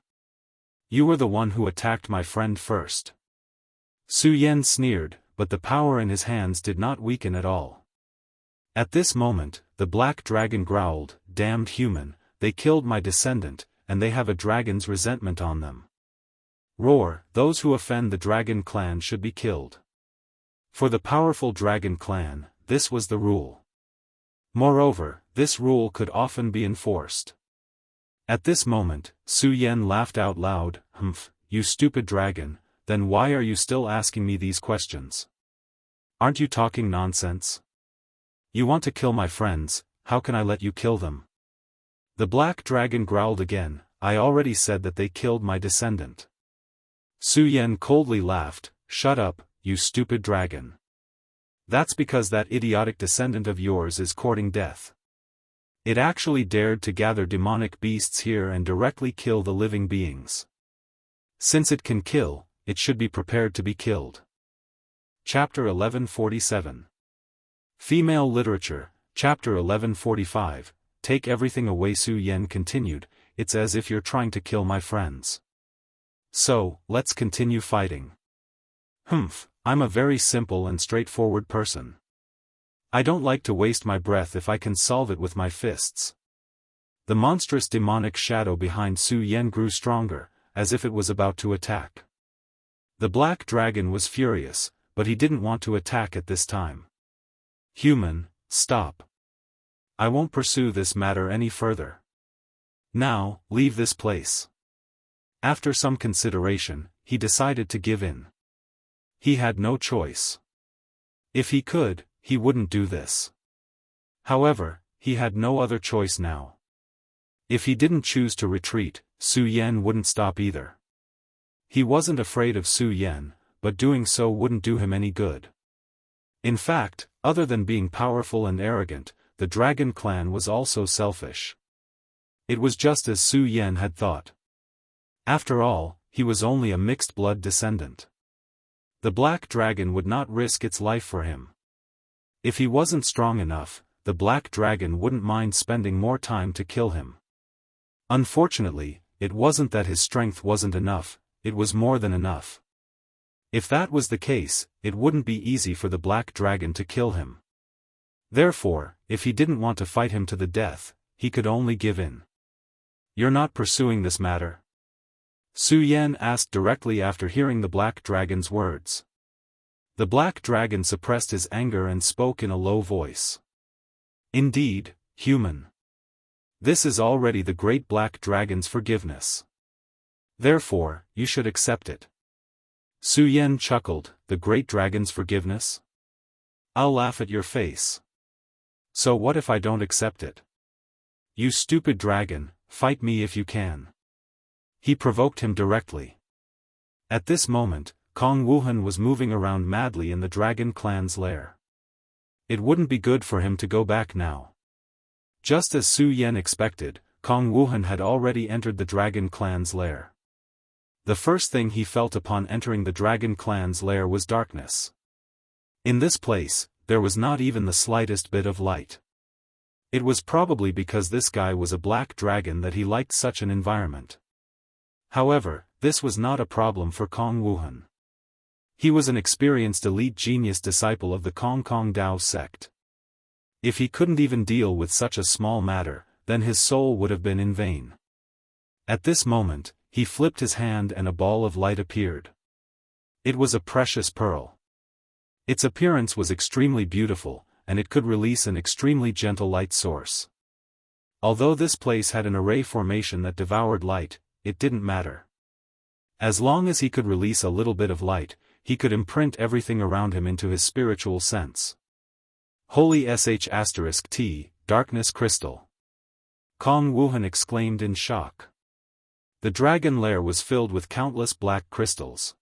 You were the one who attacked my friend first." Su Yan sneered, but the power in his hands did not weaken at all. At this moment, the black dragon growled, "Damned human, they killed my descendant, and they have a dragon's resentment on them. Roar, those who offend the dragon clan should be killed." For the powerful dragon clan, this was the rule. Moreover, this rule could often be enforced. At this moment, Su Yan laughed out loud, "Humph, you stupid dragon, then why are you still asking me these questions? Aren't you talking nonsense? You want to kill my friends, how can I let you kill them?" The black dragon growled again, "I already said that they killed my descendant." Su Yan coldly laughed, "Shut up, you stupid dragon. That's because that idiotic descendant of yours is courting death. It actually dared to gather demonic beasts here and directly kill the living beings. Since it can kill, it should be prepared to be killed." Chapter 1147. Female Literature, Chapter 1145, Take everything away. Su Yan continued, "It's as if you're trying to kill my friends. So, let's continue fighting." "Humph, I'm a very simple and straightforward person. I don't like to waste my breath if I can solve it with my fists." The monstrous demonic shadow behind Su Yan grew stronger, as if it was about to attack. The black dragon was furious, but he didn't want to attack at this time. "Human, stop. I won't pursue this matter any further. Now, leave this place." After some consideration, he decided to give in. He had no choice. If he could, he wouldn't do this. However, he had no other choice now. If he didn't choose to retreat, Su Yan wouldn't stop either. He wasn't afraid of Su Yan, but doing so wouldn't do him any good. In fact, other than being powerful and arrogant, the Dragon Clan was also selfish. It was just as Su Yan had thought. After all, he was only a mixed-blood descendant. The Black Dragon would not risk its life for him. If he wasn't strong enough, the Black Dragon wouldn't mind spending more time to kill him. Unfortunately, it wasn't that his strength wasn't enough, it was more than enough. If that was the case, it wouldn't be easy for the Black Dragon to kill him. Therefore, if he didn't want to fight him to the death, he could only give in. "You're not pursuing this matter?" Su Yan asked directly after hearing the Black Dragon's words. The Black Dragon suppressed his anger and spoke in a low voice. "Indeed, human. This is already the Great Black Dragon's forgiveness. Therefore, you should accept it." Su Yan chuckled, "The Great Dragon's forgiveness? I'll laugh at your face. So what if I don't accept it? You stupid dragon, fight me if you can." He provoked him directly. At this moment, Kong Wuhan was moving around madly in the Dragon Clan's lair. It wouldn't be good for him to go back now. Just as Su Yan expected, Kong Wuhan had already entered the Dragon Clan's lair. The first thing he felt upon entering the Dragon Clan's lair was darkness. In this place, there was not even the slightest bit of light. It was probably because this guy was a black dragon that he liked such an environment. However, this was not a problem for Kong Wuhan. He was an experienced elite genius disciple of the Kong Dao sect. If he couldn't even deal with such a small matter, then his soul would have been in vain. At this moment, he flipped his hand and a ball of light appeared. It was a precious pearl. Its appearance was extremely beautiful, and it could release an extremely gentle light source. Although this place had an array formation that devoured light, it didn't matter. As long as he could release a little bit of light, he could imprint everything around him into his spiritual sense. Holy *T, Darkness Crystal. Kong Wuhan exclaimed in shock. The dragon lair was filled with countless black crystals.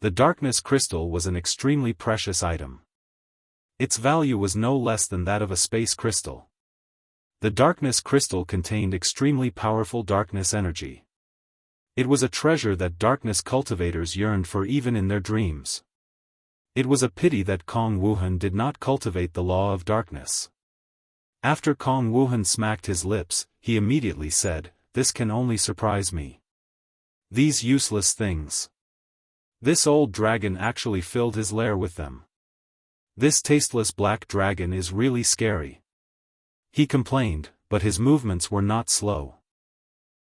The Darkness Crystal was an extremely precious item. Its value was no less than that of a space crystal. The Darkness Crystal contained extremely powerful darkness energy. It was a treasure that darkness cultivators yearned for even in their dreams. It was a pity that Kong Wuhan did not cultivate the law of darkness. After Kong Wuhan smacked his lips, he immediately said, "This can only surprise me. These useless things. This old dragon actually filled his lair with them. This tasteless black dragon is really scary." He complained, but his movements were not slow.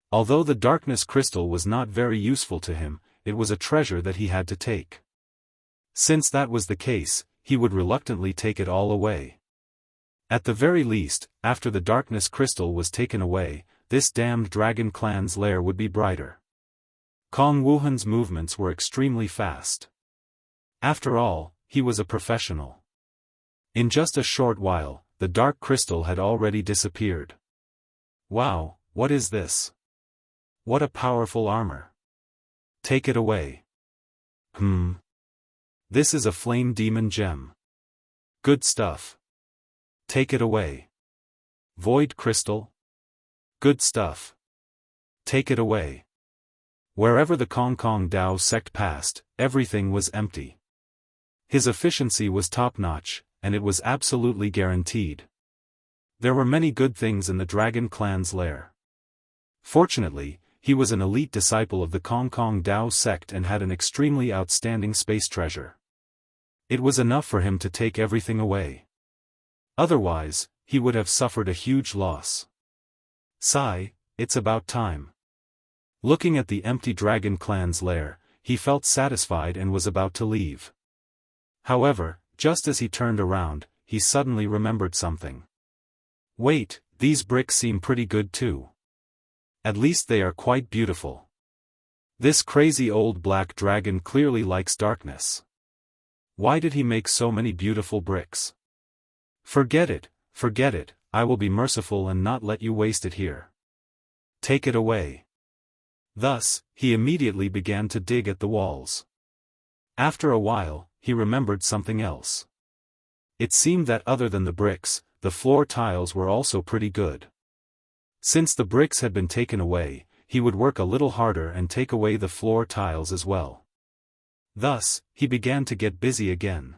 Although the Darkness Crystal was not very useful to him, it was a treasure that he had to take. Since that was the case, he would reluctantly take it all away. At the very least, after the Darkness Crystal was taken away, this damned Dragon Clan's lair would be brighter. Kong Wuhan's movements were extremely fast. After all, he was a professional. In just a short while, the Dark Crystal had already disappeared. Wow, what is this? What a powerful armor. Take it away. This is a flame demon gem. Good stuff. Take it away. Void crystal. Good stuff. Take it away. Wherever the Kong Dao sect passed, everything was empty. His efficiency was top-notch, and it was absolutely guaranteed. There were many good things in the Dragon Clan's lair. Fortunately, he was an elite disciple of the Kong Dao sect and had an extremely outstanding space treasure. It was enough for him to take everything away. Otherwise, he would have suffered a huge loss. Sigh, it's about time. Looking at the empty Dragon Clan's lair, he felt satisfied and was about to leave. However, just as he turned around, he suddenly remembered something. Wait, these bricks seem pretty good too. At least they are quite beautiful. This crazy old black dragon clearly likes darkness. Why did he make so many beautiful bricks? Forget it, I will be merciful and not let you waste it here. Take it away. Thus, he immediately began to dig at the walls. After a while, he remembered something else. It seemed that other than the bricks, the floor tiles were also pretty good. Since the bricks had been taken away, he would work a little harder and take away the floor tiles as well. Thus, he began to get busy again.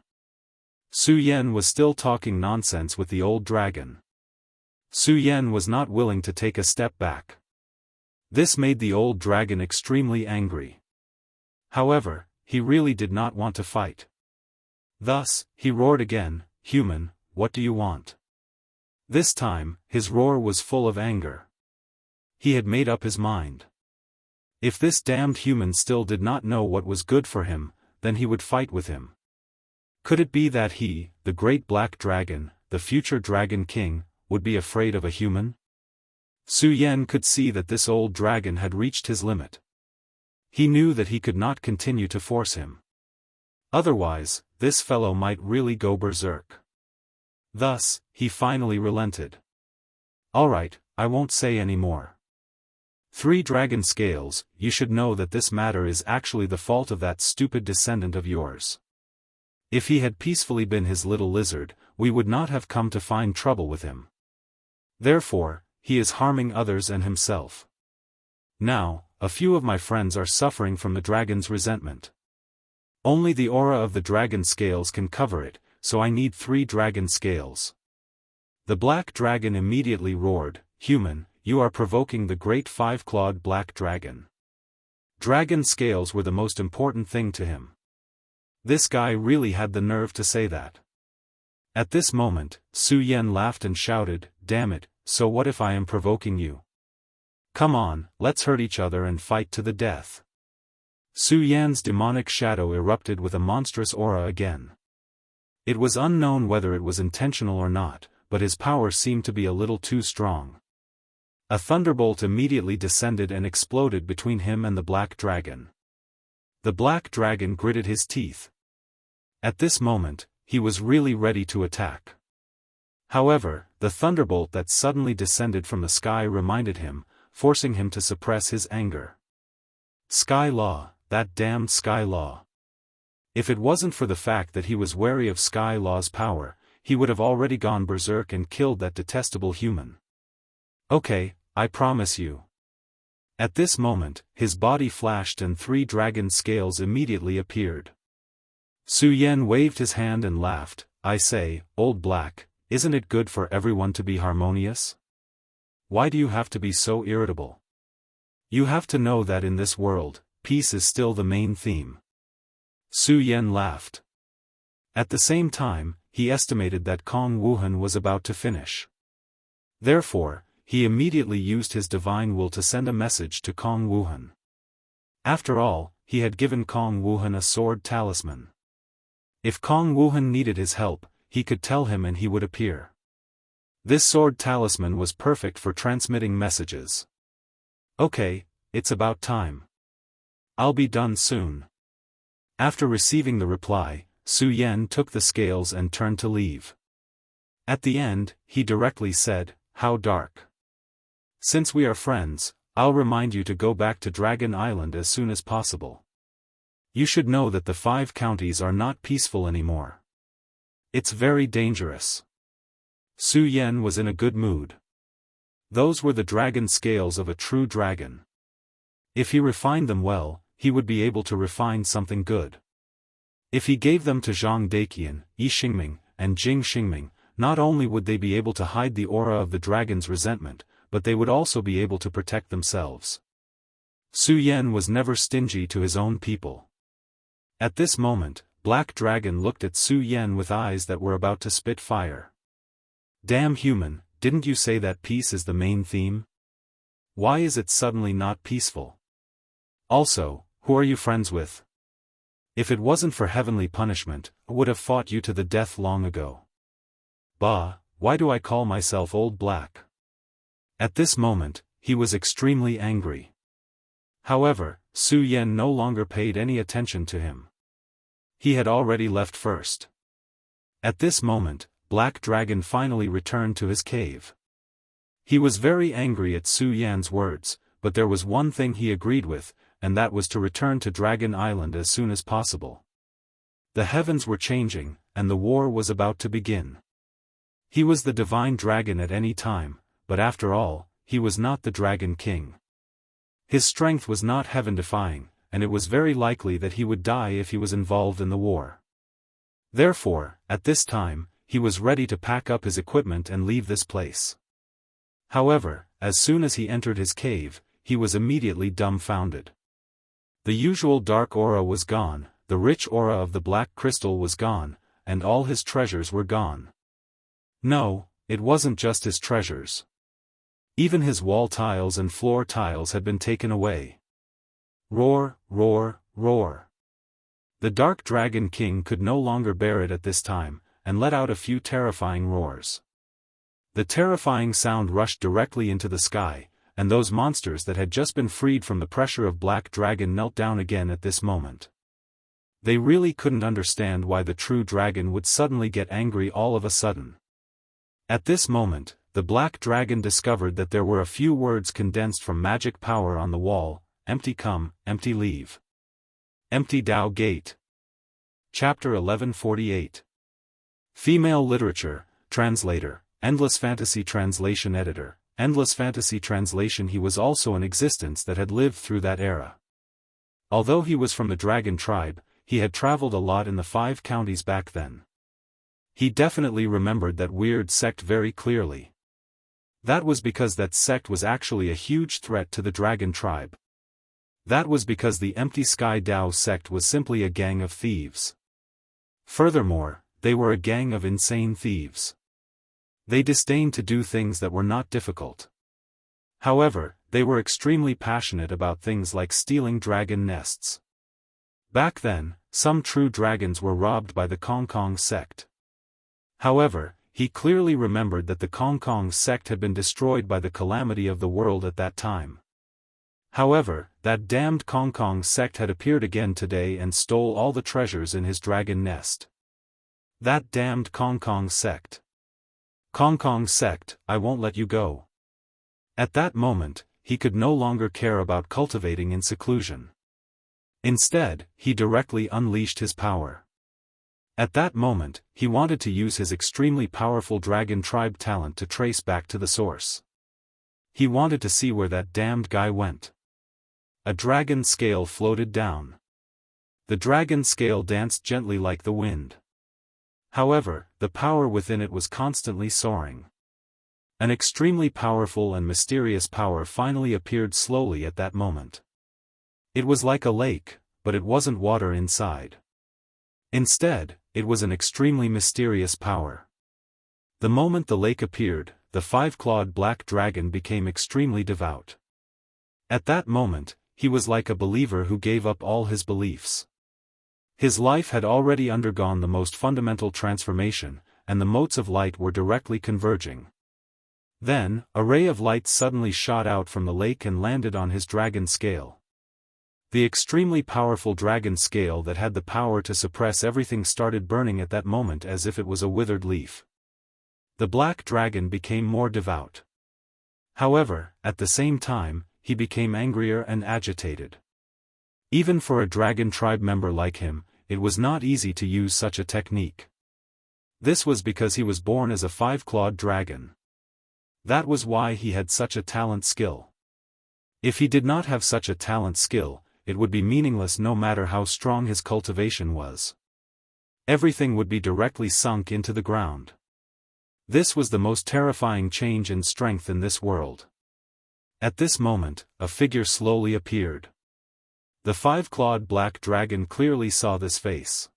Su Yan was still talking nonsense with the old dragon. Su Yan was not willing to take a step back. This made the old dragon extremely angry. However, he really did not want to fight. Thus, he roared again, "Human, what do you want?" This time, his roar was full of anger. He had made up his mind. If this damned human still did not know what was good for him, then he would fight with him. Could it be that he, the great black dragon, the future dragon king, would be afraid of a human? Su Yan could see that this old dragon had reached his limit. He knew that he could not continue to force him. Otherwise, this fellow might really go berserk. Thus, he finally relented. "Alright, I won't say any more. 3 dragon scales, you should know that this matter is actually the fault of that stupid descendant of yours. If he had peacefully been his little lizard, we would not have come to find trouble with him. Therefore, he is harming others and himself. Now, a few of my friends are suffering from the dragon's resentment. Only the aura of the dragon scales can cover it, so I need 3 dragon scales." The black dragon immediately roared, "Human, you are provoking the great 5-clawed black dragon." Dragon scales were the most important thing to him. This guy really had the nerve to say that. At this moment, Su Yan laughed and shouted, "Damn it, so what if I am provoking you? Come on, let's hurt each other and fight to the death." Su Yan's demonic shadow erupted with a monstrous aura again. It was unknown whether it was intentional or not, but his power seemed to be a little too strong. A thunderbolt immediately descended and exploded between him and the black dragon. The black dragon gritted his teeth. At this moment, he was really ready to attack. However, the thunderbolt that suddenly descended from the sky reminded him, forcing him to suppress his anger. Sky Law, that damned Sky Law. If it wasn't for the fact that he was wary of Sky Law's power, he would have already gone berserk and killed that detestable human. "Okay, I promise you." At this moment, his body flashed and 3 dragon scales immediately appeared. Su Yan waved his hand and laughed, "I say, old black, isn't it good for everyone to be harmonious? Why do you have to be so irritable? You have to know that in this world, peace is still the main theme." Su Yan laughed. At the same time, he estimated that Kong Wuhan was about to finish. Therefore, he immediately used his divine will to send a message to Kong Wuhan. After all, he had given Kong Wuhan a sword talisman. If Kong Wuhan needed his help, he could tell him and he would appear. This sword talisman was perfect for transmitting messages. "Okay, it's about time. I'll be done soon." After receiving the reply, Su Yan took the scales and turned to leave. At the end, he directly said, "How dark. Since we are friends, I'll remind you to go back to Dragon Island as soon as possible. You should know that the 5 counties are not peaceful anymore. It's very dangerous." Su Yan was in a good mood. Those were the dragon scales of a true dragon. If he refined them well, he would be able to refine something good. If he gave them to Zhang Daqian, Yi Xingming, and Jing Xingming, not only would they be able to hide the aura of the dragon's resentment, but they would also be able to protect themselves. Su Yan was never stingy to his own people. At this moment, Black Dragon looked at Su Yan with eyes that were about to spit fire. "Damn human, didn't you say that peace is the main theme? Why is it suddenly not peaceful? Also, who are you friends with? If it wasn't for heavenly punishment, I would have fought you to the death long ago. Bah, why do I call myself Old Black?" At this moment, he was extremely angry. However, Su Yan no longer paid any attention to him. He had already left first. At this moment, Black Dragon finally returned to his cave. He was very angry at Su Yan's words, but there was one thing he agreed with, and that was to return to Dragon Island as soon as possible. The heavens were changing, and the war was about to begin. He was the divine dragon at any time, but after all, he was not the Dragon King. His strength was not heaven-defying, and it was very likely that he would die if he was involved in the war. Therefore, at this time, he was ready to pack up his equipment and leave this place. However, as soon as he entered his cave, he was immediately dumbfounded. The usual dark aura was gone, the rich aura of the black crystal was gone, and all his treasures were gone. No, it wasn't just his treasures. Even his wall tiles and floor tiles had been taken away. Roar, roar, roar. The Dark Dragon King could no longer bear it at this time, and let out a few terrifying roars. The terrifying sound rushed directly into the sky, and those monsters that had just been freed from the pressure of Black Dragon knelt down again at this moment. They really couldn't understand why the true dragon would suddenly get angry all of a sudden. At this moment, the Black Dragon discovered that there were a few words condensed from magic power on the wall: empty come, empty leave. Empty Dao Gate. Chapter 1148. Female Literature, Translator, Endless Fantasy Translation Editor, Endless Fantasy Translation. He was also an existence that had lived through that era. Although he was from the Dragon Tribe, he had traveled a lot in the 5 counties back then. He definitely remembered that weird sect very clearly. That was because that sect was actually a huge threat to the Dragon Tribe. That was because the Empty Sky Dao sect was simply a gang of thieves. Furthermore, they were a gang of insane thieves. They disdained to do things that were not difficult. However, they were extremely passionate about things like stealing dragon nests. Back then, some true dragons were robbed by the Kong Kong sect. However, he clearly remembered that the Kong Kong sect had been destroyed by the calamity of the world at that time. However, that damned Kong Kong sect had appeared again today and stole all the treasures in his dragon nest. That damned Kong Kong sect. Kong Kong sect, I won't let you go. At that moment, he could no longer care about cultivating in seclusion. Instead, he directly unleashed his power. At that moment, he wanted to use his extremely powerful Dragon Tribe talent to trace back to the source. He wanted to see where that damned guy went. A dragon scale floated down. The dragon scale danced gently like the wind. However, the power within it was constantly soaring. An extremely powerful and mysterious power finally appeared slowly at that moment. It was like a lake, but it wasn't water inside. Instead, it was an extremely mysterious power. The moment the lake appeared, the 5-clawed black dragon became extremely devout. At that moment, he was like a believer who gave up all his beliefs. His life had already undergone the most fundamental transformation, and the motes of light were directly converging. Then, a ray of light suddenly shot out from the lake and landed on his dragon scale. The extremely powerful dragon scale that had the power to suppress everything started burning at that moment as if it was a withered leaf. The black dragon became more devout. However, at the same time, he became angrier and agitated. Even for a Dragon Tribe member like him, it was not easy to use such a technique. This was because he was born as a 5-clawed dragon. That was why he had such a talent skill. If he did not have such a talent skill, it would be meaningless no matter how strong his cultivation was. Everything would be directly sunk into the ground. This was the most terrifying change in strength in this world. At this moment, a figure slowly appeared. The 5-clawed black dragon clearly saw this face.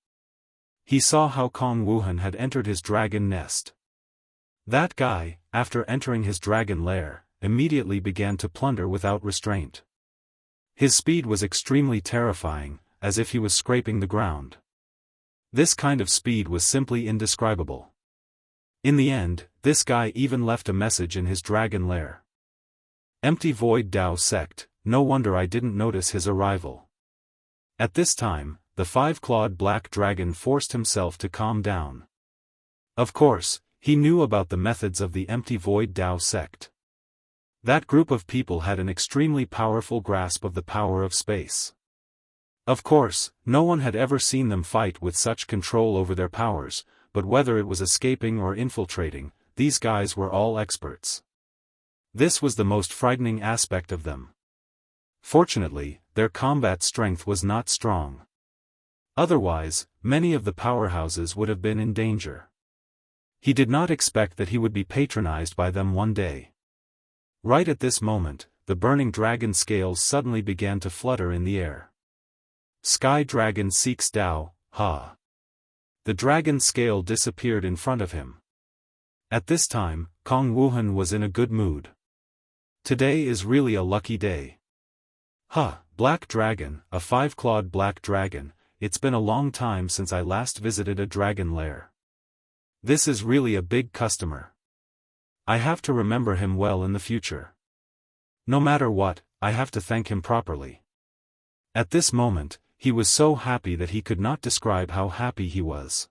He saw how Kong Wuhan had entered his dragon nest. That guy, after entering his dragon lair, immediately began to plunder without restraint. His speed was extremely terrifying, as if he was scraping the ground. This kind of speed was simply indescribable. In the end, this guy even left a message in his dragon lair. Empty Void Dao Sect, no wonder I didn't notice his arrival. At this time, the five-clawed black dragon forced himself to calm down. Of course, he knew about the methods of the Empty Void Dao sect. That group of people had an extremely powerful grasp of the power of space. Of course, no one had ever seen them fight with such control over their powers, but whether it was escaping or infiltrating, these guys were all experts. This was the most frightening aspect of them. Fortunately, their combat strength was not strong. Otherwise, many of the powerhouses would have been in danger. He did not expect that he would be patronized by them one day. Right at this moment, the burning dragon scales suddenly began to flutter in the air. Sky Dragon seeks Dao, ha! The dragon scale disappeared in front of him. At this time, Kong Wuhan was in a good mood. Today is really a lucky day. Black dragon, a five-clawed black dragon, it's been a long time since I last visited a dragon lair. This is really a big customer. I have to remember him well in the future. No matter what, I have to thank him properly. At this moment, he was so happy that he could not describe how happy he was.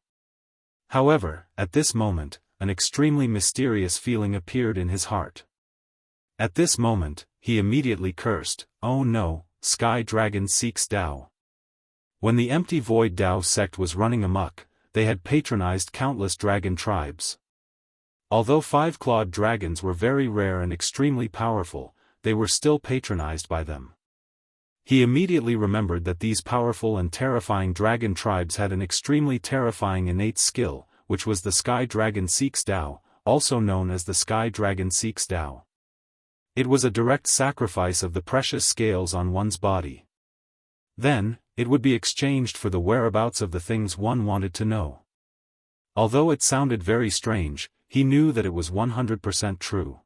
However, at this moment, an extremely mysterious feeling appeared in his heart. At this moment, he immediately cursed, "Oh no, Sky Dragon seeks Dao." When the Empty Void Dao sect was running amok, they had patronized countless dragon tribes. Although five-clawed dragons were very rare and extremely powerful, they were still patronized by them. He immediately remembered that these powerful and terrifying dragon tribes had an extremely terrifying innate skill, which was the Sky Dragon Seeks Dao, also known as the Sky Dragon Seeks Dao. It was a direct sacrifice of the precious scales on one's body. Then, it would be exchanged for the whereabouts of the things one wanted to know. Although it sounded very strange, he knew that it was 100% true.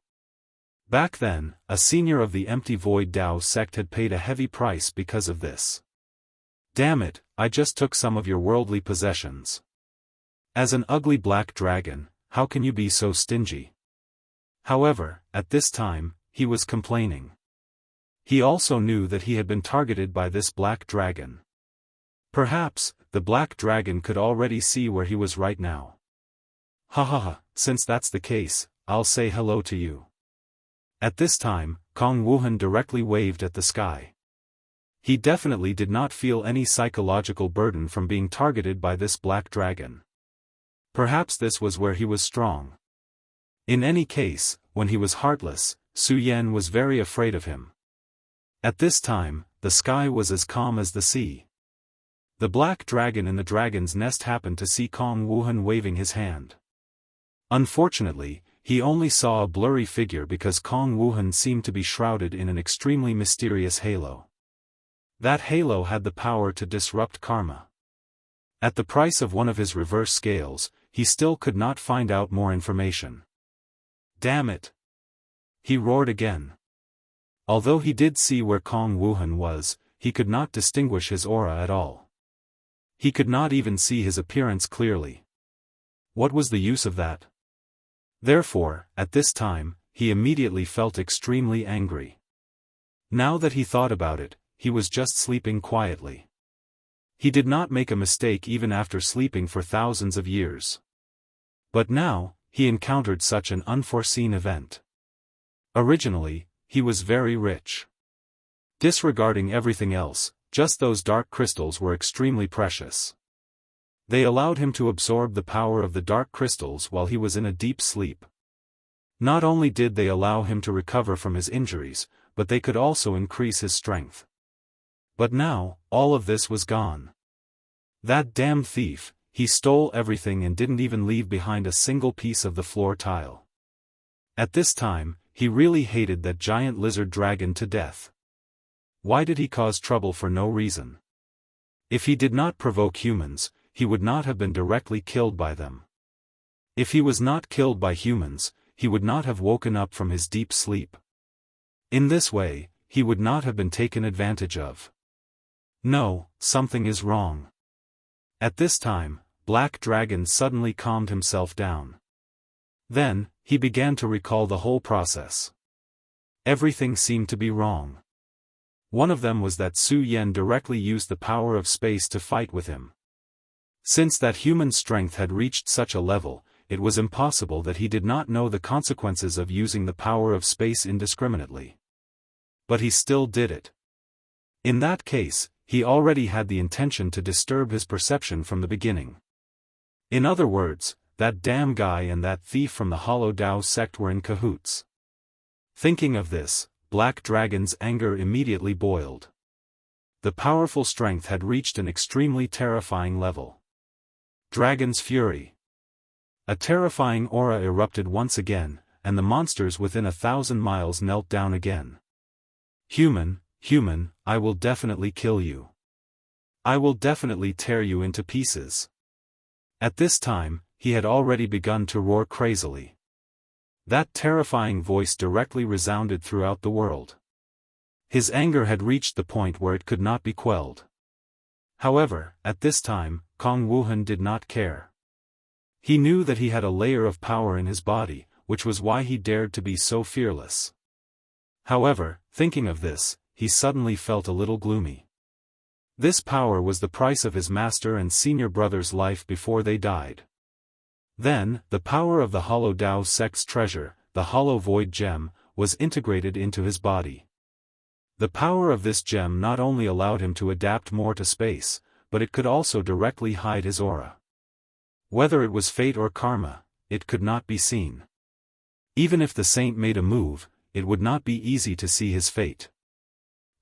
Back then, a senior of the Empty Void Dao sect had paid a heavy price because of this. Damn it, I just took some of your worldly possessions. As an ugly black dragon, how can you be so stingy? However, at this time, he was complaining. He also knew that he had been targeted by this black dragon. Perhaps, the black dragon could already see where he was right now. Since that's the case, I'll say hello to you. At this time, Kong Wuhan directly waved at the sky. He definitely did not feel any psychological burden from being targeted by this black dragon. Perhaps this was where he was strong. In any case, when he was heartless, Su Yan was very afraid of him. At this time, the sky was as calm as the sea. The black dragon in the dragon's nest happened to see Kong Wuhan waving his hand. Unfortunately, he only saw a blurry figure because Kong Wuhan seemed to be shrouded in an extremely mysterious halo. That halo had the power to disrupt karma. At the price of one of his reverse scales, he still could not find out more information. Damn it! He roared again. Although he did see where Kong Wuhan was, he could not distinguish his aura at all. He could not even see his appearance clearly. What was the use of that? Therefore, at this time, he immediately felt extremely angry. Now that he thought about it, he was just sleeping quietly. He did not make a mistake even after sleeping for thousands of years. But now, he encountered such an unforeseen event. Originally, he was very rich. Disregarding everything else, just those dark crystals were extremely precious. They allowed him to absorb the power of the dark crystals while he was in a deep sleep. Not only did they allow him to recover from his injuries, but they could also increase his strength. But now, all of this was gone. That damned thief, he stole everything and didn't even leave behind a single piece of the floor tile. At this time, he really hated that giant lizard dragon to death. Why did he cause trouble for no reason? If he did not provoke humans, he would not have been directly killed by them. If he was not killed by humans, he would not have woken up from his deep sleep. In this way, he would not have been taken advantage of. No, something is wrong. At this time, Black Dragon suddenly calmed himself down. Then, he began to recall the whole process. Everything seemed to be wrong. One of them was that Su Yan directly used the power of space to fight with him. Since that human strength had reached such a level, it was impossible that he did not know the consequences of using the power of space indiscriminately. But he still did it. In that case, he already had the intention to disturb his perception from the beginning. In other words, that damn guy and that thief from the Hollow Dao sect were in cahoots. Thinking of this, Black Dragon's anger immediately boiled. The powerful strength had reached an extremely terrifying level. Dragon's Fury. A terrifying aura erupted once again, and the monsters within 1,000 miles knelt down again. Human, I will definitely kill you. I will definitely tear you into pieces. At this time, he had already begun to roar crazily. That terrifying voice directly resounded throughout the world. His anger had reached the point where it could not be quelled. However, at this time, Kong Wuhan did not care. He knew that he had a layer of power in his body, which was why he dared to be so fearless. However, thinking of this, he suddenly felt a little gloomy. This power was the price of his master and senior brother's life before they died. Then, the power of the Hollow Dao sect's treasure, the Hollow Void Gem, was integrated into his body. The power of this gem not only allowed him to adapt more to space, but it could also directly hide his aura. Whether it was fate or karma, it could not be seen. Even if the saint made a move, it would not be easy to see his fate.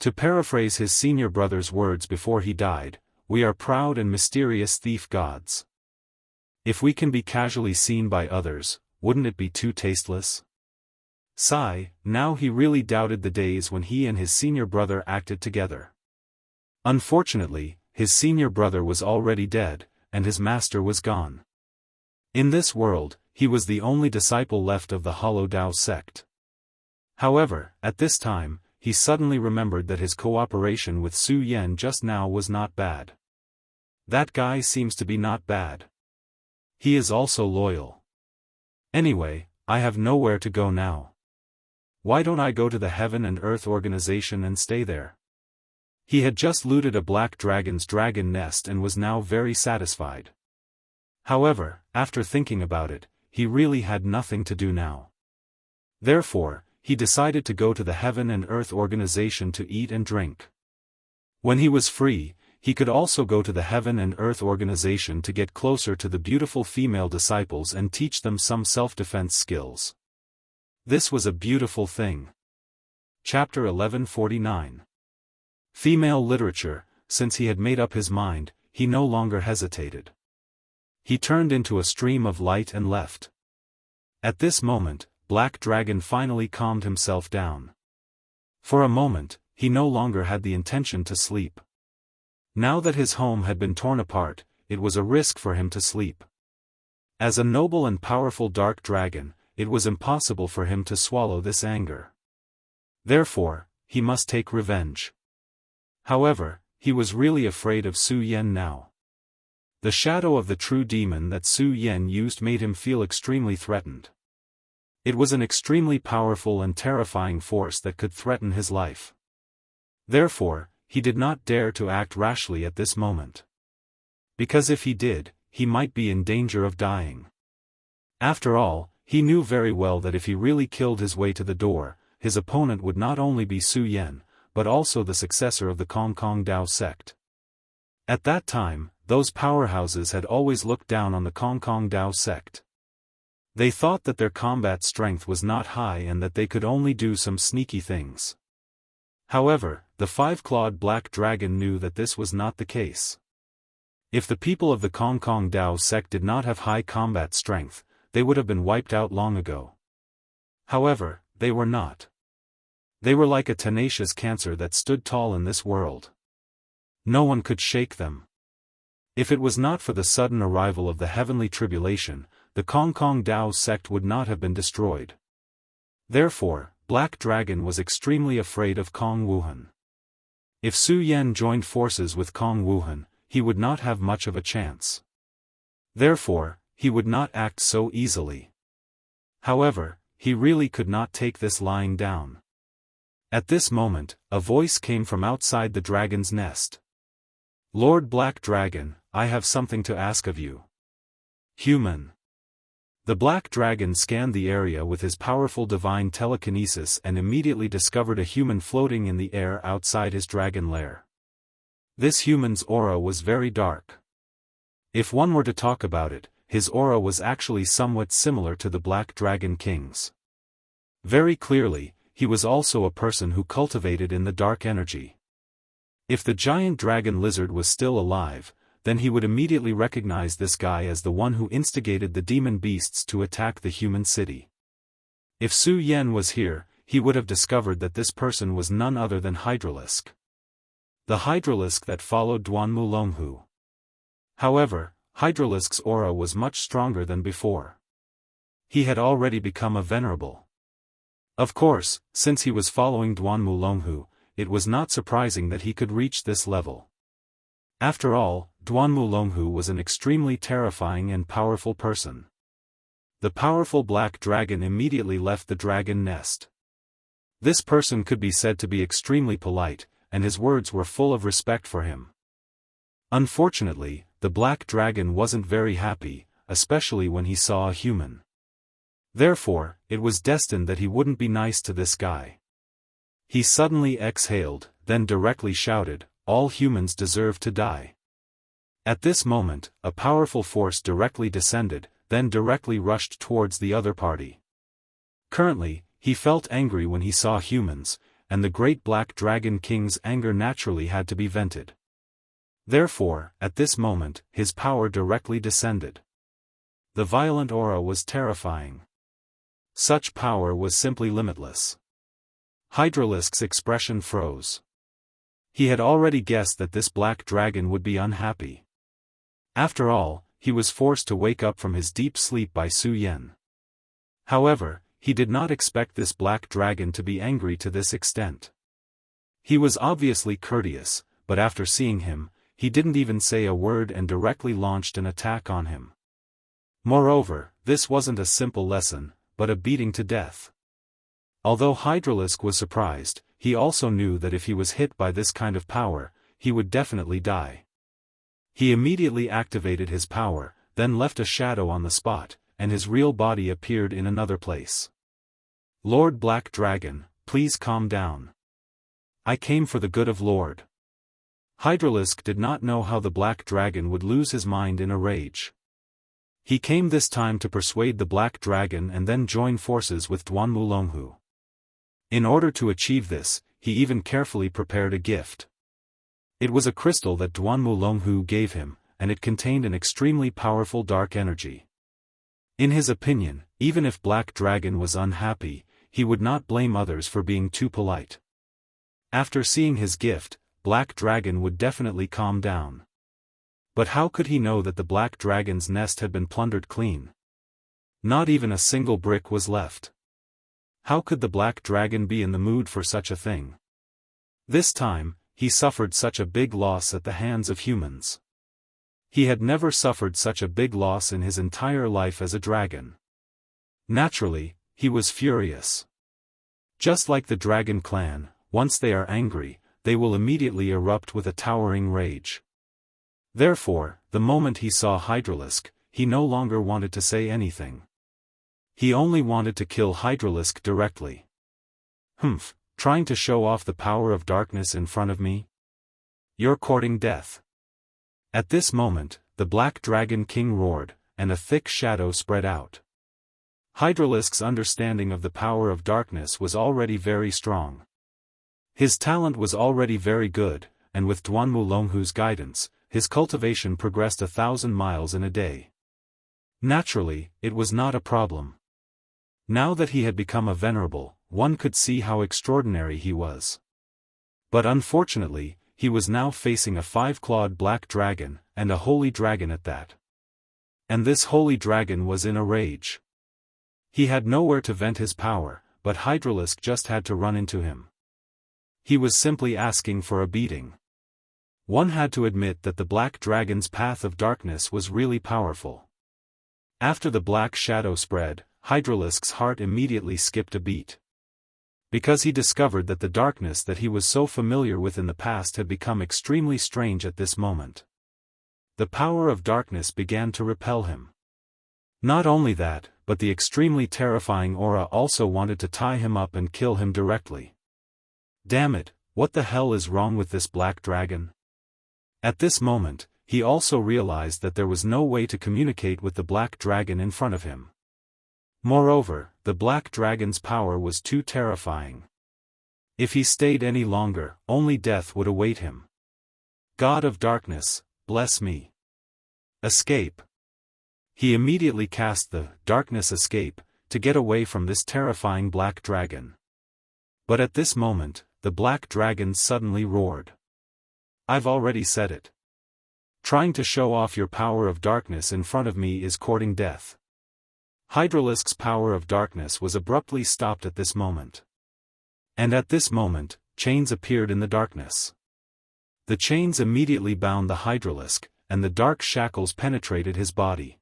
To paraphrase his senior brother's words before he died, we are proud and mysterious thief gods. If we can be casually seen by others, wouldn't it be too tasteless? Sigh, now he really doubted the days when he and his senior brother acted together. Unfortunately, his senior brother was already dead, and his master was gone. In this world, he was the only disciple left of the Hollow Dao sect. However, at this time, he suddenly remembered that his cooperation with Su Yan just now was not bad. That guy seems to be not bad. He is also loyal. Anyway, I have nowhere to go now. Why don't I go to the Heaven and Earth organization and stay there? He had just looted a black dragon's dragon nest and was now very satisfied. However, after thinking about it, he really had nothing to do now. Therefore, he decided to go to the Heaven and Earth organization to eat and drink. When he was free, he could also go to the Heaven and Earth organization to get closer to the beautiful female disciples and teach them some self-defense skills. This was a beautiful thing. Chapter 1149. Female literature. Since he had made up his mind, he no longer hesitated. He turned into a stream of light and left. At this moment, Black Dragon finally calmed himself down. For a moment, he no longer had the intention to sleep. Now that his home had been torn apart, it was a risk for him to sleep. As a noble and powerful dark dragon, it was impossible for him to swallow this anger. Therefore, he must take revenge. However, he was really afraid of Su Yan now. The shadow of the true demon that Su Yan used made him feel extremely threatened. It was an extremely powerful and terrifying force that could threaten his life. Therefore, he did not dare to act rashly at this moment. Because if he did, he might be in danger of dying. After all, he knew very well that if he really killed his way to the door, his opponent would not only be Su Yan, but also the successor of the Kong Dao sect. At that time, those powerhouses had always looked down on the Kong Dao sect. They thought that their combat strength was not high and that they could only do some sneaky things. However, the five-clawed black dragon knew that this was not the case. If the people of the Kong Dao sect did not have high combat strength, they would have been wiped out long ago. However, they were not. They were like a tenacious cancer that stood tall in this world. No one could shake them. If it was not for the sudden arrival of the heavenly tribulation, the Kong Dao sect would not have been destroyed. Therefore, Black Dragon was extremely afraid of Kong Wuhan. If Su Yan joined forces with Kong Wuhan, he would not have much of a chance. Therefore, he would not act so easily. However, he really could not take this lying down. At this moment, a voice came from outside the dragon's nest. "Lord Black Dragon, I have something to ask of you." "Human." The black dragon scanned the area with his powerful divine telekinesis and immediately discovered a human floating in the air outside his dragon lair. This human's aura was very dark. If one were to talk about it, his aura was actually somewhat similar to the Black Dragon King's. Very clearly, he was also a person who cultivated in the dark energy. If the giant dragon lizard was still alive, then he would immediately recognize this guy as the one who instigated the demon beasts to attack the human city. If Su Yen was here, he would have discovered that this person was none other than Hydralisk. The Hydralisk that followed Duan Mulonghu. However, Hydralisk's aura was much stronger than before. He had already become a venerable. Of course, since he was following Duan Mulonghu, it was not surprising that he could reach this level. After all, Duan Mulonghu was an extremely terrifying and powerful person. The powerful black dragon immediately left the dragon nest. This person could be said to be extremely polite, and his words were full of respect for him. Unfortunately, the black dragon wasn't very happy, especially when he saw a human. Therefore, it was destined that he wouldn't be nice to this guy. He suddenly exhaled, then directly shouted, "All humans deserve to die." At this moment, a powerful force directly descended, then directly rushed towards the other party. Currently, he felt angry when he saw humans, and the great Black Dragon King's anger naturally had to be vented. Therefore, at this moment, his power directly descended. The violent aura was terrifying. Such power was simply limitless. Hydralisk's expression froze. He had already guessed that this black dragon would be unhappy. After all, he was forced to wake up from his deep sleep by Su Yen. However, he did not expect this black dragon to be angry to this extent. He was obviously courteous, but after seeing him, he didn't even say a word and directly launched an attack on him. Moreover, this wasn't a simple lesson, but a beating to death. Although Hydralisk was surprised, he also knew that if he was hit by this kind of power, he would definitely die. He immediately activated his power, then left a shadow on the spot, and his real body appeared in another place. "Lord Black Dragon, please calm down. I came for the good of Lord." Hydralisk did not know how the black dragon would lose his mind in a rage. He came this time to persuade the black dragon and then join forces with Duan Mulonghu. In order to achieve this, he even carefully prepared a gift. It was a crystal that Duan Mulonghu gave him, and it contained an extremely powerful dark energy. In his opinion, even if Black Dragon was unhappy, he would not blame others for being too polite. After seeing his gift, Black Dragon would definitely calm down. But how could he know that the Black Dragon's nest had been plundered clean? Not even a single brick was left. How could the Black Dragon be in the mood for such a thing? This time, he suffered such a big loss at the hands of humans. He had never suffered such a big loss in his entire life as a dragon. Naturally, he was furious. Just like the Dragon Clan, once they are angry, they will immediately erupt with a towering rage. Therefore, the moment he saw Hydralisk, he no longer wanted to say anything. He only wanted to kill Hydralisk directly. Trying to show off the power of darkness in front of me? You're courting death. At this moment, the Black Dragon King roared, and a thick shadow spread out. Hydralisk's understanding of the power of darkness was already very strong. His talent was already very good, and with Duan Mulonghu's guidance, his cultivation progressed 1,000 miles in a day. Naturally, it was not a problem. Now that he had become a venerable, one could see how extraordinary he was. But unfortunately, he was now facing a 5-clawed black dragon, and a holy dragon at that. And this holy dragon was in a rage. He had nowhere to vent his power, but Hydralisk just had to run into him. He was simply asking for a beating. One had to admit that the black dragon's path of darkness was really powerful. After the black shadow spread, Hydralisk's heart immediately skipped a beat. because he discovered that the darkness that he was so familiar with in the past had become extremely strange at this moment. The power of darkness began to repel him. Not only that, but the extremely terrifying aura also wanted to tie him up and kill him directly. Damn it, what the hell is wrong with this black dragon? At this moment, he also realized that there was no way to communicate with the black dragon in front of him. Moreover, the black dragon's power was too terrifying. If he stayed any longer, only death would await him. God of darkness, bless me. Escape. He immediately cast the darkness escape to get away from this terrifying black dragon. But at this moment, the black dragon suddenly roared. I've already said it. Trying to show off your power of darkness in front of me is courting death. Hydralisk's power of darkness was abruptly stopped at this moment. And at this moment, chains appeared in the darkness. The chains immediately bound the Hydralisk, and the dark shackles penetrated his body.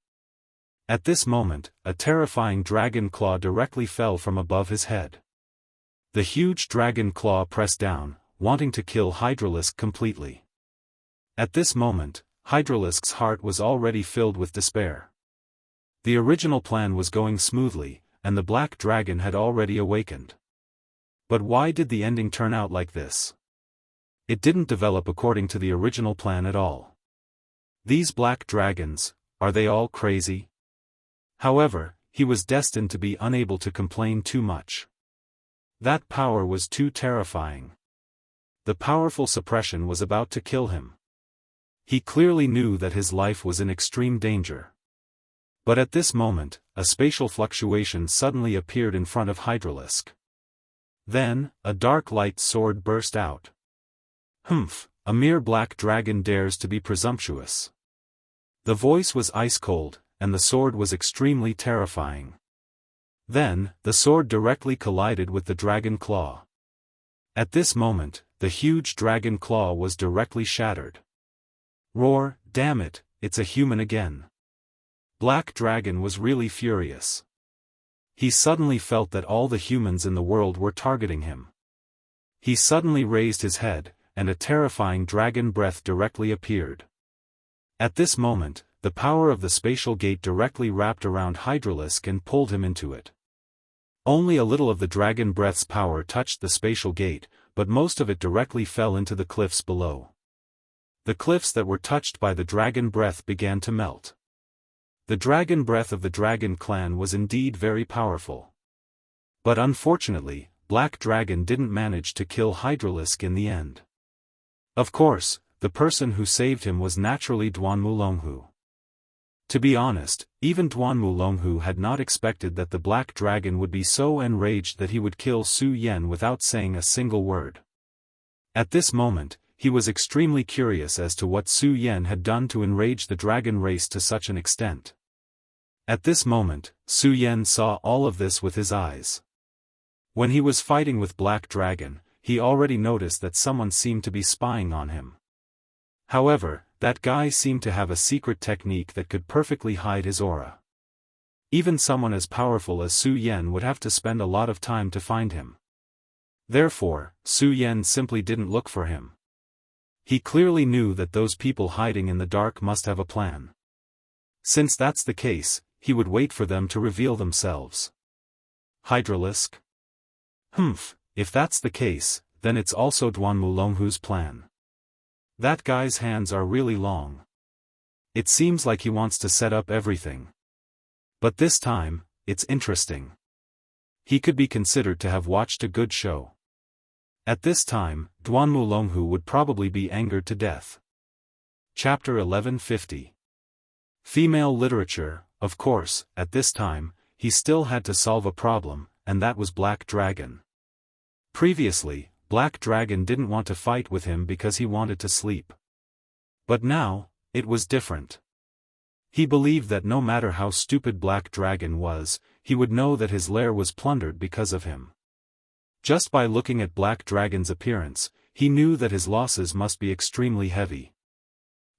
At this moment, a terrifying dragon claw directly fell from above his head. The huge dragon claw pressed down, wanting to kill Hydralisk completely. At this moment, Hydralisk's heart was already filled with despair. The original plan was going smoothly, and the black dragon had already awakened. But why did the ending turn out like this? It didn't develop according to the original plan at all. These black dragons, are they all crazy? However, he was destined to be unable to complain too much. That power was too terrifying. The powerful suppression was about to kill him. He clearly knew that his life was in extreme danger. But at this moment, a spatial fluctuation suddenly appeared in front of Hydralisk. Then, a dark light sword burst out. Humph, a mere black dragon dares to be presumptuous. The voice was ice cold, and the sword was extremely terrifying. Then, the sword directly collided with the dragon claw. At this moment, the huge dragon claw was directly shattered. Roar, damn it, it's a human again. Black Dragon was really furious. He suddenly felt that all the humans in the world were targeting him. He suddenly raised his head, and a terrifying dragon breath directly appeared. At this moment, the power of the spatial gate directly wrapped around Hydralisk and pulled him into it. Only a little of the dragon breath's power touched the spatial gate, but most of it directly fell into the cliffs below. The cliffs that were touched by the dragon breath began to melt. The dragon breath of the dragon clan was indeed very powerful. But unfortunately, Black Dragon didn't manage to kill Hydralisk in the end. Of course, the person who saved him was naturally Duanmulonghu. To be honest, even Duanmulonghu had not expected that the Black Dragon would be so enraged that he would kill Su Yen without saying a single word. At this moment, he was extremely curious as to what Su Yen had done to enrage the dragon race to such an extent. At this moment, Su Yen saw all of this with his eyes. When he was fighting with Black Dragon, he already noticed that someone seemed to be spying on him. However, that guy seemed to have a secret technique that could perfectly hide his aura. Even someone as powerful as Su Yen would have to spend a lot of time to find him. Therefore, Su Yen simply didn't look for him. He clearly knew that those people hiding in the dark must have a plan. Since that's the case, he would wait for them to reveal themselves. Hydralisk? Humph, if that's the case, then it's also Duanmulonghu's plan. That guy's hands are really long. It seems like he wants to set up everything. But this time, it's interesting. He could be considered to have watched a good show. At this time, Duanmulonghu would probably be angered to death. Chapter 1150. Female literature. Of course, at this time, he still had to solve a problem, and that was Black Dragon. Previously, Black Dragon didn't want to fight with him because he wanted to sleep. But now, it was different. He believed that no matter how stupid Black Dragon was, he would know that his lair was plundered because of him. Just by looking at Black Dragon's appearance, he knew that his losses must be extremely heavy.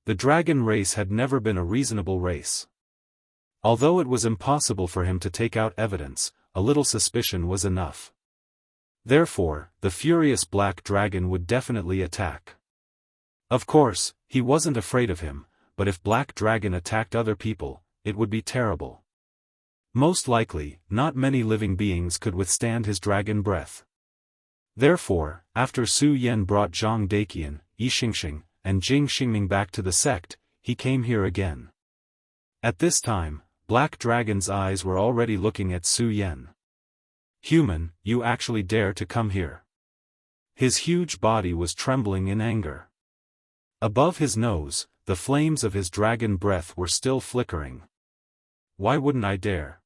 The dragon race had never been a reasonable race. Although it was impossible for him to take out evidence, a little suspicion was enough. Therefore, the furious black dragon would definitely attack. Of course, he wasn't afraid of him, but if Black Dragon attacked other people, it would be terrible. Most likely, not many living beings could withstand his dragon breath. Therefore, after Su Yan brought Zhang Daqian, Yi Xingxing, and Jing Xingming back to the sect, he came here again. At this time, Black Dragon's eyes were already looking at Su Yan. "Human, you actually dare to come here." His huge body was trembling in anger. Above his nose, the flames of his dragon breath were still flickering. "Why wouldn't I dare?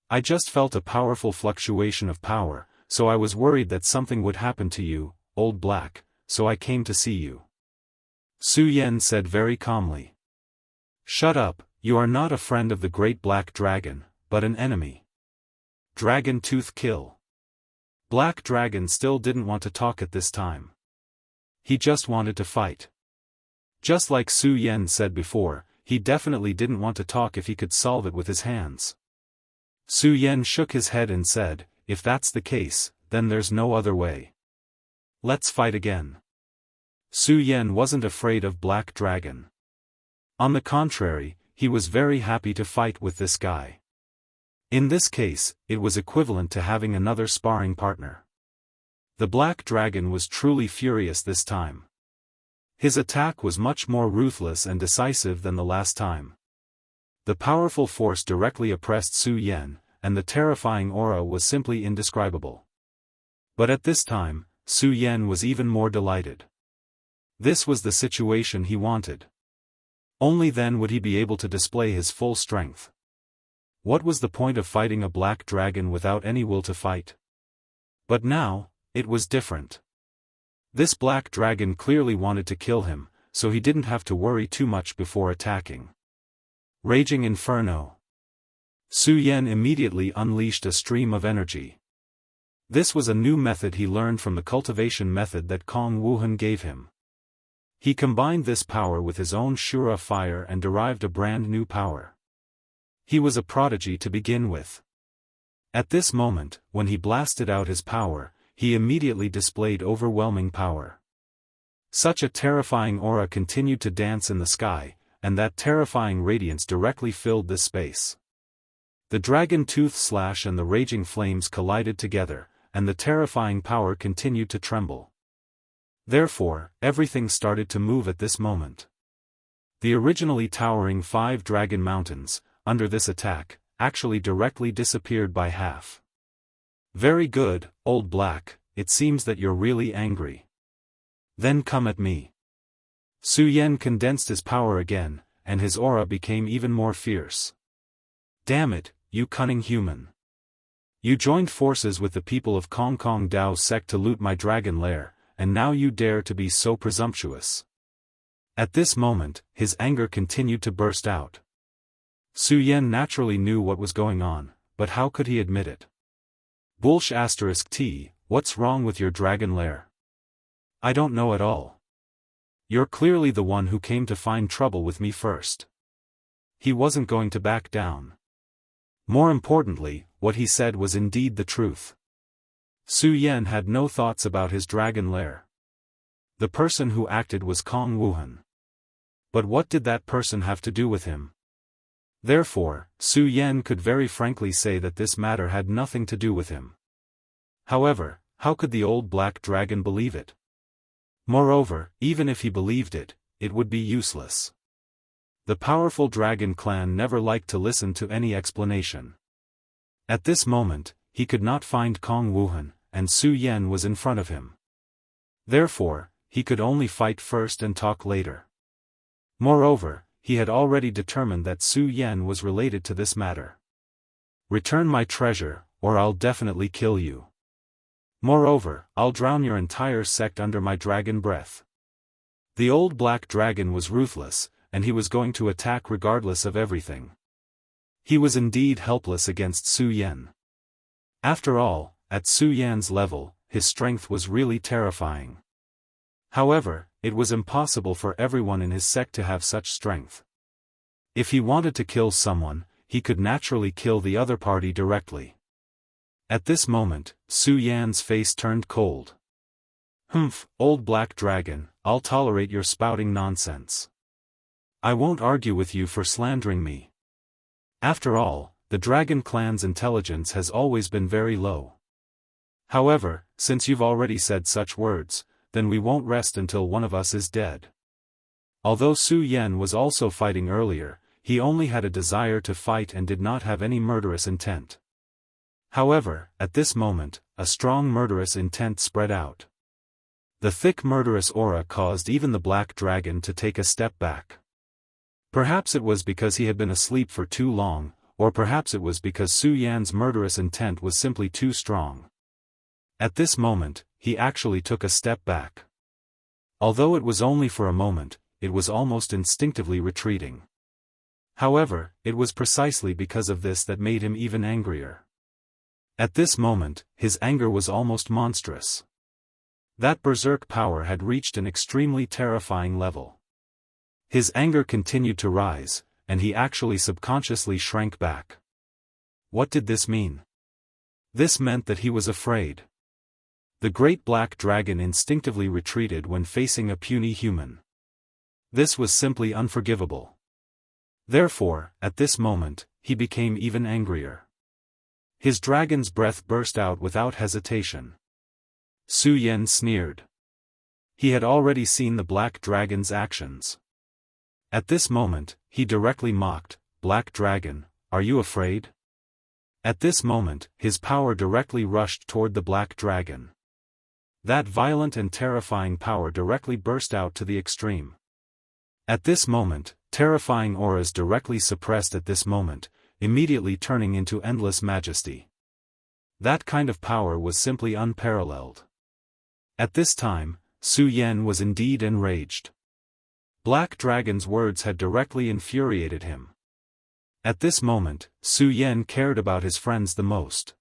I just felt a powerful fluctuation of power, so I was worried that something would happen to you, Old Black, so I came to see you." Su Yan said very calmly. "Shut up, you are not a friend of the great black dragon, but an enemy. Dragon Tooth kill." Black Dragon still didn't want to talk at this time. He just wanted to fight. Just like Su Yan said before, he definitely didn't want to talk if he could solve it with his hands. Su Yan shook his head and said, "If that's the case, then there's no other way. Let's fight again." Su Yan wasn't afraid of Black Dragon. On the contrary, he was very happy to fight with this guy. In this case, it was equivalent to having another sparring partner. The Black Dragon was truly furious this time. His attack was much more ruthless and decisive than the last time. The powerful force directly oppressed Su Yan, and the terrifying aura was simply indescribable. But at this time, Su Yan was even more delighted. This was the situation he wanted. Only then would he be able to display his full strength. What was the point of fighting a black dragon without any will to fight? But now, it was different. This black dragon clearly wanted to kill him, so he didn't have to worry too much before attacking. Raging Inferno. Su Yan immediately unleashed a stream of energy. This was a new method he learned from the cultivation method that Kong Wuhan gave him. He combined this power with his own Shura fire and derived a brand new power. He was a prodigy to begin with. At this moment, when he blasted out his power, he immediately displayed overwhelming power. Such a terrifying aura continued to dance in the sky, and that terrifying radiance directly filled this space. The dragon tooth slash and the raging flames collided together, and the terrifying power continued to tremble. Therefore, everything started to move at this moment. The originally towering 5 dragon mountains, under this attack, actually directly disappeared by half. "Very good, Old Black, it seems that you're really angry. Then come at me." Su Yan condensed his power again, and his aura became even more fierce. "Damn it, you cunning human. You joined forces with the people of Kong Kong Dao sect to loot my dragon lair, and now you dare to be so presumptuous." At this moment, his anger continued to burst out. Su Yan naturally knew what was going on, but how could he admit it? Bullsh *T, what's wrong with your dragon lair? I don't know at all. You're clearly the one who came to find trouble with me first. He wasn't going to back down. More importantly, what he said was indeed the truth. Su Yan had no thoughts about his dragon lair. The person who acted was Kong Wuhan. But what did that person have to do with him? Therefore, Su Yan could very frankly say that this matter had nothing to do with him. However, how could the old black dragon believe it? Moreover, even if he believed it, it would be useless. The powerful dragon clan never liked to listen to any explanation. At this moment, he could not find Kong Wuhan, and Su Yan was in front of him. Therefore, he could only fight first and talk later. Moreover, he had already determined that Su Yan was related to this matter. "Return my treasure, or I'll definitely kill you. Moreover, I'll drown your entire sect under my dragon breath." The old black dragon was ruthless, and he was going to attack regardless of everything. He was indeed helpless against Su Yan. After all, at Su Yan's level, his strength was really terrifying. However, it was impossible for everyone in his sect to have such strength. If he wanted to kill someone, he could naturally kill the other party directly. At this moment, Su Yan's face turned cold. "Humph, old black dragon, I'll tolerate your spouting nonsense. I won't argue with you for slandering me. After all, the dragon clan's intelligence has always been very low. However, since you've already said such words, then we won't rest until one of us is dead." Although Su Yan was also fighting earlier, he only had a desire to fight and did not have any murderous intent. However, at this moment, a strong murderous intent spread out. The thick murderous aura caused even the black dragon to take a step back. Perhaps it was because he had been asleep for too long, or perhaps it was because Su Yan's murderous intent was simply too strong. At this moment, he actually took a step back. Although it was only for a moment, it was almost instinctively retreating. However, it was precisely because of this that made him even angrier. At this moment, his anger was almost monstrous. That berserk power had reached an extremely terrifying level. His anger continued to rise, and he actually subconsciously shrank back. What did this mean? This meant that he was afraid. The great black dragon instinctively retreated when facing a puny human. This was simply unforgivable. Therefore, at this moment, he became even angrier. His dragon's breath burst out without hesitation. Su Yan sneered. He had already seen the black dragon's actions. At this moment, he directly mocked, "Black dragon, are you afraid?" At this moment, his power directly rushed toward the black dragon. That violent and terrifying power directly burst out to the extreme. At this moment, terrifying auras directly suppressed at this moment, immediately turning into endless majesty. That kind of power was simply unparalleled. At this time, Su Yan was indeed enraged. Black Dragon's words had directly infuriated him. At this moment, Su Yan cared about his friends the most.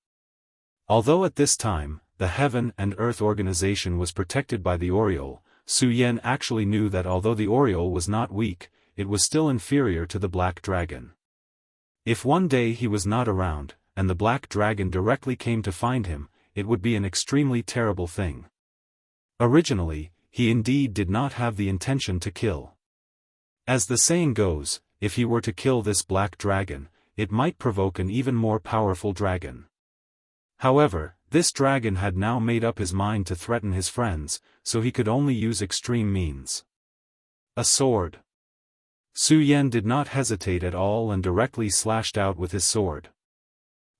Although at this time, the Heaven and Earth organization was protected by the Oriole, Su Yan actually knew that although the Oriole was not weak, it was still inferior to the Black Dragon. If one day he was not around, and the Black Dragon directly came to find him, it would be an extremely terrible thing. Originally, he indeed did not have the intention to kill. As the saying goes, if he were to kill this Black Dragon, it might provoke an even more powerful dragon. However, this dragon had now made up his mind to threaten his friends, so he could only use extreme means. A sword. Su Yan did not hesitate at all and directly slashed out with his sword.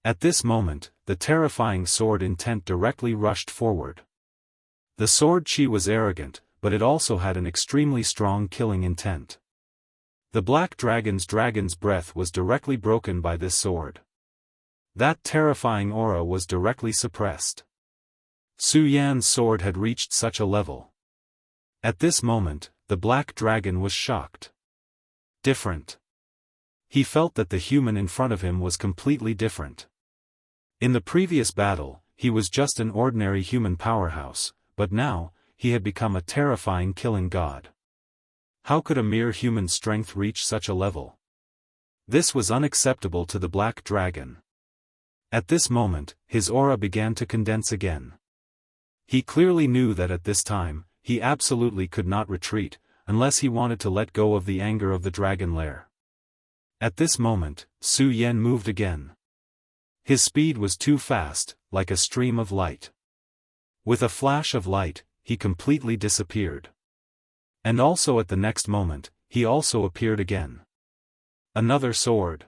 At this moment, the terrifying sword intent directly rushed forward. The sword chi was arrogant, but it also had an extremely strong killing intent. The Black Dragon's breath was directly broken by this sword. That terrifying aura was directly suppressed. Su Yan's sword had reached such a level. At this moment, the Black Dragon was shocked. Different. He felt that the human in front of him was completely different. In the previous battle, he was just an ordinary human powerhouse, but now, he had become a terrifying killing god. How could a mere human strength reach such a level? This was unacceptable to the Black Dragon. At this moment, his aura began to condense again. He clearly knew that at this time, he absolutely could not retreat, unless he wanted to let go of the anger of the dragon lair. At this moment, Su Yan moved again. His speed was too fast, like a stream of light. With a flash of light, he completely disappeared. And also at the next moment, he also appeared again. Another sword.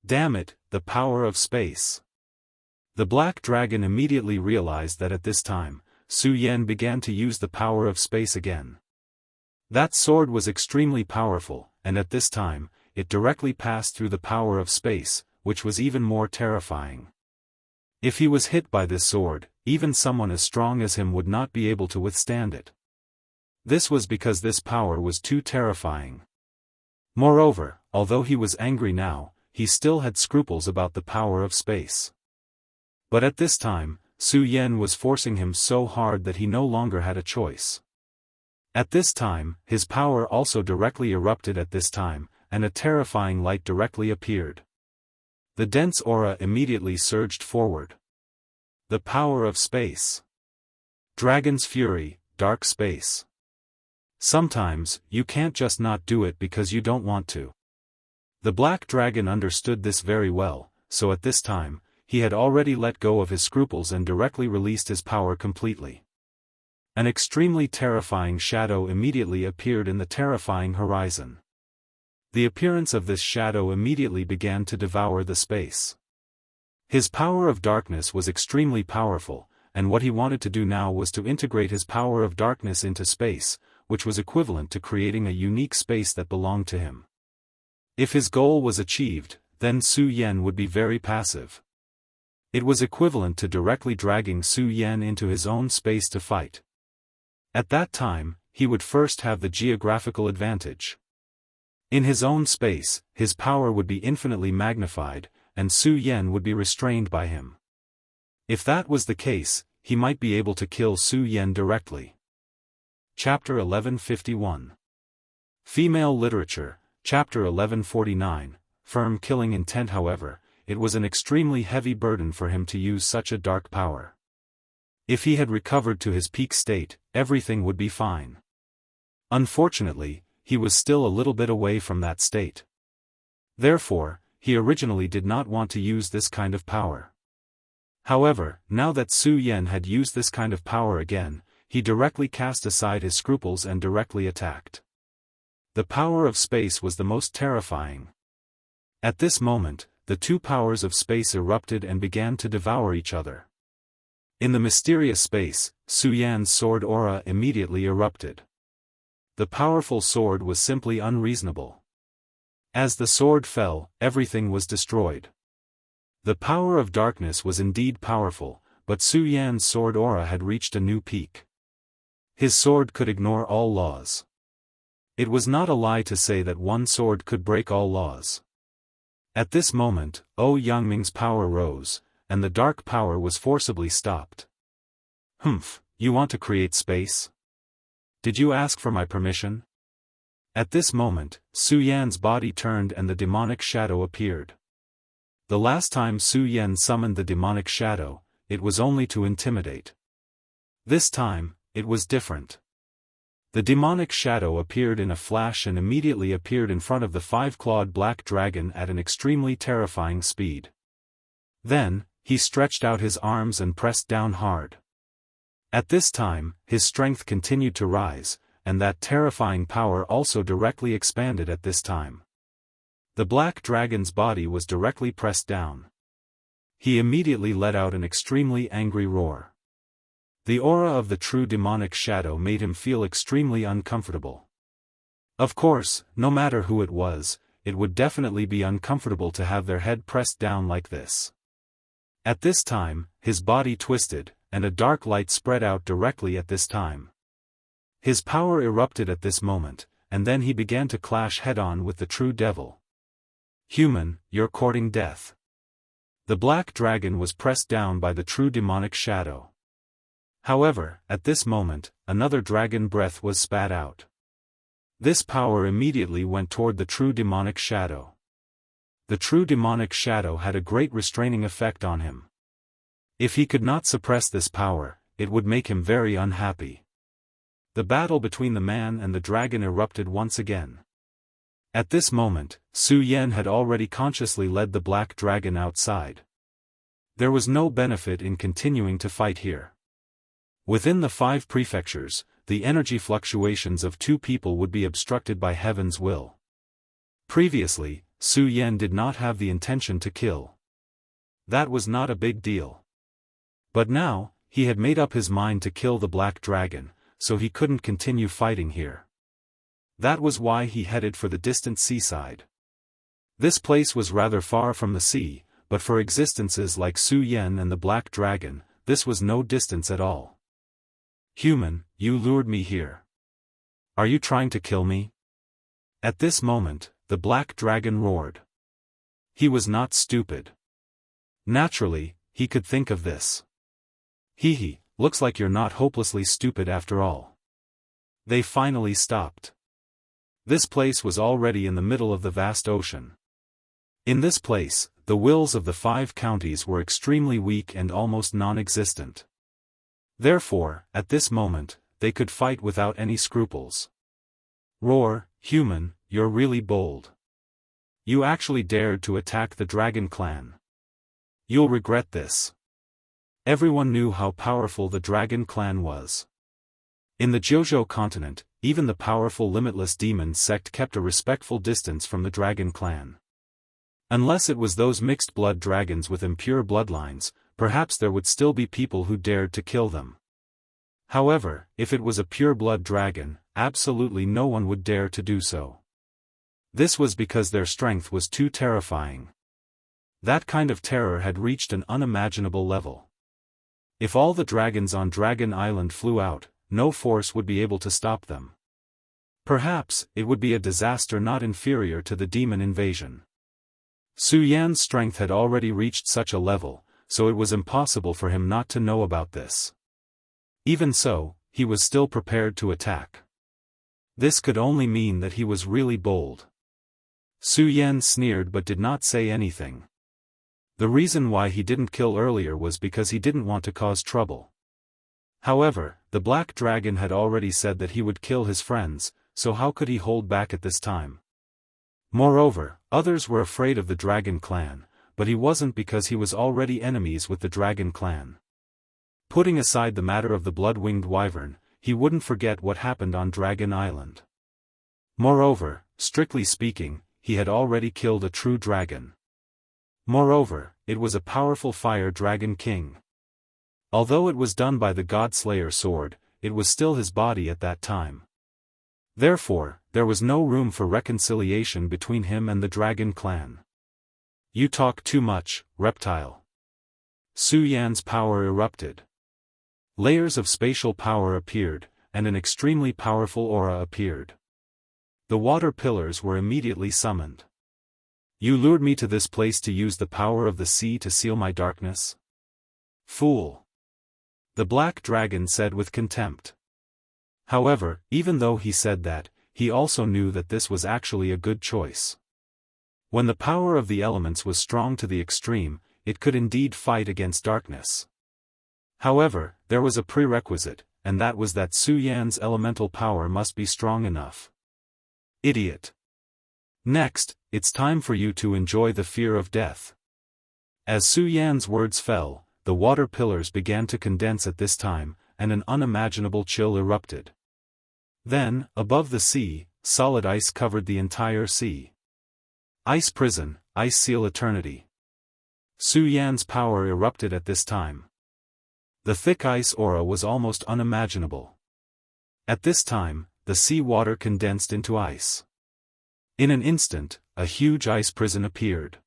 Damn it, the power of space. The Black Dragon immediately realized that at this time, Su Yan began to use the power of space again. That sword was extremely powerful, and at this time, it directly passed through the power of space, which was even more terrifying. If he was hit by this sword, even someone as strong as him would not be able to withstand it. This was because this power was too terrifying. Moreover, although he was angry now, he still had scruples about the power of space. But at this time, Su Yan was forcing him so hard that he no longer had a choice. At this time, his power also directly erupted at this time, and a terrifying light directly appeared. The dense aura immediately surged forward. The power of space. Dragon's fury, dark space. Sometimes, you can't just not do it because you don't want to. The black dragon understood this very well, so at this time, he had already let go of his scruples and directly released his power completely. An extremely terrifying shadow immediately appeared in the terrifying horizon. The appearance of this shadow immediately began to devour the space. His power of darkness was extremely powerful, and what he wanted to do now was to integrate his power of darkness into space, which was equivalent to creating a unique space that belonged to him. If his goal was achieved, then Su Yan would be very passive. It was equivalent to directly dragging Su Yan into his own space to fight. At that time, he would first have the geographical advantage. In his own space, his power would be infinitely magnified, and Su Yan would be restrained by him. If that was the case, he might be able to kill Su Yan directly. Chapter 1151. Female Literature, Chapter 1149, Firm Killing Intent. However, it was an extremely heavy burden for him to use such a dark power. If he had recovered to his peak state, everything would be fine. Unfortunately, he was still a little bit away from that state. Therefore, he originally did not want to use this kind of power. However, now that Su Yan had used this kind of power again, he directly cast aside his scruples and directly attacked. The power of space was the most terrifying. At this moment, the two powers of space erupted and began to devour each other. In the mysterious space, Su Yan's sword aura immediately erupted. The powerful sword was simply unreasonable. As the sword fell, everything was destroyed. The power of darkness was indeed powerful, but Su Yan's sword aura had reached a new peak. His sword could ignore all laws. It was not a lie to say that one sword could break all laws. At this moment, Yangming's power rose, and the dark power was forcibly stopped. Humph, you want to create space? Did you ask for my permission? At this moment, Su Yan's body turned and the demonic shadow appeared. The last time Su Yan summoned the demonic shadow, it was only to intimidate. This time, it was different. The demonic shadow appeared in a flash and immediately appeared in front of the five-clawed black dragon at an extremely terrifying speed. Then, he stretched out his arms and pressed down hard. At this time, his strength continued to rise, and that terrifying power also directly expanded at this time. The black dragon's body was directly pressed down. He immediately let out an extremely angry roar. The aura of the true demonic shadow made him feel extremely uncomfortable. Of course, no matter who it was, it would definitely be uncomfortable to have their head pressed down like this. At this time, his body twisted, and a dark light spread out directly at this time. His power erupted at this moment, and then he began to clash head-on with the true devil. Human, you're courting death. The black dragon was pressed down by the true demonic shadow. However, at this moment, another dragon breath was spat out. This power immediately went toward the true demonic shadow. The true demonic shadow had a great restraining effect on him. If he could not suppress this power, it would make him very unhappy. The battle between the man and the dragon erupted once again. At this moment, Su Yan had already consciously led the black dragon outside. There was no benefit in continuing to fight here. Within the 5 prefectures, the energy fluctuations of 2 people would be obstructed by heaven's will. Previously, Su Yan did not have the intention to kill. That was not a big deal. But now, he had made up his mind to kill the black dragon, so he couldn't continue fighting here. That was why he headed for the distant seaside. This place was rather far from the sea, but for existences like Su Yan and the black dragon, this was no distance at all. Human, you lured me here. Are you trying to kill me? At this moment, the black dragon roared. He was not stupid. Naturally, he could think of this. Hee, looks like you're not hopelessly stupid after all. They finally stopped. This place was already in the middle of the vast ocean. In this place, the wills of the 5 counties were extremely weak and almost non-existent. Therefore, at this moment, they could fight without any scruples. Roar, human, you're really bold. You actually dared to attack the dragon clan. You'll regret this. Everyone knew how powerful the dragon clan was. In the Jianghu continent, even the powerful limitless demon sect kept a respectful distance from the dragon clan. Unless it was those mixed blood dragons with impure bloodlines, perhaps there would still be people who dared to kill them. However, if it was a pure-blood dragon, absolutely no one would dare to do so. This was because their strength was too terrifying. That kind of terror had reached an unimaginable level. If all the dragons on Dragon Island flew out, no force would be able to stop them. Perhaps, it would be a disaster not inferior to the demon invasion. Su Yan's strength had already reached such a level, so it was impossible for him not to know about this. Even so, he was still prepared to attack. This could only mean that he was really bold. Su Yan sneered but did not say anything. The reason why he didn't kill earlier was because he didn't want to cause trouble. However, the Black Dragon had already said that he would kill his friends, so how could he hold back at this time? Moreover, others were afraid of the Dragon Clan, but he wasn't because he was already enemies with the Dragon Clan. Putting aside the matter of the blood-winged wyvern, he wouldn't forget what happened on Dragon Island. Moreover, strictly speaking, he had already killed a true dragon. Moreover, it was a powerful fire dragon king. Although it was done by the God-Slayer sword, it was still his body at that time. Therefore, there was no room for reconciliation between him and the Dragon Clan. You talk too much, reptile. Su Yan's power erupted. Layers of spatial power appeared, and an extremely powerful aura appeared. The water pillars were immediately summoned. You lured me to this place to use the power of the sea to seal my darkness? Fool! The Black Dragon said with contempt. However, even though he said that, he also knew that this was actually a good choice. When the power of the elements was strong to the extreme, it could indeed fight against darkness. However, there was a prerequisite, and that was that Su Yan's elemental power must be strong enough. Idiot. Next, it's time for you to enjoy the fear of death. As Su Yan's words fell, the water pillars began to condense at this time, and an unimaginable chill erupted. Then, above the sea, solid ice covered the entire sea. Ice prison, ice seal eternity. Su Yan's power erupted at this time. The thick ice aura was almost unimaginable. At this time, the sea water condensed into ice. In an instant, a huge ice prison appeared.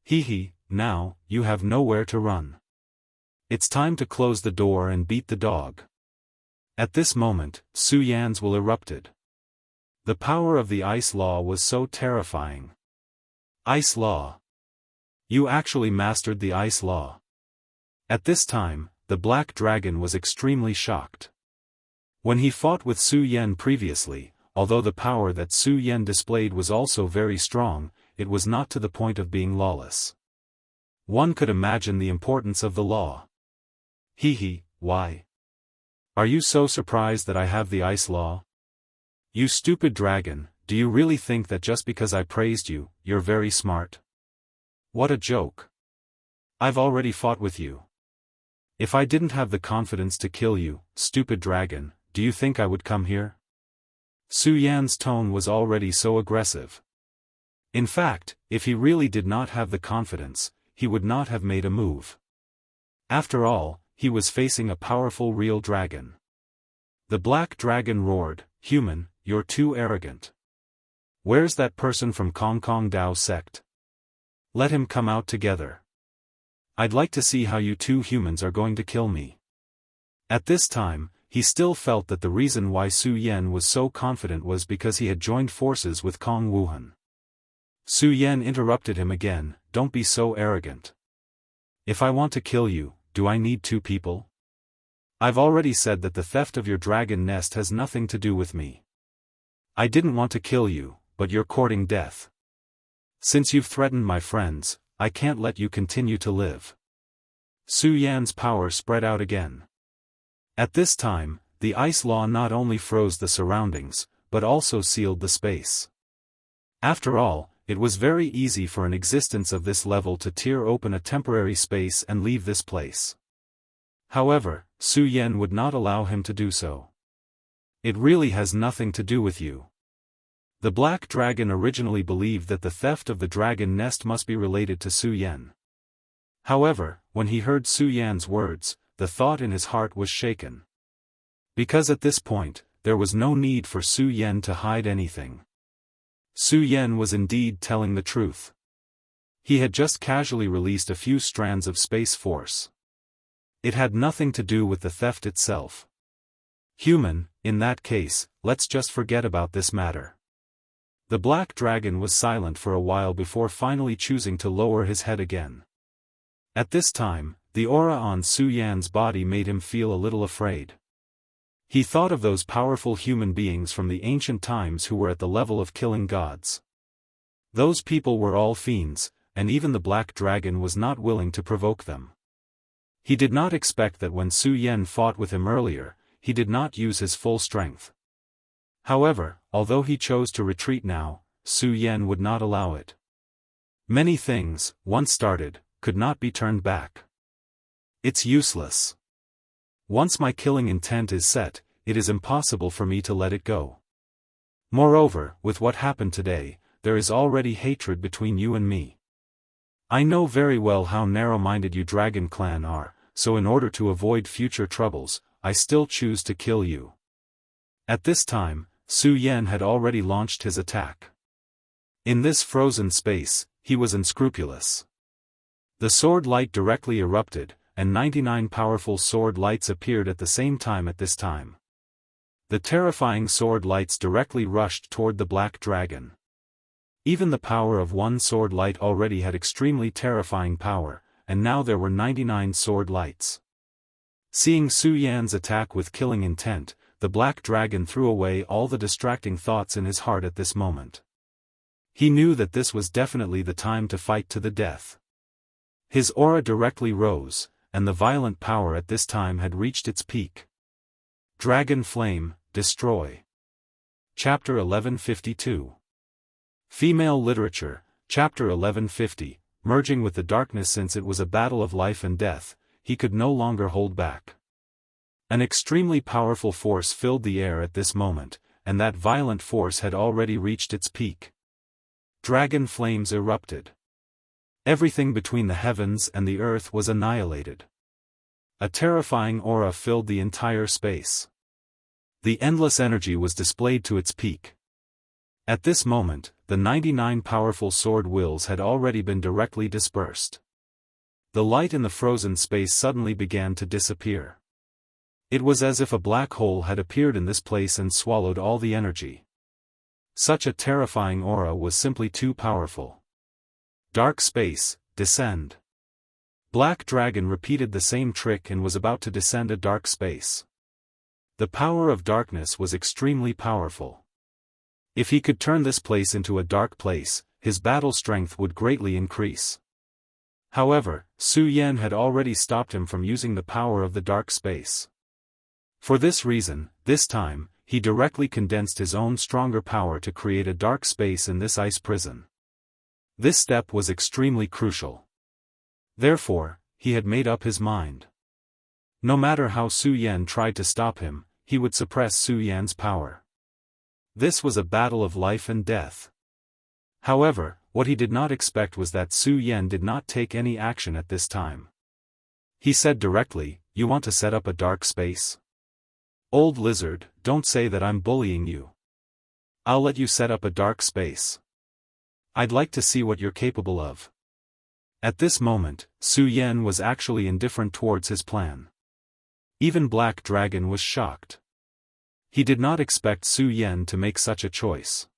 Hee, now, you have nowhere to run. It's time to close the door and beat the dog. At this moment, Su Yan's will erupted. The power of the ice law was so terrifying. Ice law. You actually mastered the ice law. At this time, the Black Dragon was extremely shocked. When he fought with Su Yan previously, although the power that Su Yan displayed was also very strong, it was not to the point of being lawless. One could imagine the importance of the law. Why? Are you so surprised that I have the ice law? You stupid dragon, do you really think that just because I praised you, you're very smart? What a joke. I've already fought with you. If I didn't have the confidence to kill you, stupid dragon, do you think I would come here? Su Yan's tone was already so aggressive. In fact, if he really did not have the confidence, he would not have made a move. After all, he was facing a powerful real dragon. The Black Dragon roared, "Human, you're too arrogant. Where's that person from Kong Kong Dao sect? Let him come out together. I'd like to see how you two humans are going to kill me." At this time, he still felt that the reason why Su Yan was so confident was because he had joined forces with Kong Wuhan. Su Yan interrupted him again, "Don't be so arrogant. If I want to kill you, do I need two people? I've already said that the theft of your dragon nest has nothing to do with me. I didn't want to kill you, but you're courting death. Since you've threatened my friends, I can't let you continue to live. Su Yan's power spread out again. At this time, the ice law not only froze the surroundings, but also sealed the space. After all, it was very easy for an existence of this level to tear open a temporary space and leave this place. However, Su Yan would not allow him to do so. It really has nothing to do with you. The Black Dragon originally believed that the theft of the dragon nest must be related to Su Yan. However, when he heard Su Yan's words, the thought in his heart was shaken. Because at this point, there was no need for Su Yan to hide anything. Su Yan was indeed telling the truth. He had just casually released a few strands of space force. It had nothing to do with the theft itself. Human, in that case, let's just forget about this matter. The Black Dragon was silent for a while before finally choosing to lower his head again. At this time, the aura on Su Yan's body made him feel a little afraid. He thought of those powerful human beings from the ancient times who were at the level of killing gods. Those people were all fiends, and even the Black Dragon was not willing to provoke them. He did not expect that when Su Yan fought with him earlier, he did not use his full strength. However, although he chose to retreat now, Su Yan would not allow it. Many things, once started, could not be turned back. It's useless. Once my killing intent is set, it is impossible for me to let it go. Moreover, with what happened today, there is already hatred between you and me. I know very well how narrow-minded you Dragon Clan are, so in order to avoid future troubles, I still choose to kill you. At this time, Su Yan had already launched his attack. In this frozen space, he was unscrupulous. The sword light directly erupted, and 99 powerful sword lights appeared at the same time at this time. The terrifying sword lights directly rushed toward the Black Dragon. Even the power of one sword light already had extremely terrifying power, and now there were 99 sword lights. Seeing Su Yan's attack with killing intent, the Black Dragon threw away all the distracting thoughts in his heart at this moment. He knew that this was definitely the time to fight to the death. His aura directly rose, and the violent power at this time had reached its peak. Dragon Flame, Destroy. Chapter 1152. Female Literature, Chapter 1150, merging with the darkness. Since it was a battle of life and death, he could no longer hold back. An extremely powerful force filled the air at this moment, and that violent force had already reached its peak. Dragon flames erupted. Everything between the heavens and the earth was annihilated. A terrifying aura filled the entire space. The endless energy was displayed to its peak. At this moment, the 99 powerful sword wills had already been directly dispersed. The light in the frozen space suddenly began to disappear. It was as if a black hole had appeared in this place and swallowed all the energy. Such a terrifying aura was simply too powerful. Dark space, descend. Black Dragon repeated the same trick and was about to descend a dark space. The power of darkness was extremely powerful. If he could turn this place into a dark place, his battle strength would greatly increase. However, Su Yan had already stopped him from using the power of the dark space. For this reason, this time, he directly condensed his own stronger power to create a dark space in this ice prison. This step was extremely crucial. Therefore, he had made up his mind. No matter how Su Yan tried to stop him, he would suppress Su Yan's power. This was a battle of life and death. However, what he did not expect was that Su Yan did not take any action at this time. He said directly, "You want to set up a dark space? Old lizard, don't say that I'm bullying you. I'll let you set up a dark space. I'd like to see what you're capable of." At this moment, Su Yan was actually indifferent towards his plan. Even Black Dragon was shocked. He did not expect Su Yan to make such a choice.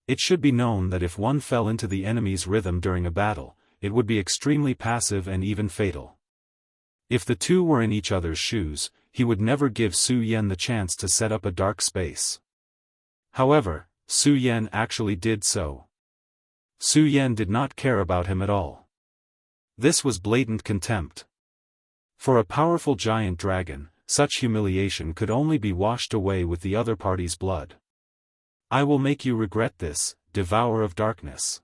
It should be known that if one fell into the enemy's rhythm during a battle, it would be extremely passive and even fatal. If the two were in each other's shoes, he would never give Su Yan the chance to set up a dark space. However, Su Yan actually did so. Su Yan did not care about him at all. This was blatant contempt. For a powerful giant dragon, such humiliation could only be washed away with the other party's blood. I will make you regret this, devourer of darkness.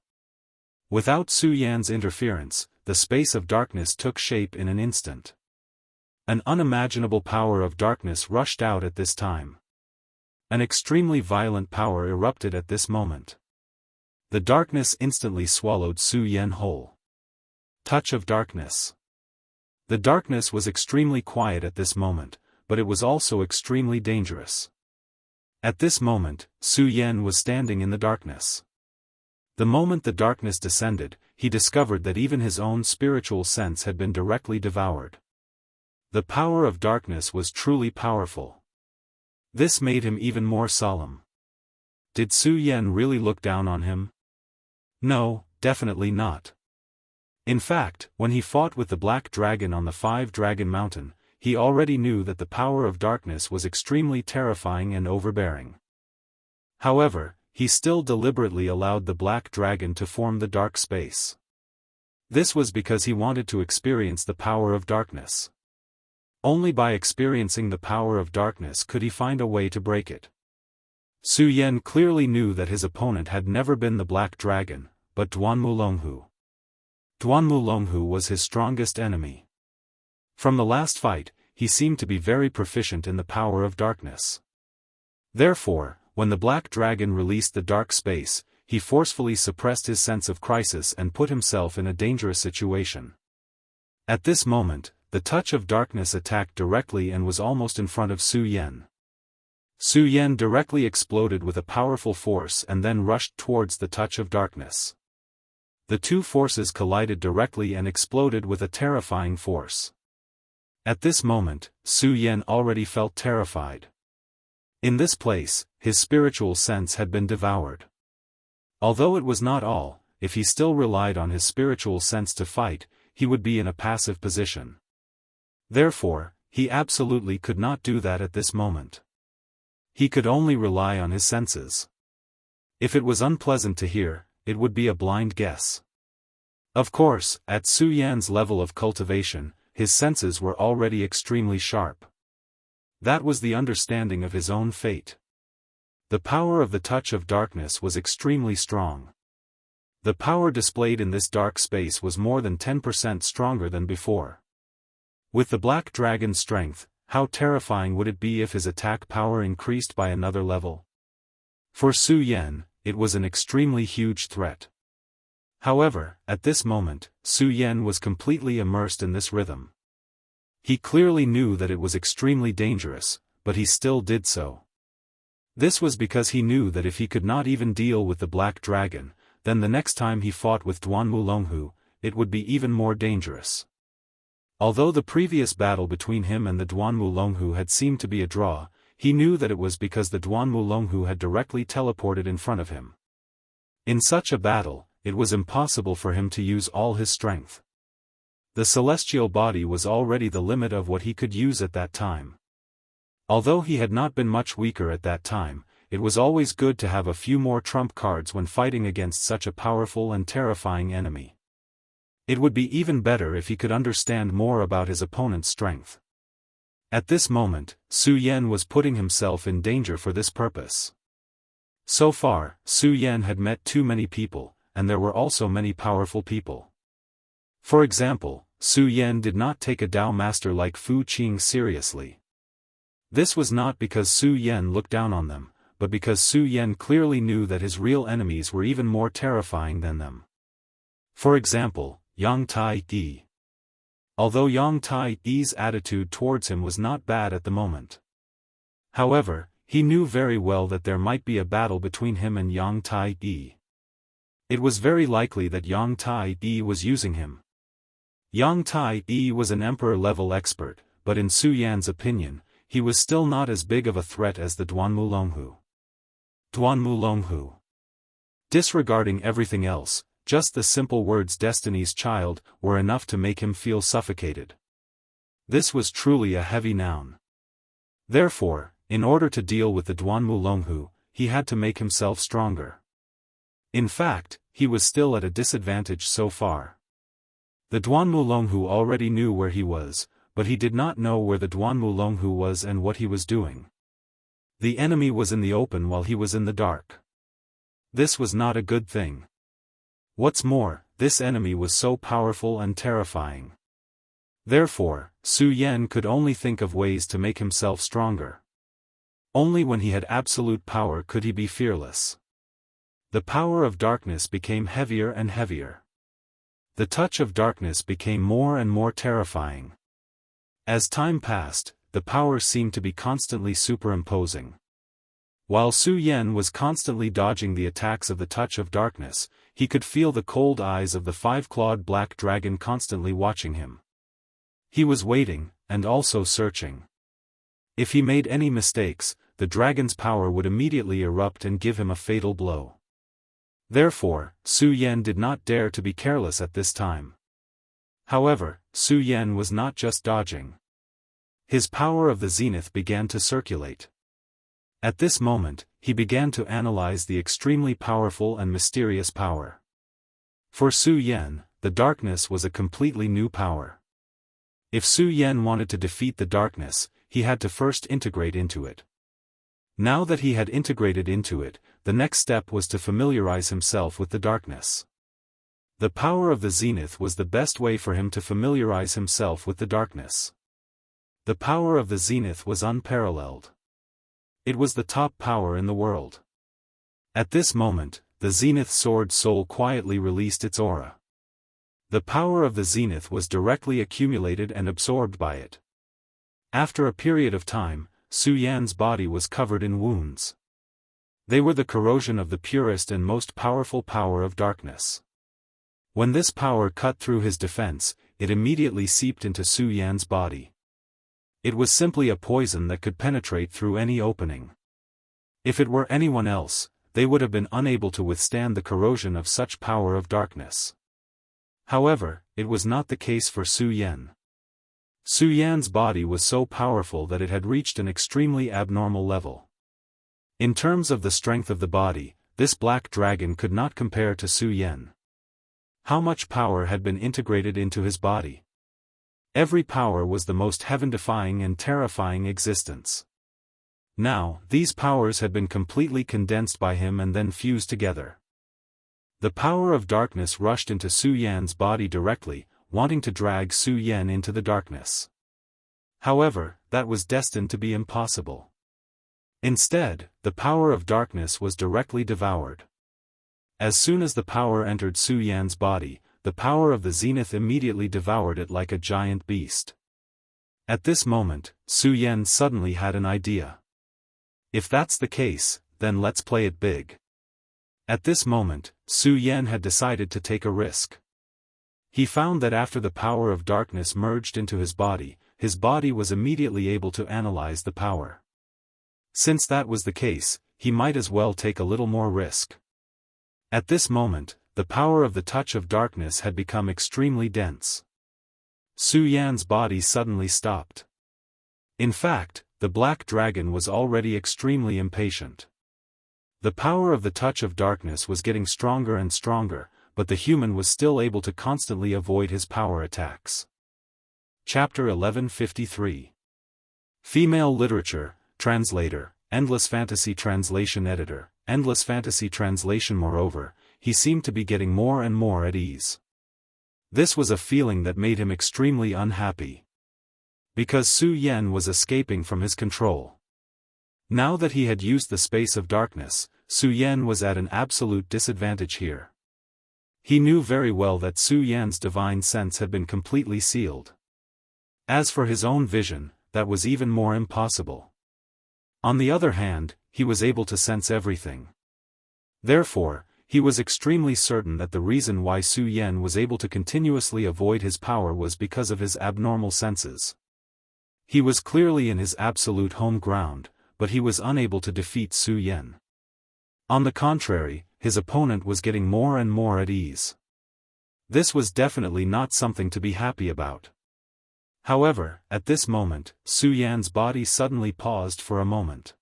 Without Su Yan's interference, the space of darkness took shape in an instant. An unimaginable power of darkness rushed out at this time. An extremely violent power erupted at this moment. The darkness instantly swallowed Su Yan whole. Touch of darkness. The darkness was extremely quiet at this moment, but it was also extremely dangerous. At this moment, Su Yan was standing in the darkness. The moment the darkness descended, he discovered that even his own spiritual sense had been directly devoured. The power of darkness was truly powerful. This made him even more solemn. Did Su Yan really look down on him? No, definitely not. In fact, when he fought with the Black Dragon on the Five-Dragon Mountain, he already knew that the power of darkness was extremely terrifying and overbearing. However, he still deliberately allowed the Black Dragon to form the dark space. This was because he wanted to experience the power of darkness. Only by experiencing the power of darkness could he find a way to break it. Su Yan clearly knew that his opponent had never been the Black Dragon, but Duanmulonghu. Duanmulonghu was his strongest enemy. From the last fight, he seemed to be very proficient in the power of darkness. Therefore, when the Black Dragon released the dark space, he forcefully suppressed his sense of crisis and put himself in a dangerous situation. At this moment, the touch of darkness attacked directly and was almost in front of Su Yan. Su Yan directly exploded with a powerful force and then rushed towards the touch of darkness. The two forces collided directly and exploded with a terrifying force. At this moment, Su Yan already felt terrified. In this place, his spiritual sense had been devoured. Although it was not all, if he still relied on his spiritual sense to fight, he would be in a passive position. Therefore, he absolutely could not do that at this moment. He could only rely on his senses. If it was unpleasant to hear, it would be a blind guess. Of course, at Su Yan's level of cultivation, his senses were already extremely sharp. That was the understanding of his own fate. The power of the touch of darkness was extremely strong. The power displayed in this dark space was more than 10% stronger than before. With the Black Dragon's strength, how terrifying would it be if his attack power increased by another level? For Su Yan, it was an extremely huge threat. However, at this moment, Su Yan was completely immersed in this rhythm. He clearly knew that it was extremely dangerous, but he still did so. This was because he knew that if he could not even deal with the Black Dragon, then the next time he fought with Duanmulonghu, it would be even more dangerous. Although the previous battle between him and the Duanmulonghu had seemed to be a draw, he knew that it was because the Duanmulonghu had directly teleported in front of him. In such a battle, it was impossible for him to use all his strength. The celestial body was already the limit of what he could use at that time. Although he had not been much weaker at that time, it was always good to have a few more trump cards when fighting against such a powerful and terrifying enemy. It would be even better if he could understand more about his opponent's strength. At this moment, Su Yan was putting himself in danger for this purpose. So far, Su Yan had met too many people, and there were also many powerful people. For example, Su Yan did not take a Dao master like Fu Qing seriously. This was not because Su Yan looked down on them, but because Su Yan clearly knew that his real enemies were even more terrifying than them. For example, Yang Tai Yi. Although Yang Tai Yi's attitude towards him was not bad at the moment. However, he knew very well that there might be a battle between him and Yang Tai Yi. It was very likely that Yang Tai Yi was using him. Yang Tai Yi was an emperor-level expert, but in Su Yan's opinion, he was still not as big of a threat as the Duanmulonghu. Duanmulonghu. Disregarding everything else, just the simple words "Destiny's Child" were enough to make him feel suffocated. This was truly a heavy noun. Therefore, in order to deal with the Duanmulonghu, he had to make himself stronger. In fact, he was still at a disadvantage so far. The Duanmulonghu already knew where he was, but he did not know where the Duanmulonghu was and what he was doing. The enemy was in the open while he was in the dark. This was not a good thing. What's more, this enemy was so powerful and terrifying. Therefore, Su Yan could only think of ways to make himself stronger. Only when he had absolute power could he be fearless. The power of darkness became heavier and heavier. The touch of darkness became more and more terrifying. As time passed, the power seemed to be constantly superimposing. While Su Yan was constantly dodging the attacks of the touch of darkness, he could feel the cold eyes of the five-clawed black dragon constantly watching him. He was waiting, and also searching. If he made any mistakes, the dragon's power would immediately erupt and give him a fatal blow. Therefore, Su Yan did not dare to be careless at this time. However, Su Yan was not just dodging. His power of the zenith began to circulate. At this moment, he began to analyze the extremely powerful and mysterious power. For Su Yan, the darkness was a completely new power. If Su Yan wanted to defeat the darkness, he had to first integrate into it. Now that he had integrated into it, the next step was to familiarize himself with the darkness. The power of the zenith was the best way for him to familiarize himself with the darkness. The power of the zenith was unparalleled. It was the top power in the world. At this moment, the zenith sword soul quietly released its aura. The power of the zenith was directly accumulated and absorbed by it. After a period of time, Su Yan's body was covered in wounds. They were the corrosion of the purest and most powerful power of darkness. When this power cut through his defense, it immediately seeped into Su Yan's body. It was simply a poison that could penetrate through any opening. If it were anyone else, they would have been unable to withstand the corrosion of such power of darkness. However, it was not the case for Su Yan. Su Yan's body was so powerful that it had reached an extremely abnormal level. In terms of the strength of the body, this black dragon could not compare to Su Yan. How much power had been integrated into his body? Every power was the most heaven-defying and terrifying existence. Now, these powers had been completely condensed by him and then fused together. The power of darkness rushed into Su Yan's body directly, wanting to drag Su Yan into the darkness. However, that was destined to be impossible. Instead, the power of darkness was directly devoured. As soon as the power entered Su Yan's body, the power of the zenith immediately devoured it like a giant beast. At this moment, Su Yan suddenly had an idea. If that's the case, then let's play it big. At this moment, Su Yan had decided to take a risk. He found that after the power of darkness merged into his body was immediately able to analyze the power. Since that was the case, he might as well take a little more risk. At this moment, the power of the touch of darkness had become extremely dense. Su Yan's body suddenly stopped. In fact, the black dragon was already extremely impatient. The power of the touch of darkness was getting stronger and stronger, but the human was still able to constantly avoid his power attacks. Chapter 1153. Female Literature, Translator, Endless Fantasy Translation Editor, Endless Fantasy Translation. Moreover, he seemed to be getting more and more at ease. This was a feeling that made him extremely unhappy. Because Su Yan was escaping from his control. Now that he had used the space of darkness, Su Yan was at an absolute disadvantage here. He knew very well that Su Yan's divine sense had been completely sealed. As for his own vision, that was even more impossible. On the other hand, he was able to sense everything. Therefore, he was extremely certain that the reason why Su Yan was able to continuously avoid his power was because of his abnormal senses. He was clearly in his absolute home ground, but he was unable to defeat Su Yan. On the contrary, his opponent was getting more and more at ease. This was definitely not something to be happy about. However, at this moment, Su Yan's body suddenly paused for a moment.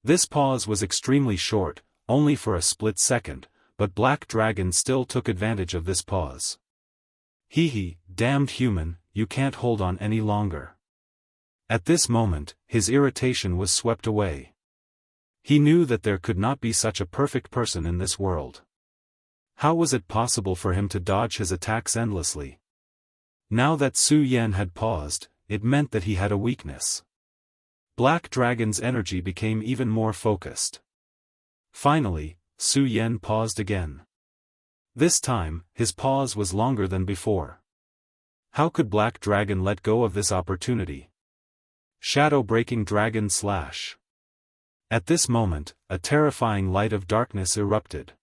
This pause was extremely short, only for a split second, but Black Dragon still took advantage of this pause. Hee, damned human, you can't hold on any longer. At this moment, his irritation was swept away. He knew that there could not be such a perfect person in this world. How was it possible for him to dodge his attacks endlessly? Now that Su Yan had paused, it meant that he had a weakness. Black Dragon's energy became even more focused. Finally, Su Yan paused again. This time, his pause was longer than before. How could Black Dragon let go of this opportunity? Shadow-breaking dragon slash. At this moment, a terrifying light of darkness erupted.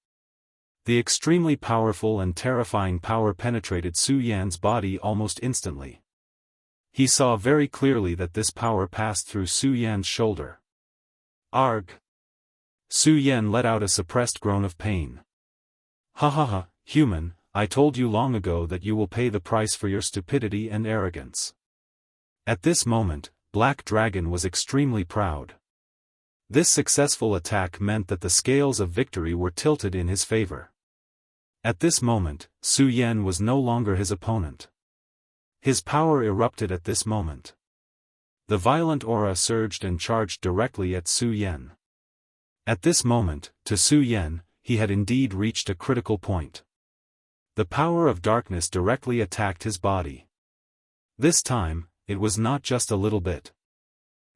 The extremely powerful and terrifying power penetrated Su Yan's body almost instantly. He saw very clearly that this power passed through Su Yan's shoulder. Arg! Su Yan let out a suppressed groan of pain. Ha ha ha, human, I told you long ago that you will pay the price for your stupidity and arrogance. At this moment, Black Dragon was extremely proud. This successful attack meant that the scales of victory were tilted in his favor. At this moment, Su Yan was no longer his opponent. His power erupted at this moment. The violent aura surged and charged directly at Su Yan. At this moment, to Su Yan, he had indeed reached a critical point. The power of darkness directly attacked his body. This time, it was not just a little bit.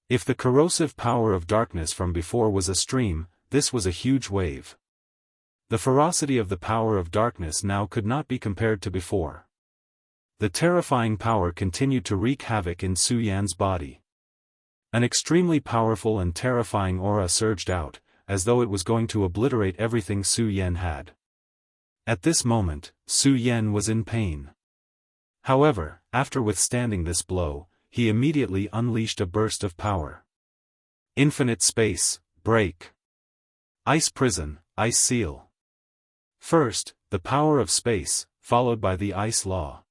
If the corrosive power of darkness from before was a stream, this was a huge wave. The ferocity of the power of darkness now could not be compared to before. The terrifying power continued to wreak havoc in Su Yan's body. An extremely powerful and terrifying aura surged out, as though it was going to obliterate everything Su Yan had. At this moment, Su Yan was in pain. However, after withstanding this blow, he immediately unleashed a burst of power. Infinite space, break. Ice prison, ice seal. First, the power of space, followed by the ice law.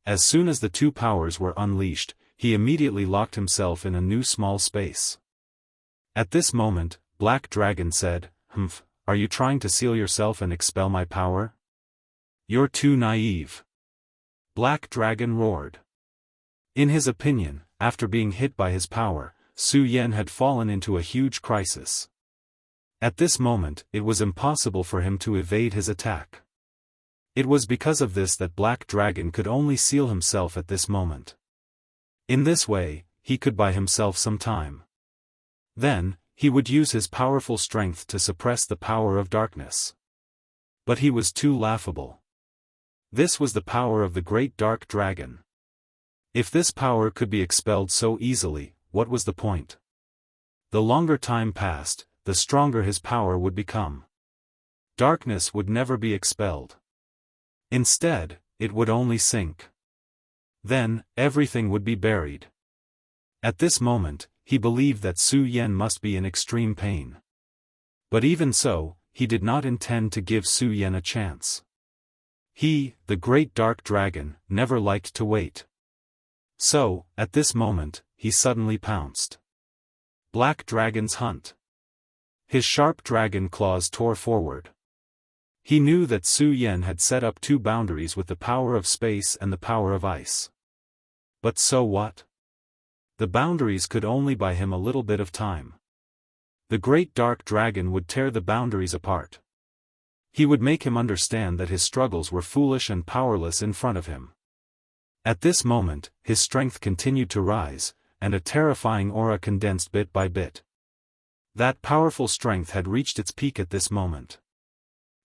As soon as the two powers were unleashed, he immediately locked himself in a new small space. At this moment, Black Dragon said, "Humph, are you trying to seal yourself and expel my power? You're too naive." Black Dragon roared. In his opinion, after being hit by his power, Su Yan had fallen into a huge crisis. At this moment, it was impossible for him to evade his attack. It was because of this that Black Dragon could only seal himself at this moment. In this way, he could buy himself some time. Then, he would use his powerful strength to suppress the power of darkness. But he was too laughable. This was the power of the great dark dragon. If this power could be expelled so easily, what was the point? The longer time passed, the stronger his power would become. Darkness would never be expelled. Instead, it would only sink. Then, everything would be buried. At this moment, he believed that Su Yan must be in extreme pain. But even so, he did not intend to give Su Yan a chance. He, the great dark dragon, never liked to wait. So, at this moment, he suddenly pounced. Black Dragon's hunt. His sharp dragon claws tore forward. He knew that Su Yan had set up two boundaries with the power of space and the power of ice. But so what? The boundaries could only buy him a little bit of time. The great dark dragon would tear the boundaries apart. He would make him understand that his struggles were foolish and powerless in front of him. At this moment, his strength continued to rise, and a terrifying aura condensed bit by bit. That powerful strength had reached its peak at this moment.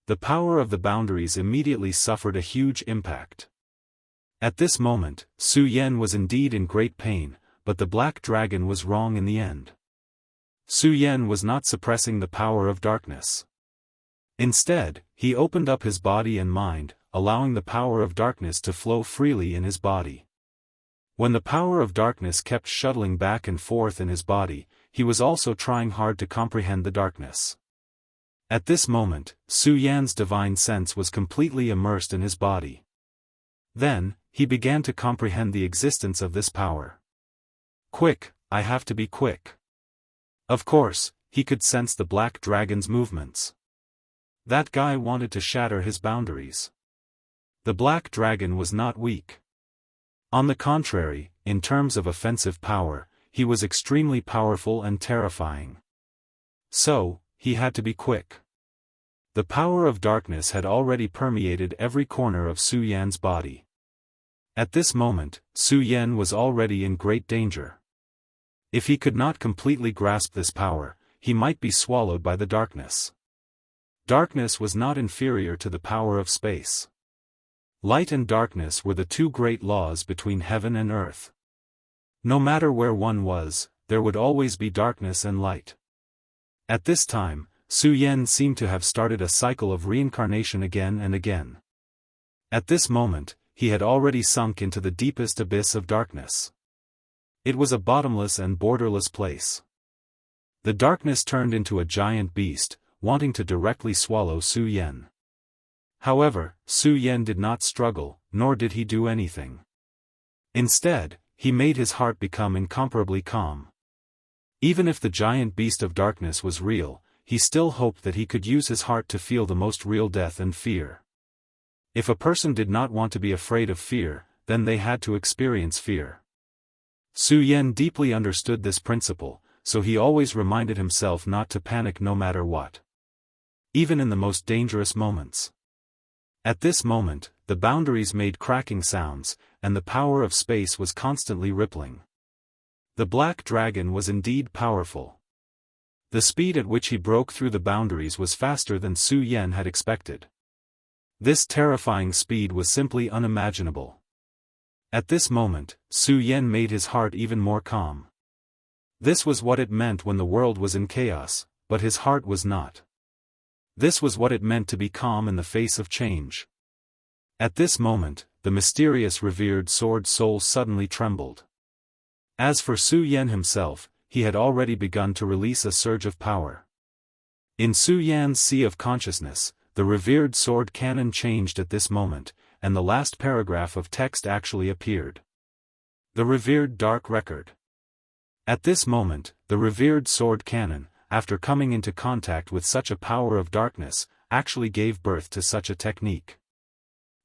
The power of the boundaries immediately suffered a huge impact. At this moment, Su Yan was indeed in great pain, but the Black Dragon was wrong in the end. Su Yan was not suppressing the power of darkness. Instead, he opened up his body and mind, allowing the power of darkness to flow freely in his body. When the power of darkness kept shuttling back and forth in his body, he was also trying hard to comprehend the darkness. At this moment, Su Yan's divine sense was completely immersed in his body. Then, he began to comprehend the existence of this power. Quick, I have to be quick. Of course, he could sense the Black Dragon's movements. That guy wanted to shatter his boundaries. The black dragon was not weak. On the contrary, in terms of offensive power, he was extremely powerful and terrifying. So, he had to be quick. The power of darkness had already permeated every corner of Su Yan's body. At this moment, Su Yan was already in great danger. If he could not completely grasp this power, he might be swallowed by the darkness. Darkness was not inferior to the power of space. Light and darkness were the two great laws between heaven and earth. No matter where one was, there would always be darkness and light. At this time, Su Yan seemed to have started a cycle of reincarnation again and again. At this moment, he had already sunk into the deepest abyss of darkness. It was a bottomless and borderless place. The darkness turned into a giant beast, wanting to directly swallow Su Yan. However, Su Yan did not struggle, nor did he do anything. Instead, he made his heart become incomparably calm. Even if the giant beast of darkness was real, he still hoped that he could use his heart to feel the most real death and fear. If a person did not want to be afraid of fear, then they had to experience fear. Su Yan deeply understood this principle, so he always reminded himself not to panic no matter what. Even in the most dangerous moments. At this moment, the boundaries made cracking sounds, and the power of space was constantly rippling. The black dragon was indeed powerful. The speed at which he broke through the boundaries was faster than Su Yan had expected. This terrifying speed was simply unimaginable. At this moment, Su Yan made his heart even more calm. This was what it meant when the world was in chaos, but his heart was not. This was what it meant to be calm in the face of change. At this moment, the mysterious revered sword soul suddenly trembled. As for Su Yan himself, he had already begun to release a surge of power. In Su Yan's sea of consciousness, the revered sword canon changed at this moment, and the last paragraph of text actually appeared. The revered dark record. At this moment, the revered sword canon, after coming into contact with such a power of darkness, actually gave birth to such a technique.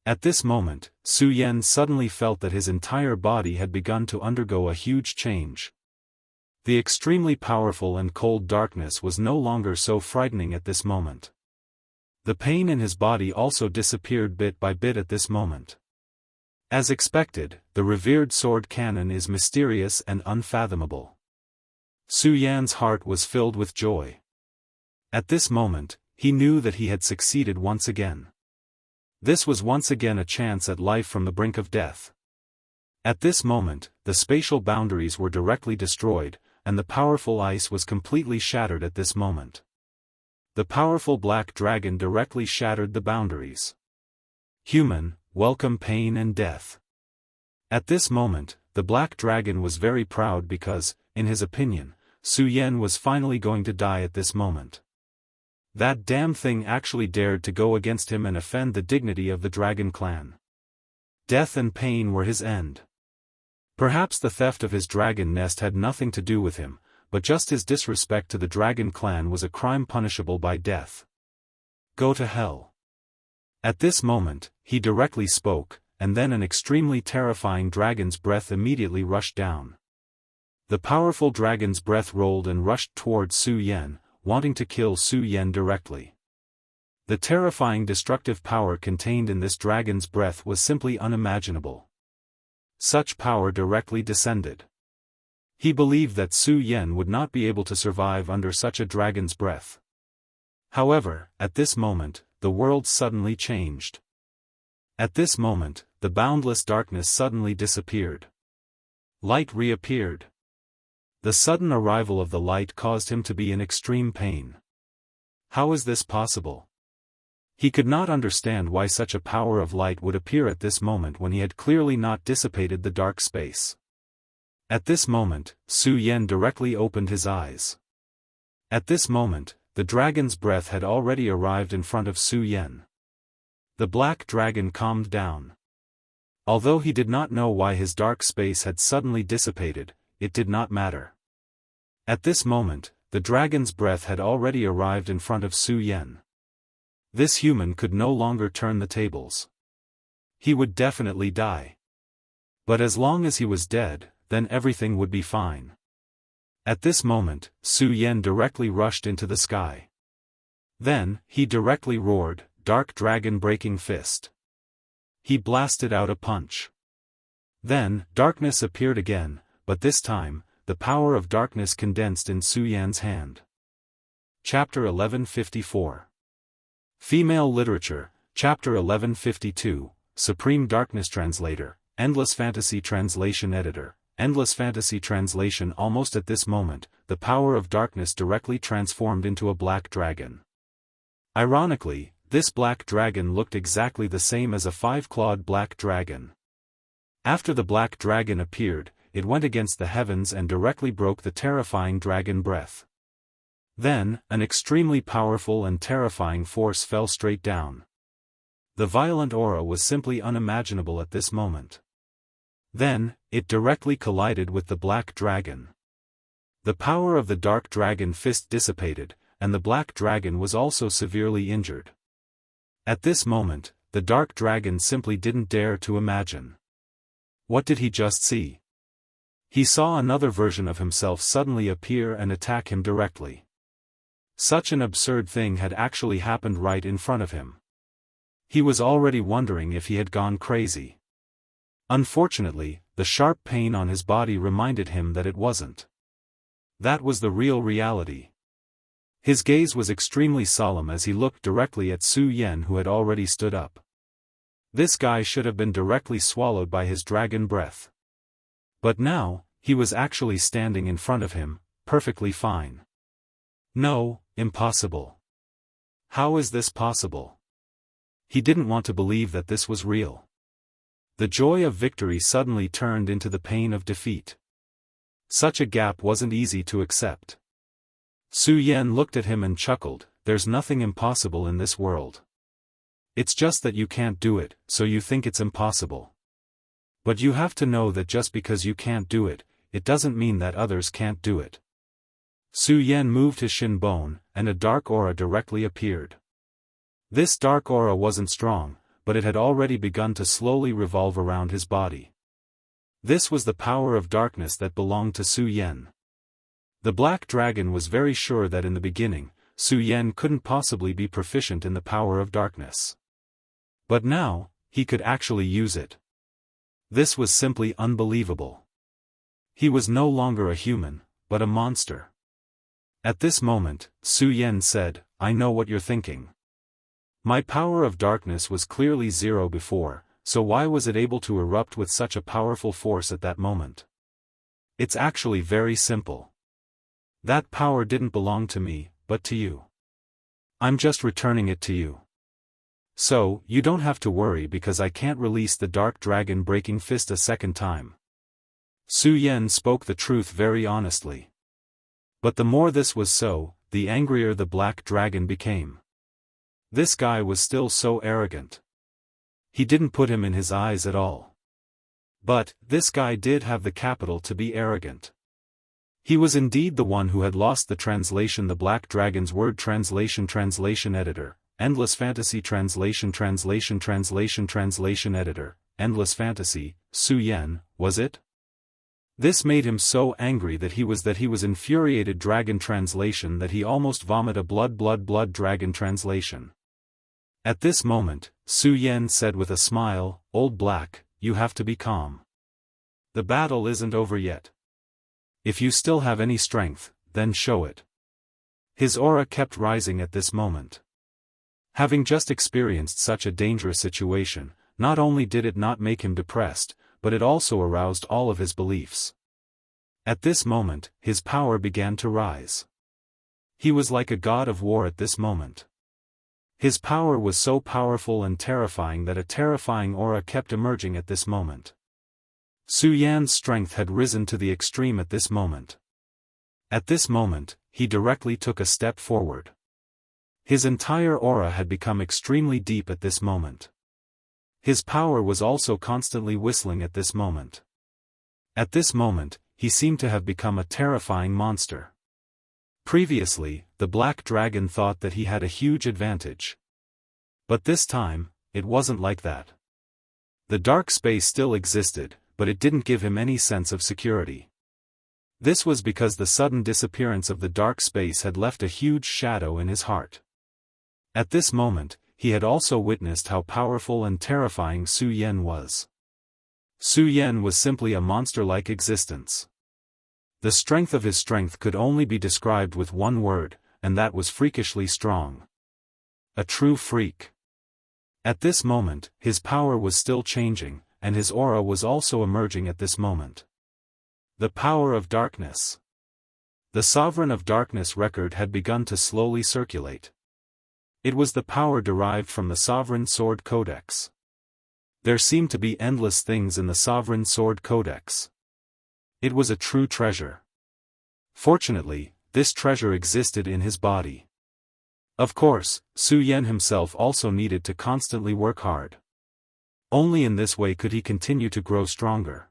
At this moment, Su Yan suddenly felt that his entire body had begun to undergo a huge change. The extremely powerful and cold darkness was no longer so frightening at this moment. The pain in his body also disappeared bit by bit at this moment. As expected, the revered sword canon is mysterious and unfathomable. Su Yan's heart was filled with joy. At this moment, he knew that he had succeeded once again. This was once again a chance at life from the brink of death. At this moment, the spatial boundaries were directly destroyed, and the powerful ice was completely shattered at this moment. The powerful black dragon directly shattered the boundaries. Human, welcome pain and death. At this moment, the black dragon was very proud because, in his opinion, Su Yan was finally going to die at this moment. That damn thing actually dared to go against him and offend the dignity of the dragon clan. Death and pain were his end. Perhaps the theft of his dragon nest had nothing to do with him, but just his disrespect to the dragon clan was a crime punishable by death. Go to hell. At this moment, he directly spoke, and then an extremely terrifying dragon's breath immediately rushed down. The powerful dragon's breath rolled and rushed towards Su Yan, wanting to kill Su Yan directly. The terrifying destructive power contained in this dragon's breath was simply unimaginable. Such power directly descended. He believed that Su Yan would not be able to survive under such a dragon's breath. However, at this moment, the world suddenly changed. At this moment, the boundless darkness suddenly disappeared. Light reappeared. The sudden arrival of the light caused him to be in extreme pain. How is this possible? He could not understand why such a power of light would appear at this moment when he had clearly not dissipated the dark space. At this moment, Su Yan directly opened his eyes. At this moment, the dragon's breath had already arrived in front of Su Yan. The black dragon calmed down. Although he did not know why his dark space had suddenly dissipated, it did not matter. At this moment, the dragon's breath had already arrived in front of Su Yan. This human could no longer turn the tables. He would definitely die. But as long as he was dead, then everything would be fine. At this moment, Su Yan directly rushed into the sky. Then, he directly roared, "Dark Dragon Breaking Fist." He blasted out a punch. Then, darkness appeared again, but this time, the power of darkness condensed in Su Yan's hand. Chapter 1154. Female Literature, Chapter 1152, Supreme Darkness Translator, Endless Fantasy Translation Editor, Endless Fantasy Translation. Almost at this moment, the power of darkness directly transformed into a black dragon. Ironically, this black dragon looked exactly the same as a five-clawed black dragon. After the black dragon appeared, it went against the heavens and directly broke the terrifying dragon breath. Then, an extremely powerful and terrifying force fell straight down. The violent aura was simply unimaginable at this moment. Then, it directly collided with the black dragon. The power of the dark dragon fist dissipated, and the black dragon was also severely injured. At this moment, the dark dragon simply didn't dare to imagine. What did he just see? He saw another version of himself suddenly appear and attack him directly. Such an absurd thing had actually happened right in front of him. He was already wondering if he had gone crazy. Unfortunately, the sharp pain on his body reminded him that it wasn't. That was the real reality. His gaze was extremely solemn as he looked directly at Su Yan, who had already stood up. This guy should have been directly swallowed by his dragon breath. But now, he was actually standing in front of him, perfectly fine. No, impossible. How is this possible? He didn't want to believe that this was real. The joy of victory suddenly turned into the pain of defeat. Such a gap wasn't easy to accept. Su Yan looked at him and chuckled, "There's nothing impossible in this world. It's just that you can't do it, so you think it's impossible. But you have to know that just because you can't do it, it doesn't mean that others can't do it." Su Yan moved his shin bone, and a dark aura directly appeared. This dark aura wasn't strong, but it had already begun to slowly revolve around his body. This was the power of darkness that belonged to Su Yan. The black dragon was very sure that in the beginning, Su Yan couldn't possibly be proficient in the power of darkness. But now, he could actually use it. This was simply unbelievable. He was no longer a human, but a monster. At this moment, Su Yan said, "I know what you're thinking. My power of darkness was clearly zero before, so why was it able to erupt with such a powerful force at that moment? It's actually very simple. That power didn't belong to me, but to you. I'm just returning it to you. So, you don't have to worry because I can't release the dark dragon breaking fist a second time." Su Yan spoke the truth very honestly. But the more this was so, the angrier the black dragon became. This guy was still so arrogant. He didn't put him in his eyes at all. But, this guy did have the capital to be arrogant. He was indeed the one who had lost the translation. The Black Dragon's Word Translation Editor, Endless Fantasy Translation Editor, Endless Fantasy, Su Yan, was it? This made him so angry that he was infuriated. Dragon translation that he almost vomit a blood dragon translation. At this moment, Su Yan said with a smile, "Old Black, you have to be calm. The battle isn't over yet. If you still have any strength, then show it." His aura kept rising at this moment. Having just experienced such a dangerous situation, not only did it not make him depressed, but it also aroused all of his beliefs. At this moment, his power began to rise. He was like a god of war at this moment. His power was so powerful and terrifying that a terrifying aura kept emerging at this moment. Su Yan's strength had risen to the extreme at this moment. At this moment, he directly took a step forward. His entire aura had become extremely deep at this moment. His power was also constantly whistling at this moment. At this moment, he seemed to have become a terrifying monster. Previously, the Black Dragon thought that he had a huge advantage. But this time, it wasn't like that. The dark space still existed, but it didn't give him any sense of security. This was because the sudden disappearance of the dark space had left a huge shadow in his heart. At this moment, he had also witnessed how powerful and terrifying Su Yan was. Su Yan was simply a monster-like existence. The strength of his strength could only be described with one word, and that was freakishly strong. A true freak. At this moment, his power was still changing, and his aura was also emerging at this moment. The power of darkness. The Sovereign of Darkness record had begun to slowly circulate. It was the power derived from the Sovereign Sword Codex. There seemed to be endless things in the Sovereign Sword Codex. It was a true treasure. Fortunately, this treasure existed in his body. Of course, Su Yan himself also needed to constantly work hard. Only in this way could he continue to grow stronger.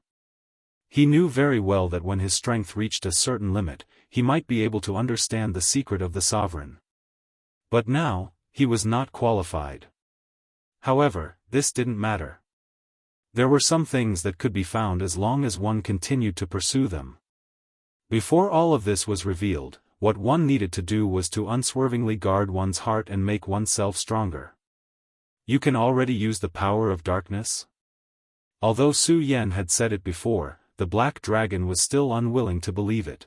He knew very well that when his strength reached a certain limit, he might be able to understand the secret of the Sovereign. But now, he was not qualified. However, this didn't matter. There were some things that could be found as long as one continued to pursue them. Before all of this was revealed, what one needed to do was to unswervingly guard one's heart and make oneself stronger. You can already use the power of darkness? Although Su Yan had said it before, the Black Dragon was still unwilling to believe it.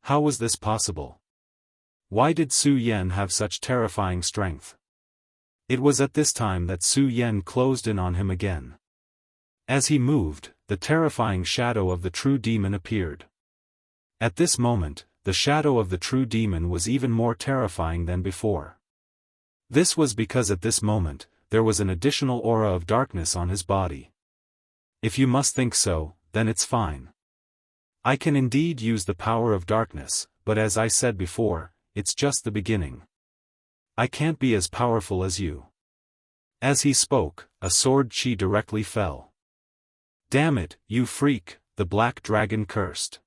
How was this possible? Why did Su Yan have such terrifying strength? It was at this time that Su Yan closed in on him again. As he moved, the terrifying shadow of the true demon appeared. At this moment, the shadow of the true demon was even more terrifying than before. This was because at this moment, there was an additional aura of darkness on his body. If you must think so, then it's fine. I can indeed use the power of darkness, but as I said before, it's just the beginning. I can't be as powerful as you. As he spoke, a sword chi directly fell. Damn it, you freak, the Black Dragon cursed.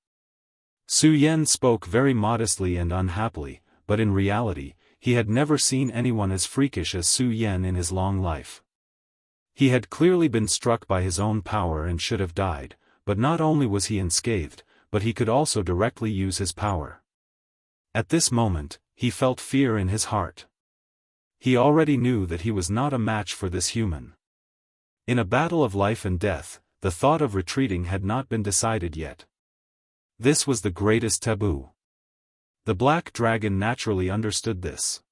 Su Yan spoke very modestly and unhappily, but in reality, he had never seen anyone as freakish as Su Yan in his long life. He had clearly been struck by his own power and should have died, but not only was he unscathed, but he could also directly use his power. At this moment, he felt fear in his heart. He already knew that he was not a match for this human. In a battle of life and death, the thought of retreating had not been decided yet. This was the greatest taboo. The Black Dragon naturally understood this.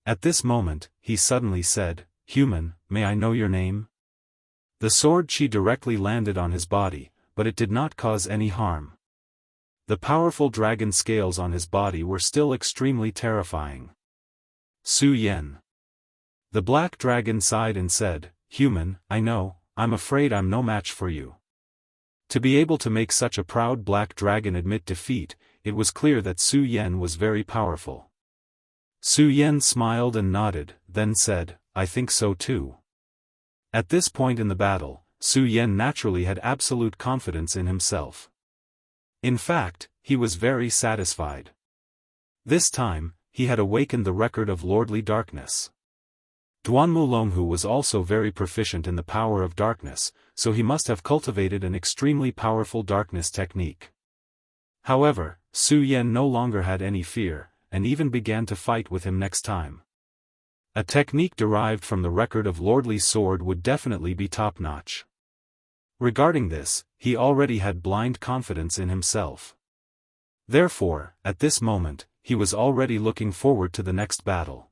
At this moment, he suddenly said, "Human, may I know your name?" The sword chi directly landed on his body, but it did not cause any harm. The powerful dragon scales on his body were still extremely terrifying. Su Yan. The Black Dragon sighed and said, "Human, I know, I'm afraid I'm no match for you." To be able to make such a proud Black Dragon admit defeat, it was clear that Su Yan was very powerful. Su Yan smiled and nodded, then said, "I think so too." At this point in the battle, Su Yan naturally had absolute confidence in himself. In fact, he was very satisfied. This time, he had awakened the record of lordly darkness. Duanmu Longhu was also very proficient in the power of darkness, so he must have cultivated an extremely powerful darkness technique. However, Su Yan no longer had any fear, and even began to fight with him next time. A technique derived from the record of lordly sword would definitely be top-notch. Regarding this, he already had blind confidence in himself. Therefore, at this moment, he was already looking forward to the next battle.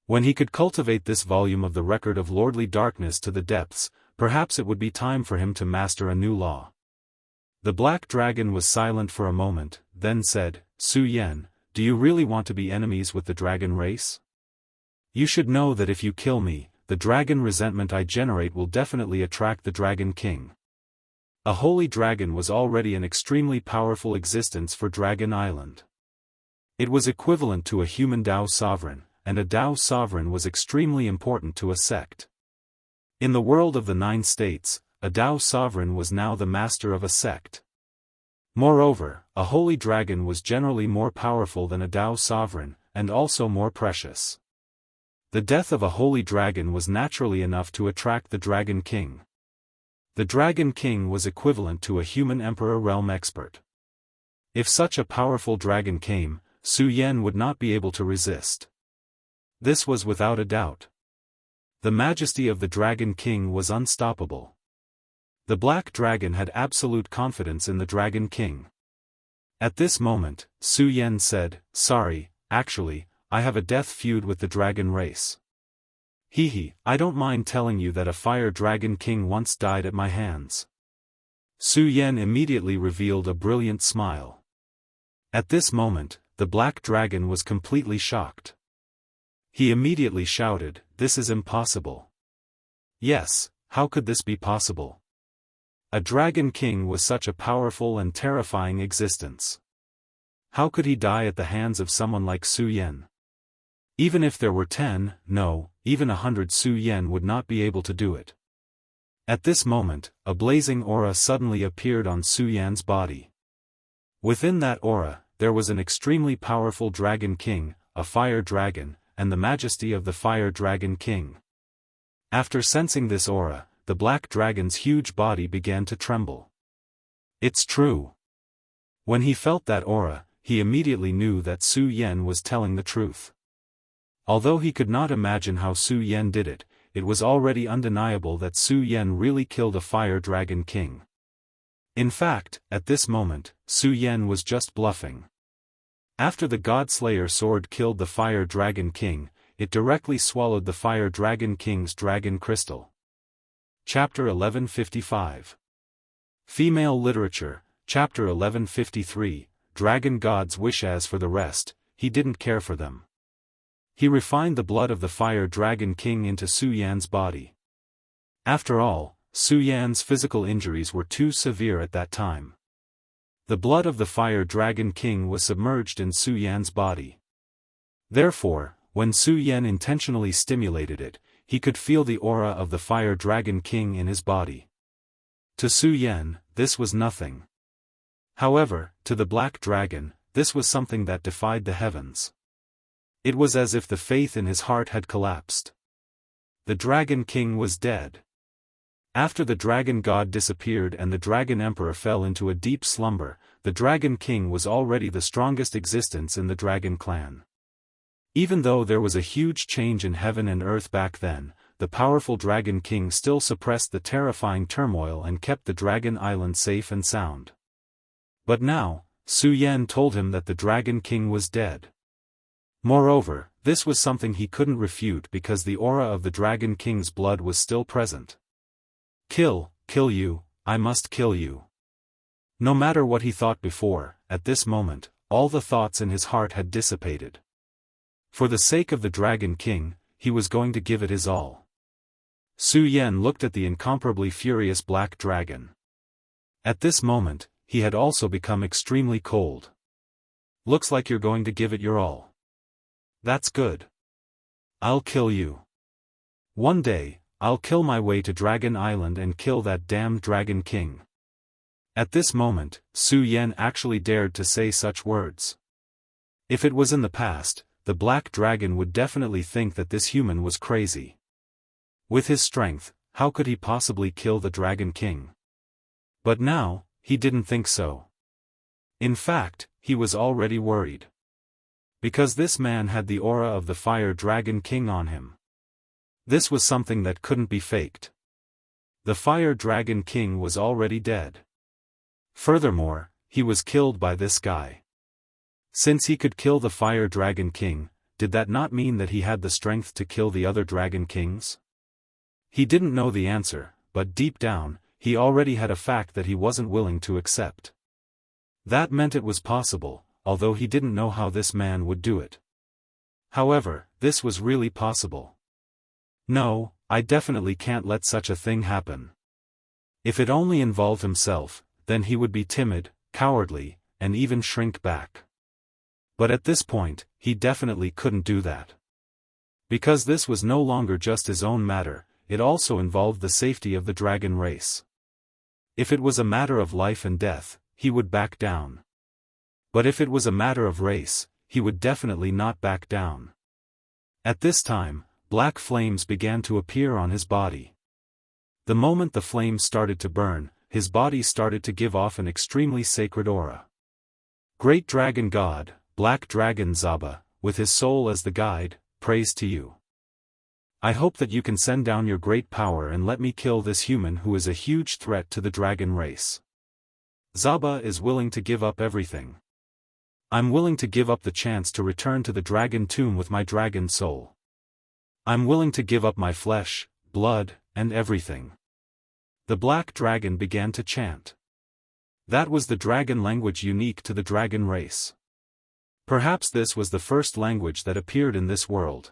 When he could cultivate this volume of the record of lordly darkness to the depths, perhaps it would be time for him to master a new law. The Black Dragon was silent for a moment, then said, "Su Yan, do you really want to be enemies with the dragon race? You should know that if you kill me, the dragon resentment I generate will definitely attract the Dragon King." A holy dragon was already an extremely powerful existence for Dragon Island. It was equivalent to a human Dao sovereign, and a Dao sovereign was extremely important to a sect. In the world of the 9 states, a Dao sovereign was now the master of a sect. Moreover, a holy dragon was generally more powerful than a Dao sovereign, and also more precious. The death of a holy dragon was naturally enough to attract the Dragon King. The Dragon King was equivalent to a human emperor realm expert. If such a powerful dragon came, Su Yan would not be able to resist. This was without a doubt. The majesty of the Dragon King was unstoppable. The Black Dragon had absolute confidence in the Dragon King. At this moment, Su Yan said, "Sorry, actually, I have a death feud with the dragon race. I don't mind telling you that a fire dragon king once died at my hands." Su Yan immediately revealed a brilliant smile. At this moment, the Black Dragon was completely shocked. He immediately shouted, "This is impossible." Yes, how could this be possible? A Dragon King was such a powerful and terrifying existence. How could he die at the hands of someone like Su Yan? Even if there were 10, no, even 100 Su Yan would not be able to do it. At this moment, a blazing aura suddenly appeared on Su Yan's body. Within that aura, there was an extremely powerful Dragon King, a fire dragon, and the majesty of the Fire Dragon King. After sensing this aura, the Black Dragon's huge body began to tremble. It's true. When he felt that aura, he immediately knew that Su Yan was telling the truth. Although he could not imagine how Su Yan did it, it was already undeniable that Su Yan really killed a Fire Dragon King. In fact, at this moment, Su Yan was just bluffing. After the God-Slayer sword killed the Fire Dragon King, it directly swallowed the Fire Dragon King's dragon crystal. Chapter 1155. Female Literature, Chapter 1153, Dragon God's Wish. As for the rest, he didn't care for them. He refined the blood of the Fire Dragon King into Su Yan's body. After all, Su Yan's physical injuries were too severe at that time. The blood of the Fire Dragon King was submerged in Su Yan's body. Therefore, when Su Yan intentionally stimulated it, he could feel the aura of the Fire Dragon King in his body. To Su Yan, this was nothing. However, to the Black Dragon, this was something that defied the heavens. It was as if the faith in his heart had collapsed. The Dragon King was dead. After the Dragon God disappeared and the Dragon Emperor fell into a deep slumber, the Dragon King was already the strongest existence in the Dragon Clan. Even though there was a huge change in heaven and earth back then, the powerful Dragon King still suppressed the terrifying turmoil and kept the Dragon Island safe and sound. But now, Su Yan told him that the Dragon King was dead. Moreover, this was something he couldn't refute because the aura of the Dragon King's blood was still present. Kill you, I must kill you. No matter what he thought before, at this moment, all the thoughts in his heart had dissipated. For the sake of the Dragon King, he was going to give it his all. Su Yan looked at the incomparably furious Black Dragon. At this moment, he had also become extremely cold. Looks like you're going to give it your all. That's good. I'll kill you. One day, I'll kill my way to Dragon Island and kill that damned Dragon King. At this moment, Su Yan actually dared to say such words. If it was in the past, the Black Dragon would definitely think that this human was crazy. With his strength, how could he possibly kill the Dragon King? But now, he didn't think so. In fact, he was already worried. Because this man had the aura of the Fire Dragon King on him. This was something that couldn't be faked. The Fire Dragon King was already dead. Furthermore, he was killed by this guy. Since he could kill the Fire Dragon King, did that not mean that he had the strength to kill the other Dragon Kings? He didn't know the answer, but deep down, he already had a fact that he wasn't willing to accept. That meant it was possible, although he didn't know how this man would do it. However, this was really possible. No, I definitely can't let such a thing happen. If it only involved himself, then he would be timid, cowardly, and even shrink back. But at this point, he definitely couldn't do that. Because this was no longer just his own matter, it also involved the safety of the dragon race. If it was a matter of life and death, he would back down. But if it was a matter of race, he would definitely not back down. At this time, black flames began to appear on his body. The moment the flames started to burn, his body started to give off an extremely sacred aura. Great Dragon God, Black Dragon Zaba, with his soul as the guide, praise to you. I hope that you can send down your great power and let me kill this human who is a huge threat to the dragon race. Zaba is willing to give up everything. I'm willing to give up the chance to return to the dragon tomb with my dragon soul. I'm willing to give up my flesh, blood, and everything. The black dragon began to chant. That was the dragon language unique to the dragon race. Perhaps this was the first language that appeared in this world.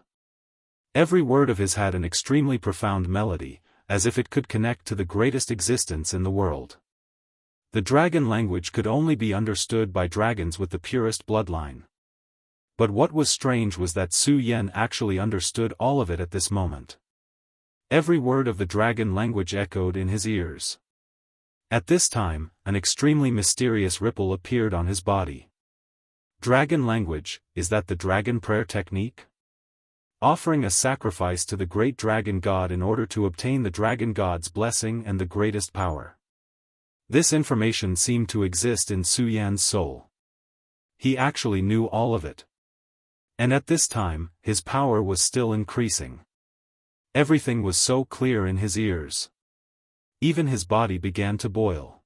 Every word of his had an extremely profound melody, as if it could connect to the greatest existence in the world. The dragon language could only be understood by dragons with the purest bloodline. But what was strange was that Su Yan actually understood all of it at this moment. Every word of the dragon language echoed in his ears. At this time, an extremely mysterious ripple appeared on his body. Dragon language, is that the dragon prayer technique? Offering a sacrifice to the great dragon god in order to obtain the dragon god's blessing and the greatest power. This information seemed to exist in Su Yan's soul. He actually knew all of it. And at this time, his power was still increasing. Everything was so clear in his ears. Even his body began to boil.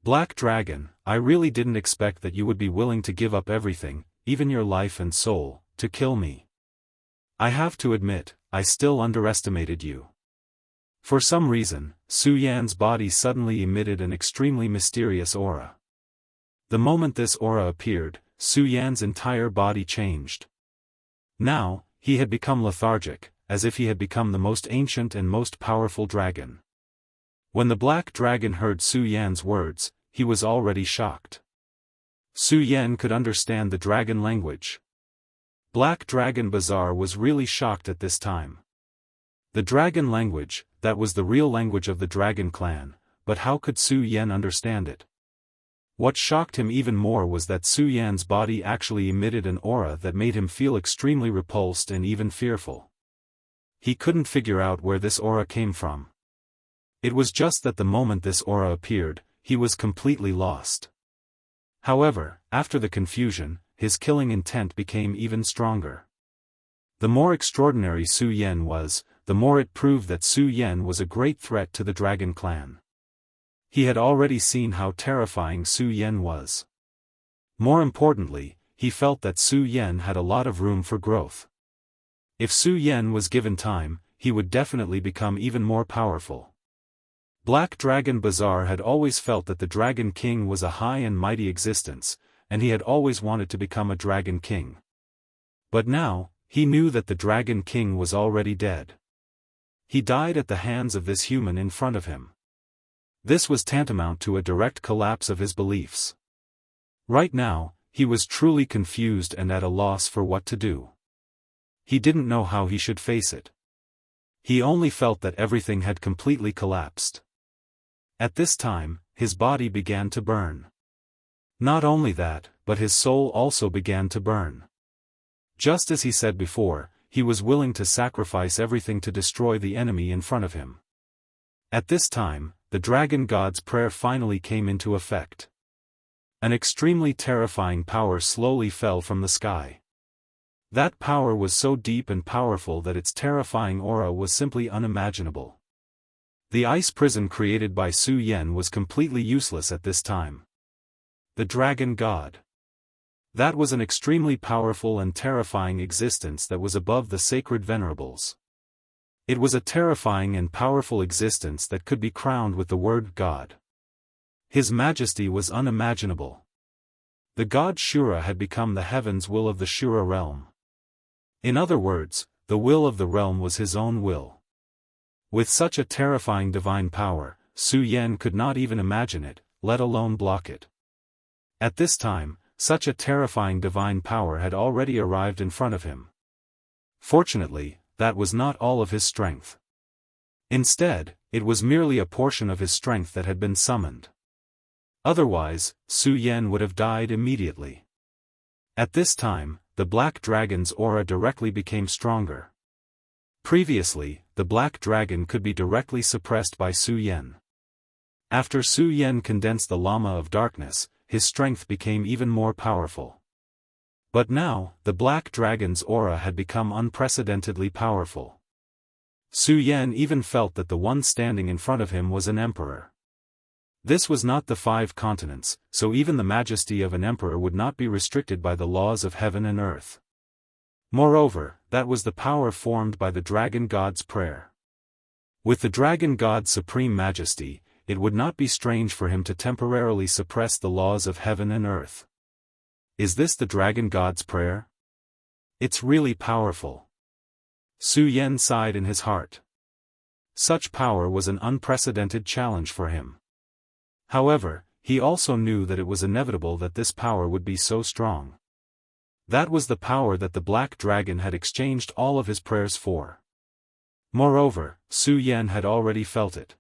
Black Dragon, I really didn't expect that you would be willing to give up everything, even your life and soul, to kill me. I have to admit, I still underestimated you. For some reason, Su Yan's body suddenly emitted an extremely mysterious aura. The moment this aura appeared, Su Yan's entire body changed. Now, he had become lethargic, as if he had become the most ancient and most powerful dragon. When the black dragon heard Su Yan's words, he was already shocked. Su Yan could understand the dragon language. Black Dragon Bazaar was really shocked at this time. The dragon language, that was the real language of the dragon clan, but how could Su Yan understand it? What shocked him even more was that Su Yan's body actually emitted an aura that made him feel extremely repulsed and even fearful. He couldn't figure out where this aura came from. It was just that the moment this aura appeared, he was completely lost. However, after the confusion, his killing intent became even stronger. The more extraordinary Su Yan was, the more it proved that Su Yan was a great threat to the dragon clan. He had already seen how terrifying Su Yan was. More importantly, he felt that Su Yan had a lot of room for growth. If Su Yan was given time, he would definitely become even more powerful. Black Dragon Bazaar had always felt that the Dragon King was a high and mighty existence, and he had always wanted to become a Dragon King. But now, he knew that the Dragon King was already dead. He died at the hands of this human in front of him. This was tantamount to a direct collapse of his beliefs. Right now, he was truly confused and at a loss for what to do. He didn't know how he should face it. He only felt that everything had completely collapsed. At this time, his body began to burn. Not only that, but his soul also began to burn. Just as he said before, he was willing to sacrifice everything to destroy the enemy in front of him. At this time, the dragon god's prayer finally came into effect. An extremely terrifying power slowly fell from the sky. That power was so deep and powerful that its terrifying aura was simply unimaginable. The ice prison created by Su Yan was completely useless at this time. The dragon god. That was an extremely powerful and terrifying existence that was above the sacred venerables. It was a terrifying and powerful existence that could be crowned with the word God. His majesty was unimaginable. The god Shura had become the heaven's will of the Shura realm. In other words, the will of the realm was his own will. With such a terrifying divine power, Su Yan could not even imagine it, let alone block it. At this time, such a terrifying divine power had already arrived in front of him. Fortunately, that was not all of his strength. Instead, it was merely a portion of his strength that had been summoned. Otherwise, Su Yan would have died immediately. At this time, the black dragon's aura directly became stronger. Previously, the black dragon could be directly suppressed by Su Yan. After Su Yan condensed the Lama of Darkness, his strength became even more powerful. But now, the black dragon's aura had become unprecedentedly powerful. Su Yan even felt that the one standing in front of him was an emperor. This was not the 5 continents, so even the majesty of an emperor would not be restricted by the laws of heaven and earth. Moreover, that was the power formed by the dragon god's prayer. With the dragon god's supreme majesty, it would not be strange for him to temporarily suppress the laws of heaven and earth. Is this the dragon god's prayer? It's really powerful. Su Yan sighed in his heart. Such power was an unprecedented challenge for him. However, he also knew that it was inevitable that this power would be so strong. That was the power that the black dragon had exchanged all of his prayers for. Moreover, Su Yan had already felt it.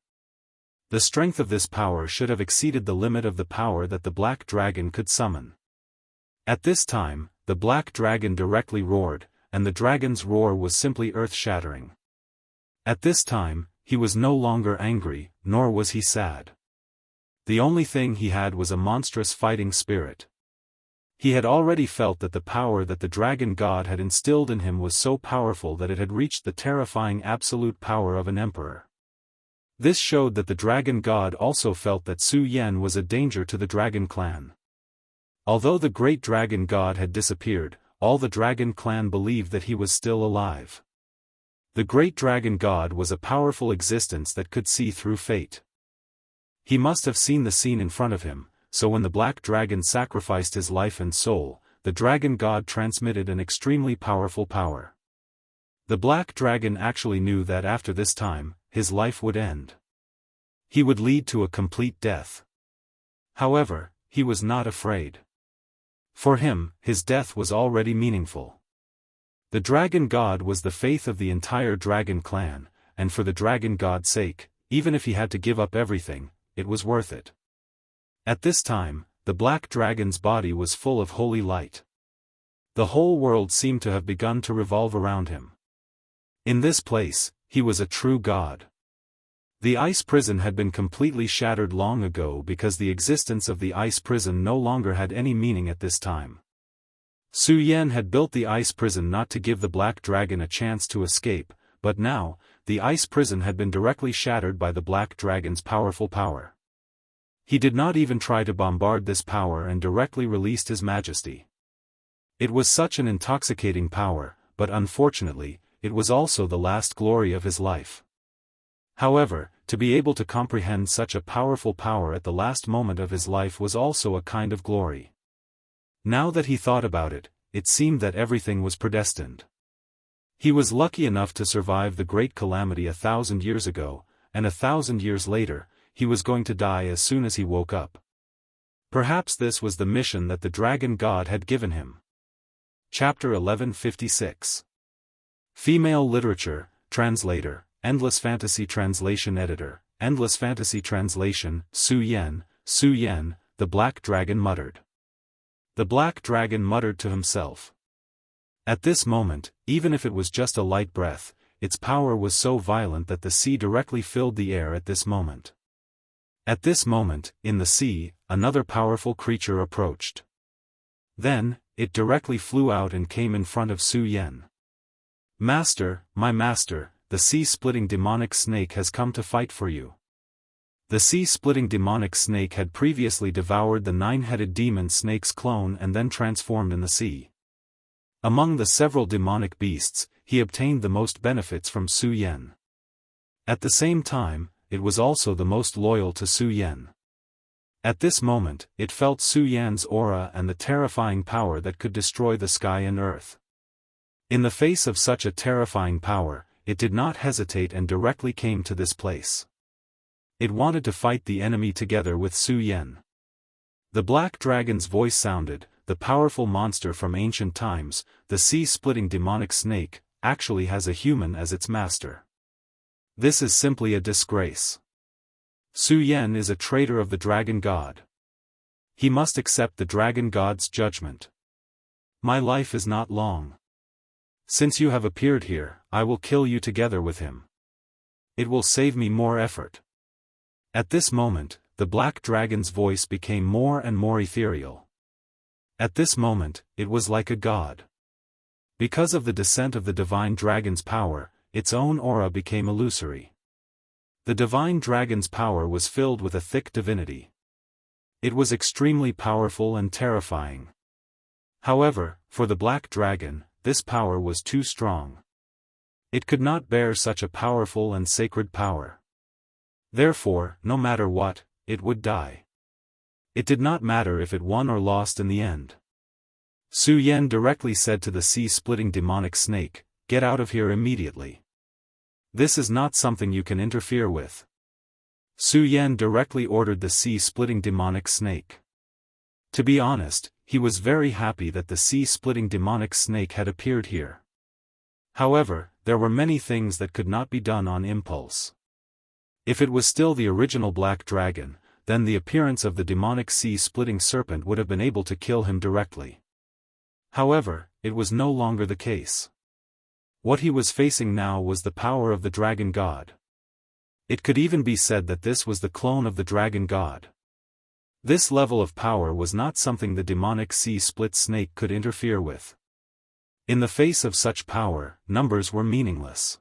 The strength of this power should have exceeded the limit of the power that the black dragon could summon. At this time, the black dragon directly roared, and the dragon's roar was simply earth-shattering. At this time, he was no longer angry, nor was he sad. The only thing he had was a monstrous fighting spirit. He had already felt that the power that the dragon god had instilled in him was so powerful that it had reached the terrifying absolute power of an emperor. This showed that the dragon god also felt that Su Yan was a danger to the dragon clan. Although the great dragon god had disappeared, all the dragon clan believed that he was still alive. The great dragon god was a powerful existence that could see through fate. He must have seen the scene in front of him, so when the black dragon sacrificed his life and soul, the dragon god transmitted an extremely powerful power. The black dragon actually knew that after this time, his life would end. He would lead to a complete death. However, he was not afraid. For him, his death was already meaningful. The dragon god was the faith of the entire dragon clan, and for the dragon god's sake, even if he had to give up everything, it was worth it. At this time, the black dragon's body was full of holy light. The whole world seemed to have begun to revolve around him. In this place, he was a true god. The ice prison had been completely shattered long ago because the existence of the ice prison no longer had any meaning at this time. Su Yan had built the ice prison not to give the black dragon a chance to escape, but now, the ice prison had been directly shattered by the black dragon's powerful power. He did not even try to bombard this power and directly released his majesty. It was such an intoxicating power, but unfortunately, it was also the last glory of his life. However, to be able to comprehend such a powerful power at the last moment of his life was also a kind of glory. Now that he thought about it, it seemed that everything was predestined. He was lucky enough to survive the great calamity 1,000 years ago, and 1,000 years later, he was going to die as soon as he woke up. Perhaps this was the mission that the dragon god had given him. Chapter 1156. Female Literature, Translator, Endless Fantasy Translation Editor, Endless Fantasy Translation, Su Yan, the Black Dragon muttered. The Black Dragon muttered to himself. At this moment, even if it was just a light breath, its power was so violent that the sea directly filled the air at this moment. At this moment, in the sea, another powerful creature approached. Then, it directly flew out and came in front of Su Yan. Master, my master, the sea-splitting demonic snake has come to fight for you. The sea-splitting demonic snake had previously devoured the 9-headed demon snake's clone and then transformed in the sea. Among the several demonic beasts, he obtained the most benefits from Su Yan. At the same time, it was also the most loyal to Su Yan. At this moment, it felt Su Yan's aura and the terrifying power that could destroy the sky and earth. In the face of such a terrifying power, it did not hesitate and directly came to this place. It wanted to fight the enemy together with Su Yan. The black dragon's voice sounded, the powerful monster from ancient times, the sea-splitting demonic snake, actually has a human as its master. This is simply a disgrace. Su Yan is a traitor of the dragon god. He must accept the dragon god's judgment. My life is not long. Since you have appeared here, I will kill you together with him. It will save me more effort. At this moment, the black dragon's voice became more and more ethereal. At this moment, it was like a god. Because of the descent of the divine dragon's power, its own aura became illusory. The divine dragon's power was filled with a thick divinity. It was extremely powerful and terrifying. However, for the black dragon, this power was too strong. It could not bear such a powerful and sacred power. Therefore, no matter what, it would die. It did not matter if it won or lost in the end. Su Yan directly said to the sea-splitting demonic snake, "Get out of here immediately. This is not something you can interfere with." Su Yan directly ordered the sea-splitting demonic snake. To be honest, he was very happy that the sea-splitting demonic snake had appeared here. However, there were many things that could not be done on impulse. If it was still the original black dragon, then the appearance of the demonic sea-splitting serpent would have been able to kill him directly. However, it was no longer the case. What he was facing now was the power of the dragon god. It could even be said that this was the clone of the dragon god. This level of power was not something the demonic sea-split snake could interfere with. In the face of such power, numbers were meaningless.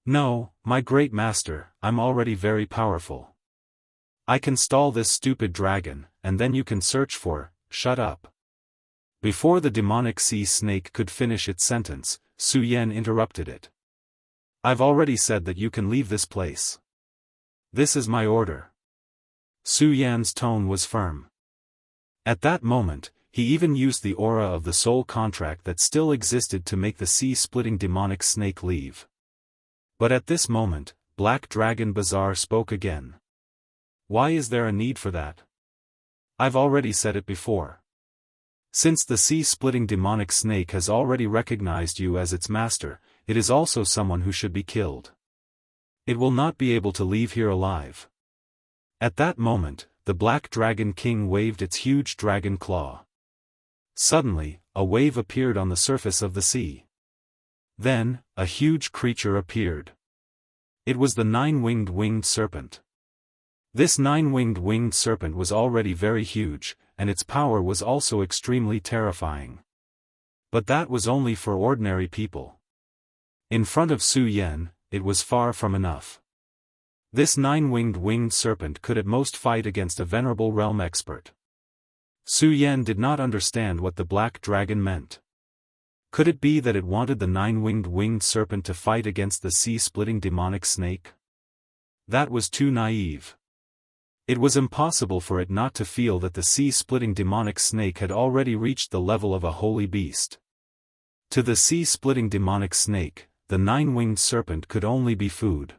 "No, my great master, I'm already very powerful. I can stall this stupid dragon, and then you can search for, shut up." Before the demonic sea snake could finish its sentence, Su Yan interrupted it. "I've already said that you can leave this place. This is my order." Su Yan's tone was firm. At that moment, he even used the aura of the soul contract that still existed to make the sea-splitting demonic snake leave. But at this moment, Black Dragon Bazaar spoke again. "Why is there a need for that? I've already said it before. Since the sea-splitting demonic snake has already recognized you as its master, it is also someone who should be killed. It will not be able to leave here alive." At that moment, the Black Dragon King waved its huge dragon claw. Suddenly, a wave appeared on the surface of the sea. Then, a huge creature appeared. It was the nine-winged winged serpent. This nine-winged winged serpent was already very huge, and its power was also extremely terrifying. But that was only for ordinary people. In front of Su Yan, it was far from enough. This nine-winged winged serpent could at most fight against a venerable realm expert. Su Yan did not understand what the black dragon meant. Could it be that it wanted the nine-winged winged serpent to fight against the sea-splitting demonic snake? That was too naive. It was impossible for it not to feel that the sea-splitting demonic snake had already reached the level of a holy beast. To the sea-splitting demonic snake, the nine-winged serpent could only be food.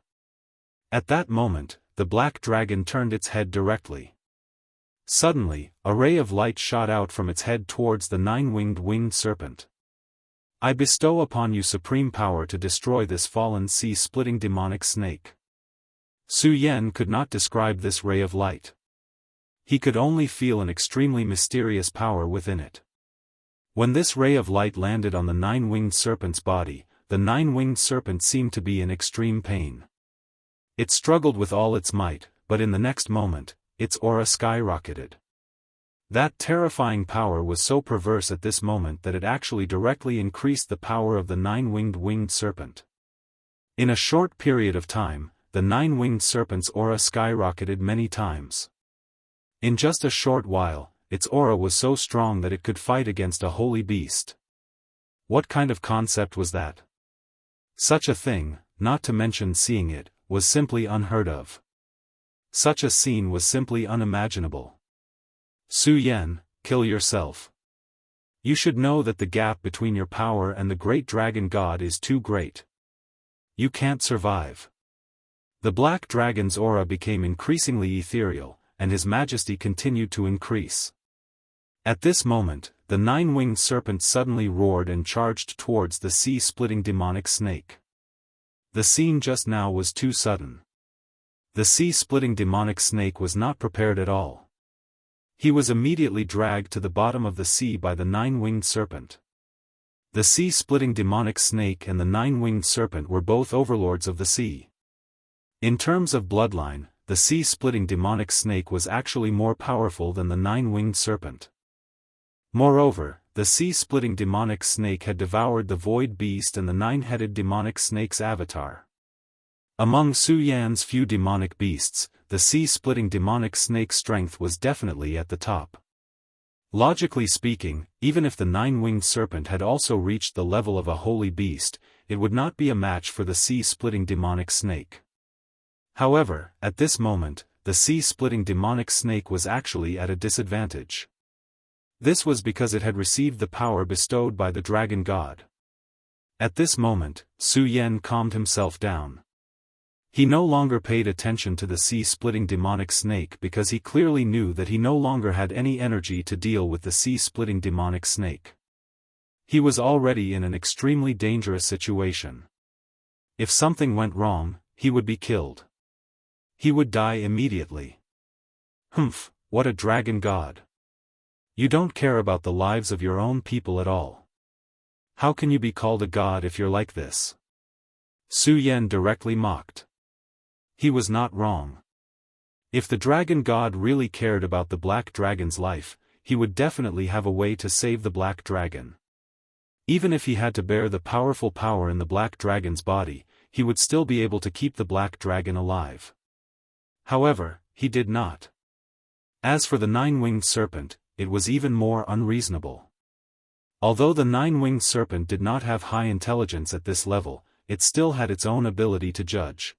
At that moment, the black dragon turned its head directly. Suddenly, a ray of light shot out from its head towards the nine-winged winged serpent. "I bestow upon you supreme power to destroy this fallen sea-splitting demonic snake." Su Yan could not describe this ray of light. He could only feel an extremely mysterious power within it. When this ray of light landed on the nine-winged serpent's body, the nine-winged serpent seemed to be in extreme pain. It struggled with all its might, but in the next moment, its aura skyrocketed. That terrifying power was so perverse at this moment that it actually directly increased the power of the nine-winged winged serpent. In a short period of time, the nine-winged serpent's aura skyrocketed many times. In just a short while, its aura was so strong that it could fight against a holy beast. What kind of concept was that? Such a thing, not to mention seeing it, was simply unheard of. Such a scene was simply unimaginable. Su Yan, kill yourself. You should know that the gap between your power and the great dragon god is too great. You can't survive. The black dragon's aura became increasingly ethereal, and his majesty continued to increase. At this moment, the nine-winged serpent suddenly roared and charged towards the sea-splitting demonic snake. The scene just now was too sudden. The sea-splitting demonic snake was not prepared at all. He was immediately dragged to the bottom of the sea by the nine-winged serpent. The sea-splitting demonic snake and the nine-winged serpent were both overlords of the sea. In terms of bloodline, the sea-splitting demonic snake was actually more powerful than the nine-winged serpent. Moreover, the sea-splitting demonic snake had devoured the void beast and the nine-headed demonic snake's avatar. Among Su Yan's few demonic beasts, the sea-splitting demonic snake's strength was definitely at the top. Logically speaking, even if the nine-winged serpent had also reached the level of a holy beast, it would not be a match for the sea-splitting demonic snake. However, at this moment, the sea-splitting demonic snake was actually at a disadvantage. This was because it had received the power bestowed by the dragon god. At this moment, Su Yan calmed himself down. He no longer paid attention to the sea-splitting demonic snake because he clearly knew that he no longer had any energy to deal with the sea-splitting demonic snake. He was already in an extremely dangerous situation. If something went wrong, he would be killed. He would die immediately. Humph, what a dragon god. You don't care about the lives of your own people at all. How can you be called a god if you're like this? Su Yan directly mocked. He was not wrong. If the dragon god really cared about the black dragon's life, he would definitely have a way to save the black dragon. Even if he had to bear the powerful power in the black dragon's body, he would still be able to keep the black dragon alive. However, he did not. As for the nine-winged serpent, it was even more unreasonable. Although the nine-winged serpent did not have high intelligence at this level, it still had its own ability to judge.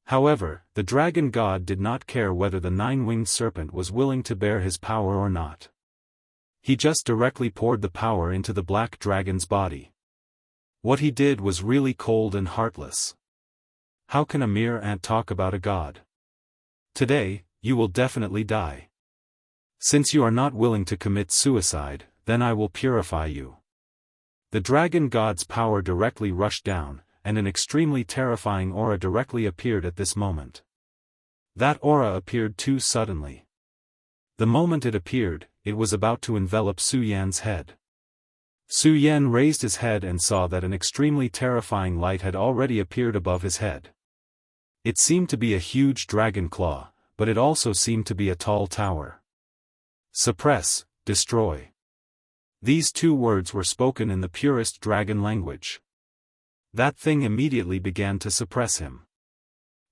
However, the dragon god did not care whether the nine-winged serpent was willing to bear his power or not. He just directly poured the power into the black dragon's body. What he did was really cold and heartless. How can a mere ant talk about a god? Today, you will definitely die. Since you are not willing to commit suicide, then I will purify you. The dragon god's power directly rushed down, and an extremely terrifying aura directly appeared at this moment. That aura appeared too suddenly. The moment it appeared, it was about to envelop Su Yan's head. Su Yan raised his head and saw that an extremely terrifying light had already appeared above his head. It seemed to be a huge dragon claw, but it also seemed to be a tall tower. Suppress, destroy. These two words were spoken in the purest dragon language. That thing immediately began to suppress him.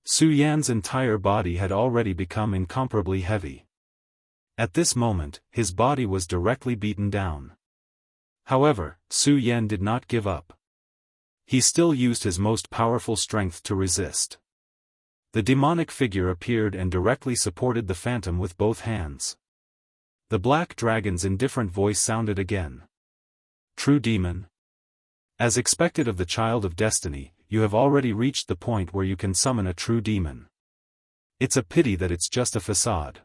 Su Yan's entire body had already become incomparably heavy. At this moment, his body was directly beaten down. However, Su Yan did not give up. He still used his most powerful strength to resist. The demonic figure appeared and directly supported the phantom with both hands. The black dragon's indifferent voice sounded again. True demon. As expected of the child of destiny, you have already reached the point where you can summon a true demon. It's a pity that it's just a facade.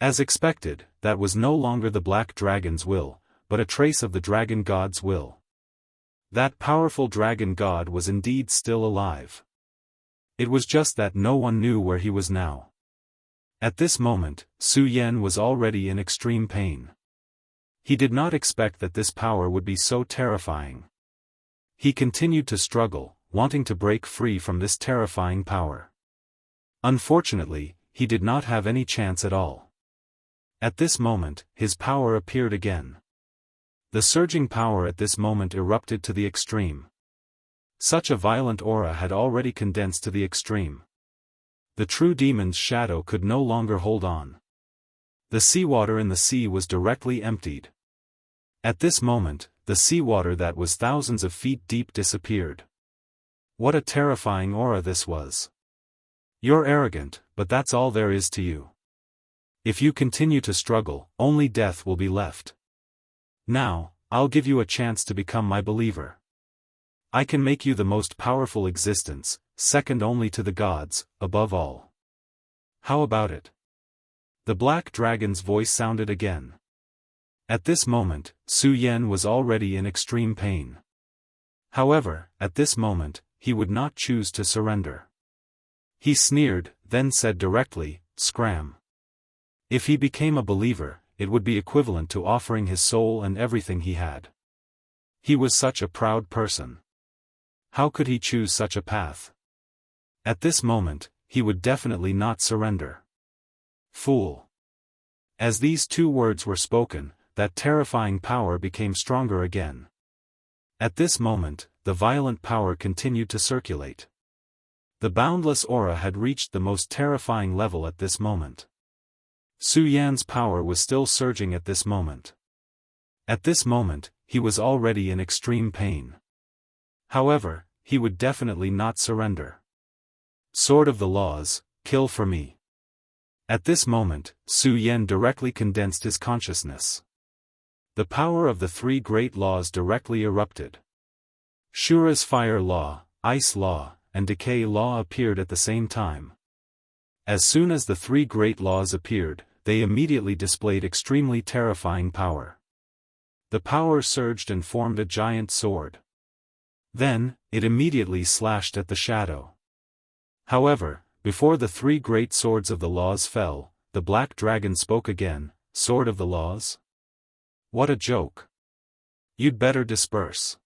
As expected, that was no longer the black dragon's will, but a trace of the dragon god's will. That powerful dragon god was indeed still alive. It was just that no one knew where he was now. At this moment, Su Yan was already in extreme pain. He did not expect that this power would be so terrifying. He continued to struggle, wanting to break free from this terrifying power. Unfortunately, he did not have any chance at all. At this moment, his power appeared again. The surging power at this moment erupted to the extreme. Such a violent aura had already condensed to the extreme. The true demon's shadow could no longer hold on. The seawater in the sea was directly emptied. At this moment, the seawater that was thousands of feet deep disappeared. What a terrifying aura this was. You're arrogant, but that's all there is to you. If you continue to struggle, only death will be left. Now, I'll give you a chance to become my believer. I can make you the most powerful existence, second only to the gods, above all. How about it? The black dragon's voice sounded again. At this moment, Su Yan was already in extreme pain. However, at this moment, he would not choose to surrender. He sneered, then said directly, "Scram." If he became a believer, it would be equivalent to offering his soul and everything he had. He was such a proud person. How could he choose such a path? At this moment, he would definitely not surrender. Fool. As these two words were spoken, that terrifying power became stronger again. At this moment, the violent power continued to circulate. The boundless aura had reached the most terrifying level at this moment. Su Yan's power was still surging at this moment. At this moment, he was already in extreme pain. However, he would definitely not surrender. Sword of the laws, kill for me. At this moment, Su Yan directly condensed his consciousness. The power of the three great laws directly erupted. Shura's fire law, ice law, and decay law appeared at the same time. As soon as the three great laws appeared, they immediately displayed extremely terrifying power. The power surged and formed a giant sword. Then, it immediately slashed at the shadow. However, before the three great swords of the laws fell, the black dragon spoke again, "Sword of the laws? What a joke. You'd better disperse."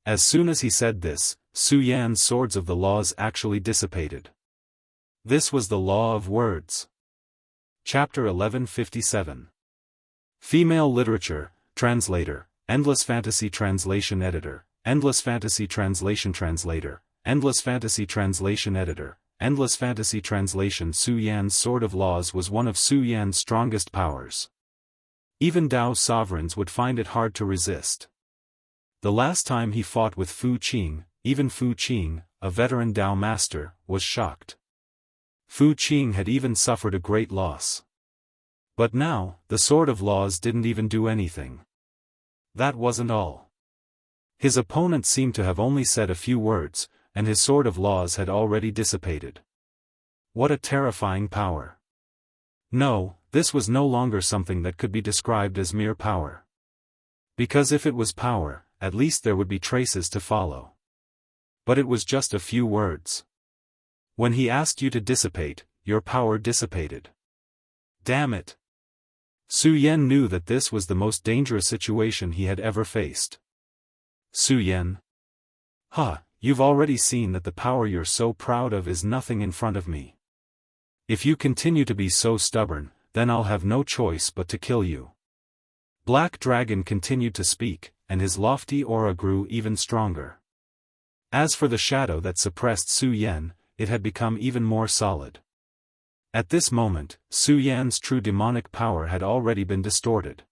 As soon as he said this, Su Yan's swords of the laws actually dissipated. This was the law of words. Chapter 1157. Female Literature, Translator, Endless Fantasy Translation Editor, Endless Fantasy Translation Translator, Endless Fantasy Translation Editor, Endless Fantasy Translation. Su Yan's Sword of Laws was one of Su Yan's strongest powers. Even Dao sovereigns would find it hard to resist. The last time he fought with Fu Qing, even Fu Qing, a veteran Dao master, was shocked. Fu Qing had even suffered a great loss. But now, the Sword of Laws didn't even do anything. That wasn't all. His opponent seemed to have only said a few words, and his Sword of Laws had already dissipated. What a terrifying power. No, this was no longer something that could be described as mere power. Because if it was power, at least there would be traces to follow. But it was just a few words. When he asked you to dissipate, your power dissipated. Damn it. Su Yan knew that this was the most dangerous situation he had ever faced. Su Yan. You've already seen that the power you're so proud of is nothing in front of me. If you continue to be so stubborn, then I'll have no choice but to kill you. Black Dragon continued to speak, and his lofty aura grew even stronger. As for the shadow that suppressed Su Yan, it had become even more solid. At this moment, Su Yan's true demonic power had already been distorted.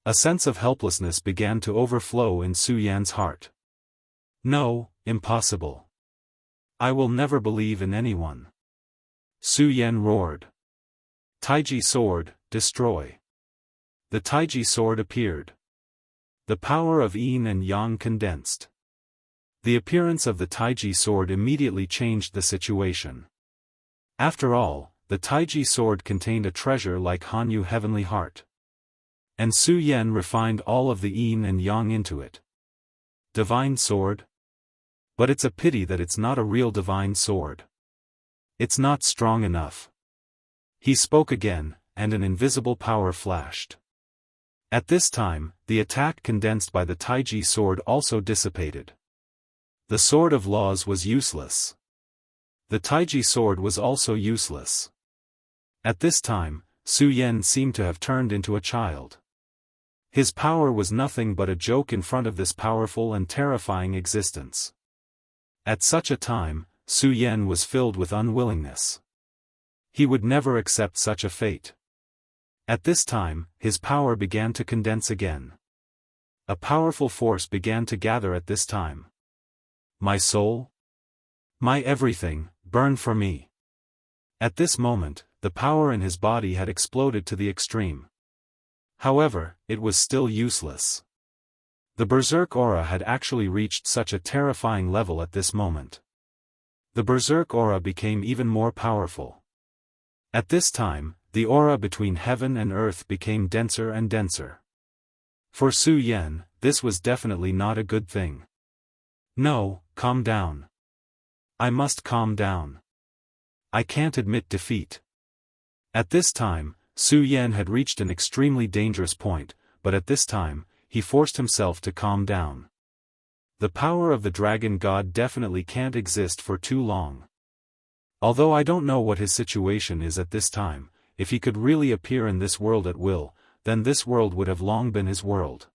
A sense of helplessness began to overflow in Su Yan's heart. No, impossible. I will never believe in anyone. Su Yan roared. Taiji sword, destroy. The Taiji sword appeared. The power of yin and yang condensed. The appearance of the Taiji sword immediately changed the situation. After all, the Taiji sword contained a treasure like Hanyu Heavenly Heart. And Su Yan refined all of the yin and yang into it. Divine sword? But it's a pity that it's not a real divine sword. It's not strong enough. He spoke again, and an invisible power flashed. At this time, the attack condensed by the Taiji sword also dissipated. The Sword of Laws was useless. The Taiji sword was also useless. At this time, Su Yan seemed to have turned into a child. His power was nothing but a joke in front of this powerful and terrifying existence. At such a time, Su Yan was filled with unwillingness. He would never accept such a fate. At this time, his power began to condense again. A powerful force began to gather at this time. My soul? My everything, burn for me. At this moment, the power in his body had exploded to the extreme. However, it was still useless. The Berserk aura had actually reached such a terrifying level at this moment. The Berserk aura became even more powerful. At this time, the aura between heaven and earth became denser and denser. For Su Yan, this was definitely not a good thing. No, calm down. I must calm down. I can't admit defeat. At this time, Su Yan had reached an extremely dangerous point, but at this time, he forced himself to calm down. The power of the dragon god definitely can't exist for too long. Although I don't know what his situation is at this time, if he could really appear in this world at will, then this world would have long been his world.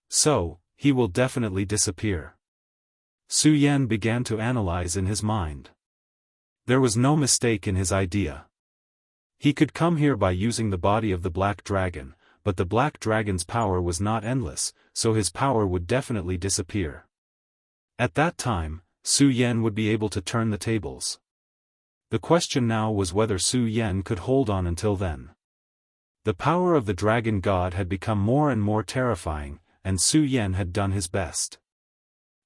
So, he will definitely disappear. Su Yan began to analyze in his mind. There was no mistake in his idea. He could come here by using the body of the black dragon, but the black dragon's power was not endless, so his power would definitely disappear. At that time, Su Yan would be able to turn the tables. The question now was whether Su Yan could hold on until then. The power of the dragon god had become more and more terrifying, and Su Yan had done his best.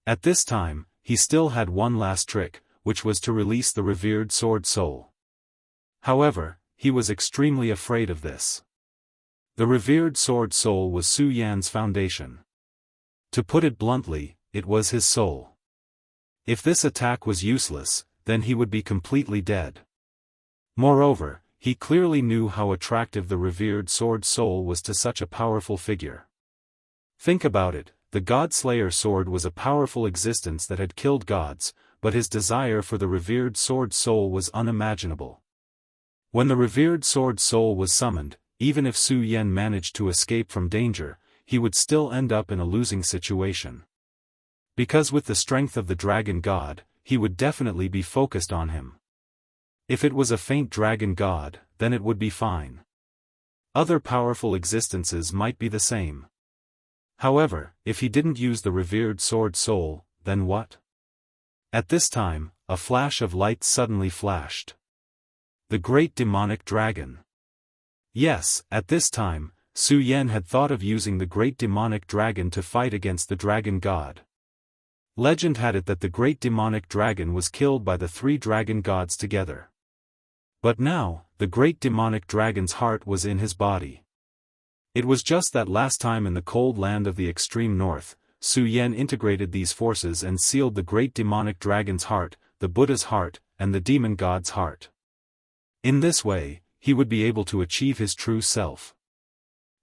At this time, he still had one last trick, which was to release the revered sword soul. However, he was extremely afraid of this. The revered sword soul was Su Yan's foundation. To put it bluntly, it was his soul. If this attack was useless, then he would be completely dead. Moreover, he clearly knew how attractive the revered sword soul was to such a powerful figure. Think about it, the God-Slayer sword was a powerful existence that had killed gods, but his desire for the revered sword soul was unimaginable. When the revered sword soul was summoned, even if Su Yan managed to escape from danger, he would still end up in a losing situation. Because with the strength of the dragon god, he would definitely be focused on him. If it was a faint dragon god, then it would be fine. Other powerful existences might be the same. However, if he didn't use the revered sword soul, then what? At this time, a flash of light suddenly flashed. The great demonic dragon. Yes, at this time, Su Yan had thought of using the great demonic dragon to fight against the dragon god. Legend had it that the great demonic dragon was killed by the three dragon gods together. But now, the great demonic dragon's heart was in his body. It was just that last time in the cold land of the extreme north, Su Yan integrated these forces and sealed the great demonic dragon's heart, the Buddha's heart, and the demon god's heart. In this way, he would be able to achieve his true self.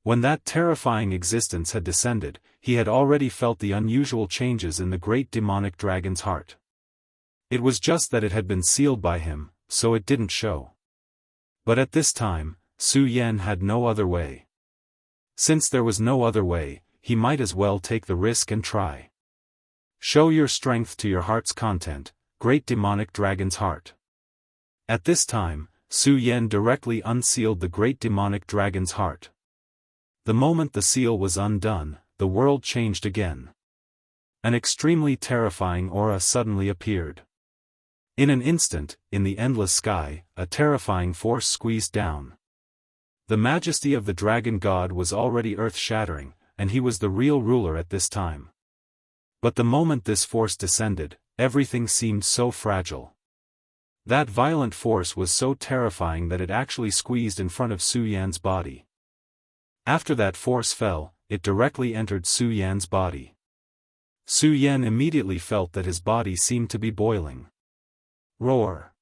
When that terrifying existence had descended, he had already felt the unusual changes in the great demonic dragon's heart. It was just that it had been sealed by him, so it didn't show. But at this time, Su Yan had no other way. Since there was no other way, he might as well take the risk and try. Show your strength to your heart's content, great demonic dragon's heart. At this time, Su Yan directly unsealed the great demonic dragon's heart. The moment the seal was undone, the world changed again. An extremely terrifying aura suddenly appeared. In an instant, in the endless sky, a terrifying force squeezed down. The majesty of the dragon god was already earth-shattering, and he was the real ruler at this time. But the moment this force descended, everything seemed so fragile. That violent force was so terrifying that it actually squeezed in front of Su Yan's body. After that force fell, it directly entered Su Yan's body. Su Yan immediately felt that his body seemed to be boiling. Roar!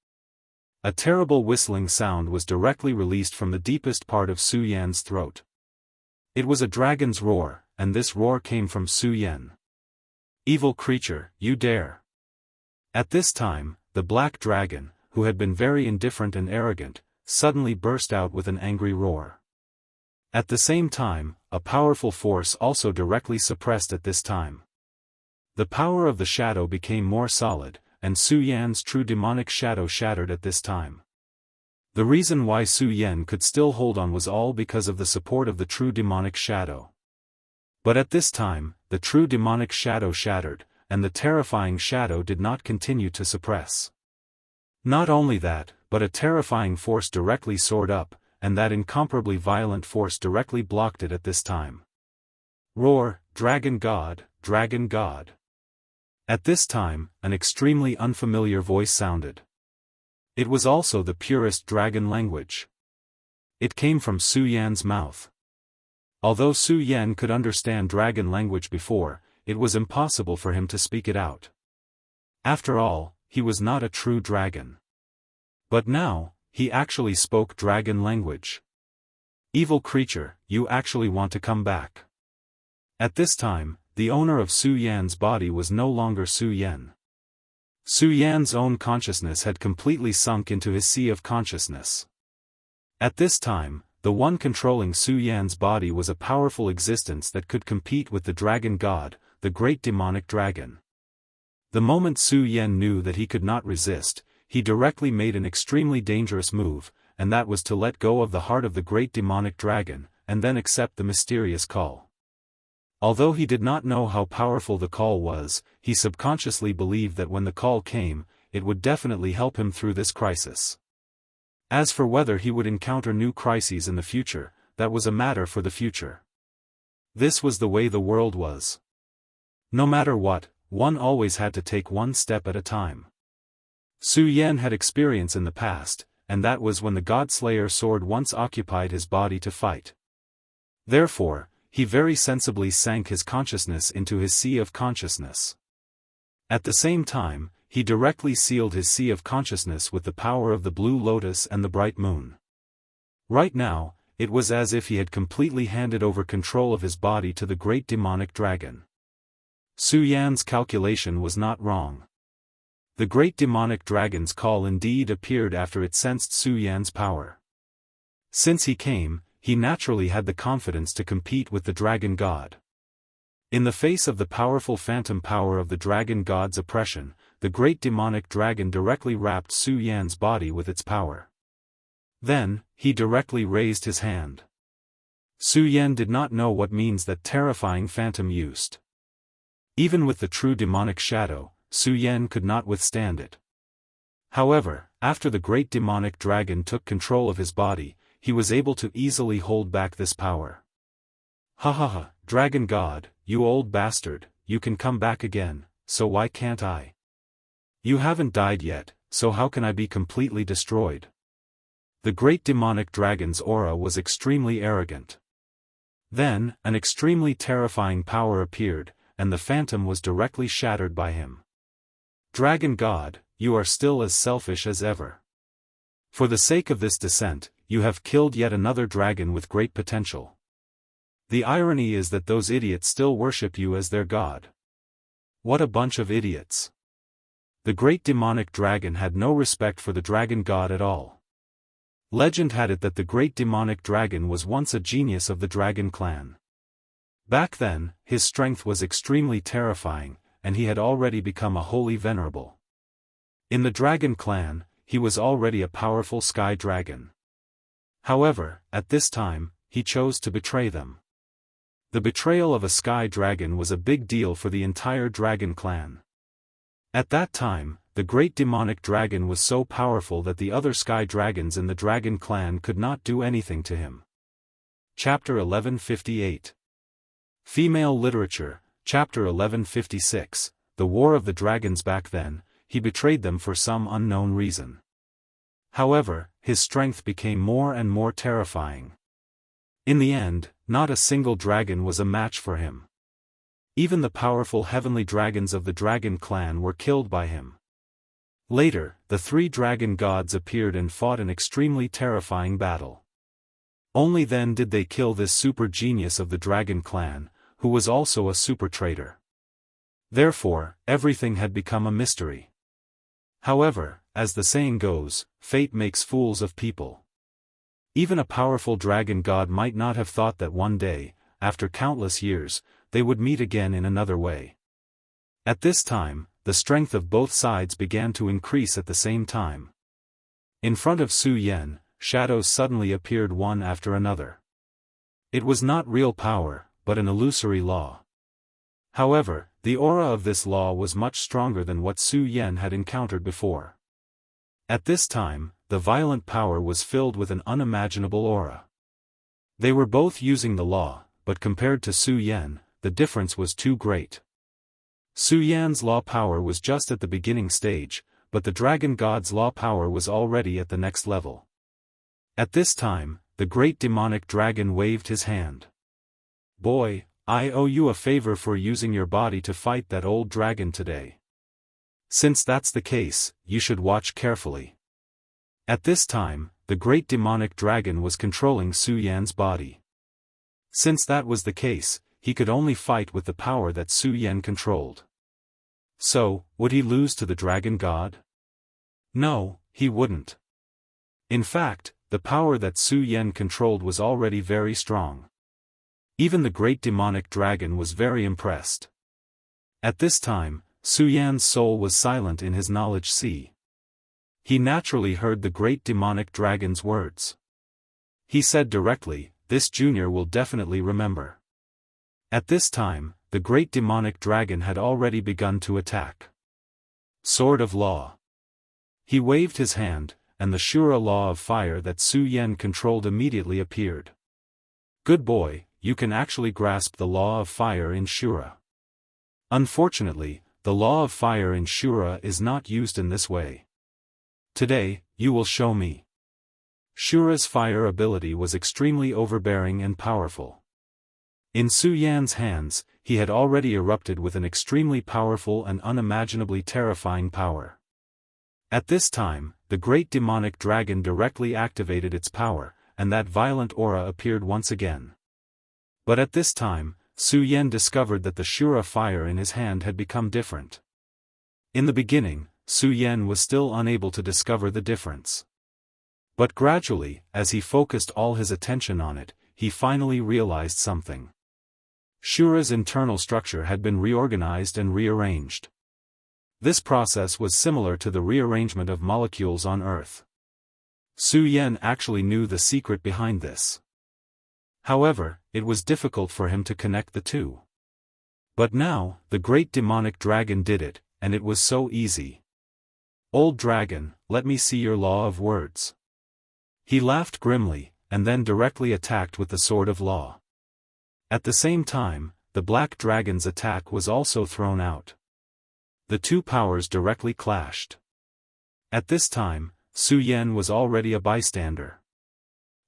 A terrible whistling sound was directly released from the deepest part of Su Yan's throat. It was a dragon's roar, and this roar came from Su Yan. Evil creature, you dare! At this time, the black dragon, who had been very indifferent and arrogant, suddenly burst out with an angry roar. At the same time, a powerful force also directly suppressed at this time. The power of the shadow became more solid, and Su Yan's true demonic shadow shattered at this time. The reason why Su Yan could still hold on was all because of the support of the true demonic shadow. But at this time, the true demonic shadow shattered, and the terrifying shadow did not continue to suppress. Not only that, but a terrifying force directly soared up, and that incomparably violent force directly blocked it at this time. Roar, dragon god, dragon god. At this time, an extremely unfamiliar voice sounded. It was also the purest dragon language. It came from Su Yan's mouth. Although Su Yan could understand dragon language before, it was impossible for him to speak it out. After all, he was not a true dragon. But now, he actually spoke dragon language. Evil creature, you actually want to come back. At this time, the owner of Su Yan's body was no longer Su Yan. Su Yan's own consciousness had completely sunk into his sea of consciousness. At this time, the one controlling Su Yan's body was a powerful existence that could compete with the dragon god, the great demonic dragon. The moment Su Yan knew that he could not resist, he directly made an extremely dangerous move, and that was to let go of the heart of the great demonic dragon, and then accept the mysterious call. Although he did not know how powerful the call was, he subconsciously believed that when the call came, it would definitely help him through this crisis. As for whether he would encounter new crises in the future, that was a matter for the future. This was the way the world was. No matter what, one always had to take one step at a time. Su Yan had experience in the past, and that was when the God-Slayer sword once occupied his body to fight. Therefore, he very sensibly sank his consciousness into his sea of consciousness. At the same time, he directly sealed his sea of consciousness with the power of the blue lotus and the bright moon. Right now, it was as if he had completely handed over control of his body to the great demonic dragon. Su Yan's calculation was not wrong. The great demonic dragon's call indeed appeared after it sensed Su Yan's power. Since he came, he naturally had the confidence to compete with the dragon god. In the face of the powerful phantom power of the dragon god's oppression, the great demonic dragon directly wrapped Su Yan's body with its power. Then, he directly raised his hand. Su Yan did not know what means that terrifying phantom used. Even with the true demonic shadow, Su Yan could not withstand it. However, after the great demonic dragon took control of his body, he was able to easily hold back this power. Ha ha ha, dragon god, you old bastard, you can come back again, so why can't I? You haven't died yet, so how can I be completely destroyed? The great demonic dragon's aura was extremely arrogant. Then, an extremely terrifying power appeared, and the phantom was directly shattered by him. Dragon god, you are still as selfish as ever. For the sake of this descent, you have killed yet another dragon with great potential. The irony is that those idiots still worship you as their god. What a bunch of idiots. The great demonic dragon had no respect for the dragon god at all. Legend had it that the great demonic dragon was once a genius of the dragon clan. Back then, his strength was extremely terrifying, and he had already become a holy venerable. In the dragon clan, he was already a powerful sky dragon. However, at this time, he chose to betray them. The betrayal of a sky dragon was a big deal for the entire dragon clan. At that time, the great demonic dragon was so powerful that the other sky dragons in the dragon clan could not do anything to him. Chapter 1158. Female Literature, Chapter 1156, The War of the Dragons. Back then, he betrayed them for some unknown reason. However, his strength became more and more terrifying. In the end, not a single dragon was a match for him. Even the powerful heavenly dragons of the dragon clan were killed by him. Later, the three dragon gods appeared and fought an extremely terrifying battle. Only then did they kill this super genius of the dragon clan, who was also a super traitor. Therefore, everything had become a mystery. However, as the saying goes, fate makes fools of people. Even a powerful dragon god might not have thought that one day, after countless years, they would meet again in another way. At this time, the strength of both sides began to increase at the same time. In front of Su Yan, shadows suddenly appeared one after another. It was not real power, but an illusory law. However, the aura of this law was much stronger than what Su Yan had encountered before. At this time, the violent power was filled with an unimaginable aura. They were both using the law, but compared to Su Yan, the difference was too great. Su Yan's law power was just at the beginning stage, but the dragon god's law power was already at the next level. At this time, the great demonic dragon waved his hand. Boy, I owe you a favor for using your body to fight that old dragon today. Since that's the case, you should watch carefully. At this time, the great demonic dragon was controlling Su Yan's body. Since that was the case, he could only fight with the power that Su Yan controlled. So, would he lose to the dragon god? No, he wouldn't. In fact, the power that Su Yan controlled was already very strong. Even the great demonic dragon was very impressed. At this time, Su Yan's soul was silent in his knowledge sea. He naturally heard the great demonic dragon's words. He said directly, "This junior will definitely remember." At this time, the great demonic dragon had already begun to attack. Sword of Law. He waved his hand, and the Shura law of fire that Su Yan controlled immediately appeared. Good boy, you can actually grasp the law of fire in Shura. Unfortunately, the law of fire in Shura is not used in this way. Today, you will show me. Shura's fire ability was extremely overbearing and powerful. In Su Yan's hands, he had already erupted with an extremely powerful and unimaginably terrifying power. At this time, the great demonic dragon directly activated its power, and that violent aura appeared once again. But at this time, Su Yan discovered that the Shura fire in his hand had become different. In the beginning, Su Yan was still unable to discover the difference. But gradually, as he focused all his attention on it, he finally realized something. Shura's internal structure had been reorganized and rearranged. This process was similar to the rearrangement of molecules on Earth. Su Yan actually knew the secret behind this. However, it was difficult for him to connect the two. But now, the great demonic dragon did it, and it was so easy. Old dragon, let me see your law of words. He laughed grimly, and then directly attacked with the sword of law. At the same time, the black dragon's attack was also thrown out. The two powers directly clashed. At this time, Su Yan was already a bystander.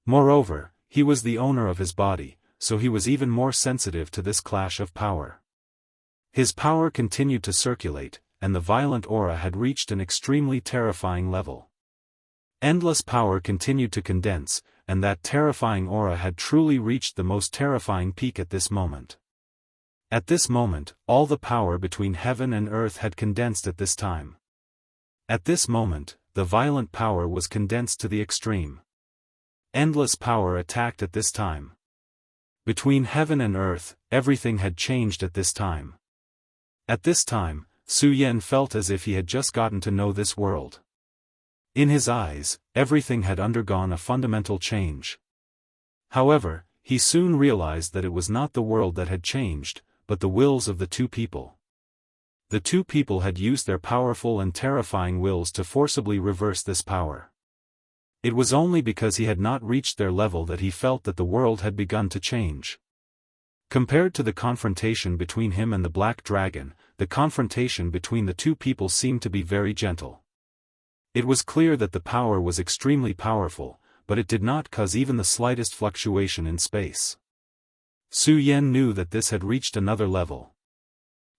Moreover, he was the owner of his body, so he was even more sensitive to this clash of power. His power continued to circulate, and the violent aura had reached an extremely terrifying level. Endless power continued to condense, and that terrifying aura had truly reached the most terrifying peak at this moment. At this moment, all the power between heaven and earth had condensed at this time. At this moment, the violent power was condensed to the extreme. Endless power attacked at this time. Between heaven and earth, everything had changed at this time. At this time, Su Yan felt as if he had just gotten to know this world. In his eyes, everything had undergone a fundamental change. However, he soon realized that it was not the world that had changed, but the wills of the two people. The two people had used their powerful and terrifying wills to forcibly reverse this power. It was only because he had not reached their level that he felt that the world had begun to change. Compared to the confrontation between him and the Black Dragon, the confrontation between the two people seemed to be very gentle. It was clear that the power was extremely powerful, but it did not cause even the slightest fluctuation in space. Su Yan knew that this had reached another level.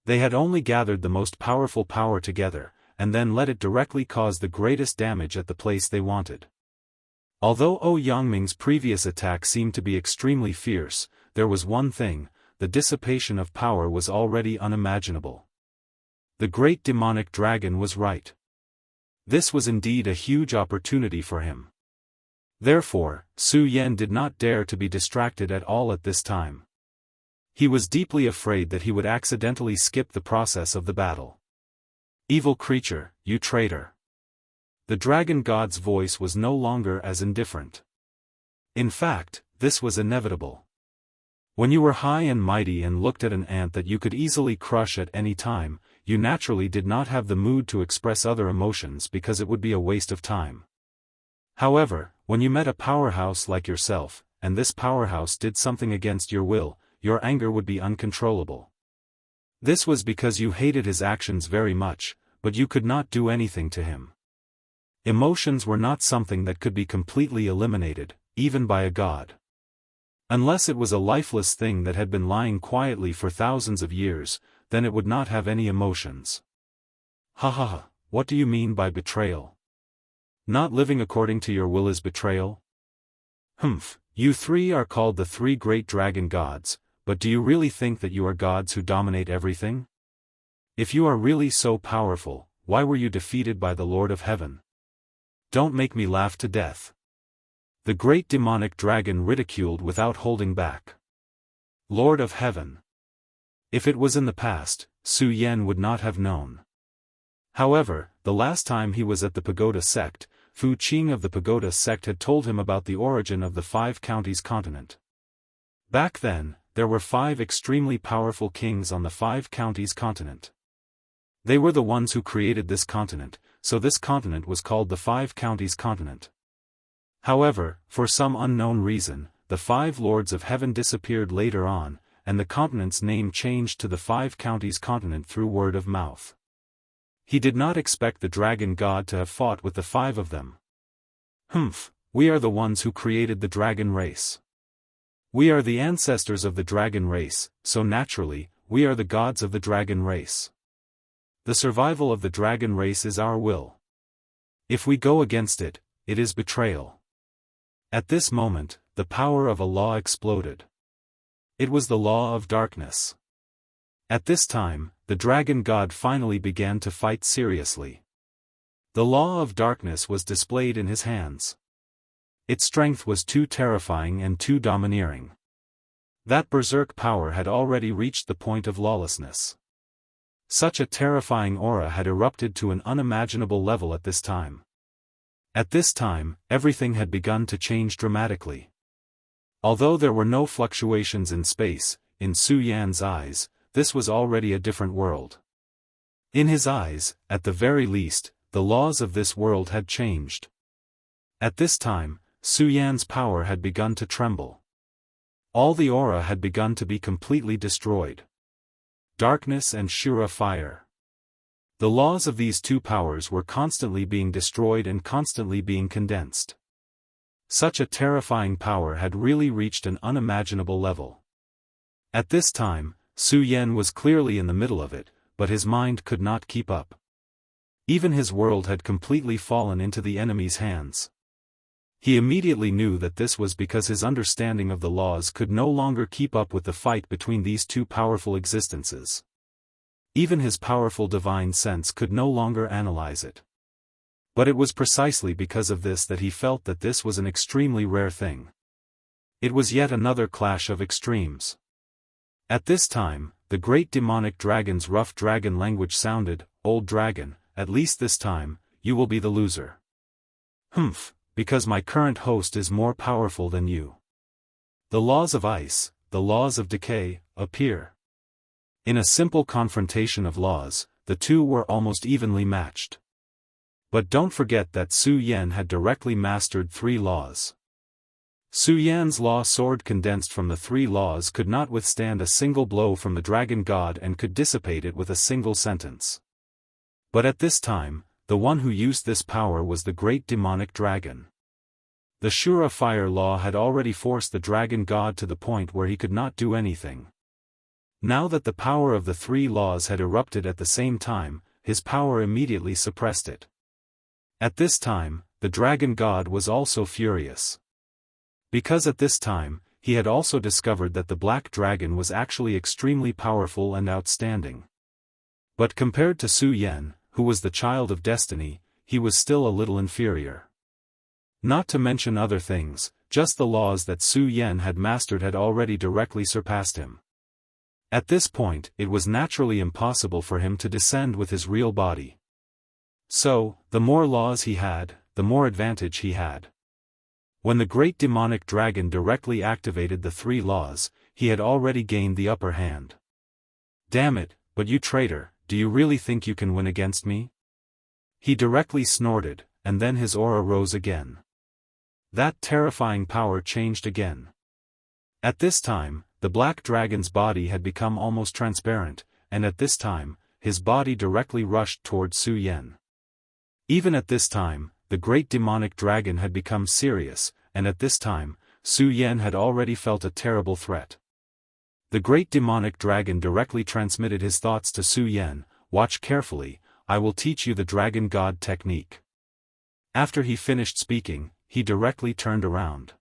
They had only gathered the most powerful power together, and then let it directly cause the greatest damage at the place they wanted. Although Yangming's previous attack seemed to be extremely fierce, there was one thing: the dissipation of power was already unimaginable. The great demonic dragon was right. This was indeed a huge opportunity for him. Therefore, Su Yan did not dare to be distracted at all at this time. He was deeply afraid that he would accidentally skip the process of the battle. Evil creature, you traitor! The dragon god's voice was no longer as indifferent. In fact, this was inevitable. When you were high and mighty and looked at an ant that you could easily crush at any time, you naturally did not have the mood to express other emotions because it would be a waste of time. However, when you met a powerhouse like yourself, and this powerhouse did something against your will, your anger would be uncontrollable. This was because you hated his actions very much, but you could not do anything to him. Emotions were not something that could be completely eliminated, even by a god. Unless it was a lifeless thing that had been lying quietly for thousands of years, then it would not have any emotions. Ha ha ha, what do you mean by betrayal? Not living according to your will is betrayal? Humph, you three are called the three great dragon gods, but do you really think that you are gods who dominate everything? If you are really so powerful, why were you defeated by the Lord of Heaven? Don't make me laugh to death. The great demonic dragon ridiculed without holding back. Lord of Heaven. If it was in the past, Su Yan would not have known. However, the last time he was at the Pagoda sect, Fu Qing of the Pagoda sect had told him about the origin of the 5 counties continent. Back then, there were 5 extremely powerful kings on the 5 counties continent. They were the ones who created this continent, so this continent was called the 5 counties continent. However, for some unknown reason, the 5 lords of heaven disappeared later on, and the continent's name changed to the 5 counties continent through word of mouth. He did not expect the dragon god to have fought with the 5 of them. We are the ones who created the dragon race. We are the ancestors of the dragon race, so naturally, we are the gods of the dragon race. The survival of the dragon race is our will. If we go against it, it is betrayal. At this moment, the power of a law exploded. It was the law of darkness. At this time, the dragon god finally began to fight seriously. The law of darkness was displayed in his hands. Its strength was too terrifying and too domineering. That berserk power had already reached the point of lawlessness. Such a terrifying aura had erupted to an unimaginable level at this time. At this time, everything had begun to change dramatically. Although there were no fluctuations in space, in Su Yan's eyes, this was already a different world. In his eyes, at the very least, the laws of this world had changed. At this time, Su Yan's power had begun to tremble. All the aura had begun to be completely destroyed. Darkness and Shura fire. The laws of these 2 powers were constantly being destroyed and constantly being condensed. Such a terrifying power had really reached an unimaginable level. At this time, Su Yan was clearly in the middle of it, but his mind could not keep up. Even his world had completely fallen into the enemy's hands. He immediately knew that this was because his understanding of the laws could no longer keep up with the fight between these 2 powerful existences. Even his powerful divine sense could no longer analyze it. But it was precisely because of this that he felt that this was an extremely rare thing. It was yet another clash of extremes. At this time, the great demonic dragon's rough dragon language sounded, "Old dragon, at least this time, you will be the loser." Because my current host is more powerful than you. The laws of ice, the laws of decay, appear. In a simple confrontation of laws, the 2 were almost evenly matched. But don't forget that Su Yan had directly mastered 3 laws. Su Yan's law sword condensed from the 3 laws could not withstand a single blow from the dragon god and could dissipate it with a single sentence. But at this time, the one who used this power was the great demonic dragon. The Shura fire law had already forced the dragon god to the point where he could not do anything. Now that the power of the 3 laws had erupted at the same time, his power immediately suppressed it. At this time, the dragon god was also furious. Because at this time, he had also discovered that the black dragon was actually extremely powerful and outstanding. But compared to Su Yan, who was the child of destiny, he was still a little inferior. Not to mention other things, just the laws that Su Yan had mastered had already directly surpassed him. At this point, it was naturally impossible for him to descend with his real body. So, the more laws he had, the more advantage he had. When the great demonic dragon directly activated the 3 laws, he had already gained the upper hand. Damn it, but you traitor, do you really think you can win against me? He directly snorted, and then his aura rose again. That terrifying power changed again. At this time, the black dragon's body had become almost transparent, and at this time, his body directly rushed towards Su Yan. Even at this time, the great demonic dragon had become serious, and at this time, Su Yan had already felt a terrible threat. The great demonic dragon directly transmitted his thoughts to Su Yan, "Watch carefully, I will teach you the dragon god technique." After he finished speaking, he directly turned around.